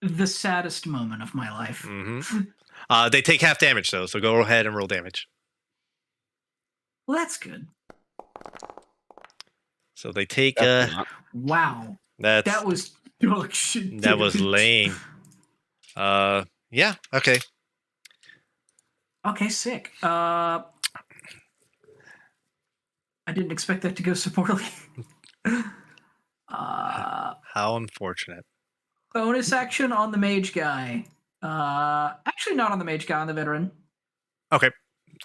The saddest moment of my life. Mm-hmm. They take half damage though, so go ahead and roll damage. Well, that's good. So they take Wow. that was dog shit. that was lame. Yeah, okay. Okay, sick. I didn't expect that to go so poorly. How unfortunate. Bonus action on the mage guy. Actually not on the mage guy, on the veteran. Okay.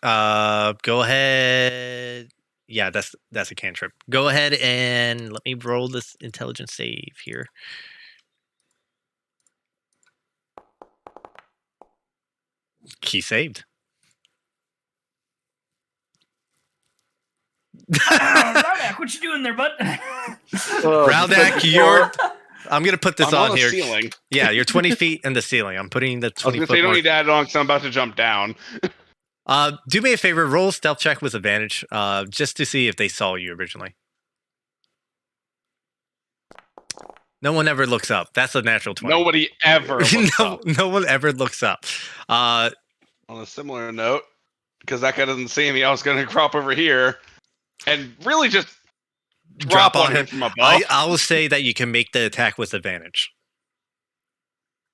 Go ahead. Yeah, that's a cantrip. Go ahead and let me roll this intelligence save here. He saved. Rowdak, what you doing there, bud? Rowdak, you're. I'm gonna put this I'm on on the here. ceiling. Yeah, you're 20 feet in the ceiling. I'm putting the I was 20 gonna say foot you don't mark. need to add it on because I'm about to jump down. Do me a favor, roll a stealth check with advantage, just to see if they saw you originally. No one ever looks up. That's a natural 20. Nobody ever looks up. No one ever looks up. On a similar note, because that guy doesn't see me, I was gonna crop over here and really just drop on him from above. I will say that you can make the attack with advantage.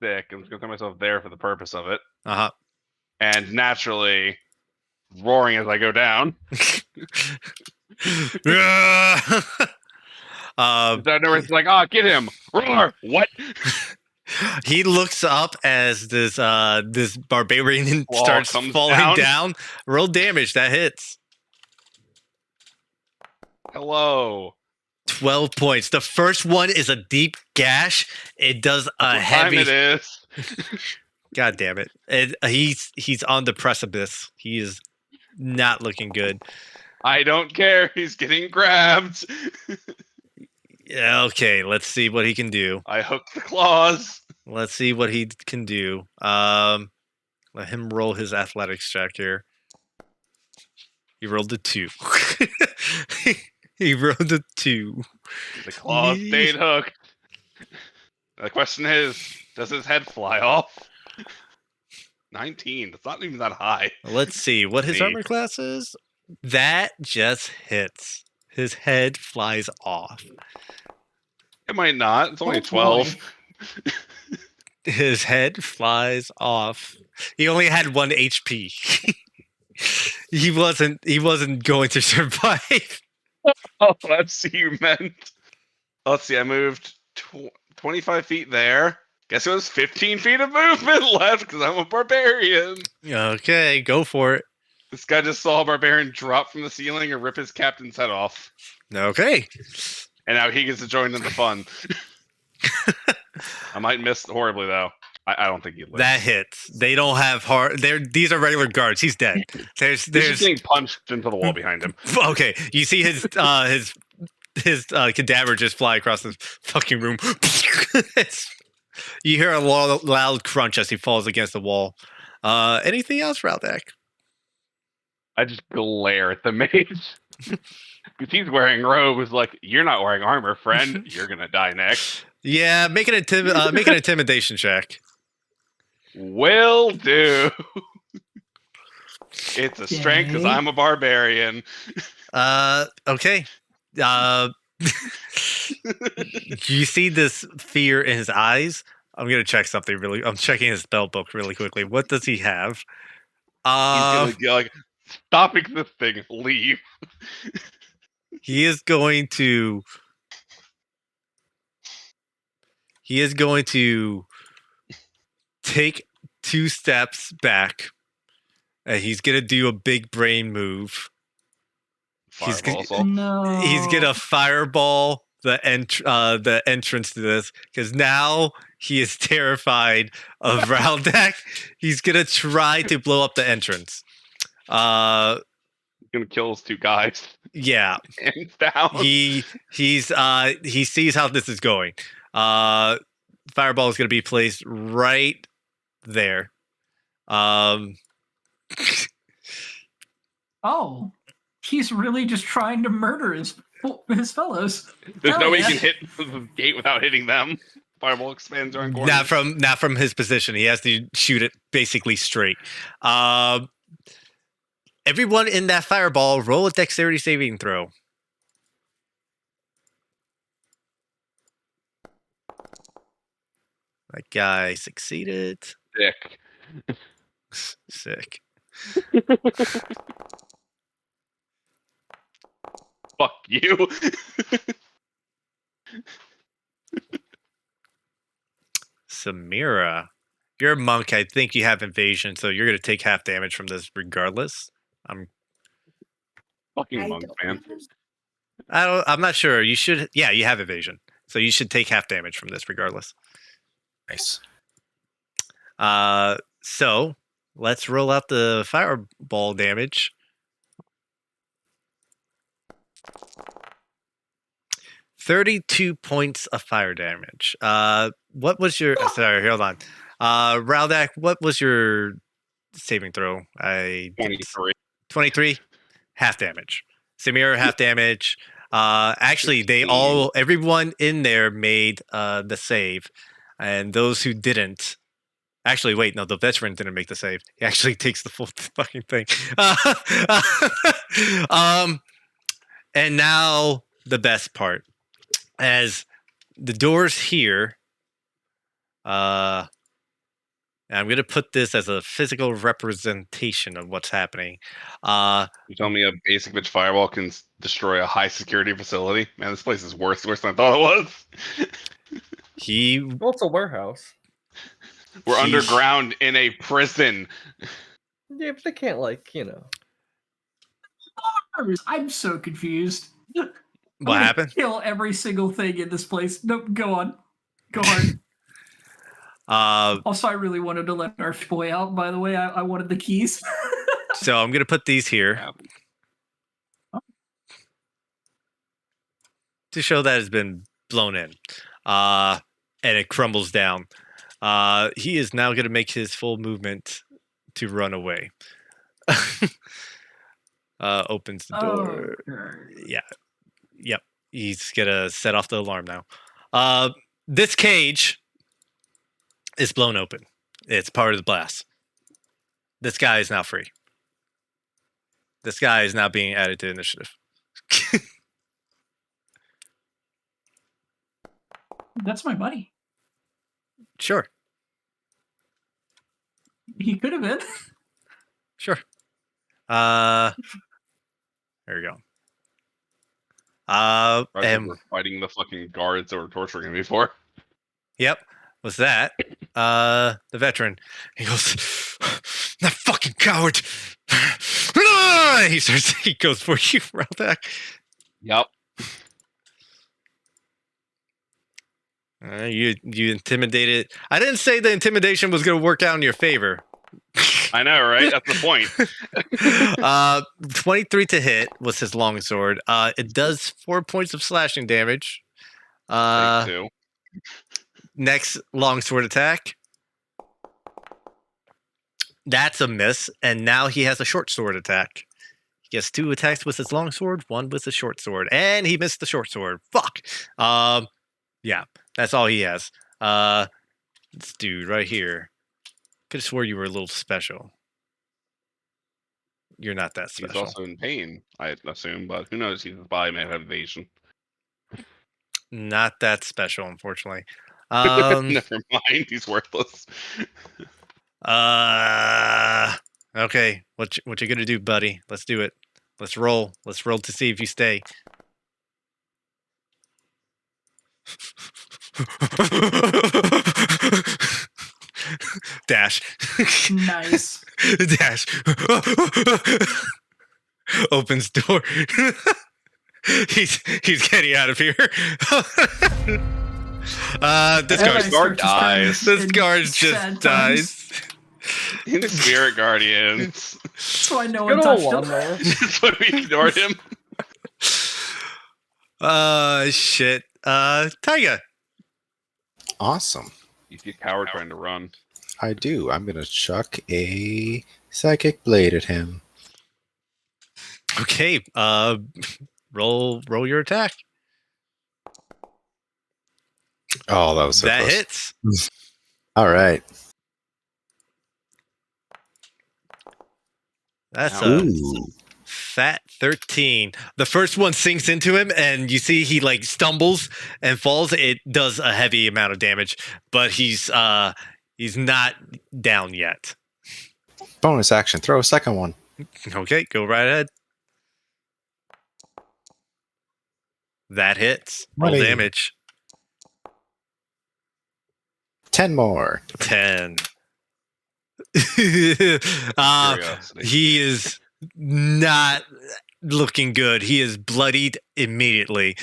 Sick. I'm just gonna put myself there for the purpose of it. Uh-huh. And naturally roaring as I go down. It's like, oh, get him! Roar! What? He looks up as this barbarian Wall starts comes falling down. down. Roll damage. That hits. Hello. 12 points. The first one is a deep gash. It does a What heavy. time it is? God damn it! He's on the precipice. He is not looking good. I don't care. He's getting grabbed. Yeah, okay, let's see what he can do. I hooked the claws. Let's see what he can do. Let him roll his athletics check here. He rolled a 2. He rolled a 2. The claws stayed hooked. The question is, does his head fly off? 19. That's not even that high. Let's see what his armor class is. That just hits. His head flies off. It might not. It's only Oh, 12. boy. His head flies off. He only had 1 HP. He wasn't going to survive. Oh, that's what you meant. Let's see. I moved 25 feet there. Guess it was 15 feet of movement left because I'm a barbarian. Okay, go for it. This guy just saw a barbarian drop from the ceiling and rip his captain's head off. Okay. And now he gets to join in the fun. I might miss horribly, though. I don't think he'd live. That hits. They don't have heart. These are regular guards. He's dead. He's just getting punched into the wall behind him. Okay, you see his cadaver just fly across the fucking room. You hear a loud crunch as he falls against the wall. Anything else, Rowdak? I just glare at the mage. Because he's wearing robes. Like, you're not wearing armor, friend. You're going to die next. Yeah, make an intimidation check. Will do. It's a strength because I'm a barbarian. Okay. You see this fear in his eyes. I'm gonna check something I'm checking his spell book really quickly. What does he have? He's gonna go like, stopping this thing, leave. He is going to take 2 steps back. And he's gonna do a big brain move. He's gonna fireball the entrance to this because now he is terrified of Rowdak. He's gonna try to blow up the entrance. He's gonna kill those 2 guys. Yeah. Hands down. He sees how this is going. Fireball is gonna be placed right there. Oh, he's really just trying to murder his fellows. There's no way yeah. you can hit the gate without hitting them. Fireball expands around corners. Not from his position. He has to shoot it basically straight. Everyone in that fireball, roll a dexterity saving throw. That guy succeeded. Sick. Sick. Fuck you. Samira, you're a monk. I think you have evasion, so you're going to take half damage from this regardless. I'm Fucking I monk, don't man. know. I'm not sure. You should. Yeah, you have evasion, so you should take half damage from this regardless. Nice. So let's roll out the fireball damage. 32 points of fire damage. What was your? Sorry, hold on. Raldak, what was your saving throw? 23. 23, half damage. Samir, half damage. Actually, 16. everyone in there made the save, and those who didn't. Actually, wait, no, the veteran didn't make the save. He actually takes the full fucking thing. And now the best part, as the doors here. And I'm gonna put this as a physical representation of what's happening. You tell me a basic bitch firewall can destroy a high security facility? Man, this place is worse than I thought it was. He Well, it's a warehouse. We're Sheesh. underground in a prison. Yeah, but they can't I'm so confused. I'm What gonna happened? Kill every single thing in this place. Nope, go on. Go hard. Also, I really wanted to let our boy out, by the way. I wanted the keys. So I'm gonna put these here to show that it's been blown in, and it crumbles down. He is now gonna make his full movement to run away. Opens the door. Okay. Yeah. Yep. He's gonna set off the alarm now. This cage is blown open. It's part of the blast. This guy is now free. This guy is now being added to initiative. That's my buddy. Sure. He could have been. Sure. There we go. Right, we're fighting the fucking guards that were torturing him before. Yep. Was that? The veteran. He goes, that fucking coward. He goes for you, Raldak. Yep. You intimidated. I didn't say the intimidation was going to work out in your favor. I know, right? That's the point. 23 to hit was his longsword. It does 4 points of slashing damage. Take 2. Next longsword attack. That's a miss, and now he has a short sword attack. He gets 2 attacks with his longsword, 1 with his short sword, and he missed the short sword. Fuck. Yeah, that's all he has. This dude right here. Could have swore you were a little special. You're not that He's special. also in pain, I assume, but who knows? His body may have evasion. Not that special, unfortunately. Never mind. He's worthless. Okay. What you gonna do, buddy? Let's do it. Let's roll. Let's roll to see if you stay. Dash. Nice. Dash. Opens door. He's getting out of here. This guard dies. This guard just dies. In Spirit Guardians. So I know Good one old touched him. lawnmower. That's why we ignored him. Shit. Taiga. Awesome. You see a coward trying to run. I do. I'm gonna chuck a psychic blade at him. Okay. Roll your attack. Oh, that was so That close. hits. All right. That's a Ooh. fat 13. The first one sinks into him, and you see he like stumbles and falls. It does a heavy amount of damage, but he's not down yet. Bonus action. Throw a second one. Okay, go right ahead. That hits. Roll Money. damage. 10 more. 10. Curiosity. He is not looking good. He is bloodied immediately.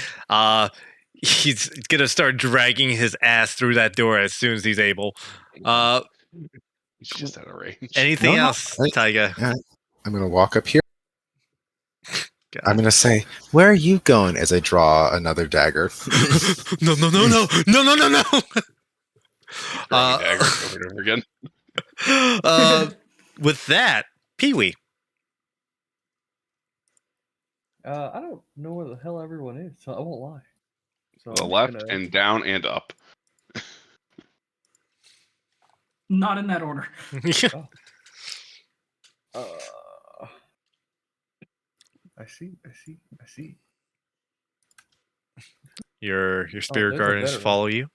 He's gonna start dragging his ass through that door as soon as he's able. He's just out of range. Anything No, else, wait. Taiga? Yeah, I'm gonna walk up here. God. I'm gonna say, "Where are you going?" As I draw another dagger. No. Throwing daggers over and over again. With that, Pee-wee. I don't know where the hell everyone is, so I won't lie. So The I'm left gonna... and down and up. Not in that order. I see. Your spirit there's a guardians veteran. follow you.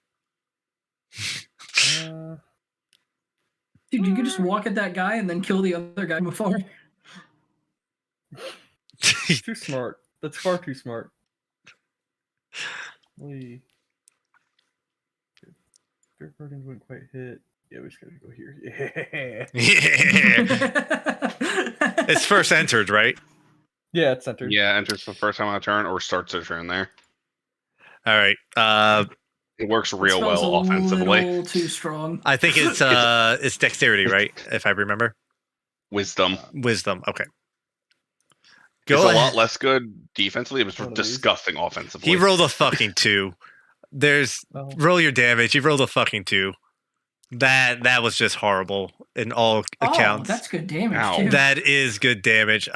Dude, you could just walk at that guy and then kill the other guy before. Too smart. That's far too smart. Spirit guardians wouldn't quite hit. Yeah, we just gotta go here. Yeah. It's first entered, right? Yeah, it's centered. Yeah, enters the first time on a turn or starts a turn there. All right. It works real Smells well a offensively. little too strong. I think it's dexterity, right? If I remember. Wisdom. Wisdom. Okay. It's Go a ahead. lot less good defensively. It was One of these. disgusting offensively. He rolled a fucking 2. Roll your damage. He rolled a fucking 2. That was just horrible in all accounts. Oh, that's good damage Ow. too. That is good damage.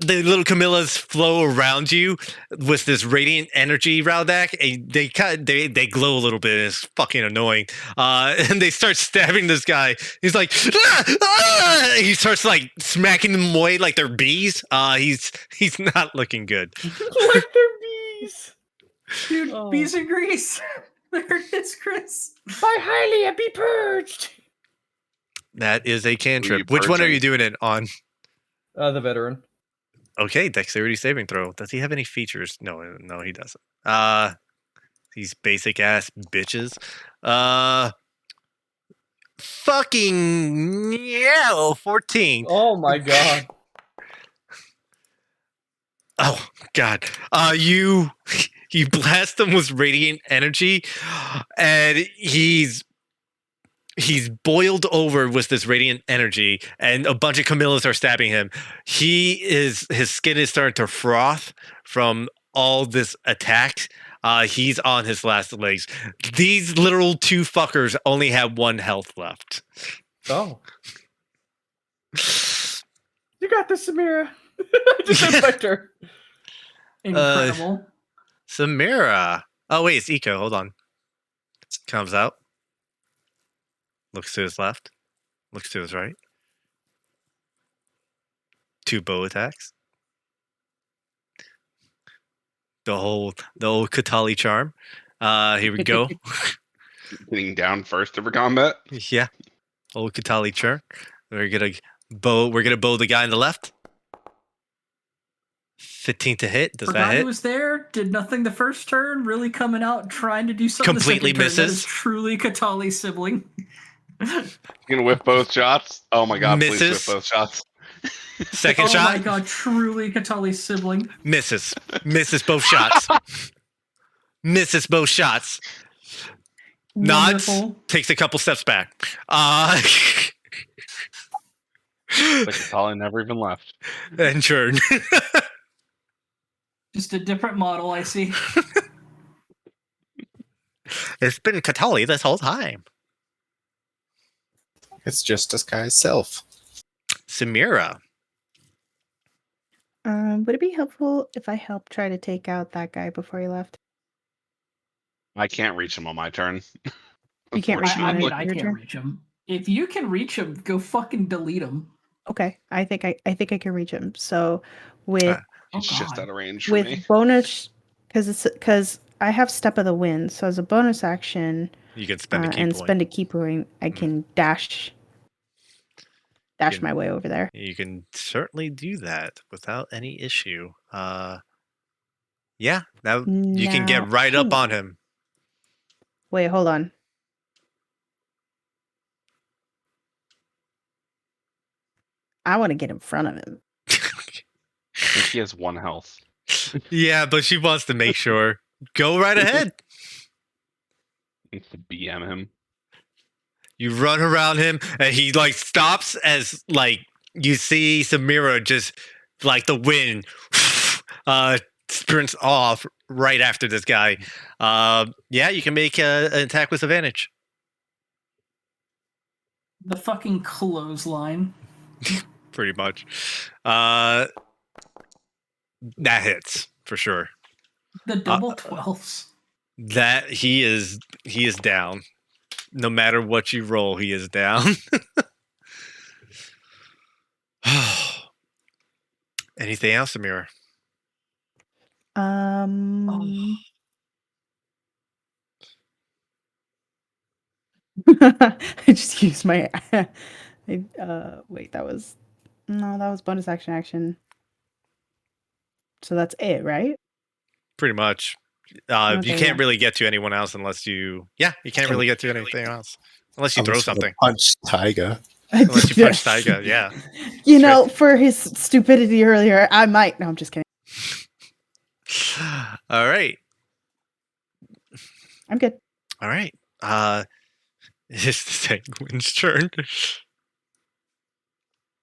The little Camillas flow around you with this radiant energy, Raldak. And they glow a little bit. And it's fucking annoying. And they start stabbing this guy. He's like, "Ah! Ah!" He starts like smacking them away like they're bees. He's not looking good. Like they're bees. Dude, Oh. bees and grease. There it is, Chris. By Hylia, be purged. That is a Who are you cantrip. Which one are purging? you doing it on? The veteran. Okay, dexterity saving throw. Does he have any features? No, he doesn't. These basic ass bitches. Fucking yeah, 14. Oh my god. Oh god. You blast him with radiant energy, and he's boiled over with this radiant energy, and a bunch of Camillas are stabbing him. His skin is starting to froth from all this attack. He's on his last legs. These literal 2 fuckers only have 1 health left. Oh. You got this, Samira. I just infect her. Incredible. Samira. Oh wait, it's Eco. Hold on. Comes out. Looks to his left. Looks to his right. 2 bow attacks. The old Katali charm. Here we go. Getting down first every combat. Yeah. Old Katali charm. We're gonna bow the guy on the left. 15 to hit. Does Forgot that he hit? was there. Did nothing the first turn. Really coming out trying to do something. Completely the second turn. That misses. is truly Katali's sibling. You gonna whip both shots? Oh my god, please Misses. whip both shots. Second Oh shot. my god, truly Katali's sibling. Misses. Misses both shots. Misses both shots. Nods. Wonderful. Takes a couple steps back. Like Katali never even left. And turn. Just a different model, I see. It's been Katali this whole time. It's just this guy's self. Samira. Would it be helpful if I help try to take out that guy before he left? I can't reach him on my turn. You can't reach him I on mean, your I can't turn? reach him. If you can reach him, go fucking delete him. Okay, I think I can reach him. So with He's just God. out of range for me. with bonus, because I have step of the wind, so as a bonus action You can spend a key and point. spend a key point, I can dash Can- my way over there. You can certainly do that without any issue. Yeah, now you can Now- get right up hang on him. Wait, hold on. I want to get in front of him. I think he has 1 health. Yeah, but she wants to make sure. Go right ahead. Needs to BM him. You run around him, and he like stops as like you see Samira just like the wind sprints off right after this guy. Yeah, you can make an attack with advantage. The fucking clothesline. Pretty much. That hits for sure. The double 12s. That he is down. No matter what you roll, he is down. Anything else, Samira? Oh. I just used my. Wait, that was bonus action. So that's it, right? Pretty much. You Okay, can't yeah. really get to anyone else unless you. Yeah, you can't really get to anything else unless you throw Unless something. Punch Taiga. Unless you punch Taiga, yeah. You know, for his stupidity earlier, I might. No, I'm just kidding. All right. I'm good. All right. It's the Sanguine's turn.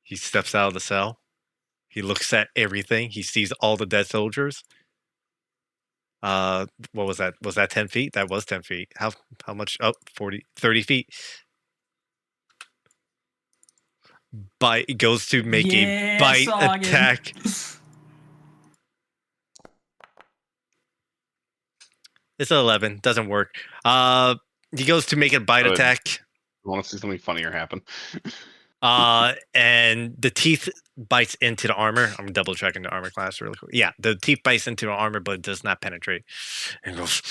He steps out of the cell. He looks at everything. He sees all the dead soldiers. What was that? Was that 10 feet? That was 10 feet. How much? Oh, 30 feet. Bite goes to make a bite Soggin. attack. It's an 11. Doesn't work. He goes to make a bite Good. attack. I want to see something funnier happen. And the teeth bites into the armor. I'm double checking the armor class really quick. Yeah, the teeth bites into the armor, but does not penetrate. And goes.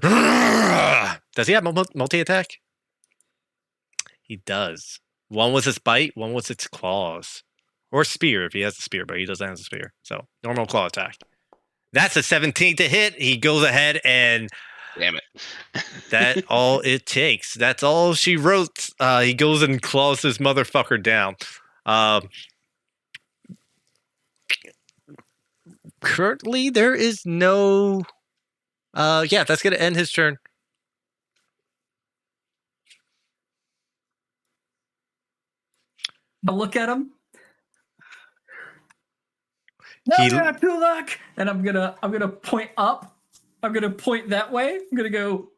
Does he have multi attack? He does. One was its bite, one was its claws, or spear if he has a spear, but he doesn't have a spear. So normal claw attack. That's a 17 to hit. He goes ahead and. Damn it. That's all it takes. That's all she wrote. He goes and claws this motherfucker down. Currently, there is no. Yeah, that's gonna end his turn. I'll look at him. He- No, Kulak! And I'm gonna point up. I'm gonna point that way. I'm gonna go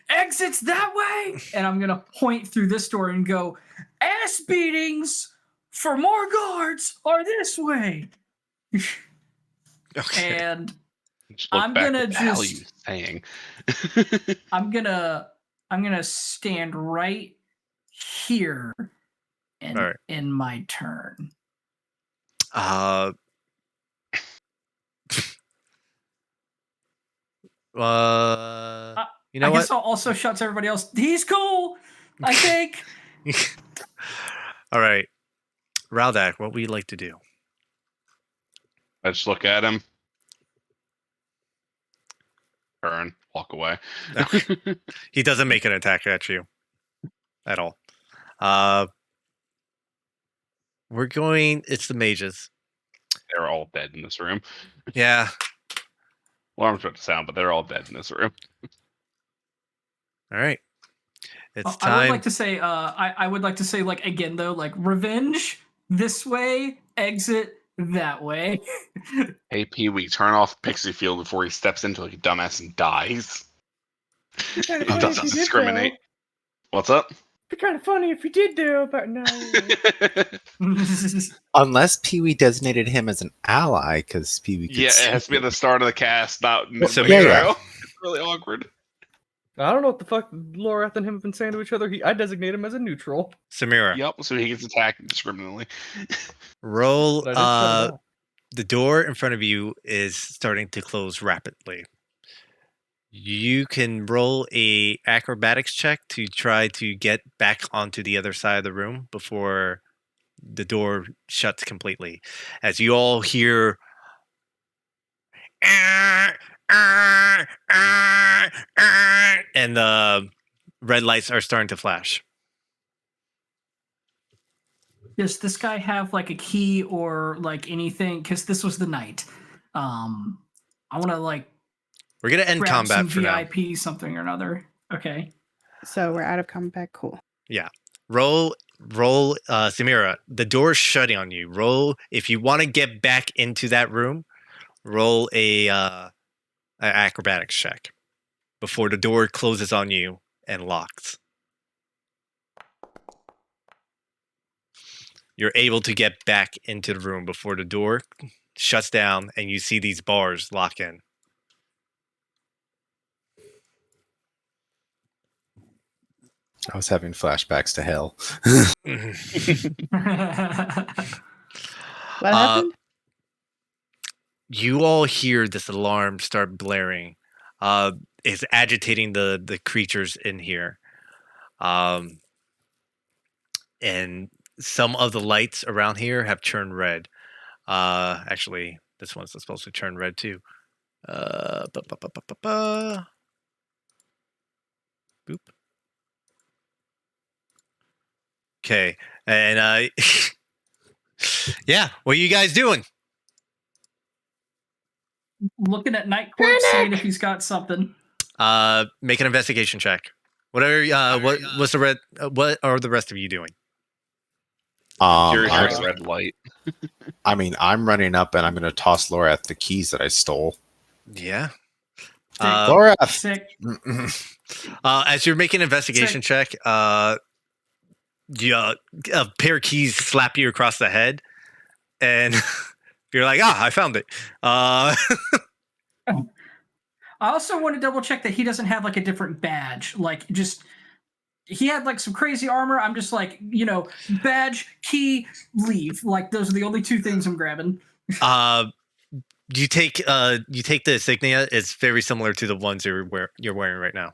exits that way, and I'm gonna point through this door and go ass beatings for more guards are this way. Okay. And Just look I'm back, gonna what the hell are just- you saying? I'm gonna stand right here and All right. in my turn. You know I what? guess I'll also shout to everybody else. He's cool, I think. All right, Raldak, what would you like to do? I just look at him. Turn, walk away. He doesn't make an attack at you at all. We're going. It's the mages. They're all dead in this room. Yeah. Alarms about to sound, but they're all dead in this room. All right. It's I time. would like to say, I would like to say, like again though, like revenge this way, exit that way. Hey, Pee Wee, turn off Pixie Field before he steps into like a dumbass and dies. He doesn't discriminate. What's up? It'd be kind of funny if you did do, but no. Unless Pee Wee designated him as an ally, because Pee Wee. Yeah, it has to be at the start of the cast, not So, midway yeah. through. It's really awkward. I don't know what the fuck Lorath and him have been saying to each other. I designate him as a neutral. Samira, Yep, so he gets attacked indiscriminately. roll. But I did shut him off. The door in front of you is starting to close rapidly. You can roll a acrobatics check to try to get back onto the other side of the room before the door shuts completely. As you all hear and the red lights are starting to flash. Does this guy have like a key or like anything? Because this was the night. I want to like We're gonna end grab some combat for now. VIP something or another. Okay. So we're out of combat. Cool. Roll, Samira. The door's shutting on you. Roll if you want to get back into that room. Roll an acrobatics check before the door closes on you and locks. You're able to get back into the room before the door shuts down and you see these bars lock in. I was having flashbacks to hell. What happened? You all hear this alarm start blaring. It's agitating the creatures in here. And some of the lights around here have turned red. Actually, this one's supposed to turn red too. Boop. Okay, and yeah, what are you guys doing? Looking at Night Court, seeing if he's got something. Make an investigation check. Whatever. What's the red? What are the rest of you doing? Curious I, about a red light. I mean, I'm running up and I'm going to toss Laura the keys that I stole. Yeah. Laura! Sick. As you're making an investigation check, a pair of keys slap you across the head, and you're like, I found it. I also want to double check that he doesn't have like a different badge. Like, just he had like some crazy armor. I'm just like, badge, key, leave. Like, those are the only two things I'm grabbing. You take the insignia. It's very similar to the ones you're wearing right now.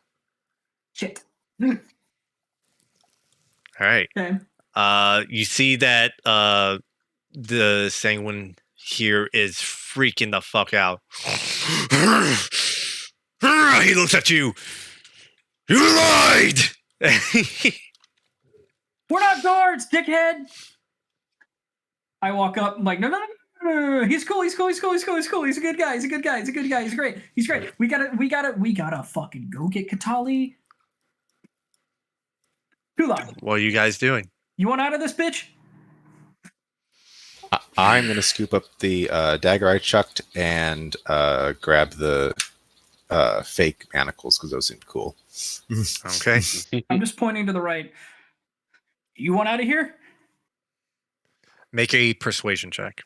Shit. All right. Okay. You see that the sanguine here is freaking the fuck out. He looks at you. You lied. We're not guards, dickhead. I walk up. I'm like, no. He's cool. He's a good guy. He's great. We gotta fucking go get Katali. Kulak, What are you guys doing? you want out of this bitch? I'm going to scoop up the dagger I chucked and grab the fake manacles because those seemed cool. Okay. I'm just pointing to the right. You want out of here? Make a persuasion check.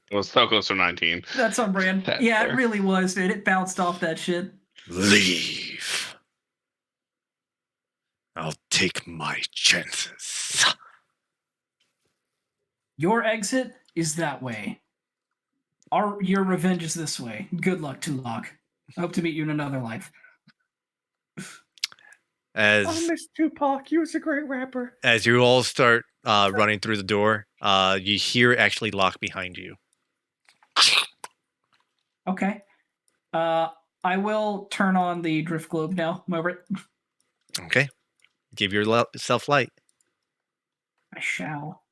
It was so close to 19. That's on brand. That's Yeah, fair. it really was, dude. It bounced off that shit. Leave. I'll take my chances. Your exit is that way. Your revenge is this way. Good luck, Tulak. I hope to meet you in another life. As miss Tupac. He was a great rapper. as you all start running through the door, you hear it actually lock behind you. Okay. I will turn on the drift globe now. I'm over it. Okay. Give yourself light. I shall.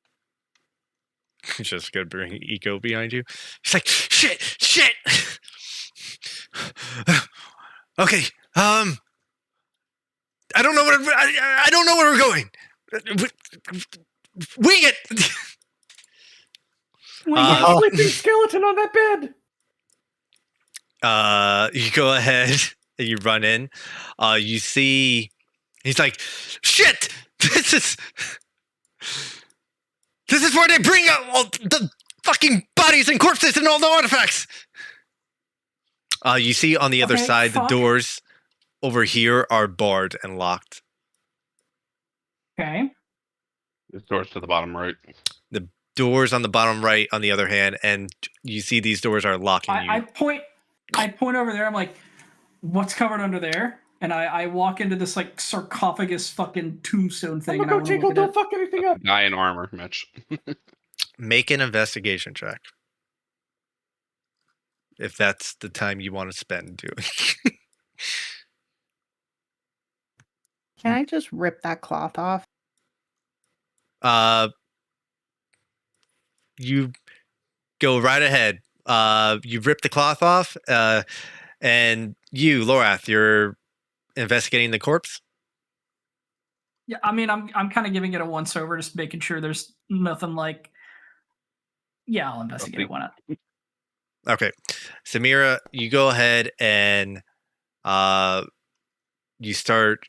Just gonna bring Eco behind you. He's like, shit. Okay. I don't know where I don't know where we're going. Wing it. Sleeping skeleton on that bed. You go ahead and you run in. You see, he's like, shit. This is where they bring out all the fucking bodies and corpses and all the artifacts. You see on the other side, the doors over here are barred and locked. Okay. The doors to the bottom right. The doors on the bottom right, on the other hand, and you see these doors are locking you. I point over there. I'm like, what's covered under there? And I walk into this like sarcophagus fucking tombstone thing. I'm gonna go Tinkle, don't fuck anything up. Guy in armor, Mitch. Make an investigation check. If that's the time you want to spend doing. Can I just rip that cloth off? You go right ahead. You rip the cloth off, and you, Lorath, you're investigating the corpse. Yeah, I mean, I'm kind of giving it a once over, just making sure there's nothing like. Yeah, I'll investigate it. Why not? Okay, Samira, you go ahead and you start.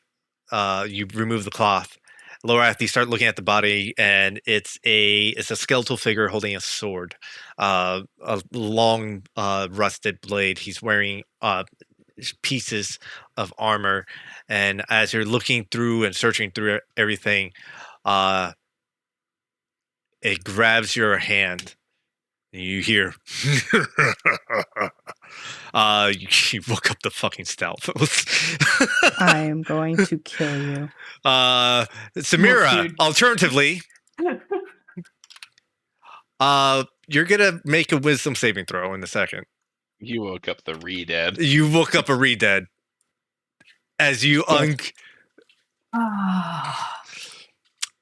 You remove the cloth. Lorath, you start looking at the body, and it's a skeletal figure holding a sword, a long rusted blade. He's wearing pieces of armor, and as you're looking through and searching through everything, it grabs your hand. And you hear, you woke up the fucking stealth. I am going to kill you. Samira, dude. alternatively, you're gonna make a wisdom saving throw in a second. You woke up the re-dead. You woke up a re-dead as you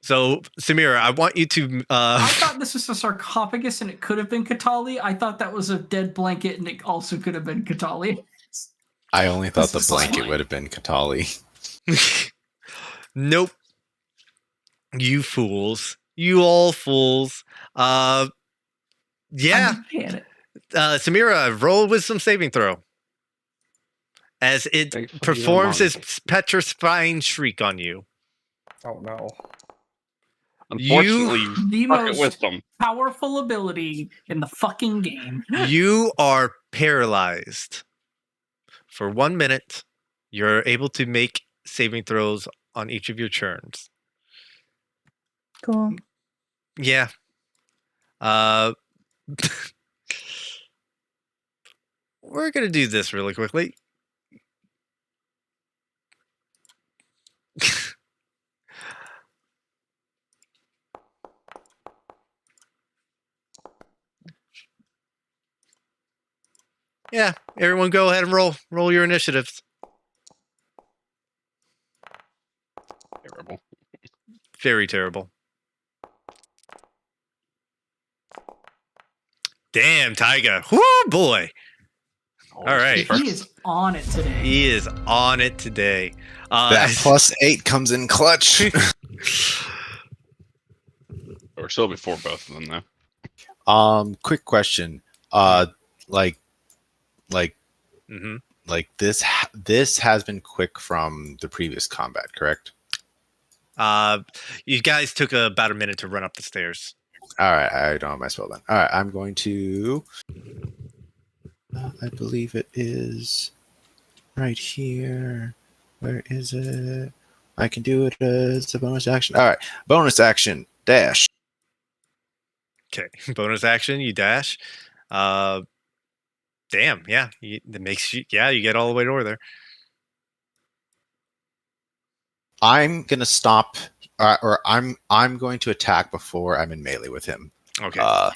So, Samira, I want you to. I thought this was a sarcophagus and it could have been Katali. I thought that was a dead blanket and it also could have been Katali. I only thought This the is blanket fine. would have been Katali. Nope. You fools. You all fools. Yeah. Understand it. Samira, roll with some saving throw. As it Thanks for the performs reminder. its petrifying shriek on you. Oh no. Unfortunately, you The fuck it most with them. powerful ability in the fucking game. You are paralyzed for 1 minute. You're able to make saving throws on each of your turns. Cool. Yeah. Uh, we're gonna do this really quickly. Yeah, everyone go ahead and roll your initiatives. Terrible. Very terrible. Damn, Tyga. Whoo, boy. All right. He is on it today. He is on it today. That +8 comes in clutch. We're still before both of them, though. Quick question. Like Mhm. this has been quick from the previous combat, correct? You guys took about a minute to run up the stairs. All right, I don't have my spell then. All right, I'm going to. I believe it is right here. Where is it? I can do it as a bonus action. All right, bonus action dash. Okay, bonus action, you dash. Damn, yeah, that makes you. Yeah, you get all the way over there. I'm gonna stop, or I'm going to attack before I'm in melee with him. Okay.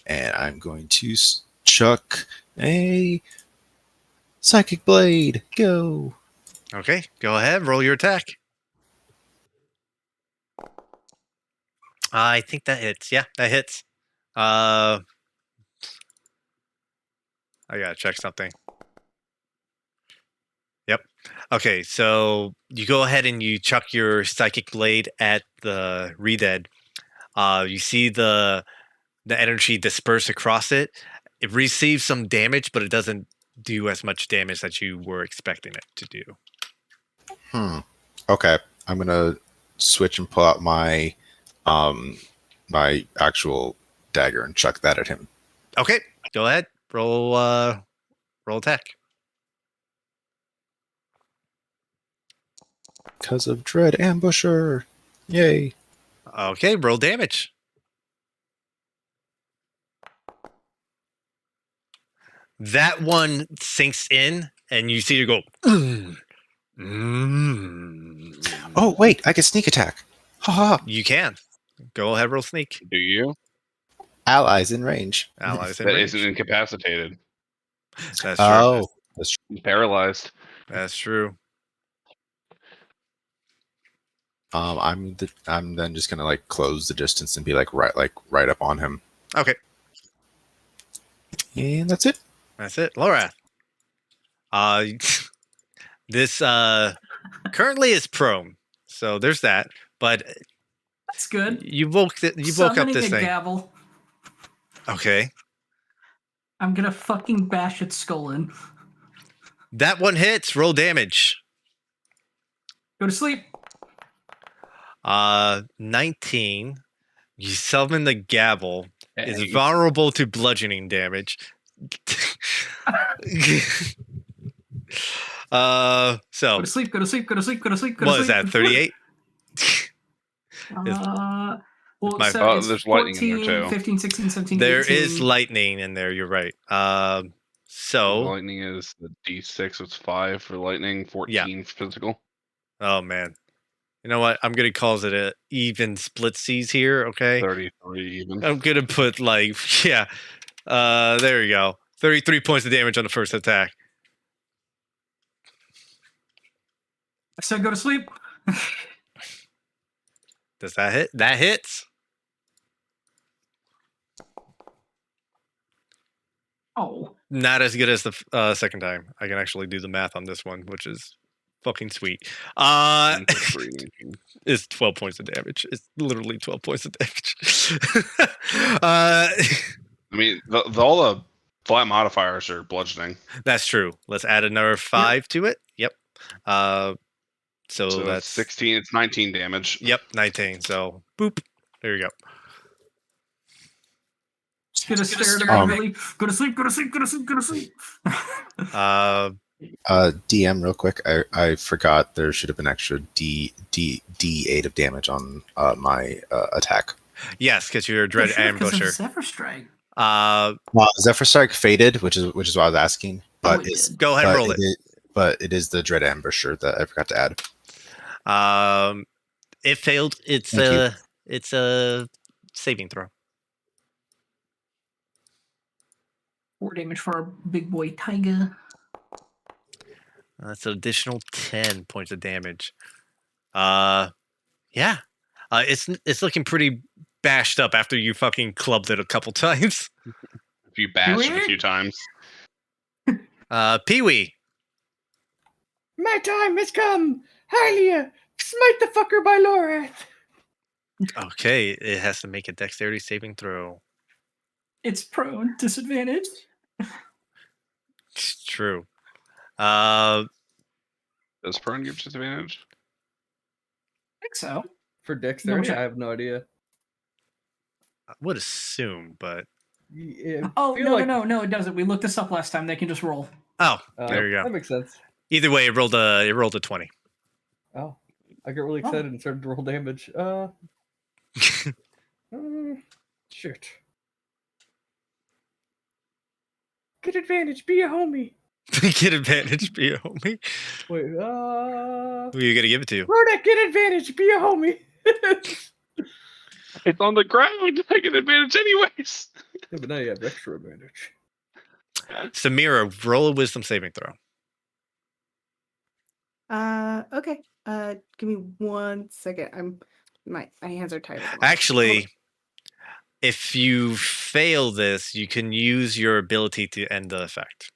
And I'm going to chuck a psychic blade. Go. Okay, go ahead, roll your attack. I think that hits. Yeah, that hits. I gotta check something. Yep. Okay, so you go ahead and you chuck your psychic blade at the re-dead. You see the energy disperse across it. It receives some damage, but it doesn't do as much damage as you were expecting it to do. Okay, I'm gonna switch and pull out my my actual dagger and chuck that at him. Okay, go ahead. Roll attack. Because of Dread Ambusher. Yay. Okay, roll damage. That one sinks in, and you see it go. Oh, wait, I can sneak attack. Haha. You can. Go ahead, roll sneak. Do you? Allies in range. Allies in That range. isn't incapacitated. That's true. Oh, He's paralyzed. That's true. I'm then just gonna like close the distance and be like right up on him. Okay, And that's it. that's it. Laura. This currently is prone, so there's that. But That's good. you woke up Summoning this a thing. gavel. Okay, I'm gonna fucking bash its skull in. that one hits. Roll damage. Go to sleep. 19. You summon the gavel. Is vulnerable to bludgeoning damage. Go So to sleep. Go to sleep. Go to sleep. Go to sleep. Go what to is sleep. that? 38. Well, my- so it's there's lightning in there, 14, too. 15, 16, 17, There 18. is lightning in there. You're right. So Lightning is the D6. It's 5 for lightning, 14 physical. oh man, you know what? I'm gonna cause it a even split seas here. Okay, 33 even. I'm gonna put like yeah. There you go. 33 points of damage on the first attack. I said go to sleep. Does that hit? That hits. Oh, Not as good as the second time. I can actually do the math on this one, which is fucking sweet. 3, 19. It's 12 points of damage. It's literally 12 points of damage. I mean, all the flat modifiers are bludgeoning. That's true. Let's add another 5 to it. Yep. So So that's 16. It's 19 damage. Yep, 19. So boop. There you go. just gonna stare at her angrily. Go to sleep. Go to sleep. Go to sleep. Go to sleep. DM, real quick. I forgot there should have been extra D8 of damage on my attack. Yes, because you're a dread ambusher. Zephyr Strike. Zephyr Strike faded, which is why I was asking. But it it's did. Go ahead and roll it. But it is the dread ambusher that I forgot to add. It failed. It's a saving throw. 4 damage for our big boy Tiger. That's an additional 10 points of damage. Yeah. It's looking pretty bashed up after you fucking clubbed it a couple times. If you bash it a few times. Pee-wee. My time has come. Hylia, smite the fucker by Lorath. Okay, it has to make a dexterity saving throw. It's prone. Disadvantage. It's true. Does prone give disadvantage? I think so. For dexterity, check. I have no idea. I would assume, but Oh, no, it doesn't. We looked this up last time. They can just roll. oh, there you go. That makes sense. Either way, it rolled a 20. Oh, I got really excited and started to roll damage. Shit. Get advantage, be a homie. Get advantage, be a homie. Wait, Who are you gonna give it to? Rodak, get advantage, be a homie. It's on the ground. I get advantage anyways. Yeah, but now you have extra advantage. Samira, roll a wisdom saving throw. Okay. Give me 1 second. My hands are tied. at the moment. Actually, if you fail this, you can use your ability to end the effect.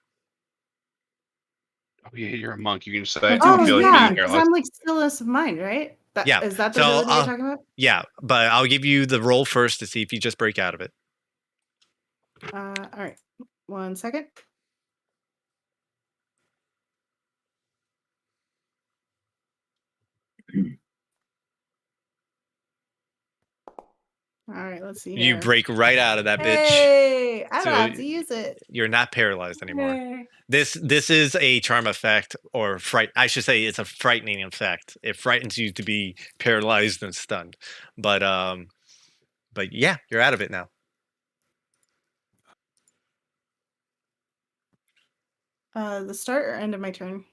Oh yeah, you're a monk. You can just say, I Oh feel yeah, like being because careless. I'm like stillness of mind, right? Yeah, Is that the so, ability you're talking about? Yeah, but I'll give you the roll first to see if you just break out of it. All right. 1 second. All right, let's see. You here. break right out of that bitch. Hey, I don't So have to use it. You're not paralyzed anymore. Yay. This is a charm effect, or fright. I should say it's a frightening effect. It frightens you to be paralyzed and stunned. But yeah, you're out of it now. The start or end of my turn?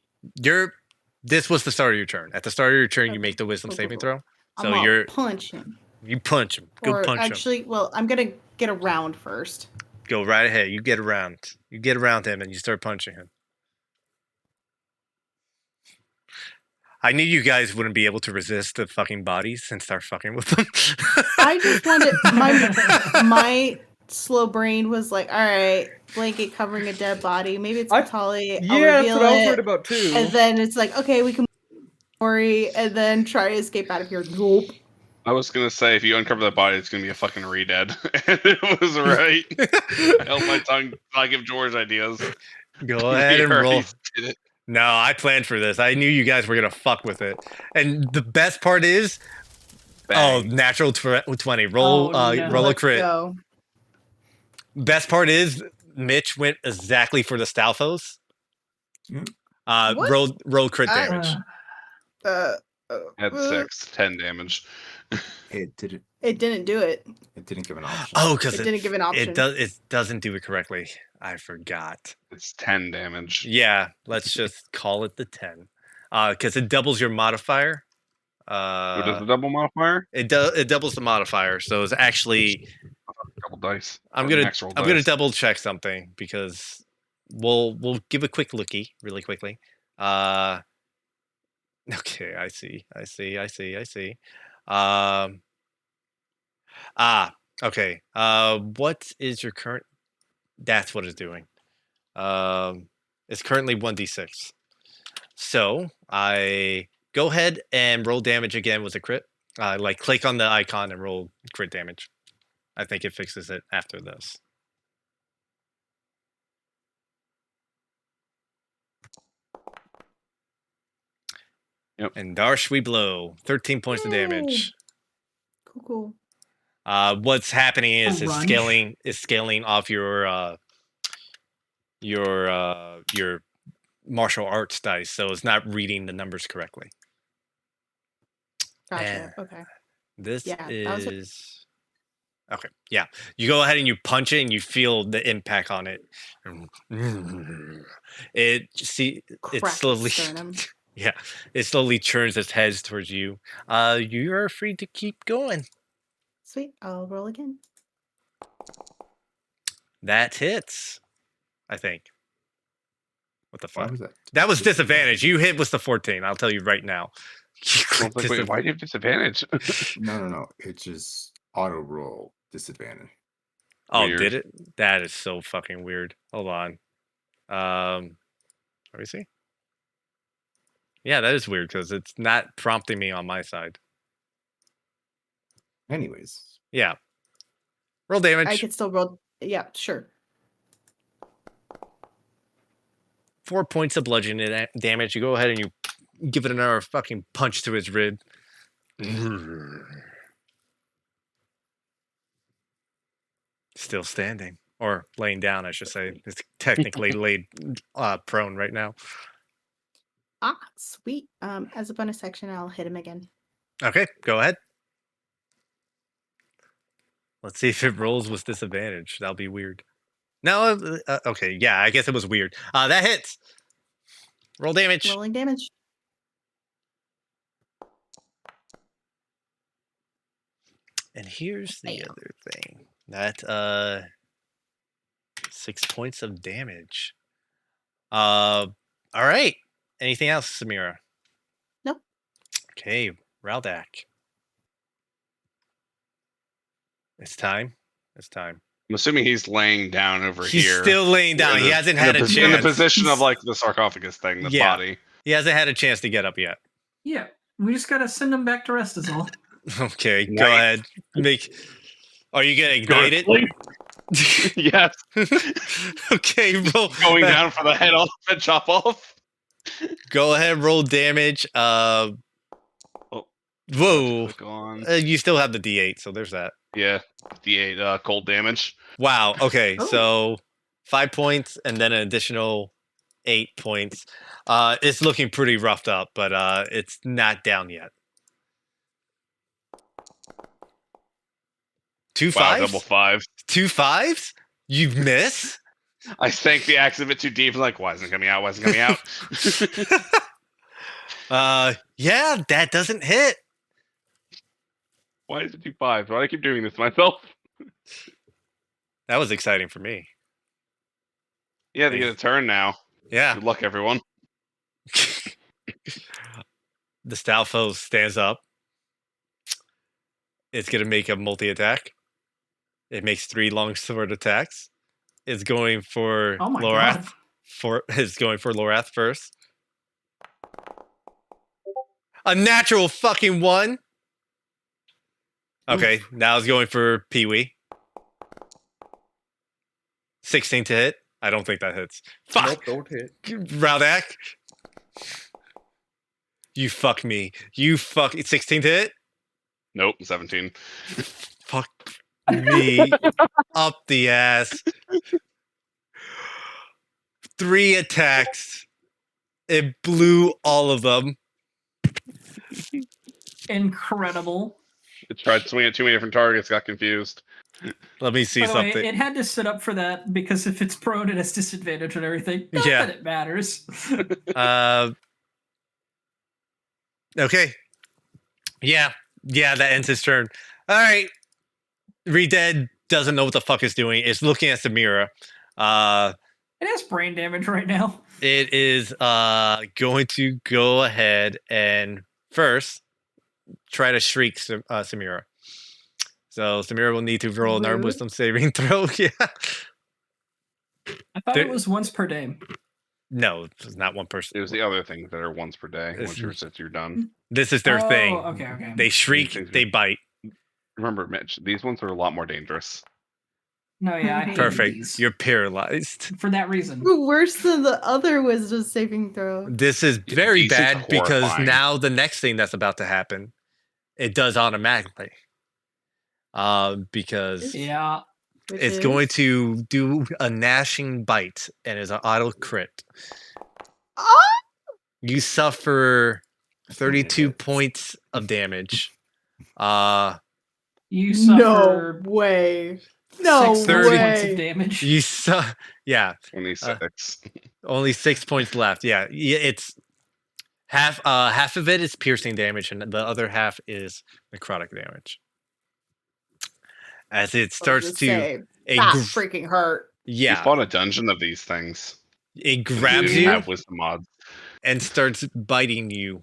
This was the start of your turn. At the start of your turn, you Okay. make the wisdom Cool, saving cool, throw. So I'm gonna you're punch him. you punch him. Go Or punch him. actually, well, I'm gonna get around first. Go right ahead. You get around. You get around him and you start punching him. I knew you guys wouldn't be able to resist the fucking bodies and start fucking with them. I just wanted my slow brain was like, all right, blanket covering a dead body. Maybe it's Katali. I'll Yeah, that's reveal what I was it. worried about too. And then it's like, okay, we can worry and then try to escape out of here. Nope. I was gonna say if you uncover that body, it's gonna be a fucking re-dead, and it was right. I held my tongue. I give George ideas. Go ahead We and already roll. did it. No, I planned for this. I knew you guys were gonna fuck with it. And the best part is, Bang. natural 20. Roll, Oh, no. roll a Let's crit. go. Best part is, Mitch went exactly for the Stalfos. What? Roll crit I- damage. Had 10 damage. It didn't. It didn't do it. It didn't give an option. Oh, because It didn't give an option. It doesn't do it correctly. I forgot. It's 10 damage. Yeah, let's just call it the 10. Because it doubles your modifier. What is the double modifier? It doubles the modifier, so it's actually. Double dice. I'm Or gonna max roll I'm gonna dice. double check something because we'll give a quick lookie really quickly. Okay, I see. Okay. What is your current? That's what it's doing. It's currently 1d6. So I go ahead and roll damage again with a crit. Like click on the icon and roll crit damage. I think it fixes it after this. Yep. And Darsh we blow. 13 points of damage. Cool. What's happening is it's Runch. scaling off your martial arts dice, so it's not reading the numbers correctly. Gotcha. Okay. This Yeah, that was is okay. Yeah, you go ahead and you punch it, and you feel the impact on it. It Crack slowly, sternum. yeah, it slowly turns its head towards you. You're free to keep going. Sweet. I'll roll again. That hits, I think. What the Why fuck? was that? That was disadvantage. You hit was the 14. I'll tell you right now. I was like, wait, why do you have disadvantage? No. It's just auto roll disadvantage. Oh, Weird. did it? That is so fucking weird. Hold on. Let me see. Yeah, that is weird because it's not prompting me on my side. Anyways, Yeah. Roll damage. I could still roll. Yeah, sure. 4 points of bludgeoning damage. You go ahead and you give it another fucking punch to his rib. Still standing. Or laying down, I should say. It's technically laid prone right now. Ah, sweet. As a bonus action, I'll hit him again. Okay, go ahead. Let's see if it rolls with disadvantage. That'll be weird. No, okay, yeah, I guess it was weird. That hits. Roll damage. Rolling damage. And here's the Bam. other thing. That 6 points of damage. All right. Anything else, Samira? Nope. Okay, Raldak. It's time. I'm assuming he's laying down over He's here. still laying down. He hasn't had a in the chance. position of like the sarcophagus thing, the Yeah. body. He hasn't had a chance to get up yet. Yeah, we just gotta send him back to rest is all. Okay, go Nice. ahead. Are you gonna ignite it? Yes. Okay, roll. Going down for the head off and chop off. Go ahead, roll damage. Whoa. Click on. You still have the D8, so there's that. Yeah, D8 cold damage. Wow. Okay, Oh. so 5 points and then an additional 8 points. It's looking pretty roughed up, but it's not down yet. 2 Wow, fives? double 5. 2 fives? You miss? I sank the axe a bit too deep. Like, why isn't it coming out? Why isn't it coming out? Yeah, that doesn't hit. Why is it 2 5s? Why do I keep doing this to myself? That was exciting for me. Yeah, they get a turn now. Yeah. Good luck, everyone. The Stalfo stands up. It's gonna make a multi-attack. It makes 3 longsword attacks. It's going for Oh my Lorath. god. It's going for Lorath first. A natural fucking 1. Okay, now it's going for Pee-wee. 16 to hit. I don't think that hits. Fuck! Nope, don't hit. Raldak. You fuck me. You fuck. 16 to hit? Nope, 17. Fuck me up the ass. 3 attacks. It blew all of them. Incredible. It tried to swing at too many different targets, got confused. Let me see By the way, something. it had to sit up for that because if it's prone, it has disadvantage and everything. Not Yeah. that it matters. Okay. Yeah, that ends his turn. All right. Redead doesn't know what the fuck it's doing. It's looking at Samira. It has brain damage right now. It is going to go ahead and first try to shriek Samira. So Samira will need to roll another Rude. wisdom saving throw. Yeah. I thought There- it was once per day. No, it's not one person. It was the other things that are once per day. This Once you're since you're Mm. done. This is their Oh, thing. okay. They shriek, they bite. Remember, Mitch, these ones are a lot more dangerous. No, yeah, I hated Perfect. these. You're paralyzed. For that reason. Worse than the other wisdom saving throw. This is Yeah, very these things bad are because horrifying. now the next thing that's about to happen, it does automatically. Because Yeah. Which it's is- going to do a gnashing bite and is an auto crit. Oh! You suffer 32 hits. points of damage. You No suffer way. No 6 30 points of way. damage. You yeah, 26. only 6 points left. Yeah, it's half of it is piercing damage and the other half is necrotic damage. As it starts to it That gr- freaking hurt. We yeah, fought a dungeon of these things. it We grabs didn't you have wisdom mods. and starts biting you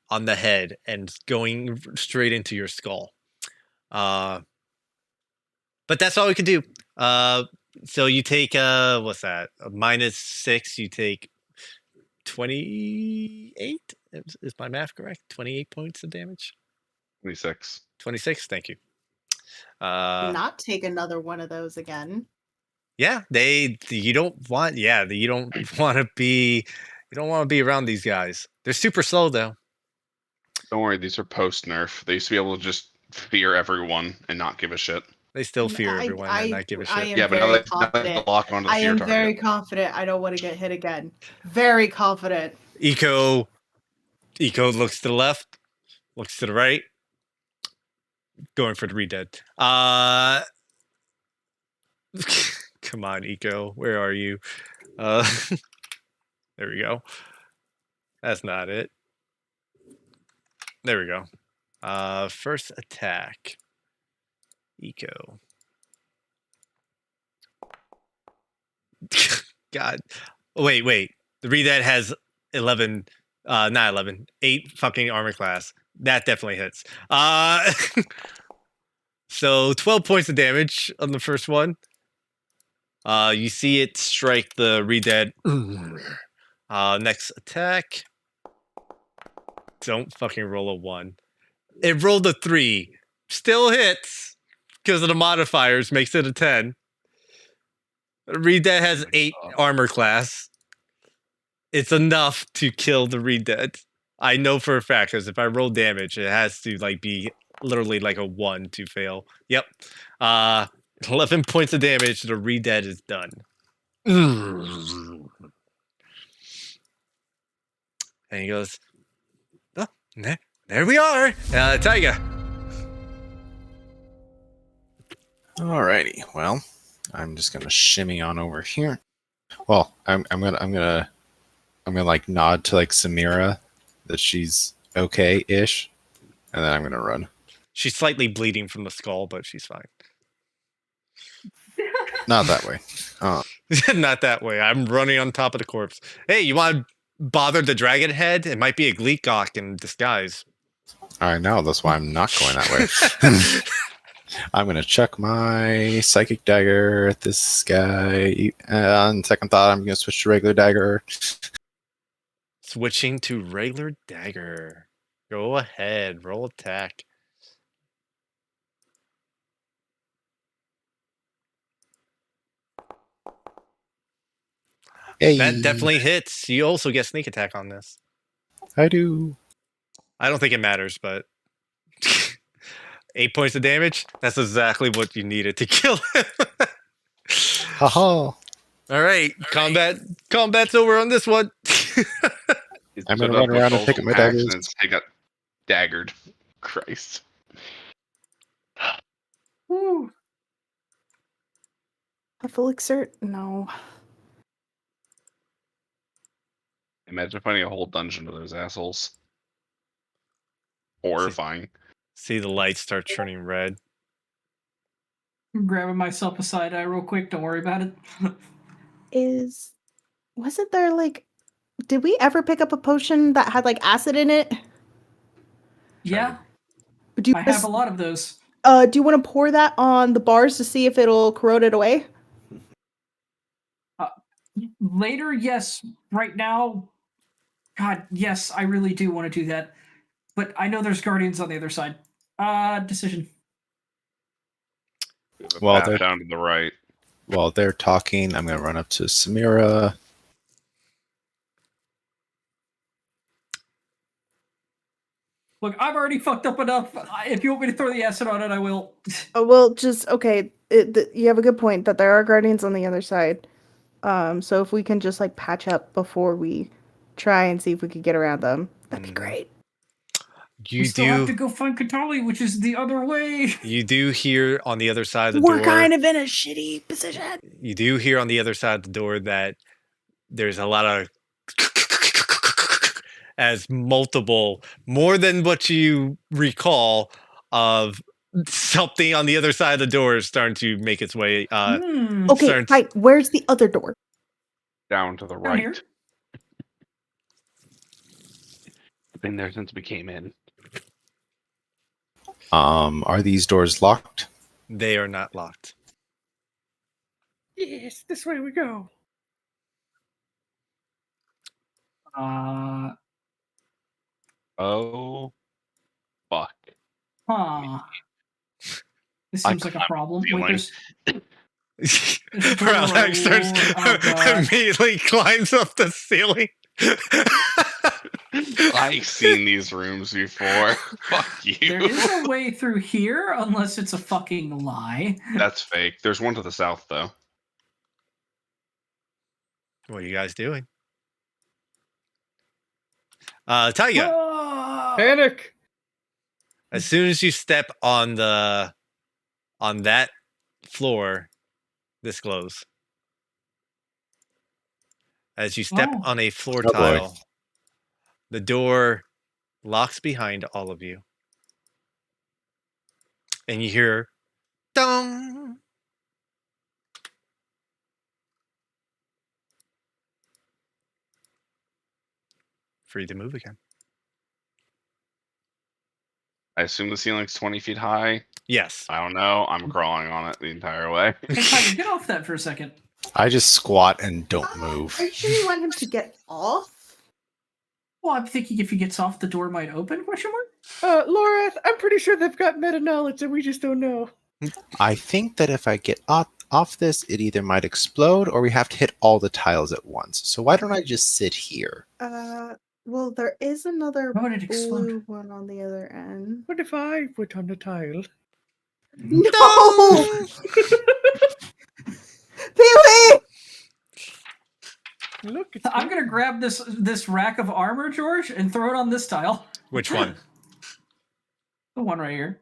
on the head and going straight into your skull. But that's all we can do. So you take what's that? A -6. You take 28. Is my math correct? 28 points of damage. 26. 26. Thank you. Not take another one of those again. Yeah, you don't want to be around these guys. They're super slow though. Don't worry, these are post nerf. They used to be able to just fear everyone and not give a shit. They still fear I- everyone I- and not give a I shit. am Yeah, but now very they confident. lock onto the I fear am target. very confident I don't want to get hit again. Very confident. Eco looks to the left, looks to the right, going for the redead. Come on, Eco, where are you? There we go. That's not it. There we go. First attack. Eco. God. Wait. The redead has 11, not 11, 8 fucking armor class. That definitely hits. So 12 points of damage on the first one. You see it strike the redead. Next attack. Don't fucking roll a 1. It rolled a 3. Still hits because of the modifiers, makes it a 10. Redead has 8 armor class. It's enough to kill the redead. I know for a fact because if I roll damage, it has to be literally like a 1 to fail. Yep. 11 points of damage. The redead is done. And he goes, oh, there we are. Taiga. Alrighty. Well, I'm just gonna shimmy on over here. Well, I'm gonna nod to Samira that she's okay-ish, and then I'm gonna run. She's slightly bleeding from the skull, but she's fine. Not that way. Not that way. I'm running on top of the corpse. Hey, you want bother the dragon head. It might be a Gleekgok in disguise. I know, that's why I'm not going that way. I'm gonna chuck my psychic dagger at this guy. On second thought, I'm gonna switch to regular dagger. Switching to regular dagger. Go ahead, roll attack. Hey, That definitely hits. You also get sneak attack on this. I do. I don't think it matters, but 8 points of damage. That's exactly what you needed to kill him. Haha. All right, combat's over on this one. I'm gonna run around and pick up my daggers. I got daggered. Christ. Woo. Health elixir? No. Imagine finding a whole dungeon of those assholes. Horrifying. See the lights start turning red. I'm grabbing myself a side eye real quick. Don't worry about it. Wasn't there like, did we ever pick up a potion that had like acid in it? Yeah, Do you I have a lot of those. do you want to pour that on the bars to see if it'll corrode it away? Later, yes. Right now, God, yes, I really do want to do that. But I know there's guardians on the other side. Decision. Well, Path down to the right. While they're talking, I'm gonna run up to Samira. Look, I've already fucked up enough. If you want me to throw the acid on it, I will. Well, just okay. You have a good point that there are guardians on the other side. So if we can just like patch up before we try and see if we could get around them, that'd be great. You we still have to go find Katali, which is the other way. You do hear on the other side of the We're door. kind of in a shitty position. You do hear on the other side of the door that there's a lot of as multiple, more than what you recall of something on the other side of the door is starting to make its way. Okay, fine. Where's the other door? Down to the Down right. here. Been there since we came in. Are these doors locked? They are not locked. Yes, this way we go. Oh, fuck. Huh. This seems like a problem. Wait, there's Parallax starts immediately climbs up the ceiling. I've seen these rooms before. Fuck you. There is a way through here, unless it's a fucking lie. That's fake. There's one to the south, though. What are you guys doing? Taiga. Panic! As soon as you step on that floor, this glows. As you step on a floor tile, the door locks behind all of you. And you hear dong. Free to move again. I assume the ceiling's 20 feet high. Yes. I don't know. I'm crawling on it the entire way. Hey, Tiger, get off that for a second. I just squat and don't move. Are you sure you want him to get off? Well, I'm thinking if he gets off, the door might open, question mark? Laura, I'm pretty sure they've got meta knowledge and we just don't know. I think that if I get off this, it either might explode or we have to hit all the tiles at once. So why don't I just sit here? Well, there is another Why would it explode? blue one on the other end. What if I put on the tile? No! Pee-wee! Look, I'm gonna grab this rack of armor, George, and throw it on this tile. Which one? The one right here.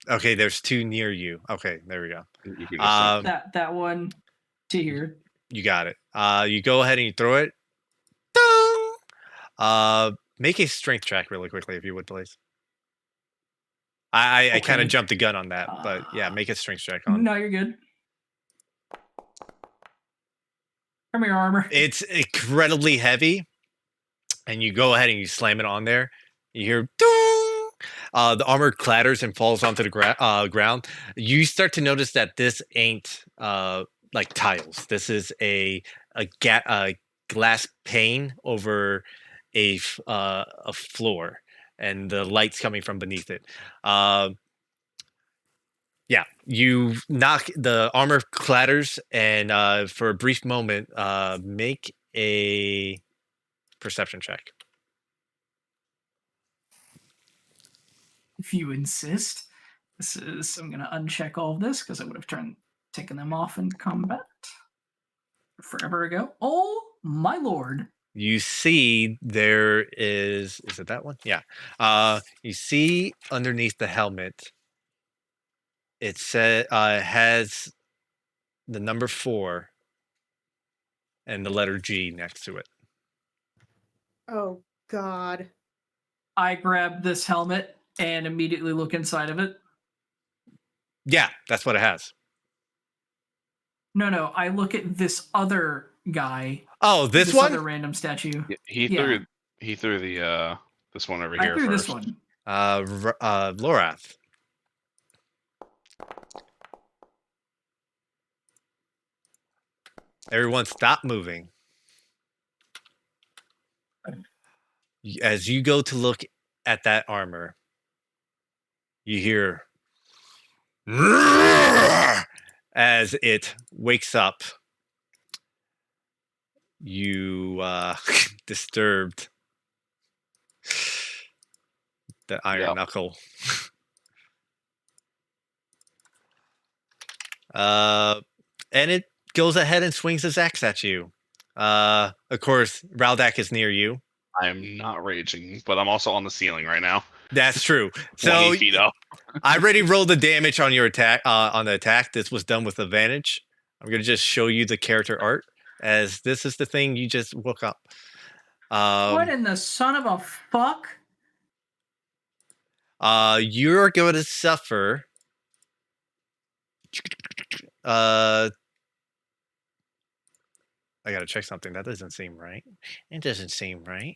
Okay, there's two near you. Okay, there we go. You can just That one to here. You got it. You go ahead and you throw it. Make a strength check really quickly, if you would, please. I kind of jumped the gun on that, but yeah, make a strength check on. No, you're good. Come here, armor. It's incredibly heavy, and you go ahead and you slam it on there. You hear ding! The armor clatters and falls onto the ground. You start to notice that this ain't like tiles. This is a glass pane over a floor, and the light's coming from beneath it. Yeah, you knock the armor clatters, and for a brief moment, make a perception check. If you insist. I'm going to uncheck all of this because I would have taken them off in combat forever ago. Oh my lord! You see there is it that one? Yeah. You see underneath the helmet, it has the number 4 and the letter G next to it. Oh God. I grab this helmet and immediately look inside of it. Yeah, that's what it has. No, I look at this other guy. Oh, this one? Other random statue. He threw the this one over here I threw first. this one. Lorath. Everyone stop moving. As you go to look at that armor, you hear as it wakes up. You disturbed the iron knuckle. And it goes ahead and swings his axe at you. Of course, Raldak is near you. I'm not raging, but I'm also on the ceiling right now. That's true. 20 So feet up. I already rolled the damage on your attack. On the attack, this was done with advantage. I'm gonna just show you the character art, as this is the thing you just woke up. What in the son of a fuck? You're going to suffer. I gotta check something. That doesn't seem right. It doesn't seem right.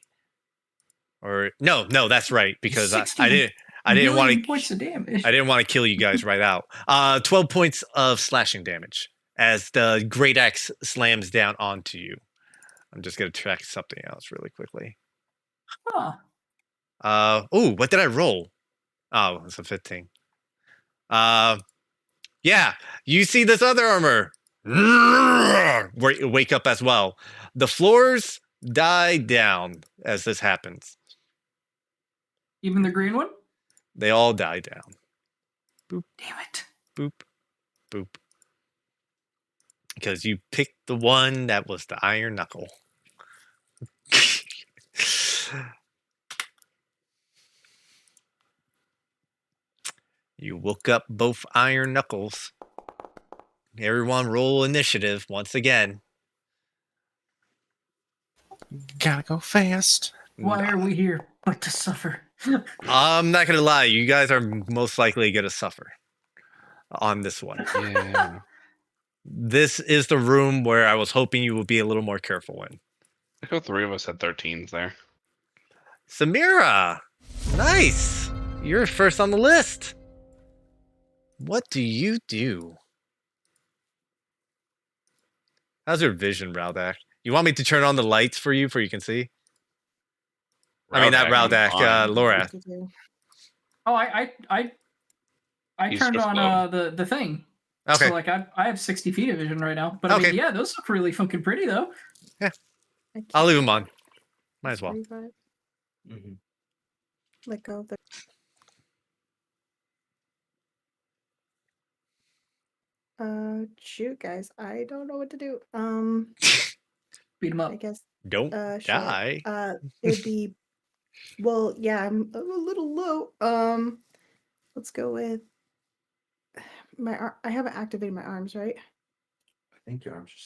Or no, that's right, because I didn't want to points of damage. I didn't want to kill you guys right out. 12 points of slashing damage as the great axe slams down onto you. I'm just gonna check something else really quickly. Huh. Oh, what did I roll? Oh, it's a 15. Yeah, you see this other armor. Wake up as well. The floors die down as this happens. Even the green one? They all die down. Boop. Damn it. Boop. Boop. Because you picked the one that was the iron knuckle. You woke up both iron knuckles. Everyone roll initiative once again. Gotta go fast. Why are we here but to suffer? I'm not gonna lie, you guys are most likely gonna suffer on this one. Yeah. This is the room where I was hoping you would be a little more careful in. I think 3 of us had 13s there. Samira, nice. You're first on the list. What do you do? How's your vision, Raldak? You want me to turn on the lights for you can see? I mean, not Raldak, Lorath. Oh, I He's turned just on the thing. Okay. So like I have 60 feet of vision right now. But I Okay. mean, yeah, those look really fucking pretty though. I'll leave them on. Might as well. Mhm. Let go of the. Shoot, guys, I don't know what to do. Beat 'em up. I guess. Don't Shit. die. It'd be. Well, yeah, I'm a little low. Let's go with I haven't activated my arms, right? I think your arms are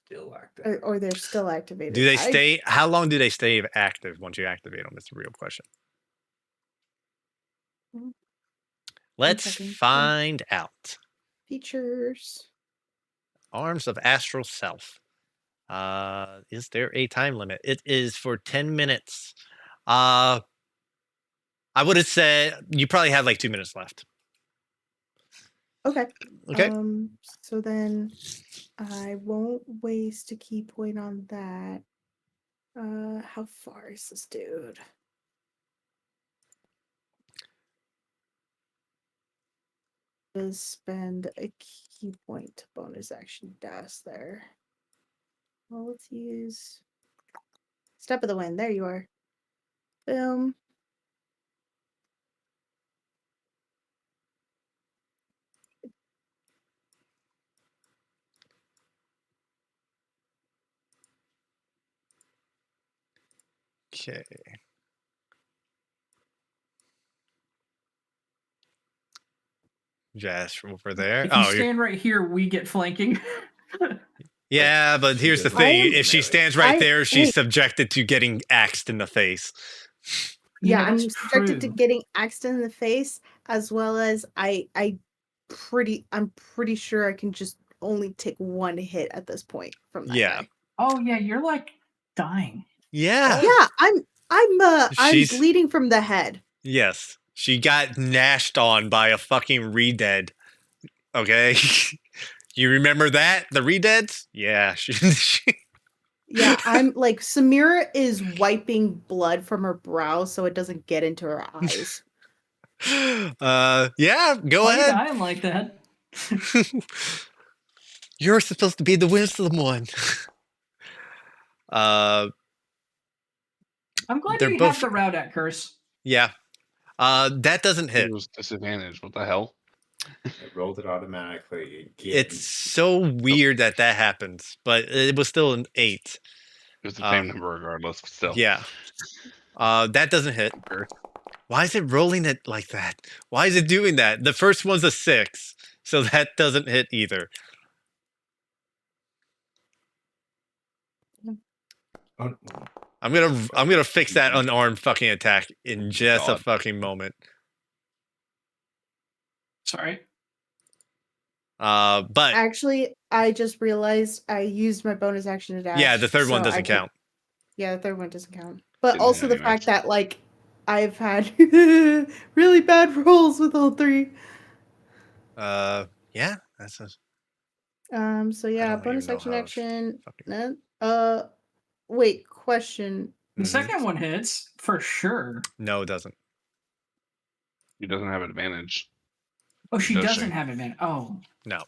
still active. Or they're still activated. Do they stay? How long do they stay active once you activate them? That's the real question. Let's checking. find out. Features. Arms of Astral Self. Is there a time limit? It is for 10 minutes. I would have said you probably have like 2 minutes left. Okay. Okay. So then I won't waste a key point on that. How far is this dude? Does spend a key point bonus action dash there. Well, let's use step of the wind. There you are. Boom. Okay. Just over there. If you Oh, you're, stand right here, we get flanking. yeah, but here's the I thing: am- if she stands right there, she's hey. subjected to getting axed in the face. Yeah, Yeah, I'm that's subjected to true. getting axed in the face, as well as I'm pretty sure I can just only take one hit at this point from that Yeah. guy. Oh yeah, you're like dying. Yeah. Yeah, I'm She's bleeding from the head. yes. She got gnashed on by a fucking re-dead. Okay. You remember that? The re-deads? Yeah. Yeah, I'm like Samira is wiping blood from her brow so it doesn't get into her eyes. Yeah, go Why are you ahead. dying like that? You're supposed to be the wisdom one. Uh, I'm glad they're you both. have the Rowdat curse. Yeah. That doesn't It hit. was disadvantage. What the hell? It rolled it automatically. It's so weird that happens, but it was still an 8. It was the same number regardless. But still. Yeah. That doesn't hit. Why is it rolling it like that? Why is it doing that? The first one's a 6, so that doesn't hit either. Oh, I'm gonna fix that unarmed fucking attack in just a God. fucking moment. Sorry. But Actually, I just realized I used my bonus action to dash. yeah, the third one so I doesn't could- count. Yeah, the third one doesn't count. But Didn't also hit the anyways. fact that like I've had really bad rolls with all 3. Yeah, that's a So yeah, don't even bonus know action how to action. fucking- Wait, question. The Mhm. second one hits for sure. No, it doesn't. He doesn't have advantage. Oh, she Does doesn't she? have advantage. Oh, No.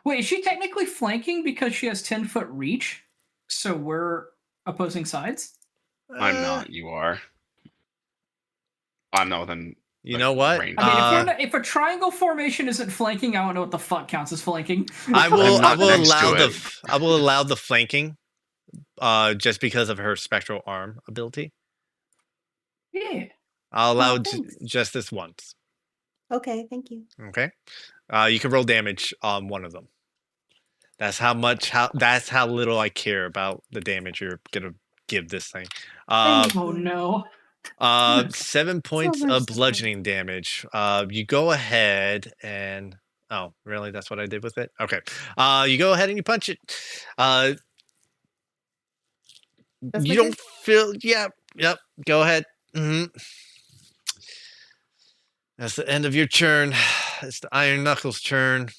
wait, is she technically flanking because she has 10-foot reach? So we're opposing sides. I'm not. You are. I'm not within. You like, know what? range. I mean, if we're not, if a triangle formation isn't flanking, I don't know what the fuck counts as flanking. I will. I'm I not will next allow to the. it. I will allow the flanking. Just because of her spectral arm ability, Yeah. I'll allow thanks. just this once. Okay, thank you. Okay. You can roll damage on one of them. That's how much. That's how little I care about the damage you're gonna give this thing. Thank Oh you. no. 7 points much of to bludgeoning damage. You go ahead and oh, really? That's what I did with it. Okay. You go ahead and you punch it. That's You my don't turn? feel. Yeah. Yep. Go ahead. Hmm. That's the end of your turn. It's the Iron Knuckles' turn.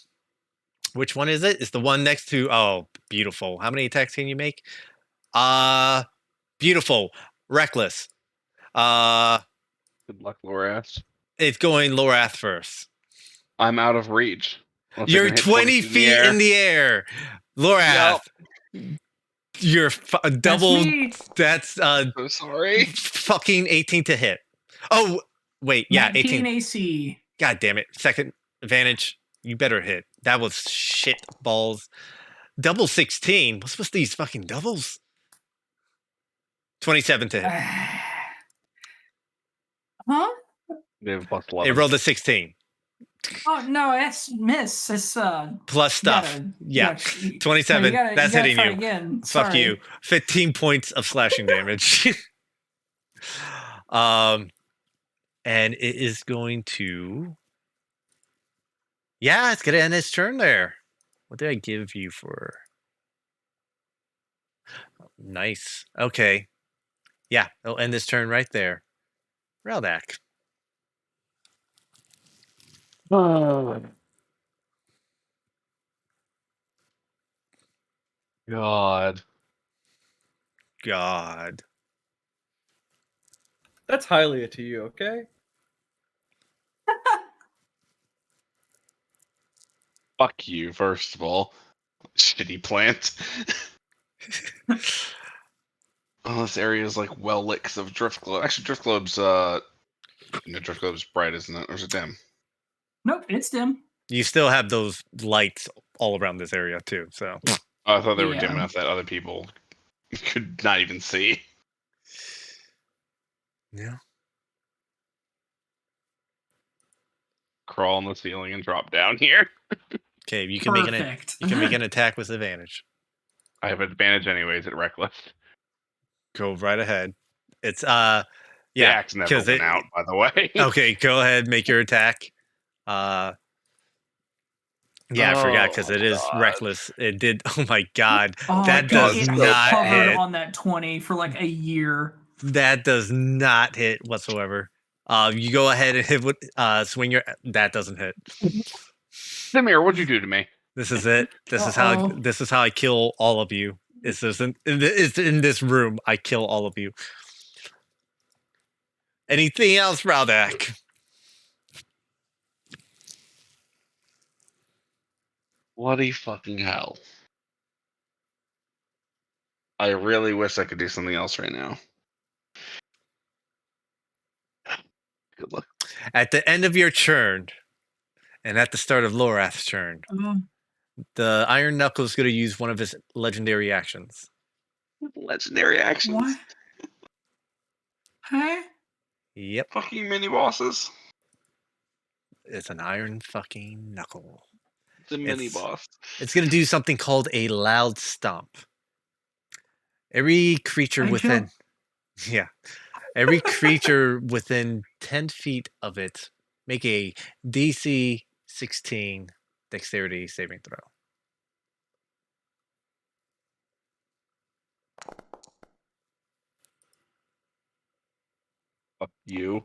Which one is it? It's the one next to. Oh, beautiful. How many attacks can you make? Beautiful. Reckless. Good luck, Lorath. It's going Lorath first. I'm out of reach. Unless I You're can hit 20 feet in the air. Lorath. You're That's double. me. That's So sorry. fucking 18 to hit. Oh, wait. Yeah, 19 18. AC. God damn it. Second advantage. You better hit. That was shit balls. Double 16. What's with these fucking doubles? 27 to hit. Huh? They have plus It 11. rolled a 16. Oh no, that's miss. It's Plus stuff. gotta- Yeah. you 27. gotta- That's you gotta hitting try you. Again. Fuck Sorry. you. 15 points of slashing damage. And it is going to. Yeah, it's gonna end its turn there. What did I give you for? Nice. Okay. Yeah, it'll end this turn right there. Reldak. Oh, God. God. That's Hylia to you, okay? Fuck you, first of all. Shitty plant. Oh, this area is like well lit because of drift globe. Actually, drift globe's drift globe's bright, isn't it? Or is it dim? Nope, it's dim. You still have those lights all around this area too. So Oh, I thought they were dim Yeah. enough that other people could not even see. yeah. Crawl on the ceiling and drop down here. Okay, you can make Perfect. you can make an attack with advantage. I have advantage anyways at reckless. Go right ahead. It's The yeah, axe never 'cause went out, by the way. Okay, go ahead, make your attack. Yeah, I forgot because Oh, it is God. reckless. It did. Oh my god, Oh, that dude, does it so not hovered hit. on that 20 for like a year. That does not hit whatsoever. You go ahead and hit with swing your. That doesn't hit. Samir, what'd you do to me? This is it. Uh-oh. This is how I kill all of you. It's in this room. I kill all of you. Anything else, Raldak? Bloody fucking hell. I really wish I could do something else right now. Good luck. At the end of your turn, and at the start of Lorath's turn, the Iron Knuckle is going to use one of his legendary actions. Legendary actions. What? Huh? Yep, Fucking mini bosses. it's an Iron fucking Knuckle. The mini boss. It's going to do something called a loud stomp. Every creature I within, jump. yeah, every creature within 10 feet of it make a DC 16 Dexterity saving throw. Fuck you.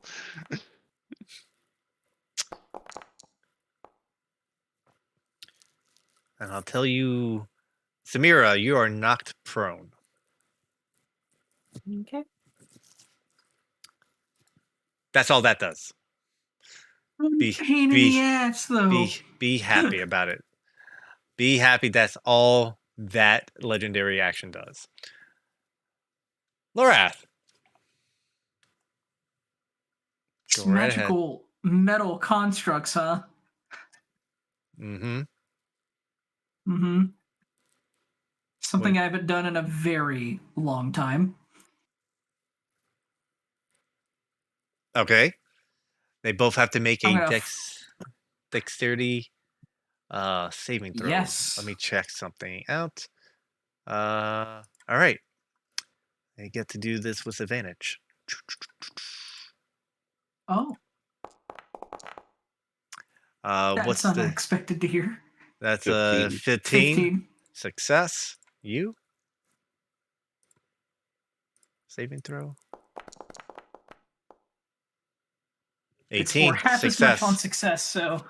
And I'll tell you, Samira, you are knocked prone. Okay. That's all that does. Be Pain in be the ass, though. be happy about it. Be happy. That's all that legendary action does. Lorath. It's Go right ahead. magical metal constructs, huh? Mm-hmm. Mm-hmm. Something I haven't done in a very long time. Okay. They both have to make I'm a gonna dexterity saving throw. Yes. Let me check something out. All right. I get to do this with advantage. Oh, that's What's the unexpected to hear. that's 15. 15 15. success. You saving throw. It's 18 for half as much on success. success, so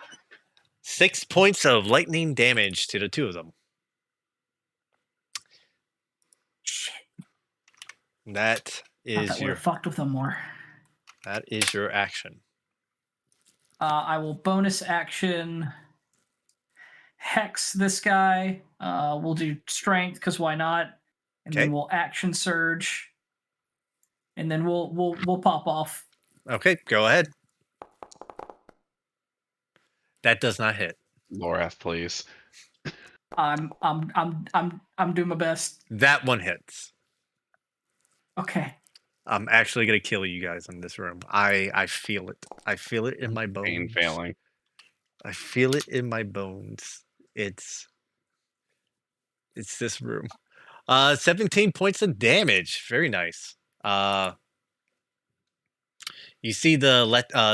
6 points of lightning damage to the two of them. shit. That Thought is that would your have fucked with them more. action. I will bonus action hex this guy. We'll do strength because why not? And Okay. then we'll action surge, and then we'll pop off. Okay, go ahead. That does not hit. Lorath, please. I'm doing my best. That one hits. Okay. I'm actually gonna kill you guys in this room. I feel it. I feel it in my bones. Pain failing. I feel it in my bones. It's this room. 17 points of damage. Very nice. You see the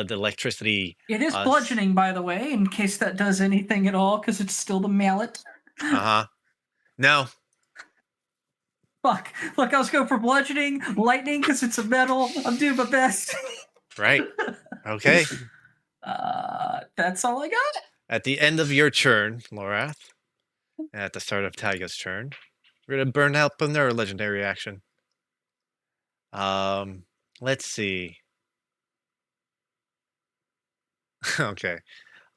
electricity. It is s- bludgeoning, by the way, in case that does anything at all, because it's still the mallet. Uh-huh. No. Fuck. Look, I was going for bludgeoning, lightning, because it's a metal. I'm doing my best. Right. Okay. That's all I got. At the end of your turn, Lorath, and at the start of Taiga's turn, we're gonna burn out another legendary action. Let's see. Okay.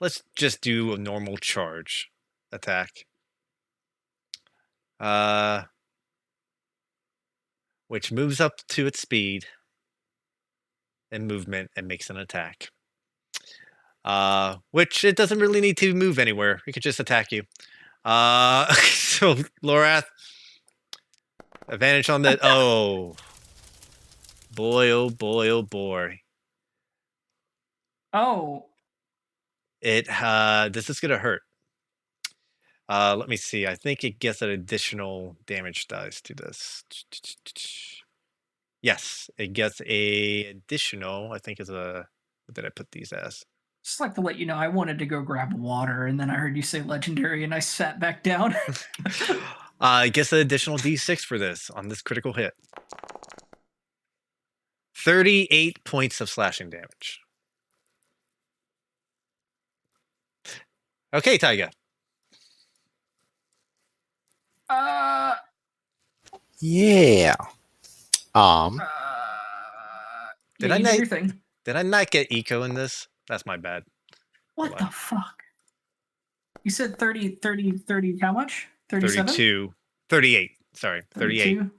Let's just do a normal charge attack. Which moves up to its speed and movement and makes an attack. Which it doesn't really need to move anywhere. It could just attack you. So Lorath, advantage on that. Oh boy! Oh boy! Oh boy! Oh. It this is gonna hurt. Let me see. I think it gets an additional damage dice to this. Yes, it gets a additional. I think is a. What did I put these as? Just like to let you know, I wanted to go grab water, and then I heard you say legendary, and I sat back down. It gets an additional d6 for this on this critical hit. 38 points of slashing damage. Okay, Taiga. Yeah. Did yeah, I you do not- your thing. Did I not get eco in this? That's my bad. What the fuck? You said 30, how much? 37? 32. 38. Sorry. 38. 32?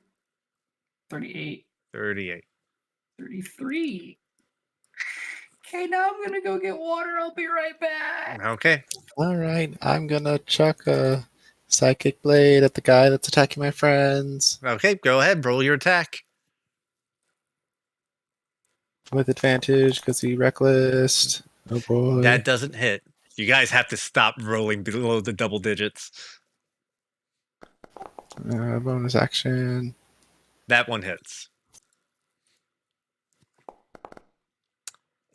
38. 38. 33. Okay, now I'm gonna go get water. I'll be right back. Okay. All right. I'm gonna chuck a psychic blade at the guy that's attacking my friends Okay, go ahead. Roll your attack. with advantage because he reckless. Oh boy. That doesn't hit. You guys have to stop rolling below the double digits. Bonus action. That one hits.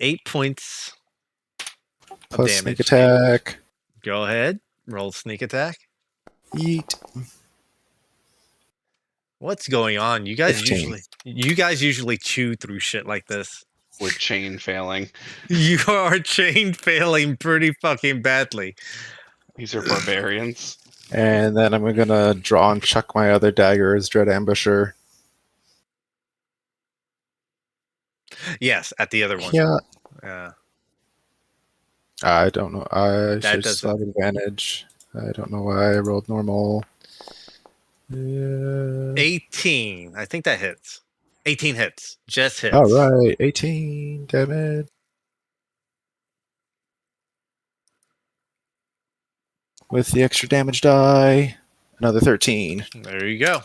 8 points of Plus damage. sneak attack. Go ahead. Roll sneak attack. Yeet. What's going on? You guys 15. usually chew through shit like this. We're chain failing. You are chain failing pretty fucking badly. These are barbarians. And then I'm gonna draw and chuck my other dagger as Dread Ambusher. Yes, at the other one. Yeah. Yeah. I don't know. I should doesn't- have advantage. I don't know why I rolled normal. 18. I think that hits. 18 hits. Just hits. All right, 18 damage. With the extra damage die, another 13. There you go.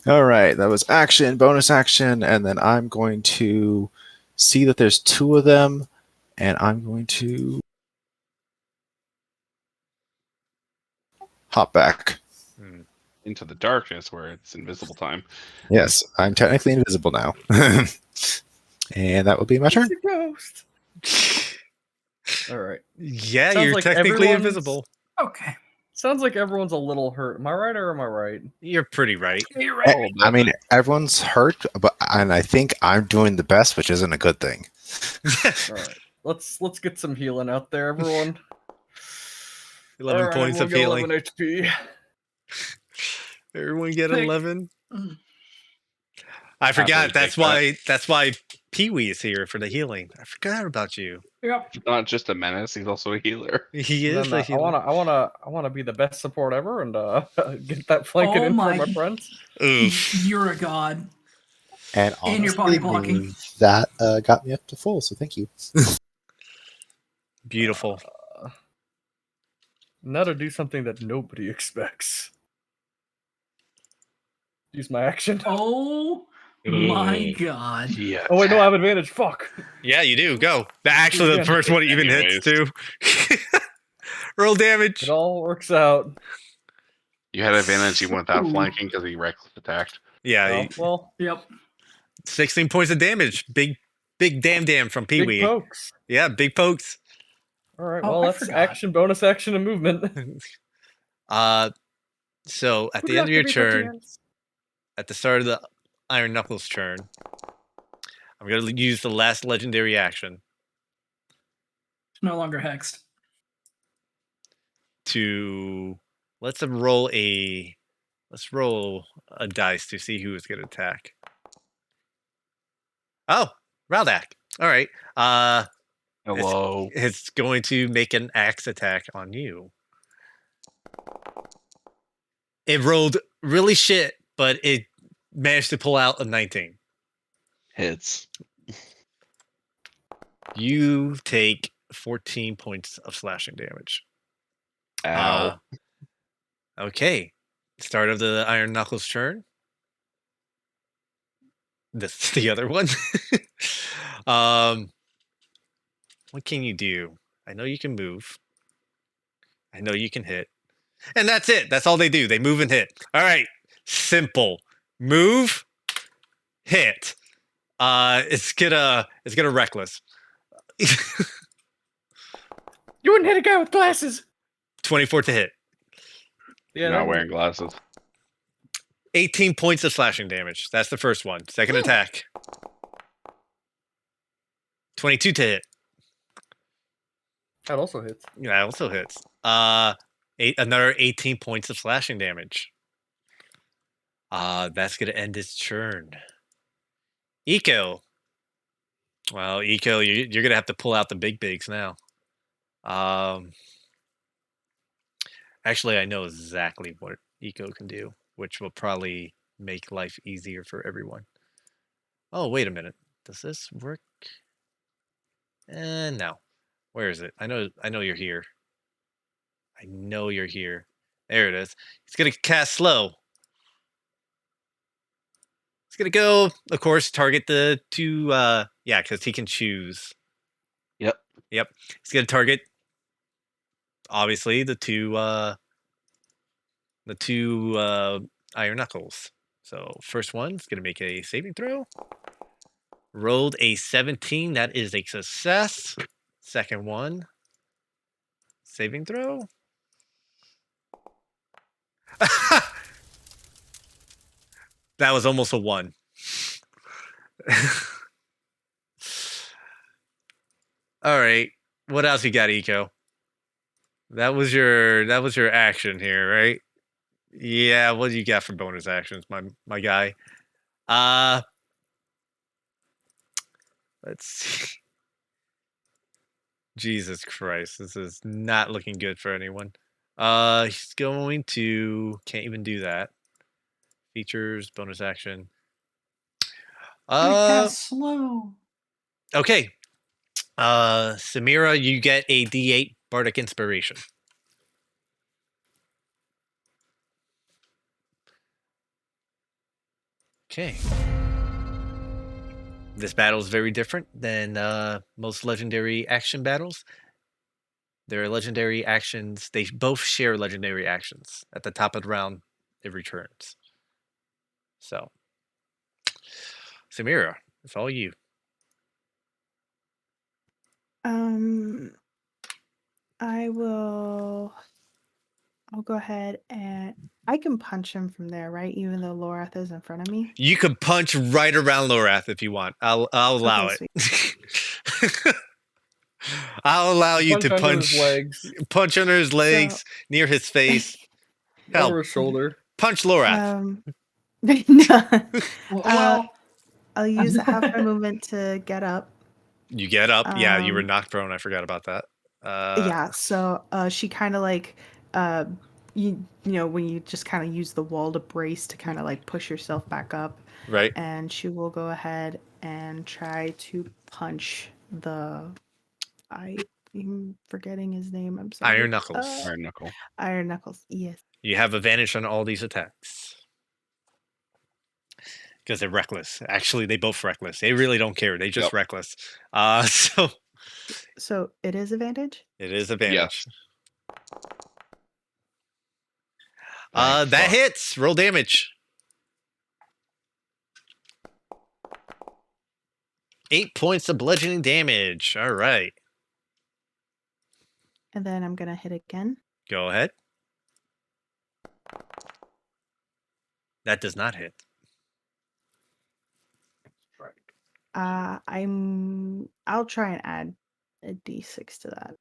All right, that was action, bonus action, and then I'm going to see that there's two of them, and I'm going to hop back. Into the darkness where it's invisible time. Yes, I'm technically invisible now. And that will be my turn. It's a ghost. All right. Yeah, Sounds you're like technically everyone's- invisible. Okay. Sounds like everyone's a little hurt. Am I right or am I right? You're pretty right. You're right. Oh, I mean, everyone's hurt, and I think I'm doing the best, which isn't a good thing. All right. Let's get some healing out there, everyone. 11 All right, points we'll of get healing. 11 HP. Everyone get Pick. 11. Mm. I forgot. Happily take That's why Pee-wee is here for the healing. I forgot about you. Yep. He's not just a menace, he's also a healer. He And is then, a healer. I wanna be the best support ever and get that flanking Oh in my- for my friends. Oof. You're a god. And And you're honestly, body blocking. that got me up to full, so thank you. Beautiful. Now to do something that nobody expects. Use my action. Oh my god. Yeah. Oh wait, no, I have advantage. Fuck. Yeah, you do. Go. Actually, the Yeah. first one even hits too. Roll damage. It all works out. You had advantage even without Ooh. flanking because he reckless attacked. Yeah, Oh, well, Yep. 16 points of damage. Big damn from big Pee-wee. pokes. Yeah, big pokes. All right, Oh, well, I that's forgot. action, bonus action, and movement. So at the end of your turn, at the start of the Iron Knuckles turn, I'm going to use the last legendary action It's no longer hexed. to let's roll a dice to see who is going to attack. Oh, Raldak. All right. Hello. It's going to make an axe attack on you. It rolled really shit, but it managed to pull out a 19. Hits. You take 14 points of slashing damage. Ow. Okay. Start of the Iron Knuckles turn. This is the other one. What can you do? I know you can move. I know you can hit. And that's it. That's all they do. They move and hit. All right. Simple. Move, hit. It's gonna reckless. You wouldn't hit a guy with glasses. 24 to hit. Yeah, Not that wearing glasses. 18 points of slashing damage. That's the first one. Second attack. 22 to hit. that also hits. Yeah, that also hits. Another 18 points of slashing damage. That's gonna end its turn. Eco. Well, Eco, you're gonna have to pull out the big bigs now. Actually, I know exactly what Eco can do, which will probably make life easier for everyone. Oh, wait a minute. Does this work? No. Where is it? I know you're here. I know you're here. There it is. He's gonna cast slow. He's gonna go, of course, target the two. Yeah, because he can choose. Yep. Yep. He's gonna target, obviously, the two Iron Knuckles. So first one's gonna make a saving throw. Rolled a 17. That is a success. Second one, saving throw. That was almost a 1. All right. What else you got, Eco? That was your action here, right? Yeah, what do you got for bonus actions, my guy? Let's see. Jesus Christ, this is not looking good for anyone. He's going to can't even do that. Features, bonus action. Slow. Okay. Samira, you get a D8 Bardic Inspiration. Okay. This battle is very different than most legendary action battles. Their legendary actions, they both share legendary actions. At the top of the round, it returns. So, Samira, it's all you. I'll go ahead and I can punch him from there, right? Even though Lorath is in front of me. You could punch right around Lorath if you want. I'll allow Okay, it. I'll allow you to under his punch legs, punch under his legs, near his face. Hell, over his shoulder. punch Lorath. No. Well, I'll use half my movement to get up. You get up. Yeah, you were Um, knocked prone. I forgot about that. Yeah, so she kind of like you know when you just kind of use the wall to brace to kind of like push yourself back up, Right. and she will go ahead and try to punch I'm forgetting his name. I'm sorry. Iron Knuckles. Iron Knuckle. Iron Knuckles. Yes. You have advantage on all these attacks. Because they're reckless. Actually, they both reckless. They really don't care. They just Yep. reckless. So So it is advantage. it is advantage. Thank That fuck. hits. Roll damage. 8 points of bludgeoning damage. All right. And then I'm gonna hit again. Go ahead. That does not hit. I'll try and add a d6 to that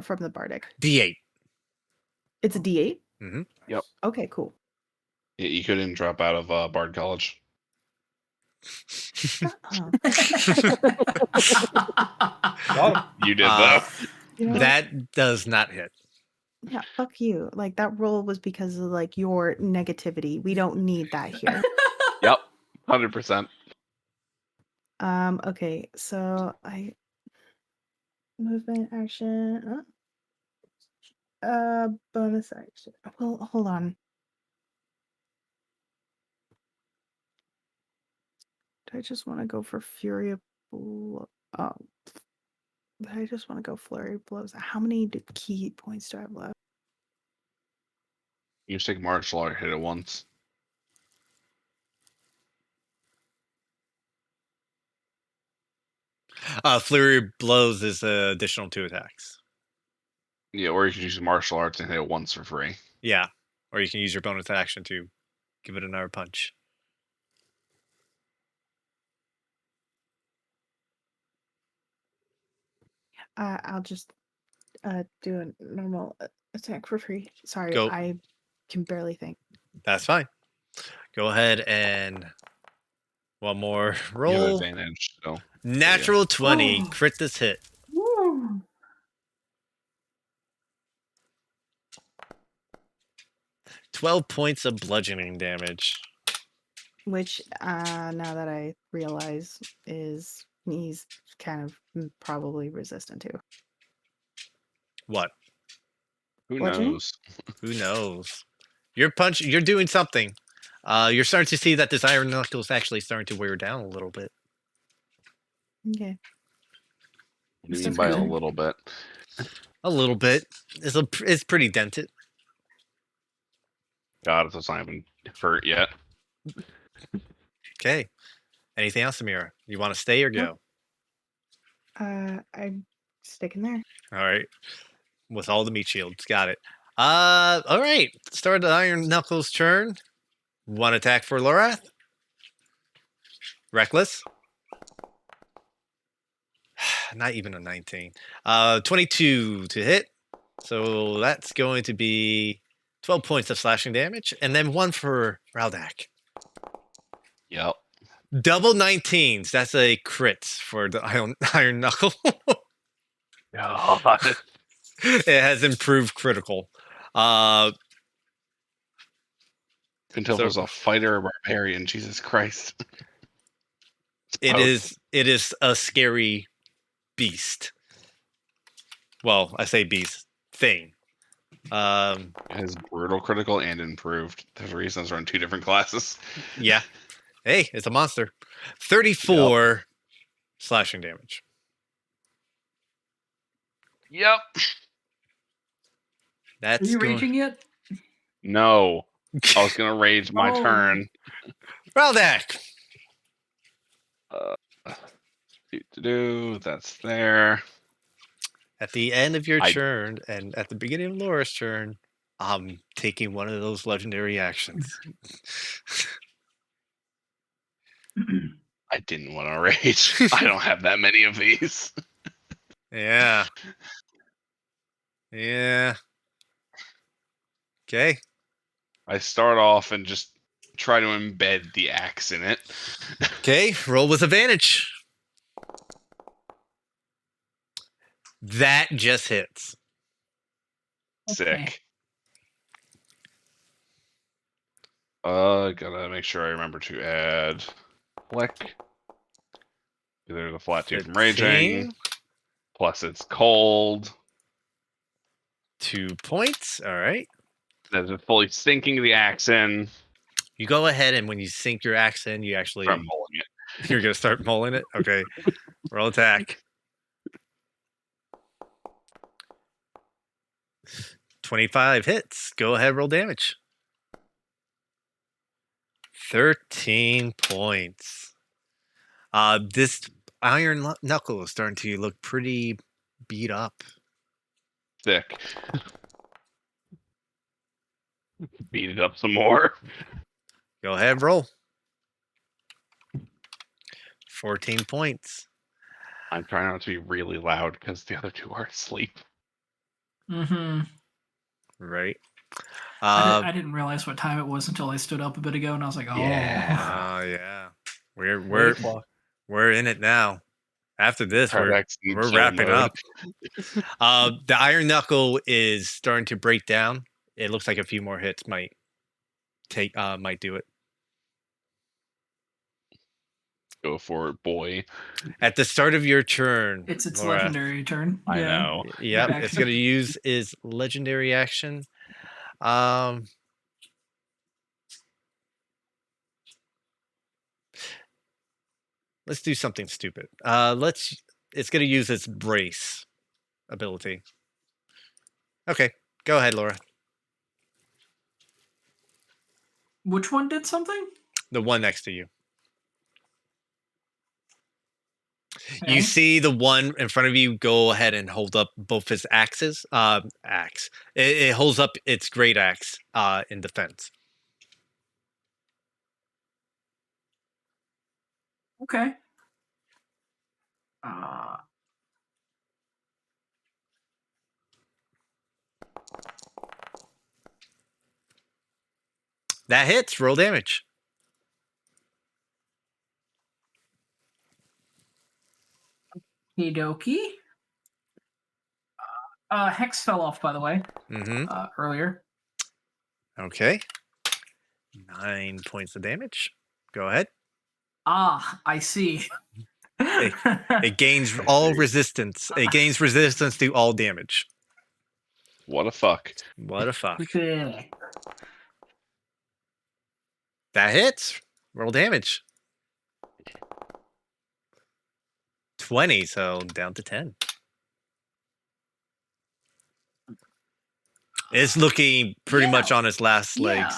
from the bardic. D8. It's a d8. Mm-hmm. Okay, cool. Yeah, you couldn't drop out of Bard College. Oh, Got him. You did Uh, though. you know, That does not hit. yeah, fuck you. Like that roll was because of like your negativity. We don't need that here. Yep, 100%. Okay, so I movement action. Bonus action. Well, hold on. Do I just want to go for Fury of Blow? Oh, I just want to go Flurry of Blows. How many key points do I have left? You just take martial art, hit it once. Flurry of Blows is additional 2 attacks. Yeah, or you can use martial arts and hit it once for free. Yeah. Or you can use your bonus action to give it another punch. I'll just do a normal attack for free. Sorry, Go. I can barely think. That's fine. Go ahead and one more You have roll. advantage. So Natural 20. Oh. Crit this hit. Woo. 12 points of bludgeoning damage. Which, now that I realize, is he's kind of probably resistant to. What? who Bludgeoning? knows? Who knows? You're doing something. You're starting to see that this iron knuckles actually starting to wear down a little bit. Okay. What do you mean That's by a good. little bit? A little bit. It's pretty dented. God, it's not even hurt yet. Okay. Anything else, Amira? You want to stay or go? I'm sticking there. All right. With all the meat shields. Got it. All right. Start the Iron Knuckles turn. One attack for Lorath. Reckless. Not even a 19. 22 to hit. So that's going to be 12 points of slashing damage. And then one for Raldak. Yep. Double 19s. That's a crit for the Iron Knuckle. God. It has improved critical. Couldn't tell if So- it was a fighter or a barbarian. Jesus Christ. It Both. is a scary beast. Well, I say beast thing. It has brutal critical and improved. There's a reason those are in 2 different classes. Yeah. Hey, it's a monster. 34 slashing damage. Yep. Are That's you going. raging yet? No. I was gonna rage my Oh. turn. Raldak. That's there. At the end of your I- turn and at the beginning of Laura's turn, I'm taking one of those legendary actions. I didn't want to rage. I don't have that many of these. Yeah. Yeah. Okay. I start off and just try to embed the axe in it. Okay. Roll with advantage. That just hits. Okay. Sick. Gotta make sure I remember to add flick. There's a flat 2 from raging. 15, Plus it's cold. 2 points. All right. There's a fully sinking the axe in. You go ahead and when you sink your axe in, you actually From mulling it. you're gonna start mulling it. Okay. Roll attack. 25 hits. Go ahead, roll damage. 13 points. This iron knuckle is starting to look pretty beat up. Sick. Beat it up some more. Go ahead, roll. 14 points. I'm trying not to be really loud because the other two are asleep. Mm-hmm. Right. I didn't realize what time it was until I stood up a bit ago, and I was like, oh. Yeah. Yeah. We're in it now. After this, Tardex in we're chill wrapping mode. up. The iron knuckle is starting to break down. It looks like a few more hits might do it. Go for it, boy. At the start of your turn, It's its Laura, legendary turn. I Yeah. know. Yep, it's Action. going to use its legendary action. Let's do something stupid. It's going to use its brace ability. Okay, go ahead, Laura. Which one did something? The one next to you. Okay. You see the one in front of you go ahead and hold up both his axes. Axe. It holds up its great axe in defense. Okay. That hits. Roll damage. Okie dokie. Hex fell off, by the way, Mm-hmm. earlier. Okay. 9 points of damage. Go ahead. Ah, I see. It gains all resistance. It gains resistance to all damage. What a fuck. What a fuck. Yeah. That hits. Roll damage. 20, so down to 10. It's looking pretty much on its last legs.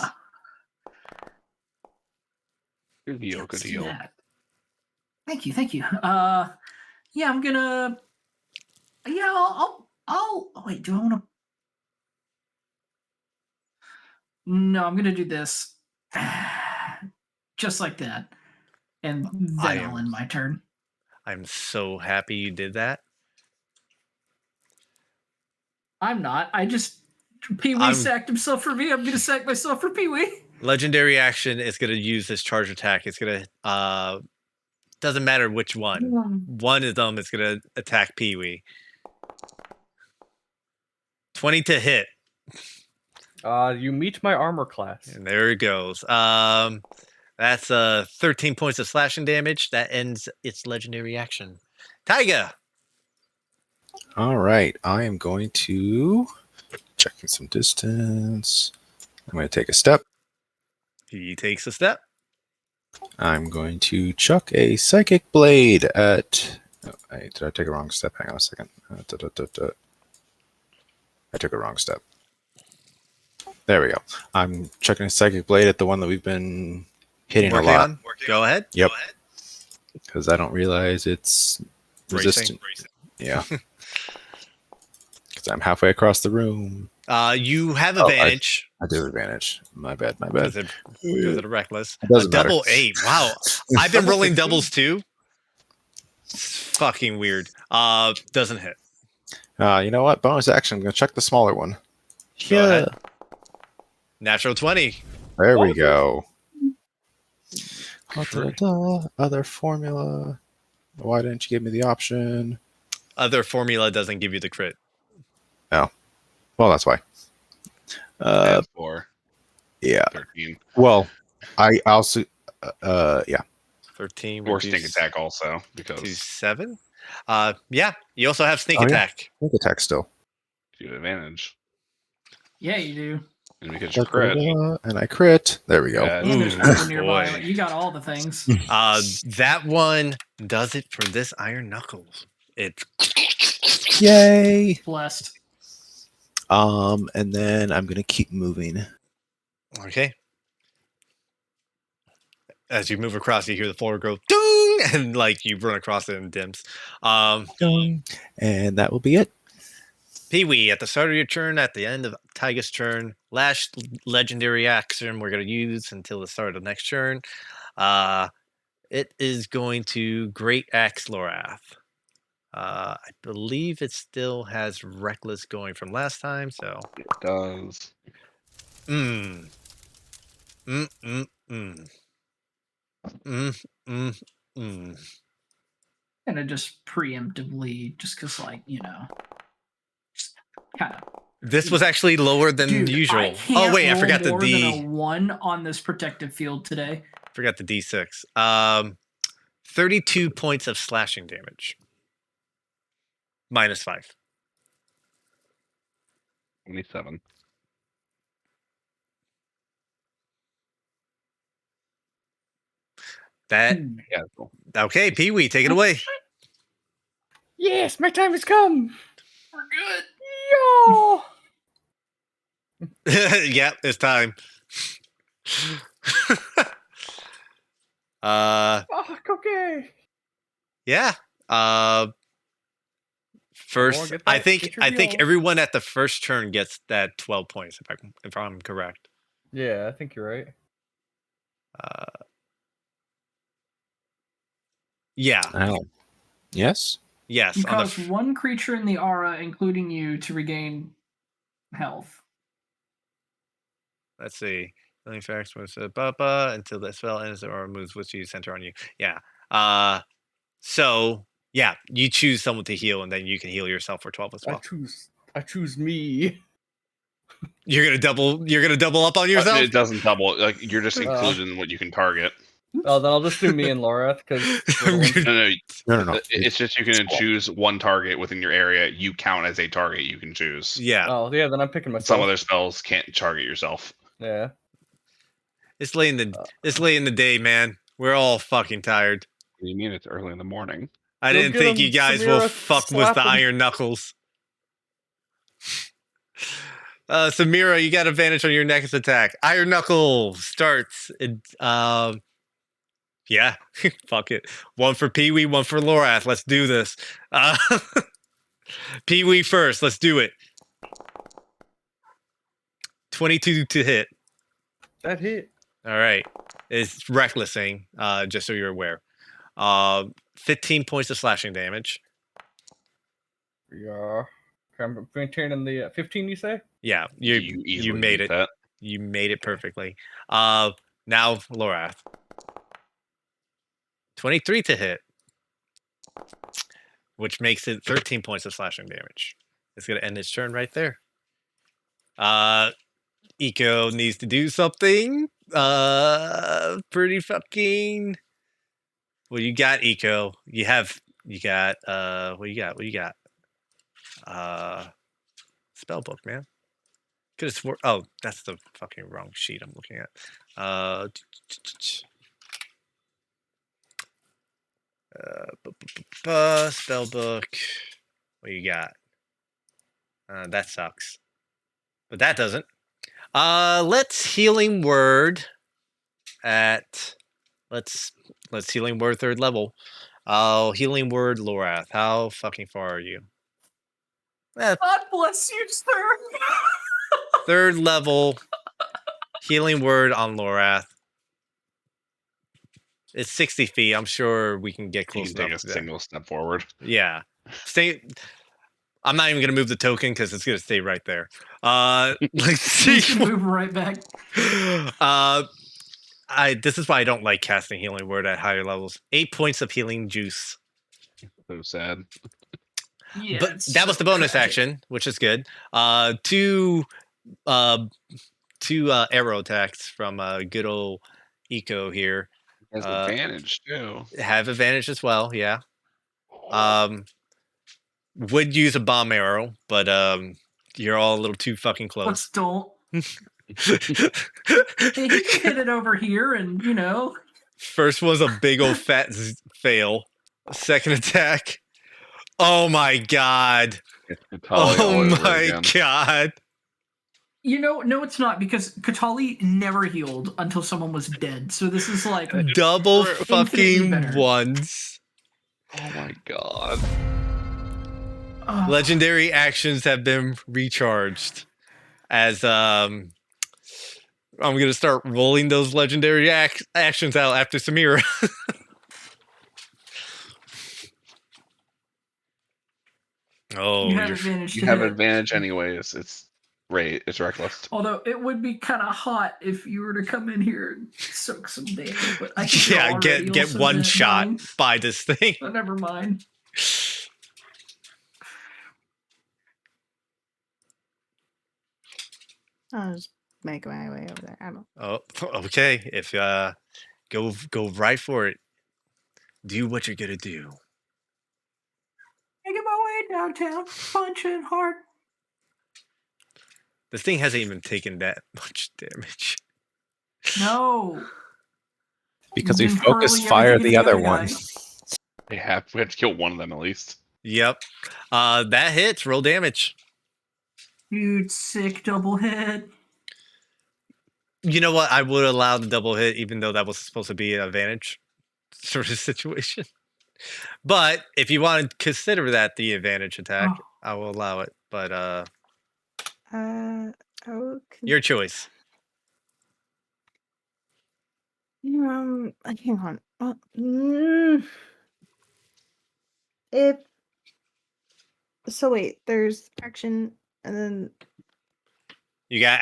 Good deal, Let's good do deal. that. Thank you. Yeah, I'm gonna. Yeah, I'll. Oh, wait, do I want to? No, I'm gonna do this, just like that, and then I'll end my turn. I'm so happy you did that. I'm not. I just Pee-wee sacked himself for me. I'm gonna sack myself for Pee-wee. Legendary action is gonna use this charge attack. It's gonna doesn't matter which one. One of them is gonna attack Pee-wee. 20 to hit. You meet my armor class. And there it goes. That's 13 points of slashing damage. That ends its legendary action. Taiga. All right, I am going to checking some distance. I'm going to take a step. He takes a step. I'm going to chuck a psychic blade at. Oh, did I take a wrong step? Hang on a second. I took a wrong step. There we go. I'm chucking a psychic blade at the one that we've been hitting Working a lot. on. Go ahead. Yep. Because I don't realize it's resistant. Bracing. Yeah. Because I'm halfway across the room. You have advantage. I do have advantage. My bad. Because of the reckless. It doesn't matter. Double 8. Wow. I've been rolling doubles too. It's fucking weird. Doesn't hit. You know what? Bonus action. I'm going to check the smaller one. Go ahead. Natural 20. There we go. Other formula. Why didn't you give me the option? Other formula doesn't give you the crit. Oh. Well, that's why. And 4. Yeah. 13. Well, I also... yeah. 13. Or sneak attack also. Because to 7. Yeah. You also have sneak Oh, yeah. attack. Sneak attack still. you have advantage. Yeah, you do. And because you crit. And I crit. There we go. Yeah, And there's Ooh, people nearby. boy. You got all the things. That one does it for this iron knuckles. It's Yay! Blessed. And then I'm gonna keep moving. okay. As you move across, you hear the floor go ding, and like you run across it and dims. And that will be it. Pee-wee, at the start of your turn, at the end of Taiga's turn, last legendary action we're going to use until the start of the next turn. It is going to Great Axe Lorath. I believe it still has Reckless going from last time, so. It does. Mm. Mm, mm, mm. Mm, mm, mm. And it just preemptively, just because, like, just kind of. This was actually lower than Dude, usual. I can't Oh wait, I roll forgot the more than a D. 1 on this protective field today. Forgot the D6. 32 points of slashing damage. -5. 27. That Yeah, cool. okay, Pee Wee, take it away. Yes, my time has come. We're good. Yo! Yep, it's time. Fuck, okay. Yeah. First, get I that think reveal. everyone at the first turn gets that 12 points if I'm correct. Yeah, I think you're right. Yeah. Oh. Yes. Yes. You On the cause one creature in the aura, including you, to regain health. let's see. Healing facts was Baba until the spell ends or moves which you center on you. Yeah. So yeah, you choose someone to heal and then you can heal yourself for 12 as well. I choose me. You're gonna double up on yourself? It doesn't double. Like you're just Oh. included in what you can target. Oh, then I'll just do me and Lorath because I'm No, no, No. it's just you can choose one target within your area. You count as a target you can choose. yeah. Oh yeah, then I'm picking myself. Some other spells can't target yourself. Yeah. It's late in the day, man. We're all fucking tired. What do you mean it's early in the morning? I Go didn't get think him, you guys will Samira, fuck with slap the him. iron knuckles. Samira, you got advantage on your next attack. Iron Knuckle starts. Yeah, fuck it. One for Pee Wee, one for Lorath. Let's do this. Pee Wee first. Let's do it. 22 to hit. That hit. All right. It's recklessing, just so you're aware. 15 points of slashing damage. Yeah. I'm maintaining the 15. You say? Yeah, you easily made beat it. that. You made it perfectly. Now Lorath. 23 to hit, which makes it 13 points of slashing damage. It's gonna end its turn right there. Eco needs to do something. Pretty fucking. What you got, Eco? You got. What you got? What you got? Spellbook, man. Could have swore. Oh, that's the fucking wrong sheet I'm looking at. Spellbook. What you got? That sucks. But that doesn't. Let's healing word at let's healing word 3rd level. Healing word Lorath. How fucking far are you? God bless you, sir. 3rd level healing word on Lorath. It's 60 feet. I'm sure we can get You close can take enough a to that. single step forward. Yeah. Stay. I'm not even gonna move the token because it's gonna stay right there. Let's see. You can move right back. This is why I don't like casting healing word at higher levels. 8 points of healing juice. So sad. Yeah, But it's that was so the bonus tragic. action, which is good. Two arrow attacks from good old Eco here. Has advantage too. Have advantage as well, yeah. Would use a bomb arrow, but you're all a little too fucking close. Let's don't. Hey, he can hit it over here, and First was a big old fat fail. Second attack. Oh my god. It's Vitaly all Oh over my again. god. No, it's not because Katali never healed until someone was dead. So this is like Double infinitely fucking better. ones. Oh my god. Legendary actions have been recharged. As I'm gonna start rolling those legendary actions out after Samira. Oh, you have you're advantage You to have hit. advantage anyways. It's reckless. Although it would be kind of hot if you were to come in here and soak some damage, but I think you're yeah. already Get also one dead at shot 9, by this thing. so never mind. I'll just make my way over there. I don't. Oh, okay. If go right for it. Do what you're gonna do. Making my way downtown, punching hard. This thing hasn't even taken that much damage. No. Because we You've been focus hurling fire everything the at other one. guy. We have to kill one of them at least. Yep. That hits. Roll damage. Dude, sick double hit. You know what? I would allow the double hit, even though that was supposed to be an advantage sort of situation. But if you want to consider that the advantage attack, Oh. I will allow it. But I will your choice. hang on. If so, wait. There's action, and then You got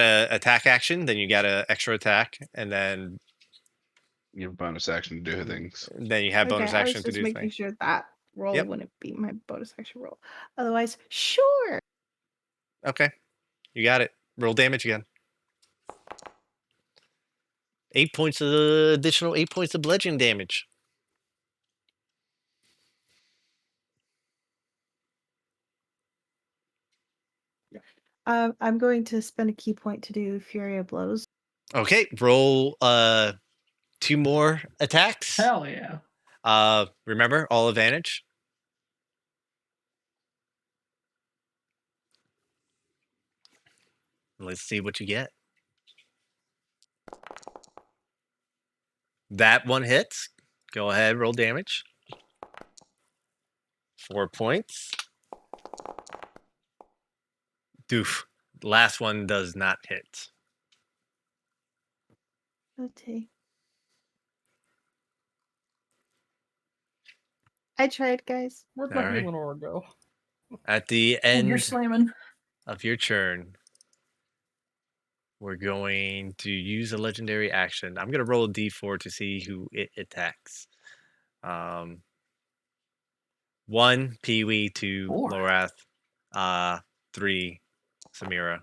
a attack action, then you got a extra attack, and then You have a bonus action to do things. you have bonus I action was to just do making things. sure that roll Yep. wouldn't be my bonus action roll. Otherwise, sure. Okay, you got it. Roll damage again. 8 points of additional 8 points of bludgeoning damage. I'm going to spend a key point to do Fury of Blows. Okay, roll 2 more attacks. Hell yeah. Remember, all advantage. Let's see what you get. That one hits. Go ahead, roll damage. 4 points. Doof. Last one does not hit. Okay. I tried, guys. Where'd my All right. healing aura go? At the And you're end slamming. of your turn, we're going to use a legendary action. I'm going to roll a d4 to see who it attacks. 1, Pee-wee, 2, 4. Lorath, 3, Samira.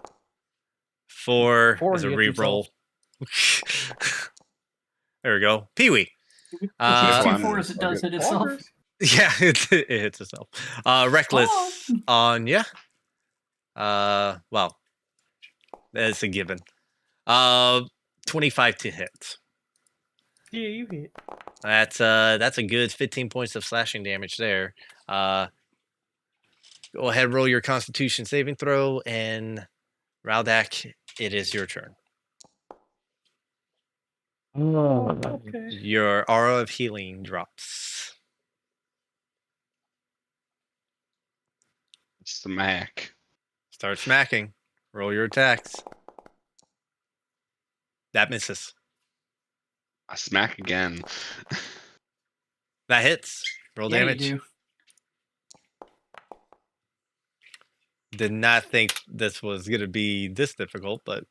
4 4 is a he hits reroll. There we go. Pee-wee. It's Well, two I'm- 4s, it does hit itself. Bonkers. Yeah, it hits itself. Reckless on ya. Well, that's a given. 25 to hit. Yeah, you hit. That's a good 15 points of slashing damage there. Go ahead, roll your Constitution saving throw, and Raldak, it is your turn. Okay. Your aura of healing drops. Smack. Start smacking. Roll your attacks. That misses. I smack again. That hits. Roll Yeah, damage. you do. Did not think this was gonna be this difficult, but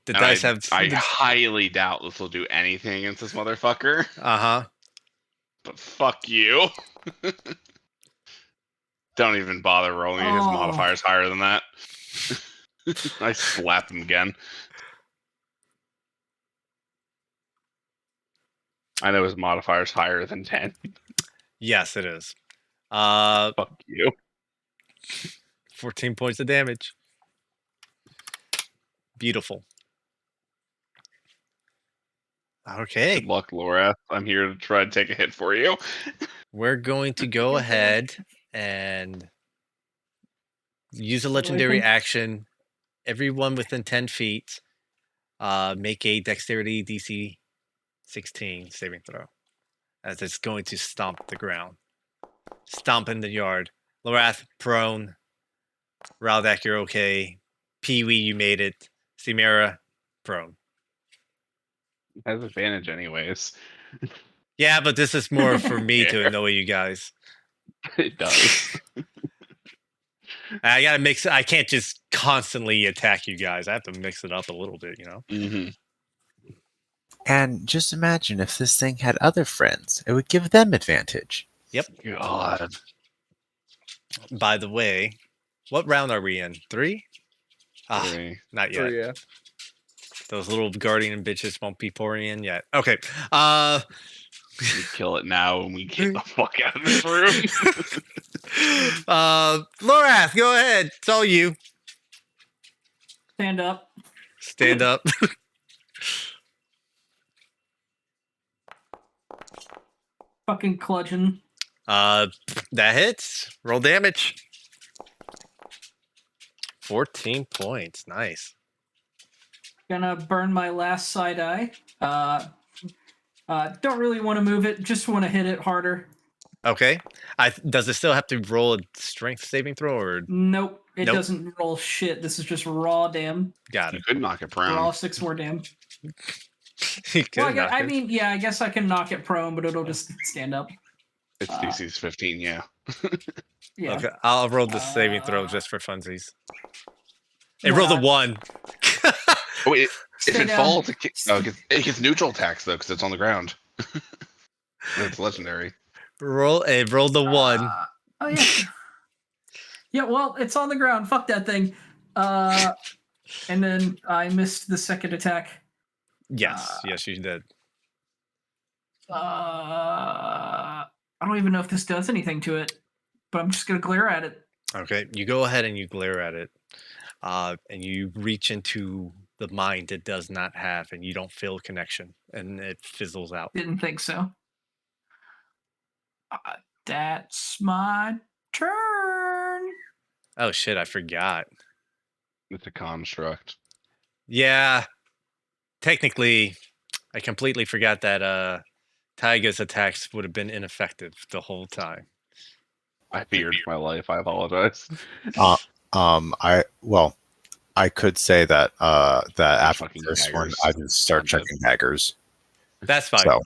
the And dice I, have. I highly doubt this will do anything against this motherfucker. Uh-huh. But fuck you. Don't even bother rolling. His Oh. modifier's higher than that. I slap him again. I know his modifier's higher than 10. Yes, it is. Fuck you. 14 points of damage. Beautiful. Okay. Good luck, Laura. I'm here to try to take a hit for you. We're going to go ahead and use a legendary action. Everyone within 10 feet, make a dexterity DC 16 saving throw. As it's going to stomp the ground. Stomp in the yard. Lorath, prone. Raldak, you're okay. Pee-wee, you made it. Simera, prone. It has advantage anyways. Yeah, but this is more for me to annoy you guys. It does. I gotta mix. I can't just constantly attack you guys. I have to mix it up a little bit, you know. Mm-hmm. And just imagine if this thing had other friends, it would give them advantage. God. By the way, what round are we in? 3? Ah, Three. not yet. So, yeah. Those little guardian bitches won't be pouring in yet. Okay. We kill it now and we get the fuck out of this room. Lorath, go ahead. It's all you. Stand up. Stand up. Fucking cludgeon. That hits. Roll damage. 14 points. Nice. Gonna burn my last side eye. Don't really want to move it. Just want to hit it harder. Okay. Does it still have to roll a strength saving throw or Nope. It Nope. doesn't roll shit. This is just raw dam. got You it? could knock it Raw prone. 6 more dam. You could Well, knock I it. mean, yeah, I guess I can knock it prone, but it'll just stand up. It's DC's 15, yeah. Yeah. Okay, I'll roll the saving throw just for funsies. It Why rolled a not? 1. Oh, wait, if Stay it down. falls, it gets neutral attacks, though, because it's on the ground. It's legendary. It rolled a 1. Oh yeah. Yeah, well, it's on the ground. Fuck that thing. And then I missed the second attack. Yes, yes, you did. I don't even know if this does anything to it, but I'm just gonna glare at it. Okay, you go ahead and you glare at it, and you reach into the mind it does not have, and you don't feel a connection, and it fizzles out. Didn't think so. That's my turn. Oh shit, I forgot. It's a construct. Yeah, technically, I completely forgot that Taiga's attacks would have been ineffective the whole time. I feared my life. I apologize. I could say that that after Fucking this one, daggers. I just start I'm dead. checking daggers. That's fine. So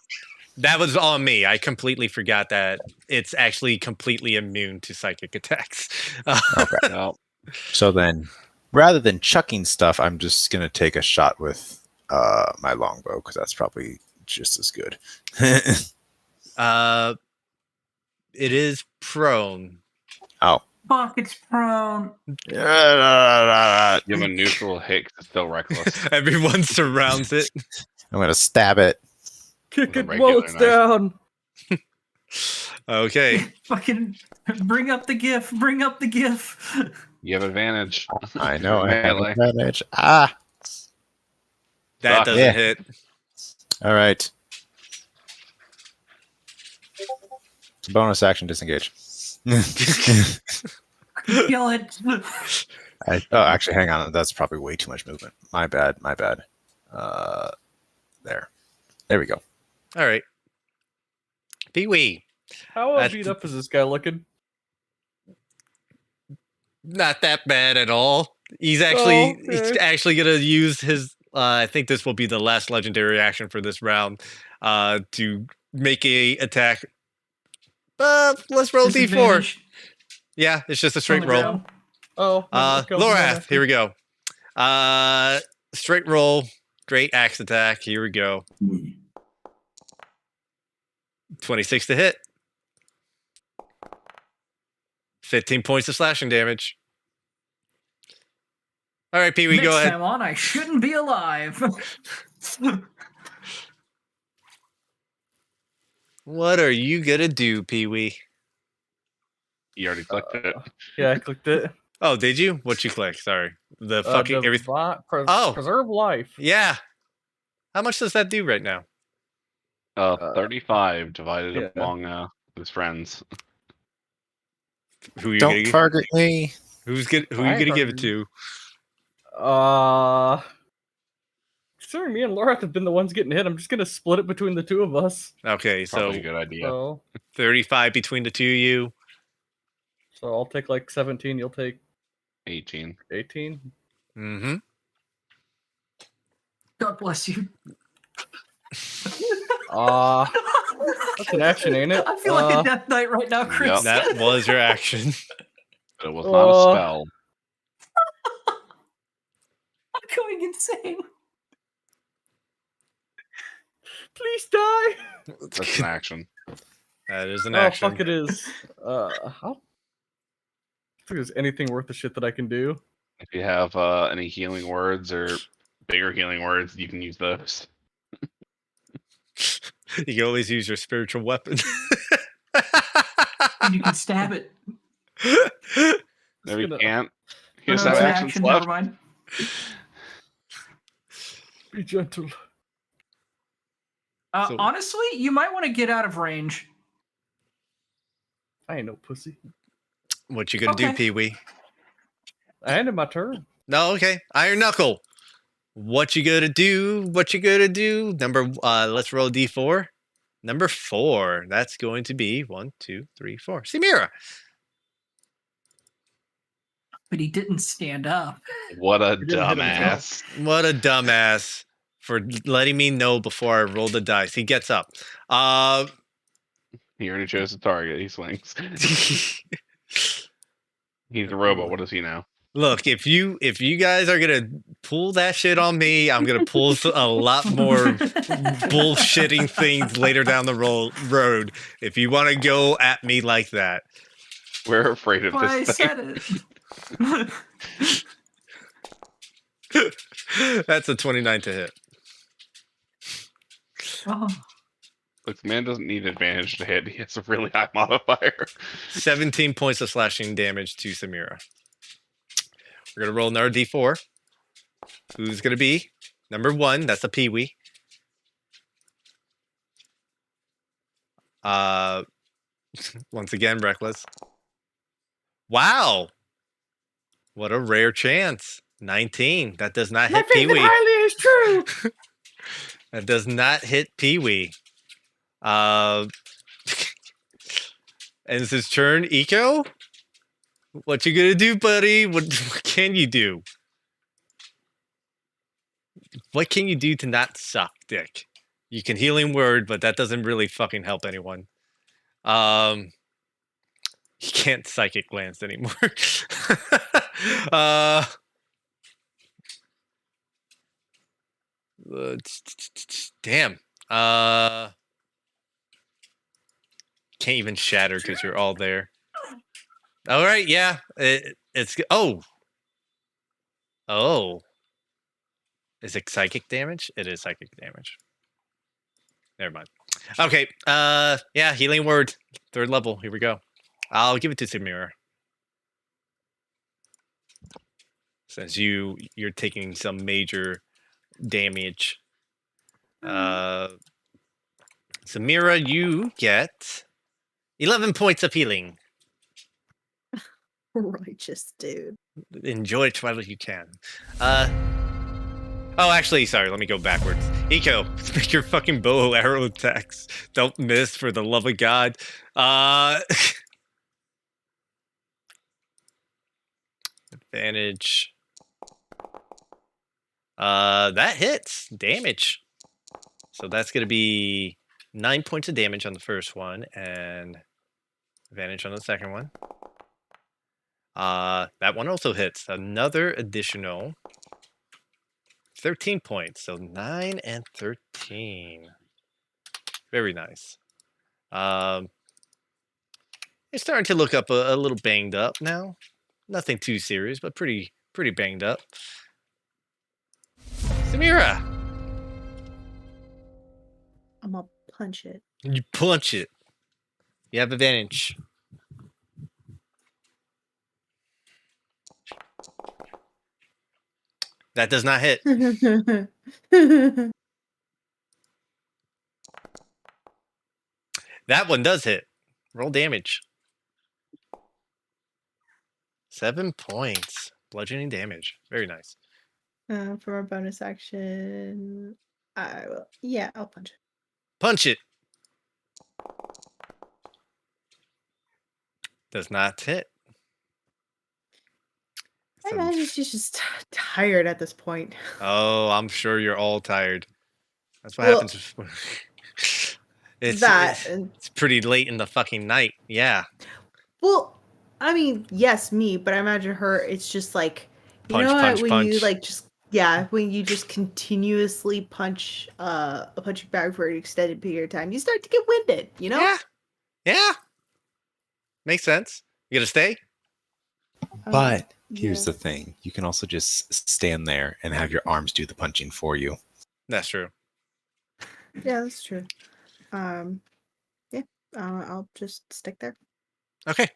That was on me. I completely forgot that it's actually completely immune to psychic attacks. okay. No. So then, rather than chucking stuff, I'm just gonna take a shot with my longbow because that's probably just as good. It is prone. Oh. Fuck, it's prone. You have a neutral hit 'cause it's still reckless. Everyone surrounds it. I'm gonna stab it. Kick With a it regular while it's knife. down. Okay. Fucking bring up the gif. Bring up the gif. You have advantage. I know. I have Melee. advantage. Ah. That Fuck. doesn't Yeah. hit. All right. Bonus action disengage. Kill it. Actually, hang on. That's probably way too much movement. My bad. My bad. There we go. All right. Pee-wee. How That's- beat up is this guy looking? Not that bad at all. He's actually Oh, okay. he's actually gonna use his. I think this will be the last legendary action for this round. To make a attack. Let's roll D4. Disadvantage. Yeah, it's just a On straight the roll. ground. Oh, Lorath, here we go. Straight roll, straight axe attack. Here we go. 26 to hit. 15 points of slashing damage. All right, Pee-wee, Next go ahead. time on, I shouldn't be alive. What are you gonna do, Pee-wee? You already clicked it. Yeah, I clicked it. Oh, did you? What you click? Sorry. The fucking everything. Oh. Preserve life. Yeah. How much does that do right now? 35 divided yeah. among his friends. Who are you Don't gonna, target me. who are you gonna give it to? Considering me and Laura have been the ones getting hit, I'm just gonna split it between the two of us. Okay, Probably a so good idea. So, 35 between the two of you. so I'll take like 17. You'll take 18. 18. Mm-hmm. God bless you. That's an action, ain't it? I feel like a death knight right now, Chris. Yep. That was your action. But it was not a Oh. spell. I'm going insane. Please die. That's an action. That is an Oh action. fuck! It is. How? I think there's anything worth the shit that I can do. If you have any healing words or bigger healing words, you can use those. You can always use your spiritual weapon. And you can stab it. No, you gonna- can't. Oh, You just no, have it's an actions action. left. Never mind. Be gentle. So- Honestly, you might want to get out of range. I ain't no pussy. What you gonna do, Okay. Pee-wee? I ended my turn. No, okay. Iron Knuckle. What you gonna do? What you gonna do? Let's roll D4. Number 4. That's going to be 1, 2, 3, 4. Samira. But he didn't stand up. What a didn't hit him as well. dumbass. What a dumbass for letting me know before I rolled the dice. He gets up. He already chose the target. He swings. He's a robot. What is he now? Look, if you guys are gonna pull that shit on me, I'm gonna pull a lot more bullshitting things later down the road. If you want to go at me like that, We're afraid of Why I this thing. said it. that's a 29 to hit. Oh, Look, the man doesn't need advantage to hit. He has a really high modifier. 17 points of slashing damage to Samira. We're gonna roll another D4. Who's gonna be number 1? That's a Pee-wee. Once again, reckless. Wow, what a rare chance. 19. That does not hit Pee-wee. highly is true. That does not hit Pee-wee. Ends his turn. Eco, what you gonna do, buddy? What can you do? What can you do to not suck, Dick? You can healing word, but that doesn't really fucking help anyone. He can't psychic glance anymore. Damn. Can't even shatter because you're all there. All right, yeah. It's oh. Is it psychic damage? It is psychic damage. Never mind. Okay. Yeah, healing word. 3rd level. Here we go. I'll give it to Samira. Since you're taking some major damage. Samira, you get 11 points of healing. Righteous dude. Enjoy it while you can. Oh, actually, sorry. Let me go backwards. Eco, make your fucking bow arrow attacks. Don't miss, for the love of God. Advantage. That hits. Damage. So that's going to be 9 points of damage on the first one, and advantage on the second one. That one also hits. Another additional 13 points. So 9 and 13. Very nice. It's starting to look up a little banged up now. Nothing too serious, but pretty banged up. Samira, I'm gonna punch it. you punch it. You have advantage. That does not hit. That one does hit. Roll damage. 7 points. Bludgeoning damage. Very nice. For our bonus action, I will. Yeah, I'll punch it. Punch it. Does not hit. I So- imagine she's just tired at this point. Oh, I'm sure you're all tired. That's what Well, happens. It's that and it's pretty late in the fucking night. Yeah. well, I mean, yes, me, but I imagine her. It's just like, you Punch, know what? punch, When you punch. like just yeah, when you just continuously punch a punching bag for an extended period of time, you start to get winded. You know. Yeah. Yeah. Makes sense. You gonna stay? But Yeah. here's the thing: you can also just stand there and have your arms do the punching for you. That's true. Yeah, that's true. Yeah, I'll just stick there. Okay.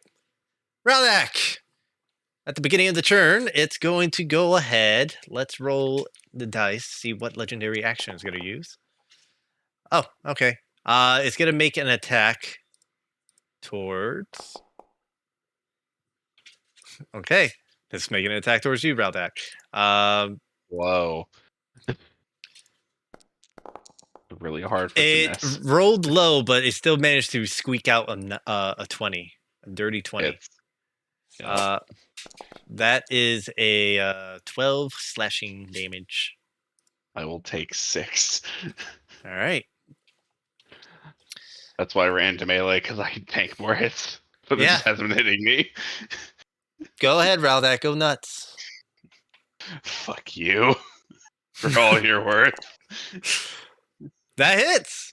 Raldak. At the beginning of the turn, it's going to go ahead. Let's roll the dice, see what legendary action it's going to use. Oh, okay. It's going to make an attack towards. Okay. It's making an attack towards you, Raldak. Whoa. Really hard for It finesse. rolled low, but it still managed to squeak out a 20, a dirty 20. It's, yeah. That is a 12 slashing damage. I will take 6. All right. That's why I ran to melee, because I can tank more hits. But it Yeah. just hasn't been hitting me. Go ahead, Raldak. Go nuts. Fuck you. For all you're worth. That hits.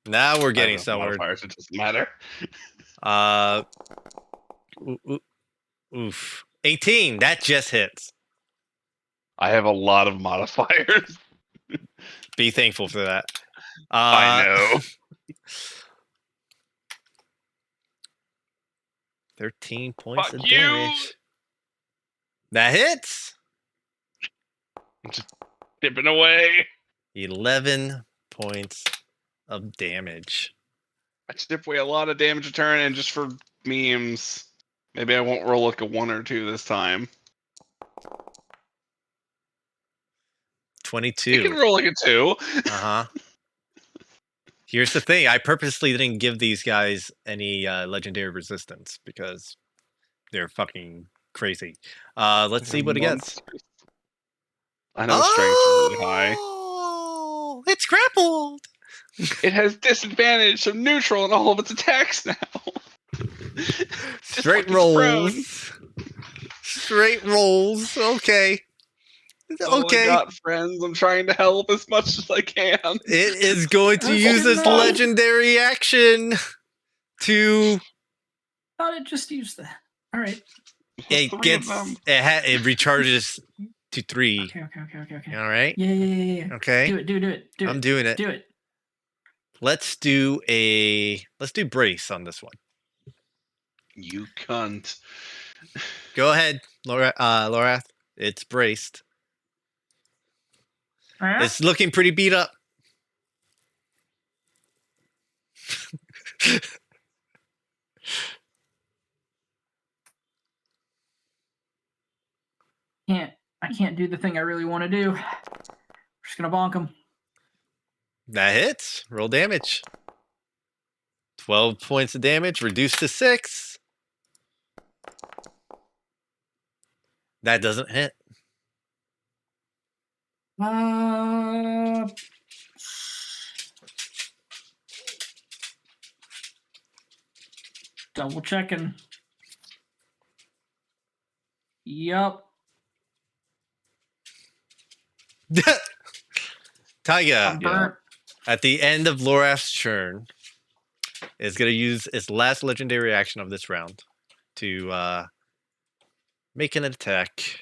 Now we're I getting have somewhere. modifiers, it doesn't matter. Oof. 18. That just hits. I have a lot of modifiers. Be thankful for that. I know. 13 points Fuck of you! damage. That hits. I'm just dipping away. 11 points of damage. I chip away a lot of damage a turn, and just for memes, maybe I won't roll like a 1 or 2 this time. 22. You can roll like a 2. Uh-huh. Here's the thing. I purposely didn't give these guys any legendary resistance because they're fucking crazy. Let's see what it gets. I know strength's really high. Oh, it's grappled. It has disadvantage, so neutral in all of its attacks now. Straight like it's prone. rolls. Straight rolls. Okay. Oh my Okay. god, friends, I'm trying to help as much as I can. It is going to That's use good its enough. legendary action to. Thought it just used that. All right. It 3 gets. of them. It recharges to 3. Okay. All right. Yeah. Okay. Do it. I'm doing it. Do it. Let's do brace on this one. You cunt. Go ahead, Lorath. It's braced. All right. It's looking pretty beat up. I can't do the thing I really want to do. Just gonna bonk him. That hits. Roll damage. 12 points of damage, reduced to 6. That doesn't hit. Double checking. Yup. Taiga, I'm burnt. at the end of Lorath's turn, is going to use its last legendary action of this round to make an attack.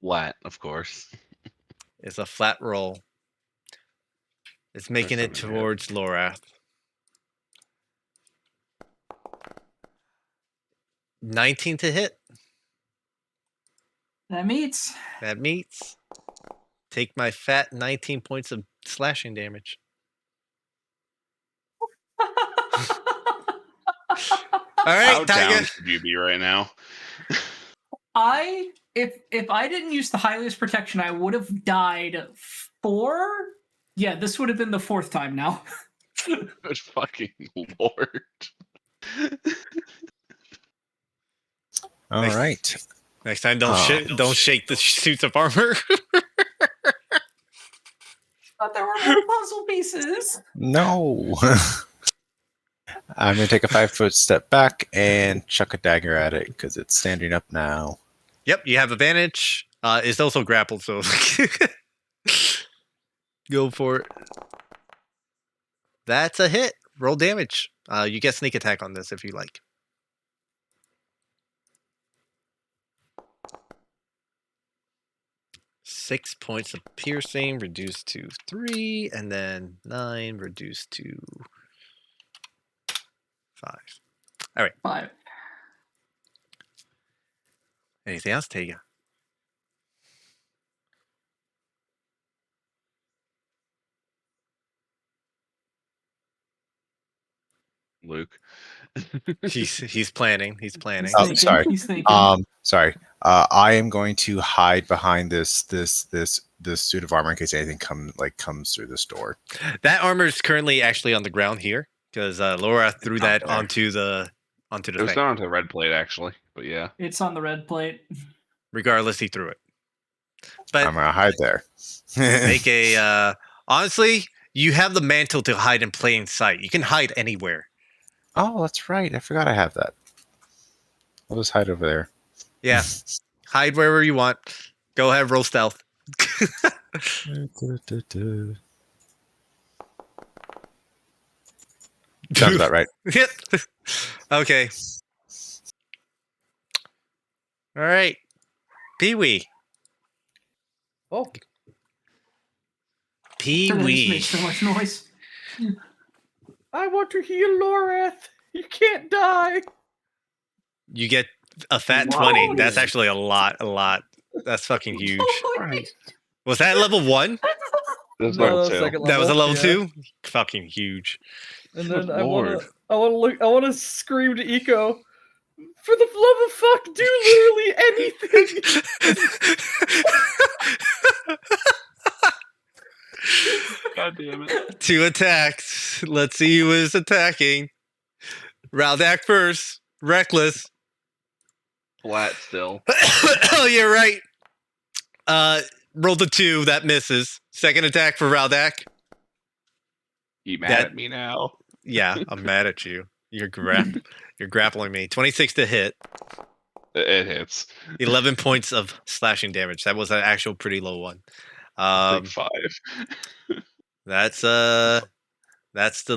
Flat, of course. It's a flat roll. It's making it That's not gonna towards Lorath. 19 to hit. That meets. That meets. Take my fat 19 points of slashing damage. All right, How Taiga. down should you be right now? If I didn't use the highest protection, I would have died 4. Yeah, this would have been the 4th time now. Good fucking lord. All Nice. right. Next time, don't shake the suits of armor. thought there were more puzzle pieces. No. I'm gonna take a 5-foot step back and chuck a dagger at it because it's standing up now. Yep, you have advantage. It's also grappled, so go for it. That's a hit. Roll damage. You get sneak attack on this if you like. Six points of piercing reduced to 3, and then 9 reduced to 5. 5. Anything else, Tega? Luke. He's planning. He's planning. He's Oh, thinking. sorry. He's thinking. Sorry. I am going to hide behind this suit of armor in case anything comes through this door. That armor is currently actually on the ground here because Laura threw that there. onto the It was thing. not onto the red plate actually, but yeah. It's on the red plate. Regardless, he threw it. But I'm gonna hide there. make a honestly, you have the mantle to hide in plain sight. You can hide anywhere. Oh, that's right. I forgot I have that. I'll just hide over there. Yeah. Hide wherever you want. Go ahead, roll stealth. Sounds about right. Yep. Okay. All right. Pee-wee. Oh, Pee-wee. Makes so much noise. I want to heal Loreth. You can't die. You get a fat Whoa. 20. That's actually a lot. That's fucking huge. Right. Was that level 1? There's No, level that was 2. second That was a level yeah. 2? Fucking huge. And Good then I lord. wanna scream to Eco, for the love of fuck, do literally anything. God damn it. 2 attacks. Let's see who is attacking. Raldak first. Reckless. Flat still. Oh, you're right. Roll the 2. That misses. Second attack for Raldak. You mad That- at me now? Yeah, I'm mad at you. You're grappling me. 26 to hit. It hits. 11 points of slashing damage. That was an actual pretty low one. Like 5. That's the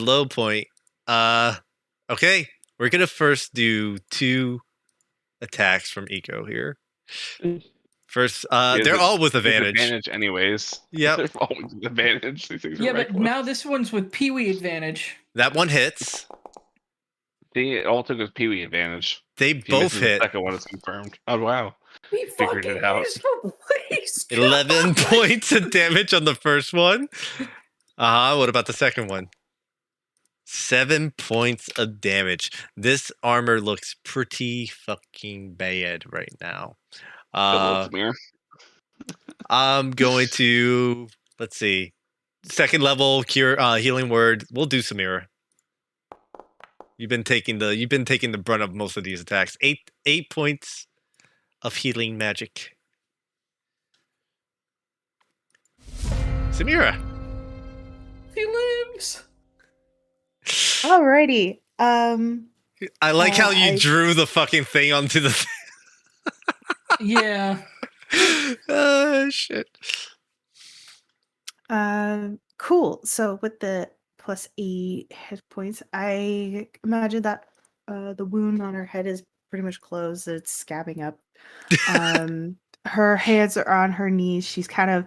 low point. Okay, we're gonna first do 2 attacks from Eco here. First, they're all with advantage. Advantage anyways. Yep. They're always with advantage. These things are Yeah, but reckless. now this one's with Pee-wee advantage. That one hits. It all took was Pee-wee advantage. They If he both misses the hit. second one is confirmed. Oh wow. We Figured it fucking out. used her, please. 11 points of damage on the first one. What about the second one? 7 points of damage. This armor looks pretty fucking bad right now. Mirror. I'm going to let's see. Second level cure healing word. We'll do Samira. You've been taking the brunt of most of these attacks. 8 points of healing magic. Samira. He lives. Alrighty. I like how you I- drew the fucking thing onto the Yeah. shit. Cool. So with the plus 8 hit points, I imagine that the wound on her head is pretty much closed. It's scabbing up. Her hands are on her knees. She's kind of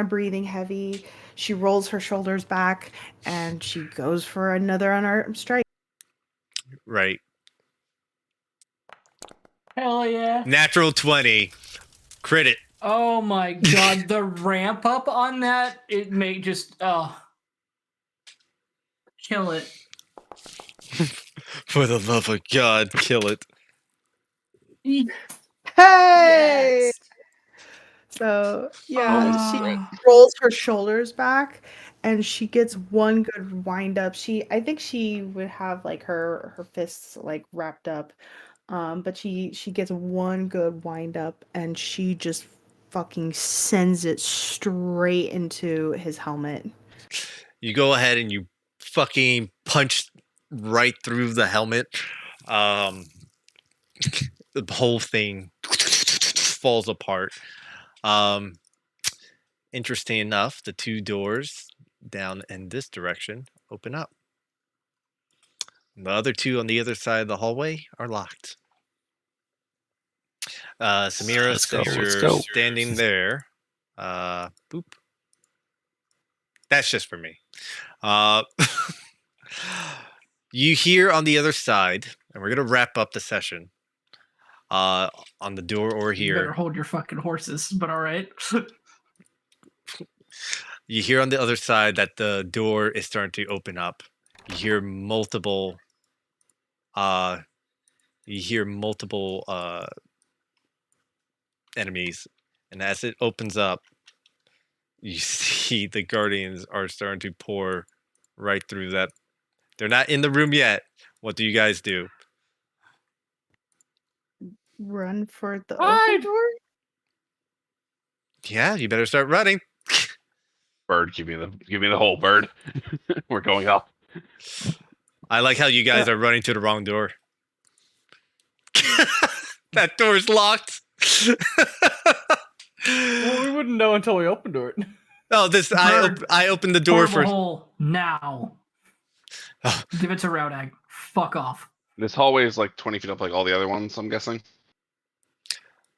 breathing heavy. She rolls her shoulders back and she goes for another unarmed strike. Right. Hell yeah. Natural 20. Crit it. Oh my god, the ramp up on that, it may just kill it. For the love of God, kill it. Hey! Yes. So yeah, she Ah. rolls her shoulders back and she gets one good wind up. I think she would have like her fists like wrapped up. But she gets one good wind up and she just fucking sends it straight into his helmet. You go ahead and you fucking punch right through the helmet. The whole thing falls apart. Interesting enough, the two doors down in this direction open up. The other two on the other side of the hallway are locked. Samira, Let's go, since let's you're go. standing there, boop. That's just for me. You hear on the other side, and we're gonna wrap up the session. On the door over You better here, hold your fucking horses, but all right. you hear on the other side that the door is starting to open up. You hear multiple. Enemies, and as it opens up, you see the guardians are starting to pour right through that. They're not in the room yet. What do you guys do? Run for the Hide! open door? Yeah, you better start running. Bird, give me the whole bird. We're going up. I like how you guys are running to the wrong door. That door's locked. Well, we wouldn't know until we opened it. Oh, Bird, I opened the door Portable for. hole now. Oh. Give it to Rowdag. Fuck off. This hallway is like 20 feet up, like all the other ones. I'm guessing.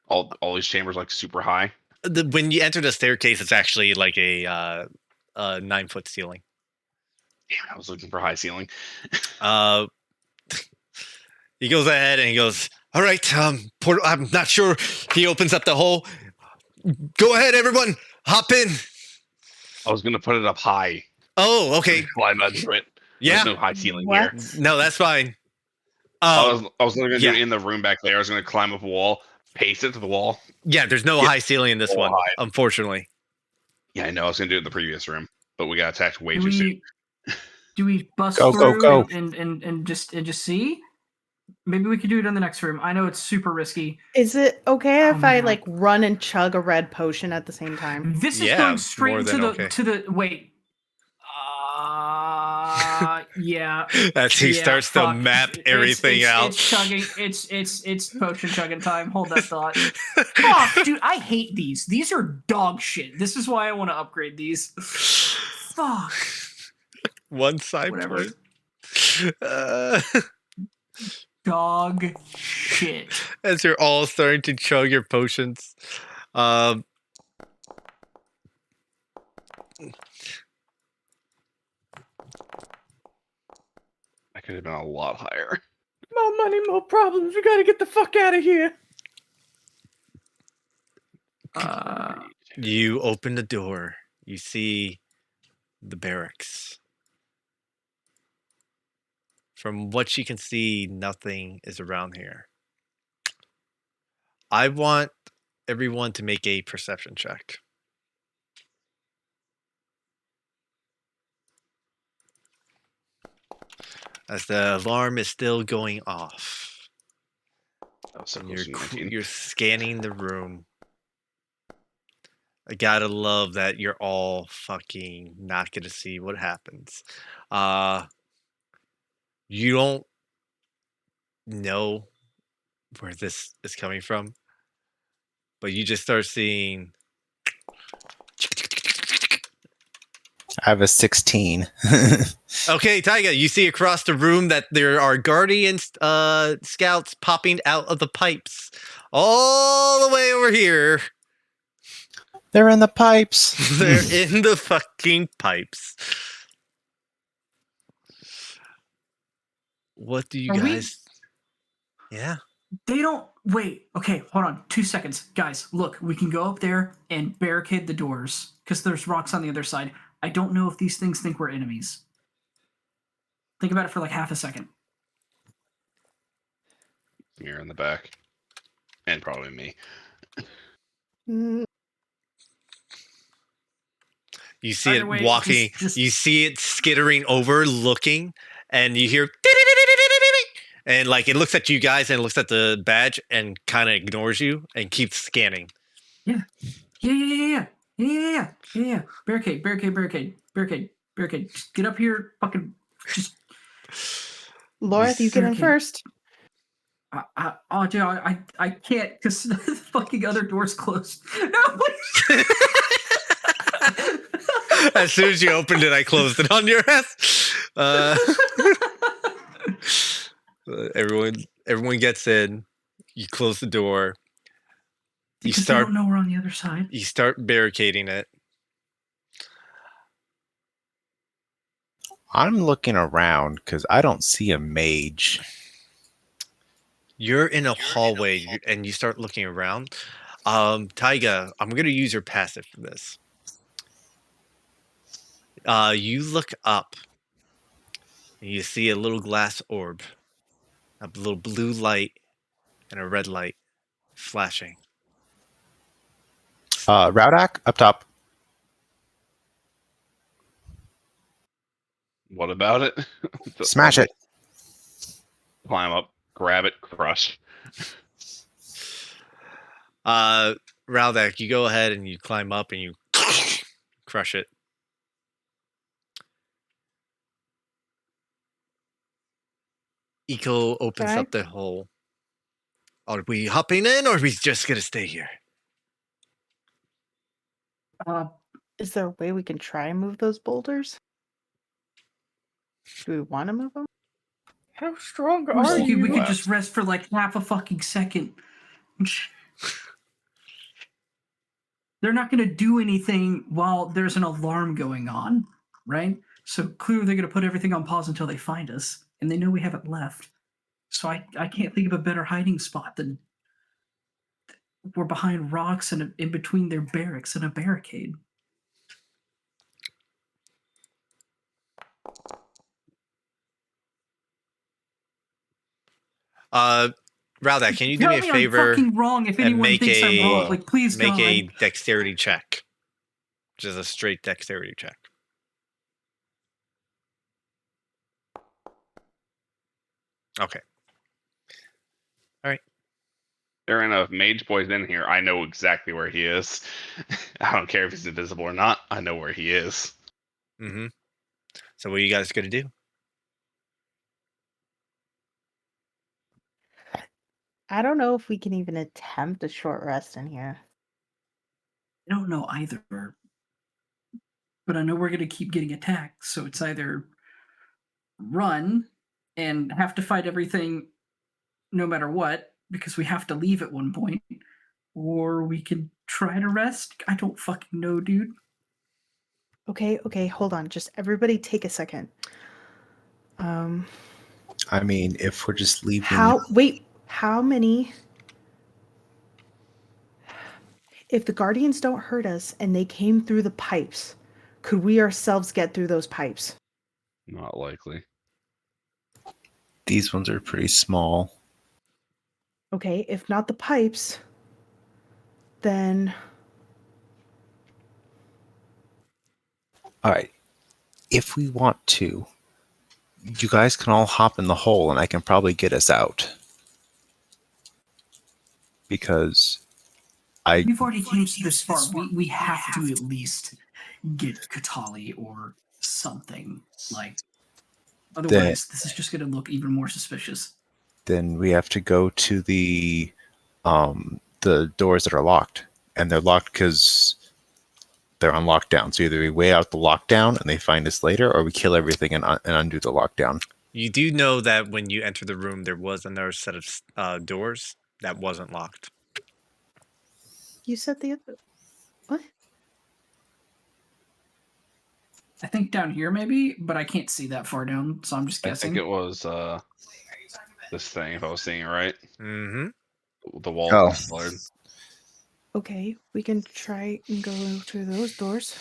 All these chambers like super high. When you enter the staircase, it's actually like a 9-foot ceiling. Damn, I was looking for high ceiling. He goes ahead and he goes, all right, I'm not sure. He opens up the hole. Go ahead, everyone. Hop in. I was gonna put it up high. Oh, okay. Climb under it. Yeah. There's no high ceiling What? here. No, that's fine. I was literally gonna yeah. do it in the room back there. I was gonna climb up a wall, paste it to the wall. Yeah, there's no Yeah. high ceiling in this Oh, one, high. unfortunately. Yeah, I know. I was gonna do it in the previous room, but we got attacked way Do too soon. we bust Go, go, through go. And just see? Maybe we could do it in the next room. I know it's super risky. Is it okay Oh if my I God. like run and chug a red potion at the same time? This is Yeah, going straight more into than the okay. to the wait. Yeah. As he yeah, starts to fuck. map It's- everything it's, out. It's chugging. It's potion chugging time. Hold that thought. Fuck, dude, I hate these. These are dog shit. This is why I want to upgrade these. Fuck. One side Whatever. point. Dog shit. As you're all starting to chug your potions. That could have been a lot higher. More money, more problems. We gotta get the fuck out of here. You open the door. You see the barracks. From what you can see, nothing is around here. I want everyone to make a perception check. As the alarm is still going off. That was so And close to 19. you're scanning the room. I gotta love that you're all fucking not gonna see what happens. You don't know where this is coming from, but you just start seeing. I have a 16. Okay, Taiga, you see across the room that there are guardian scouts popping out of the pipes all the way over here. They're in the pipes. They're in the fucking pipes. What do you Are we- guys? Yeah. They don't wait. Okay, hold on. 2 seconds, guys. Look, we can go up there and barricade the doors because there's rocks on the other side. I don't know if these things think we're enemies. Think about it for like half a second. Mirror in the back, and probably me. Mm, You see Either it way, walking. just- You see it skittering over, looking, and you hear. And like it looks at you guys and it looks at the badge and kind of ignores you and keeps scanning. Yeah. Barricade. Just get up here. Fucking. Just. Laura, you get in Barricade. first. Dude, I can't because the fucking other door's closed. No, please. As soon as you opened it, I closed it on your ass. Everyone gets in. You close the door. Because they don't know we're on the other side. You start barricading it. I'm looking around because I don't see a mage. You're in a hallway and you start looking around. Taiga, I'm going to use your passive for this. You look up and you see a little glass orb, a little blue light and a red light flashing. Raudak, up top. What about it? Smash it. Climb up, grab it, crush. Raldak, you go ahead and you climb up and you crush it. Eco opens Okay. up the hole. Are we hopping in or are we just going to stay here? Is there a way we can try and move those boulders? Do we want to move them? How strong I was are thinking you? we could just rest for like half a fucking second. They're not going to do anything while there's an alarm going on, right? So clearly they're going to put everything on pause until they find us, and they know we haven't left. So I can't think of a better hiding spot than we're behind rocks and in between their barracks and a barricade. Raldak, can you do Tell me a me favor I'm fucking wrong if and anyone make thinks I'm wrong. Like, please, make God. a dexterity check? Just a straight dexterity check. Okay. There ain't enough mage boys in here. I know exactly where he is. I don't care if he's invisible or not. I know where he is. Mm-hmm. So what are you guys going to do? I don't know if we can even attempt a short rest in here. I don't know either. But I know we're going to keep getting attacked. So it's either run and have to fight everything no matter what, because we have to leave at one point, or we can try to rest. I don't fucking know, dude. Okay, hold on. Just everybody take a second. I mean, if we're just leaving. How many? If the guardians don't hurt us and they came through the pipes, could we ourselves get through those pipes? Not likely. These ones are pretty small. Okay, if not the pipes, then All right. If we want to, you guys can all hop in the hole and I can probably get us out. Because We've already came this far. We have to at least get Katali or something. Like, otherwise, this is just going to look even more suspicious. then we have to go to the doors that are locked. And they're locked because they're on lockdown. So either we wait out the lockdown and they find us later, or we kill everything and undo the lockdown. You do know that when you enter the room, there was another set of doors that wasn't locked. you said the other. What? I think down here maybe, but I can't see that far down, so I'm just guessing. I think it was this thing, if I was seeing it right. Mm-hmm. The wall Oh. exploded. Okay, we can try and go through those doors.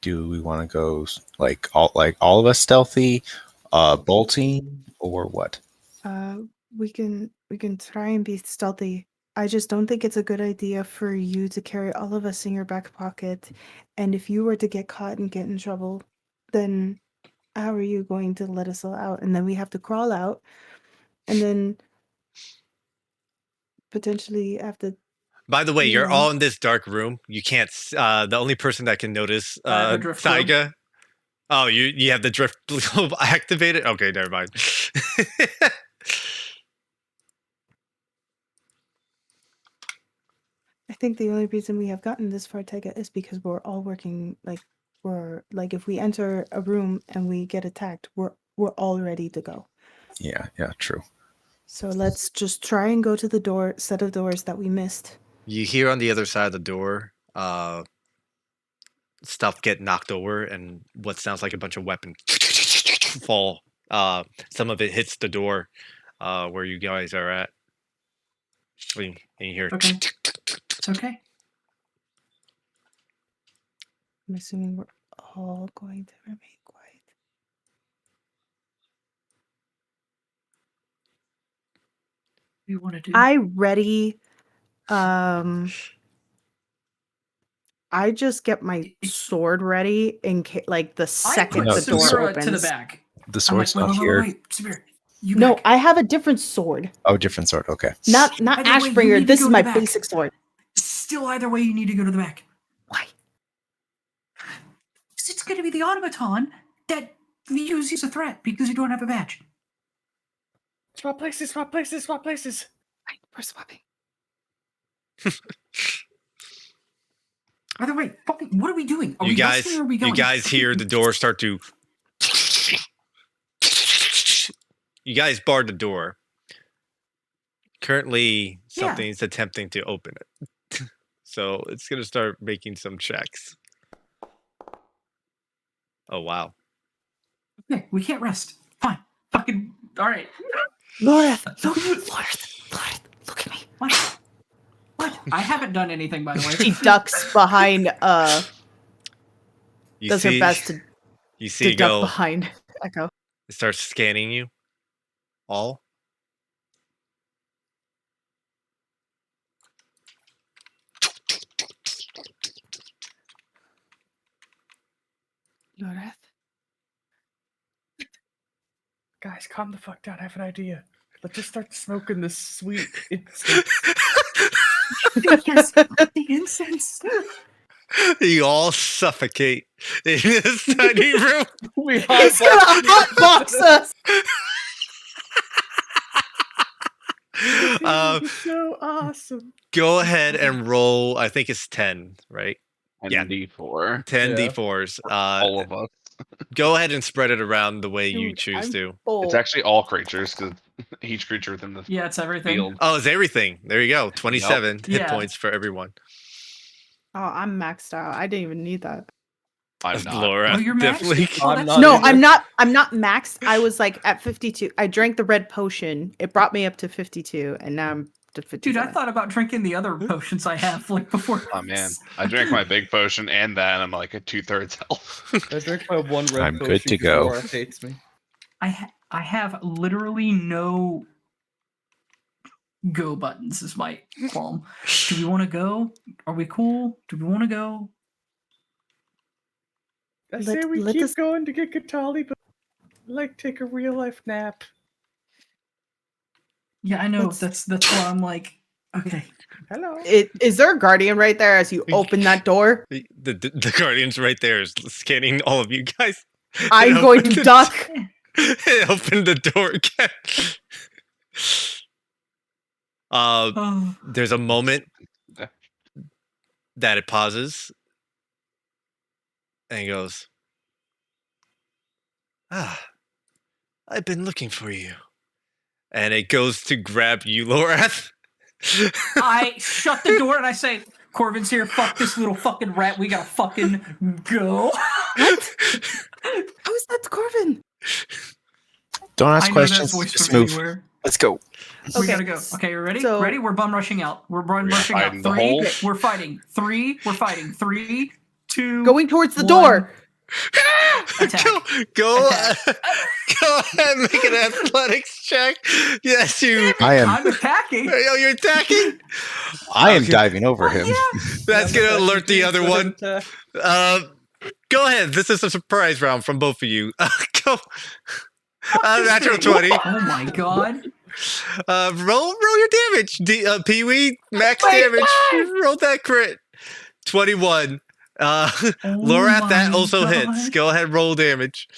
Do we want to go like all of us stealthy, bolting, or what? We can try and be stealthy. I just don't think it's a good idea for you to carry all of us in your back pocket. And if you were to get caught and get in trouble, then how are you going to let us all out? And then we have to crawl out, and then potentially have to By the way, you're Yeah. all in this dark room. You can't. The only person that can notice I have a drift globe. Taiga. Oh, you have the drift globe activated. Okay, never mind. I think the only reason we have gotten this far, Tega, is because we're all working we're like if we enter a room and we get attacked, we're all ready to go. Yeah, true. So let's just try and go to the set of doors that we missed. You hear on the other side of the door, stuff get knocked over, and what sounds like a bunch of weapons fall. Some of it hits the door where you guys are at. And you hear. Okay. It's okay. I'm assuming we're all going to remain quiet. What do you want to do? I ready. I just get my sword ready in case, like the I second put the door Samira opens. to the back. The I'm like, sword's not wait, here. Samira, you No, back. I have a different sword. Oh, different sword. Okay. Not By the way, you Ashbringer. need to This go is to my the back. basic sword. Still, either way, you need to go to the back. Why? 'Cause it's going to be the automaton that views you as a threat because you don't have a badge. Swap places, swap places, swap places. Fine, we're swapping. By the way, fucking, what are we doing? Are You we guys, resting or are we going? you guys hear the door start to. You guys barred the door. Currently, Yeah. something's attempting to open it. So it's gonna start making some checks. Oh wow. Okay, we can't rest. Fine. Fucking, all right. Loreth, Loreth, look at me. What? What? I haven't done anything, by the way. She ducks behind. You Does see, her best to you see it duck go. behind Echo. It starts scanning you. All. Loreth, Guys, calm the fuck down. I have an idea. Let's just start smoking this sweet incense. Yes, the incense. You all suffocate in this tiny room. We he's gonna hotbox us. So awesome. Go ahead and roll. I think it's 10, right? Yeah. D4. 10 Yeah. d4s. All of us. Go ahead and spread it around the way you Dude, choose I'm to. full. It's actually all creatures because each creature within the Yeah, it's everything. field. Oh, it's everything. There you go. 27 hit Yeah. points for everyone. Oh, I'm maxed out. I didn't even need that. I'm not. Laura, Oh, you're maxed? definitely. Oh, I'm that's- not No, either. I'm not maxed. I was like at 52. I drank the red potion. It brought me up to 52, and now I'm to 57. Dude, I thought about drinking the other potions I have like before. Oh man, I drank my big potion and that, and I'm like at 2/3 health. I drank my one red I'm potion good to 'cause go. Laura hates me. I have literally no go buttons is my qualm. Do we want to go? Are we cool? Do we want to go? I Let- say we let keep us- going to get Katali, but I'd like take a real life nap. Yeah, I know. Let's- That's why I'm like, okay. Hello. Is there a guardian right there as you open that door? The Guardian's right there is scanning all of you guys. I'm It going opened to the- duck. It opened the door again. Oh, There's a moment that it pauses and he goes, I've been looking for you. And it goes to grab you, Lorath. I shut the door and I say, Corvin's here. Fuck this little fucking rat. We gotta fucking go. What? How is that Corvin? Don't I ask know that questions. voice Just from move. anywhere. Let's go. We Okay, gotta go. Okay, you ready? so- Ready? We're bum rushing out. We're bum We're rushing out. fighting the 3. hole. We're fighting. 3. We're fighting. 3, 2. Going towards the One. door. Attack. Go Attack. go ahead and make an athletics check. Yes, you. I'm attacking. Oh, you're attacking? I am Okay. diving over him. That's Yeah, gonna but alert the you other can't one. attack. Go ahead. This is a surprise round from both of you. Go. Natural 20. Oh my god. Roll your damage. Pee-wee, max damage. Roll that crit. 21. Lorath, that my also hits. God. Go ahead, roll damage.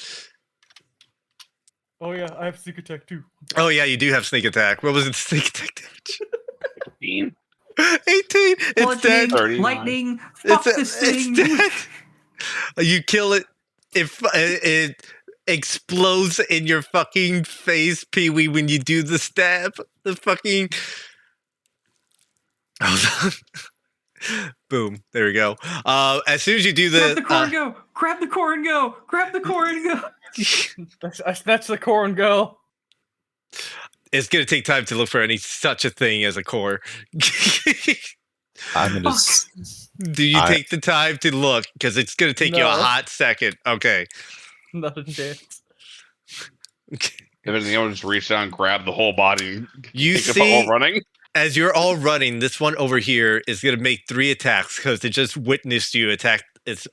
Oh yeah, I have sneak attack too. Oh yeah, you do have sneak attack. What was it? Sneak attack damage. 15. 18. It's dead. Bludgeoning, 39. lightning, fuck this It's thing. dead. You kill it. It explodes in your fucking face, Pee-wee, when you do the stab. The fucking. Hold on. Boom. There we go. As soon as you do Grab the core the. and go. Grab the core and go. Grab the core and go. I snatch the core and go. It's gonna take time to look for any such a thing as a core. I'm gonna. Do you take the time to look? Because it's gonna take you a No. hot second. Okay. Not a chance. If anything, I would just reach down, grab the whole body, and You pick up while see, running. as you're all running, this one over here is gonna make 3 attacks because it just witnessed you attack its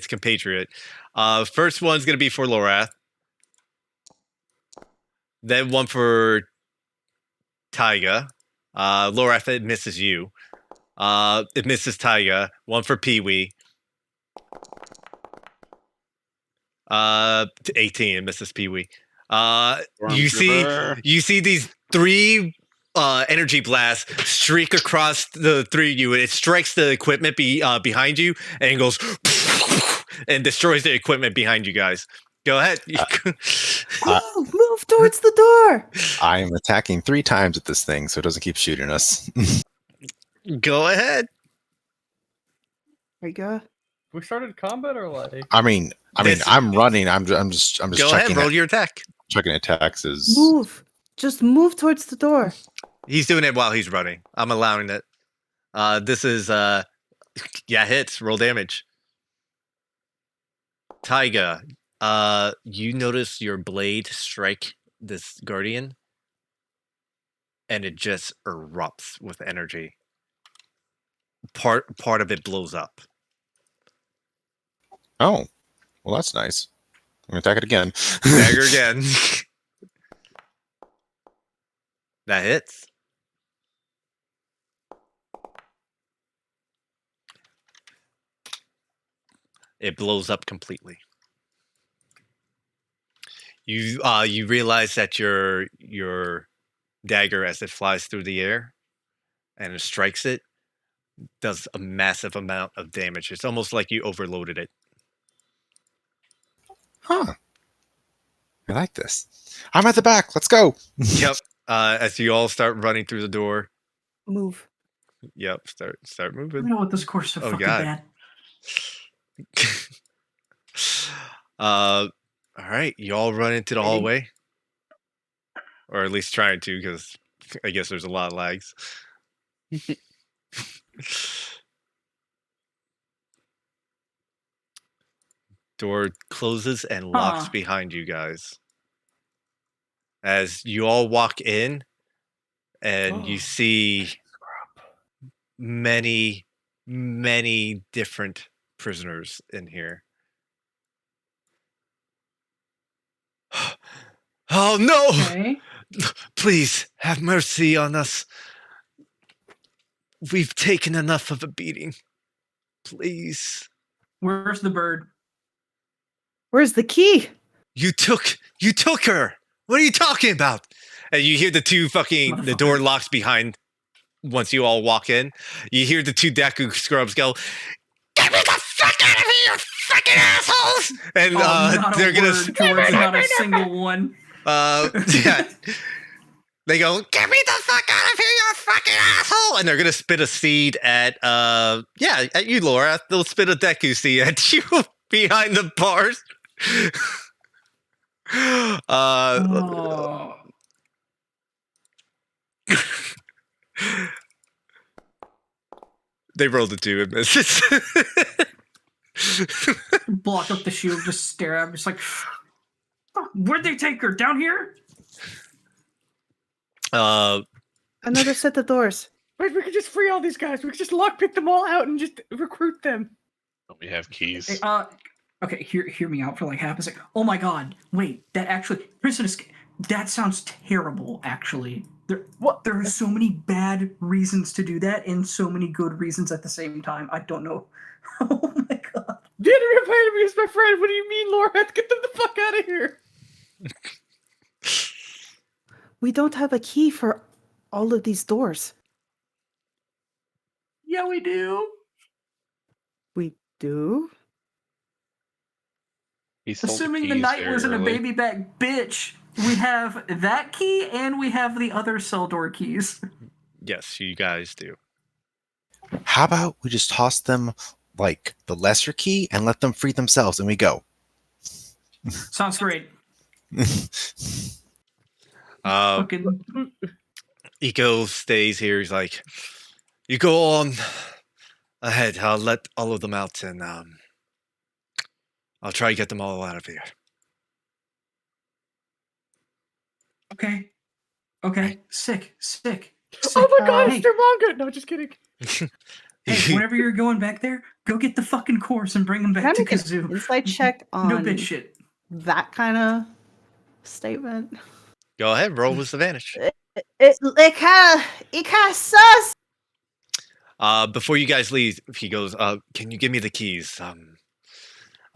compatriot. First one's gonna be for Lorath. Then one for Taiga. Lorath, it misses you. It misses Taiga. One for Pee-wee. 18, it misses Pee-wee. You see these 3 energy blasts streak across the 3 of you, and it strikes the equipment behind you, and goes and destroys the equipment behind you guys. Go ahead. Move towards the door. I am attacking 3 times with this thing, so it doesn't keep shooting us. Go ahead. There you go. We started combat or like? I mean, This- I'm running. I'm just Go checking. ahead. Roll your attack. Checking attacks is. Move. Just move towards the door. He's doing it while he's running. I'm allowing it. This is hits. Roll damage. Taiga, you notice your blade strike this guardian, and it just erupts with energy. Part of it blows up. Oh, well, that's nice. I'm gonna attack it again. Dagger again. That hits. It blows up completely. You realize that your dagger, as it flies through the air and it strikes it, does a massive amount of damage. It's almost like you overloaded it. Huh. I like this. I'm at the back. Let's go. Yep. As you all start running through the door. Move. Yep. Start I moving. don't know what this course is so Oh, fucking God. bad. All right. You all run into the hallway, or at least trying to, because I guess there's a lot of lags. Door closes and locks Huh. behind you guys. As you all walk in, and you see many, many different prisoners in here. Oh no! Okay. Please have mercy on us. We've taken enough of a beating. Please. Where's the bird? Where's the key? You took her. What are you talking about? And you hear the Motherfucker. door locks behind once you all walk in. You hear the 2 Deku scrubs go, "Get me the fuck out of here, you fucking assholes!" And Not they're a gonna word, George, not a single one. yeah. They go, "Get me the fuck out of here, you fucking asshole!" And they're gonna spit a seed at at you, Laura. They'll spit a Deku seed at you behind the bars. Oh. They rolled a 2 and misses. Block up the shield, just stare at him, just like, where'd they take her? Down here? Another set of doors. Wait, we could just free all these guys. We could just lockpick them all out and just recruit them. We have keys. Hey, okay, hear me out for like half a second. Oh my god, wait, that actually That sounds terrible, actually. What? There are so many bad reasons to do that and so many good reasons at the same time. I don't know. Oh my god. Dinner of enemy is my friend. What do you mean, Laura? Get them the fuck out of here. We don't have a key for all of these doors. Yeah, we do. We do? He sold Assuming the keys knight very wasn't a early. baby back bitch, we have that key and we have the other cell door keys. Yes, you guys do. How about we just toss them like the lesser key and let them free themselves, and we go. Sounds great. Uh, Fucking Eco stays here. He's like, you go on ahead. I'll let all of them out, and I'll try to get them all out of here. okay. Okay. Sick. Sick. Oh my god, Hey. it's their manga. No, just kidding. Hey, whenever you're going back there, go get the fucking course and bring them Can I back to make an Kazoo. insight check on No bitch shit. that kind of statement? Go ahead, roll with advantage. It kind of sus. Before you guys leave, he goes, can you give me the keys? I'm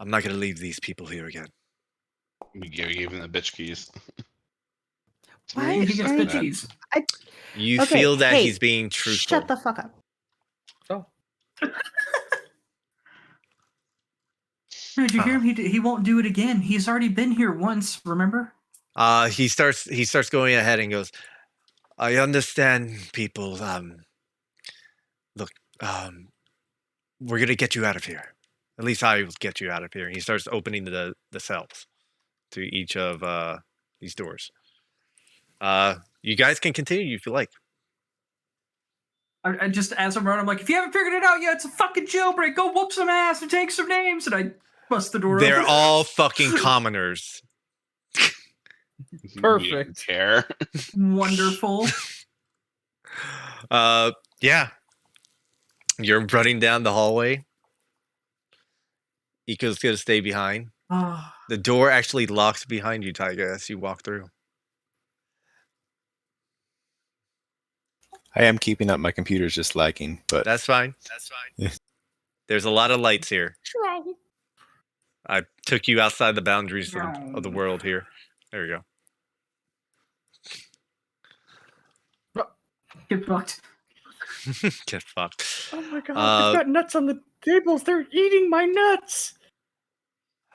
not gonna leave these people here again. We gave him the bitch keys. Why? He gets Any- bitch keys. You Okay, feel that hey, he's being truthful. Shut the fuck up. Oh. Did you hear him? He won't do it again. He's already been here once, remember? He starts going ahead and goes, I understand, people. Look, we're gonna get you out of here. At least I will get you out of here. He starts opening the cells to each of these doors. You guys can continue if you like. I just, as I'm running, I'm like, if you haven't figured it out yet, it's a fucking jailbreak. Go whoop some ass and take some names. And I bust the door They're open. all fucking commoners. We Perfect. didn't care. Wonderful. Yeah. You're running down the hallway. Eco's gonna stay behind. Oh, The door actually locks behind you, Tyga, as you walk through. I am keeping up. My computer's just lagging, but That's fine. Yeah. There's a lot of lights here. I took you outside the boundaries of the world here. There you get fucked. go. Get fucked. Oh my god, Uh, they've got nuts on the tables. They're eating my nuts.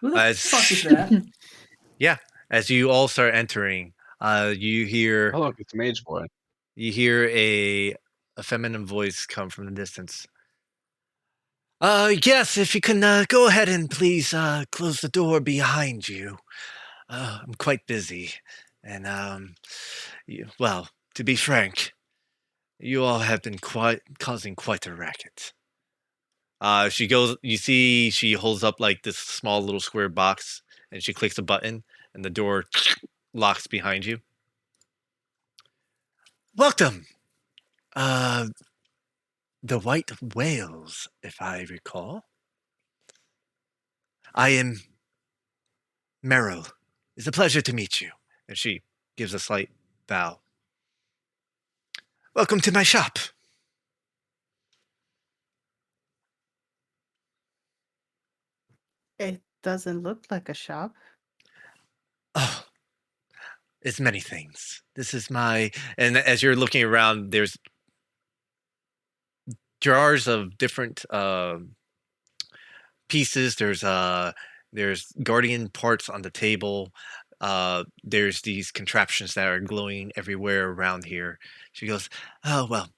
Who the As- fuck is that? As you all start entering, you hear Oh look, it's Mage Boy. a feminine voice come from the distance. Yes, if you can go ahead and please close the door behind you. I'm quite busy, and well, to be frank, you all have been causing quite a racket. She goes. You see, she holds up like this small little square box, and she clicks a button, and the door locks behind you. Welcome, the White Whales, if I recall. I am Meryl. It's a pleasure to meet you. And she gives a slight bow. Welcome to my shop. It doesn't look like a shop. Oh, it's many things. This is my. And as you're looking around, there's jars of different pieces. There's guardian parts on the table. There's these contraptions that are glowing everywhere around here. She goes, oh well,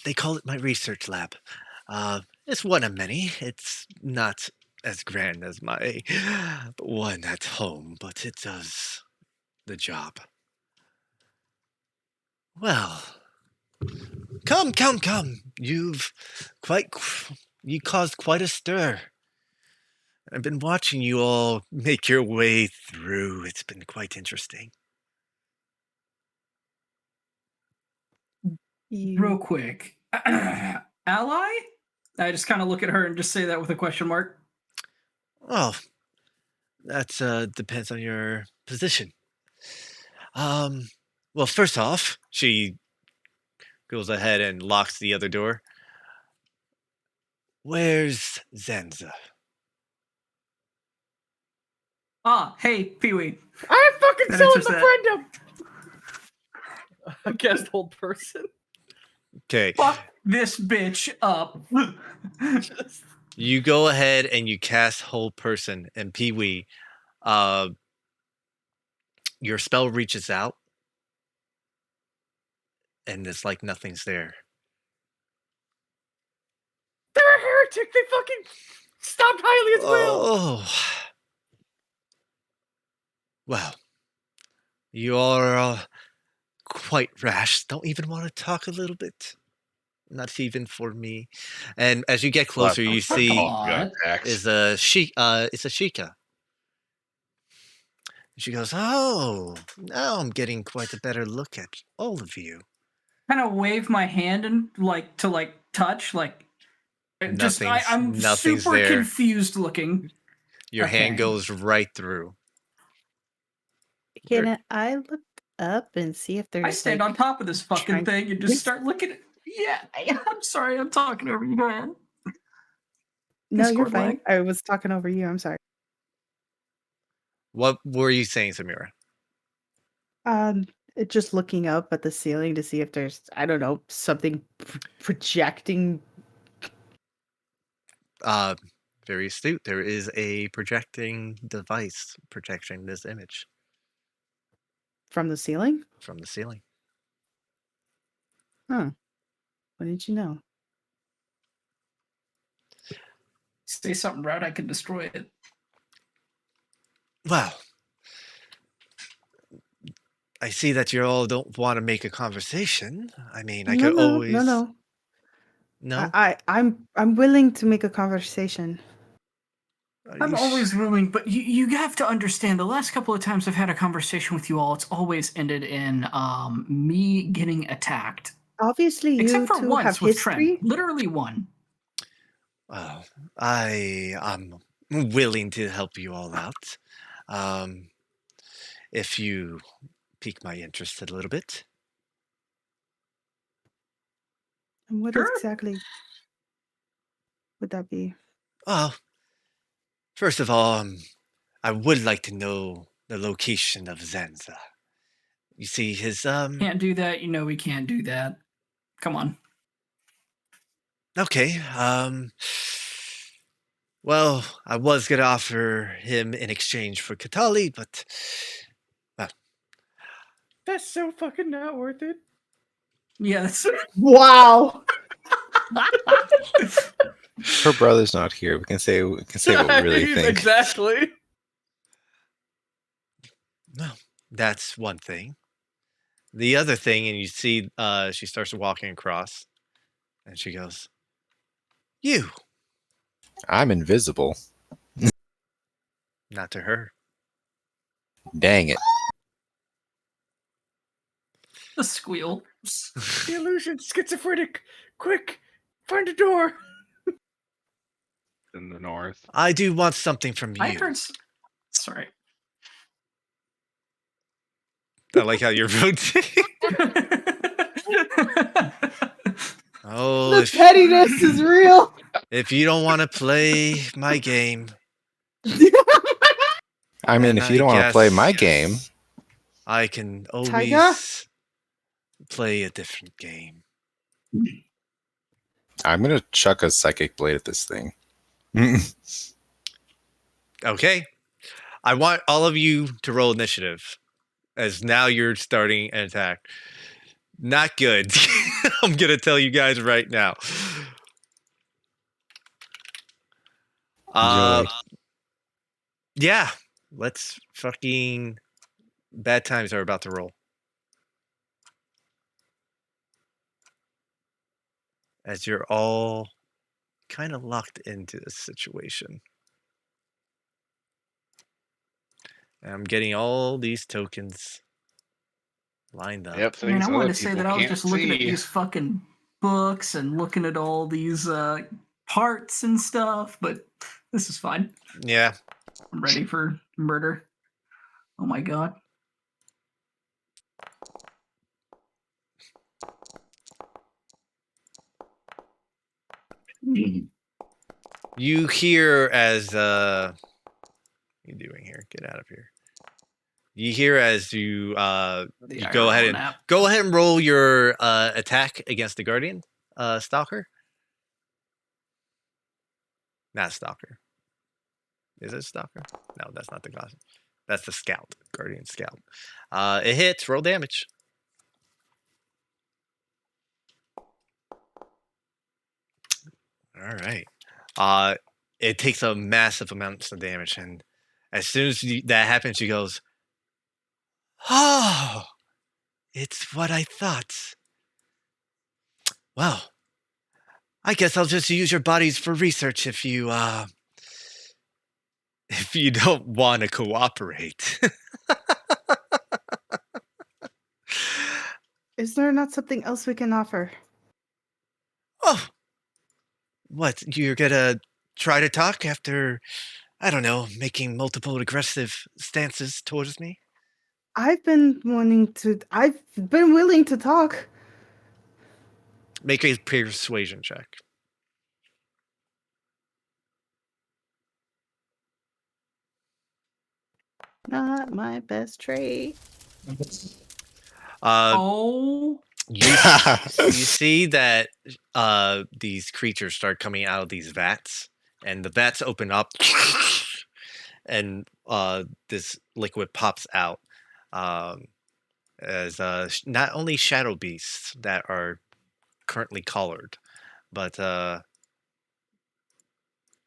they call it my research lab. It's one of many. It's not as grand as my one at home, but it does the job. Well, come. You caused quite a stir. I've been watching you all make your way through. It's been quite interesting. Real quick. Ally? I just kind of look at her and just say that with a question mark. Oh, that depends on your position. Well, first off, she goes ahead and locks the other door. Where's Zenza? Ah, hey, Pee-wee. I'm fucking That selling answers the that. friend I guess old person. Okay, Fuck this bitch up. Just you go ahead and you cast Hold Person, and Pee Wee, uh, your spell reaches out, and it's like nothing's there. they're a heretic. They fucking stopped Hylian's will. Oh, well, you are quite rash. Don't even want to talk a little bit. Not even for me. And as you get closer, you see What? is it's a Sheikah. She goes, "Oh, now I'm getting quite a better look at all of you." Kind of wave my hand and to touch, I'm Nothing's super there. confused looking. Your hand Okay. goes right through. Can I look up and see if there's I stand on top of this fucking trying- thing and just start looking at. Yeah, I'm sorry, I'm talking over you, man. No, you're Discord fine. lag. I was talking over you. I'm sorry. What were you saying, Samira? Just looking up at the ceiling to see if there's, I don't know, something projecting Uh, very astute. There is a projecting device projecting this image from the ceiling. from the ceiling. Huh? What did you know? Say something right, I can destroy it. Well, I see that you all don't want to make a conversation. I mean, I could always No. no. I'm willing to make a conversation. Are I'm you always willing, but you have to understand. The last couple of times I've had a conversation with you all, it's always ended in me getting attacked. Obviously, you Except for two once have with Trent, history. literally one. Well, I'm willing to help you all out. Um, if you pique my interest a little bit. And what Sure. exactly would that be? Well, first of all, I would like to know the location of Zanza. You see, his Can't do that. You know we can't do that. Come on. okay. Well, I was gonna offer him in exchange for Katali, but That's so fucking not worth it. Yeah, that's. Wow. Her brother's not here. We can say what we really think. Exactly. well, that's one thing. The other thing, and you see, she starts walking across, and she goes, "You." I'm invisible. Not to her. Dang it. The squeal. The illusion, schizophrenic. Quick, find a door. In the north. I do want something from you. I heard. Sorry. I like how you're rotating. Oh, The pettiness is real. if you don't want to play my game, I mean, then if you don't want to play my guess game, I can always Taiga? play a different game. I'm gonna chuck a psychic blade at this thing. Okay. I want all of you to roll initiative, as now you're starting an attack. Not good. I'm gonna tell you guys right now. Joey. Yeah. Let's fucking bad times are about to roll. As you're all kind of locked into this situation. And I'm getting all these tokens lined up. Yep, I mean, things I other wanted to say people that I was can't just looking at see. these fucking books and looking at all these parts and stuff, but this is fine. Yeah. I'm ready for murder. Oh my god. You hear as what are you doing here? Get out of here. You hear as you go ahead and roll your attack against the Guardian Stalker. Not Stalker. Is it Stalker? No, that's not the class. That's the Scout, Guardian Scout. It hits. Roll damage. All right. It takes a massive amount of damage, and as soon as that happens, she goes, "Oh, it's what I thought. Well, I guess I'll just use your bodies for research if you don't want to cooperate." Is there not something else we can offer? Oh, what? You're gonna try to talk after, I don't know, making multiple aggressive stances towards me? I've been willing to talk. Make a persuasion check. Not my best trait. Oh, You see that these creatures start coming out of these vats, and the vats open up, and this liquid pops out. As not only shadow beasts that are currently collared, but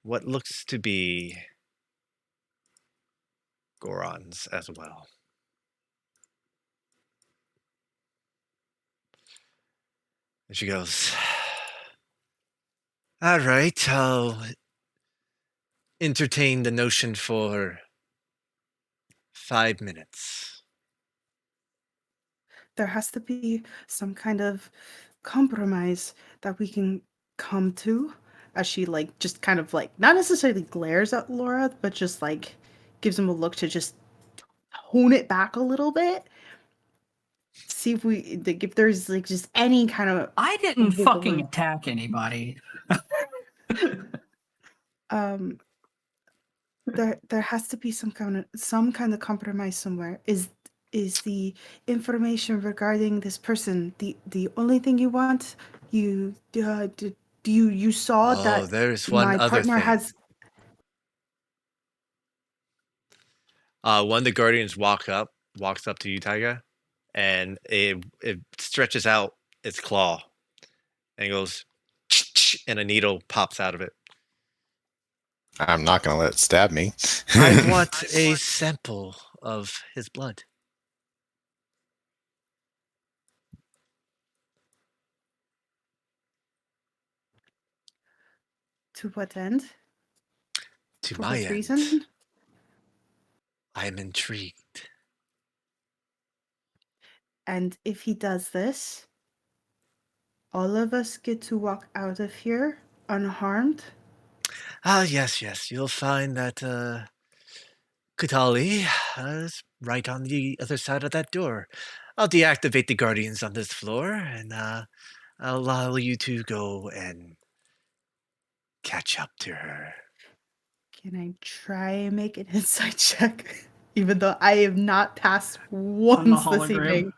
what looks to be Gorons as well. And she goes, "All right, I'll entertain the notion for 5 minutes." There has to be some kind of compromise that we can come to, as she like just kind of like not necessarily glares at Laura, but just like gives him a look to just hone it back a little bit. See if if there's like just any kind of I didn't wiggle fucking room. attack anybody. There has to be some kind of compromise somewhere. Is the information regarding this person the only thing you want? You you saw Oh, that there's one my other partner thing. has. One of the guardians walks up to you, Taiga, and it stretches out its claw, and it goes, and a needle pops out of it. I'm not gonna let it stab me. I want a sample of his blood. To what end? To For my what end, reason? I am intrigued. And if he does this, all of us get to walk out of here unharmed? Ah, yes, you'll find that Kutali is right on the other side of that door. I'll deactivate the guardians on this floor, and I'll allow you to go and catch up to her. Can I try and make an insight check? Even though I have not passed On the once this hologram. evening.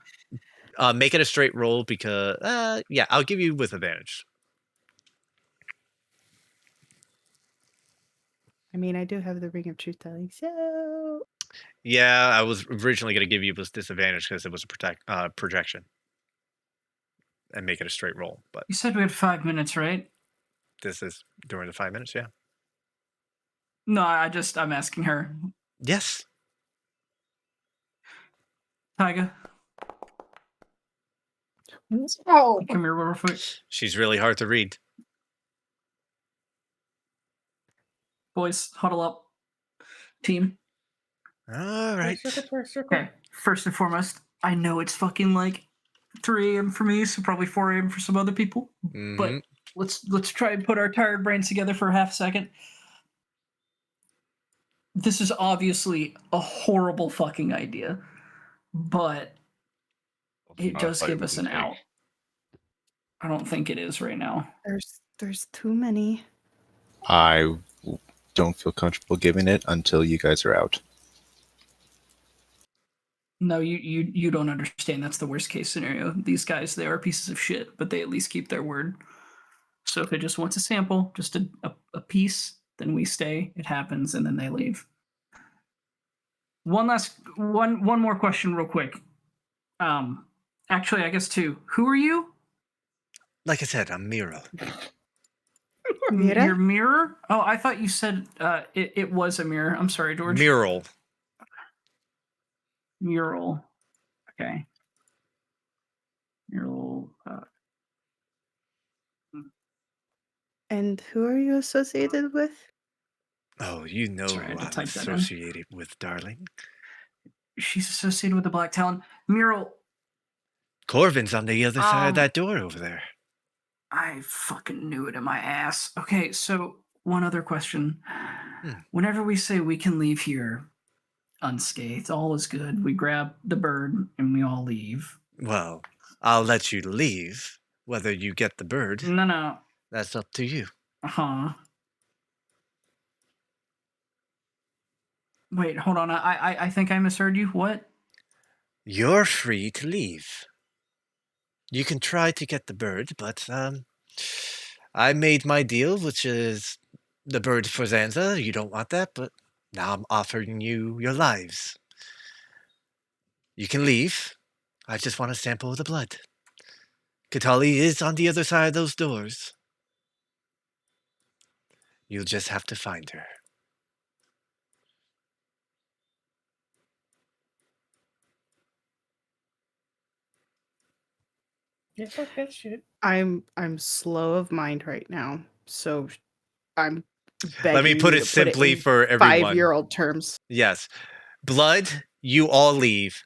Make it a straight roll because, yeah, I'll give you with advantage. I mean, I do have the Ring of Truth Telling, so Yeah, I was originally going to give you this disadvantage because it was a projection. And make it a straight roll, but You said we had 5 minutes, right? this is during the 5 minutes, yeah. No, I'm asking her. Yes. Tyga, oh, come here real quick. She's really hard to read. Boys, huddle up. Team. All right. Okay, first and foremost, I know it's fucking like 3 a.m. for me, so probably 4 a.m. for some other people. Mhm. But let's try and put our tired brains together for a half second. This is obviously a horrible fucking idea, but it does give us an out. I don't think it is right now. There's too many. I don't feel comfortable giving it until you guys are out. No, you don't understand. That's the worst case scenario. These guys, they are pieces of shit, but they at least keep their word. So if it just wants a sample, just a piece, then we stay. It happens, and then they leave. One more question, real quick. Actually, I guess two. Who are you? Like I said, I'm Miro. Mira? Your mirror? Oh, I thought you said it was a mirror. I'm sorry, George. Mural. Mural. Okay. Mural. And who are you associated with? Oh, you know Sorry, I who had to I'm type that in. associated with, darling. She's associated with the Black Talon. Mural. Corvin's on the other side of that door over there. I fucking knew it in my ass. Okay, so one other question. Hmm. Whenever we say we can leave here unscathed, all is good. We grab the bird and we all leave. Well, I'll let you leave. Whether you get the bird, No. that's up to you. Uh-huh. Wait, hold on. I think I misheard you. What? You're free to leave. You can try to get the bird, but I made my deal, which is the bird for Zanza. You don't want that, but now I'm offering you your lives. You can leave. I just want a sample of the blood. Katali is on the other side of those doors. You'll just have to find her. Yeah, fuck that shit. I'm slow of mind right now, so I'm begging Let me put you it to simply in for everyone. 5-year-old terms. Yes. Blood, you all leave.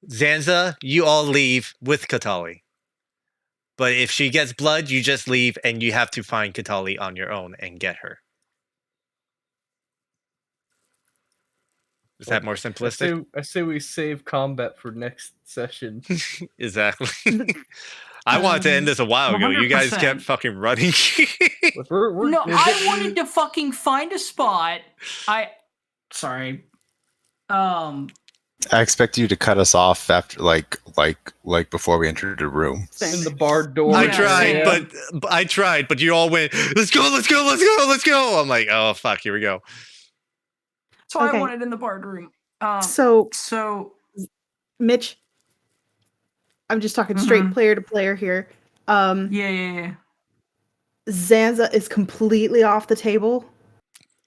Zanza, you all leave with Katali. But if she gets blood, you just leave and you have to find Katali on your own and get her. Is that more simplistic? I say we save combat for next session. Exactly. I wanted to end this a while ago. You guys 100%. kept fucking running. Look, we're No, we're I getting- wanted to fucking find a spot. Sorry. I expect you to cut us off after like before we entered the room. in the barred door. I Yeah, tried, but you all went, let's go, let's go, let's go, let's go. I'm like, oh, fuck, here we go. So I Okay. wanted in the barred room. So, So Mitch, I'm just talking straight Mhm. player to player here. yeah. Zanza is completely off the table.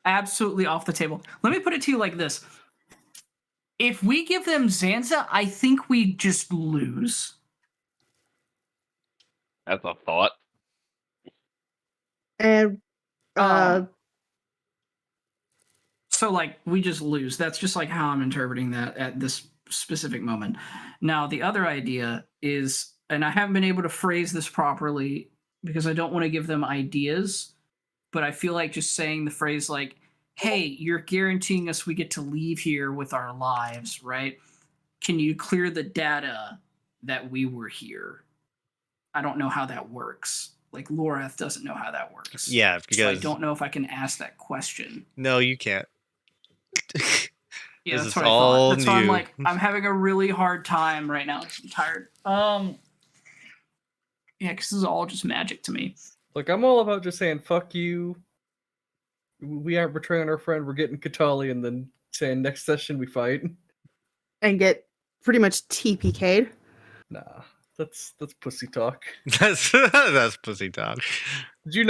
Absolutely off the table. Let me put it to you like this. If we give them Zanza, I think we just lose. That's a thought. And So like we just lose. That's just like how I'm interpreting that at this specific moment. Now the other idea is, and I haven't been able to phrase this properly because I don't want to give them ideas, but I feel like just saying the phrase like, hey, you're guaranteeing us we get to leave here with our lives, right? Can you clear the data that we were here? I don't know how that works. Like Lorath doesn't know how that works. Yeah, So I because don't know if I can ask that question. no, you can't. Yeah, This that's is what I all thought. That's why I'm new. like, I'm having a really hard time right now. 'Cause I'm tired. Yeah, because this is all just magic to me. Look, I'm all about just saying fuck you. We aren't betraying our friend. We're getting Katali, and then saying next session we fight. and get pretty much TPK'd. Nah, that's pussy talk. That's pussy talk. Did you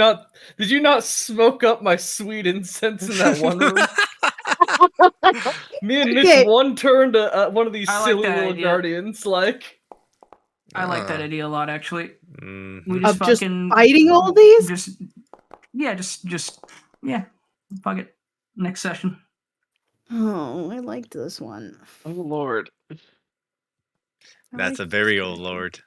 not smoke up my sweet incense in that one room? Me and Mitch Okay. one turned to one of these I like silly that little idea. guardians. Like, I like that idea a lot, actually. Mhm. We Of just fucking fighting all these? just fuck it. Next session. Oh, I liked this one. Oh Lord. That's a very old lord.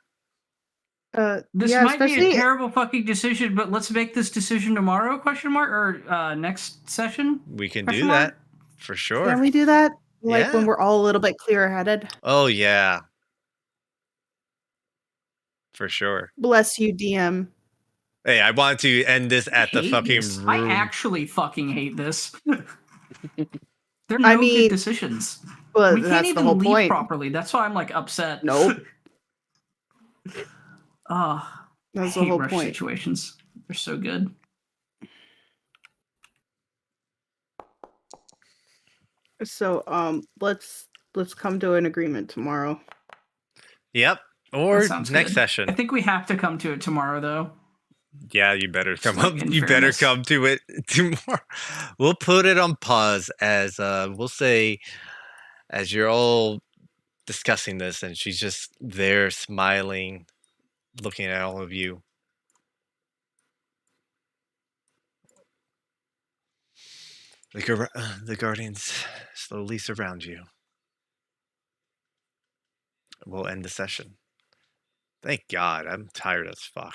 This yeah, might be a especially terrible fucking decision, but let's make this decision tomorrow? Question mark or next session? We can Question do mark? that for sure. can we do that? Like when Yeah. we're all a little bit clearer headed. Oh yeah. for sure. Bless you, DM. Hey, I wanted to end this at the hate fucking this. room. I actually fucking hate this. There are I no mean, good decisions. Well, We can't that's the even whole leave point. properly. That's why I'm like upset. Nope. I That's the hate whole rush point. situations. They're so good. So, let's come to an agreement tomorrow. Yep. That Or sounds next good. session. I think we have to come to it tomorrow, though. Yeah, you better come like, up. in You better fairness. come to it tomorrow. We'll put it on pause as we'll say as you're all discussing this, and she's just there smiling, looking at all of you. The guardians slowly surround you. We'll end the session. Thank God, I'm tired as fuck.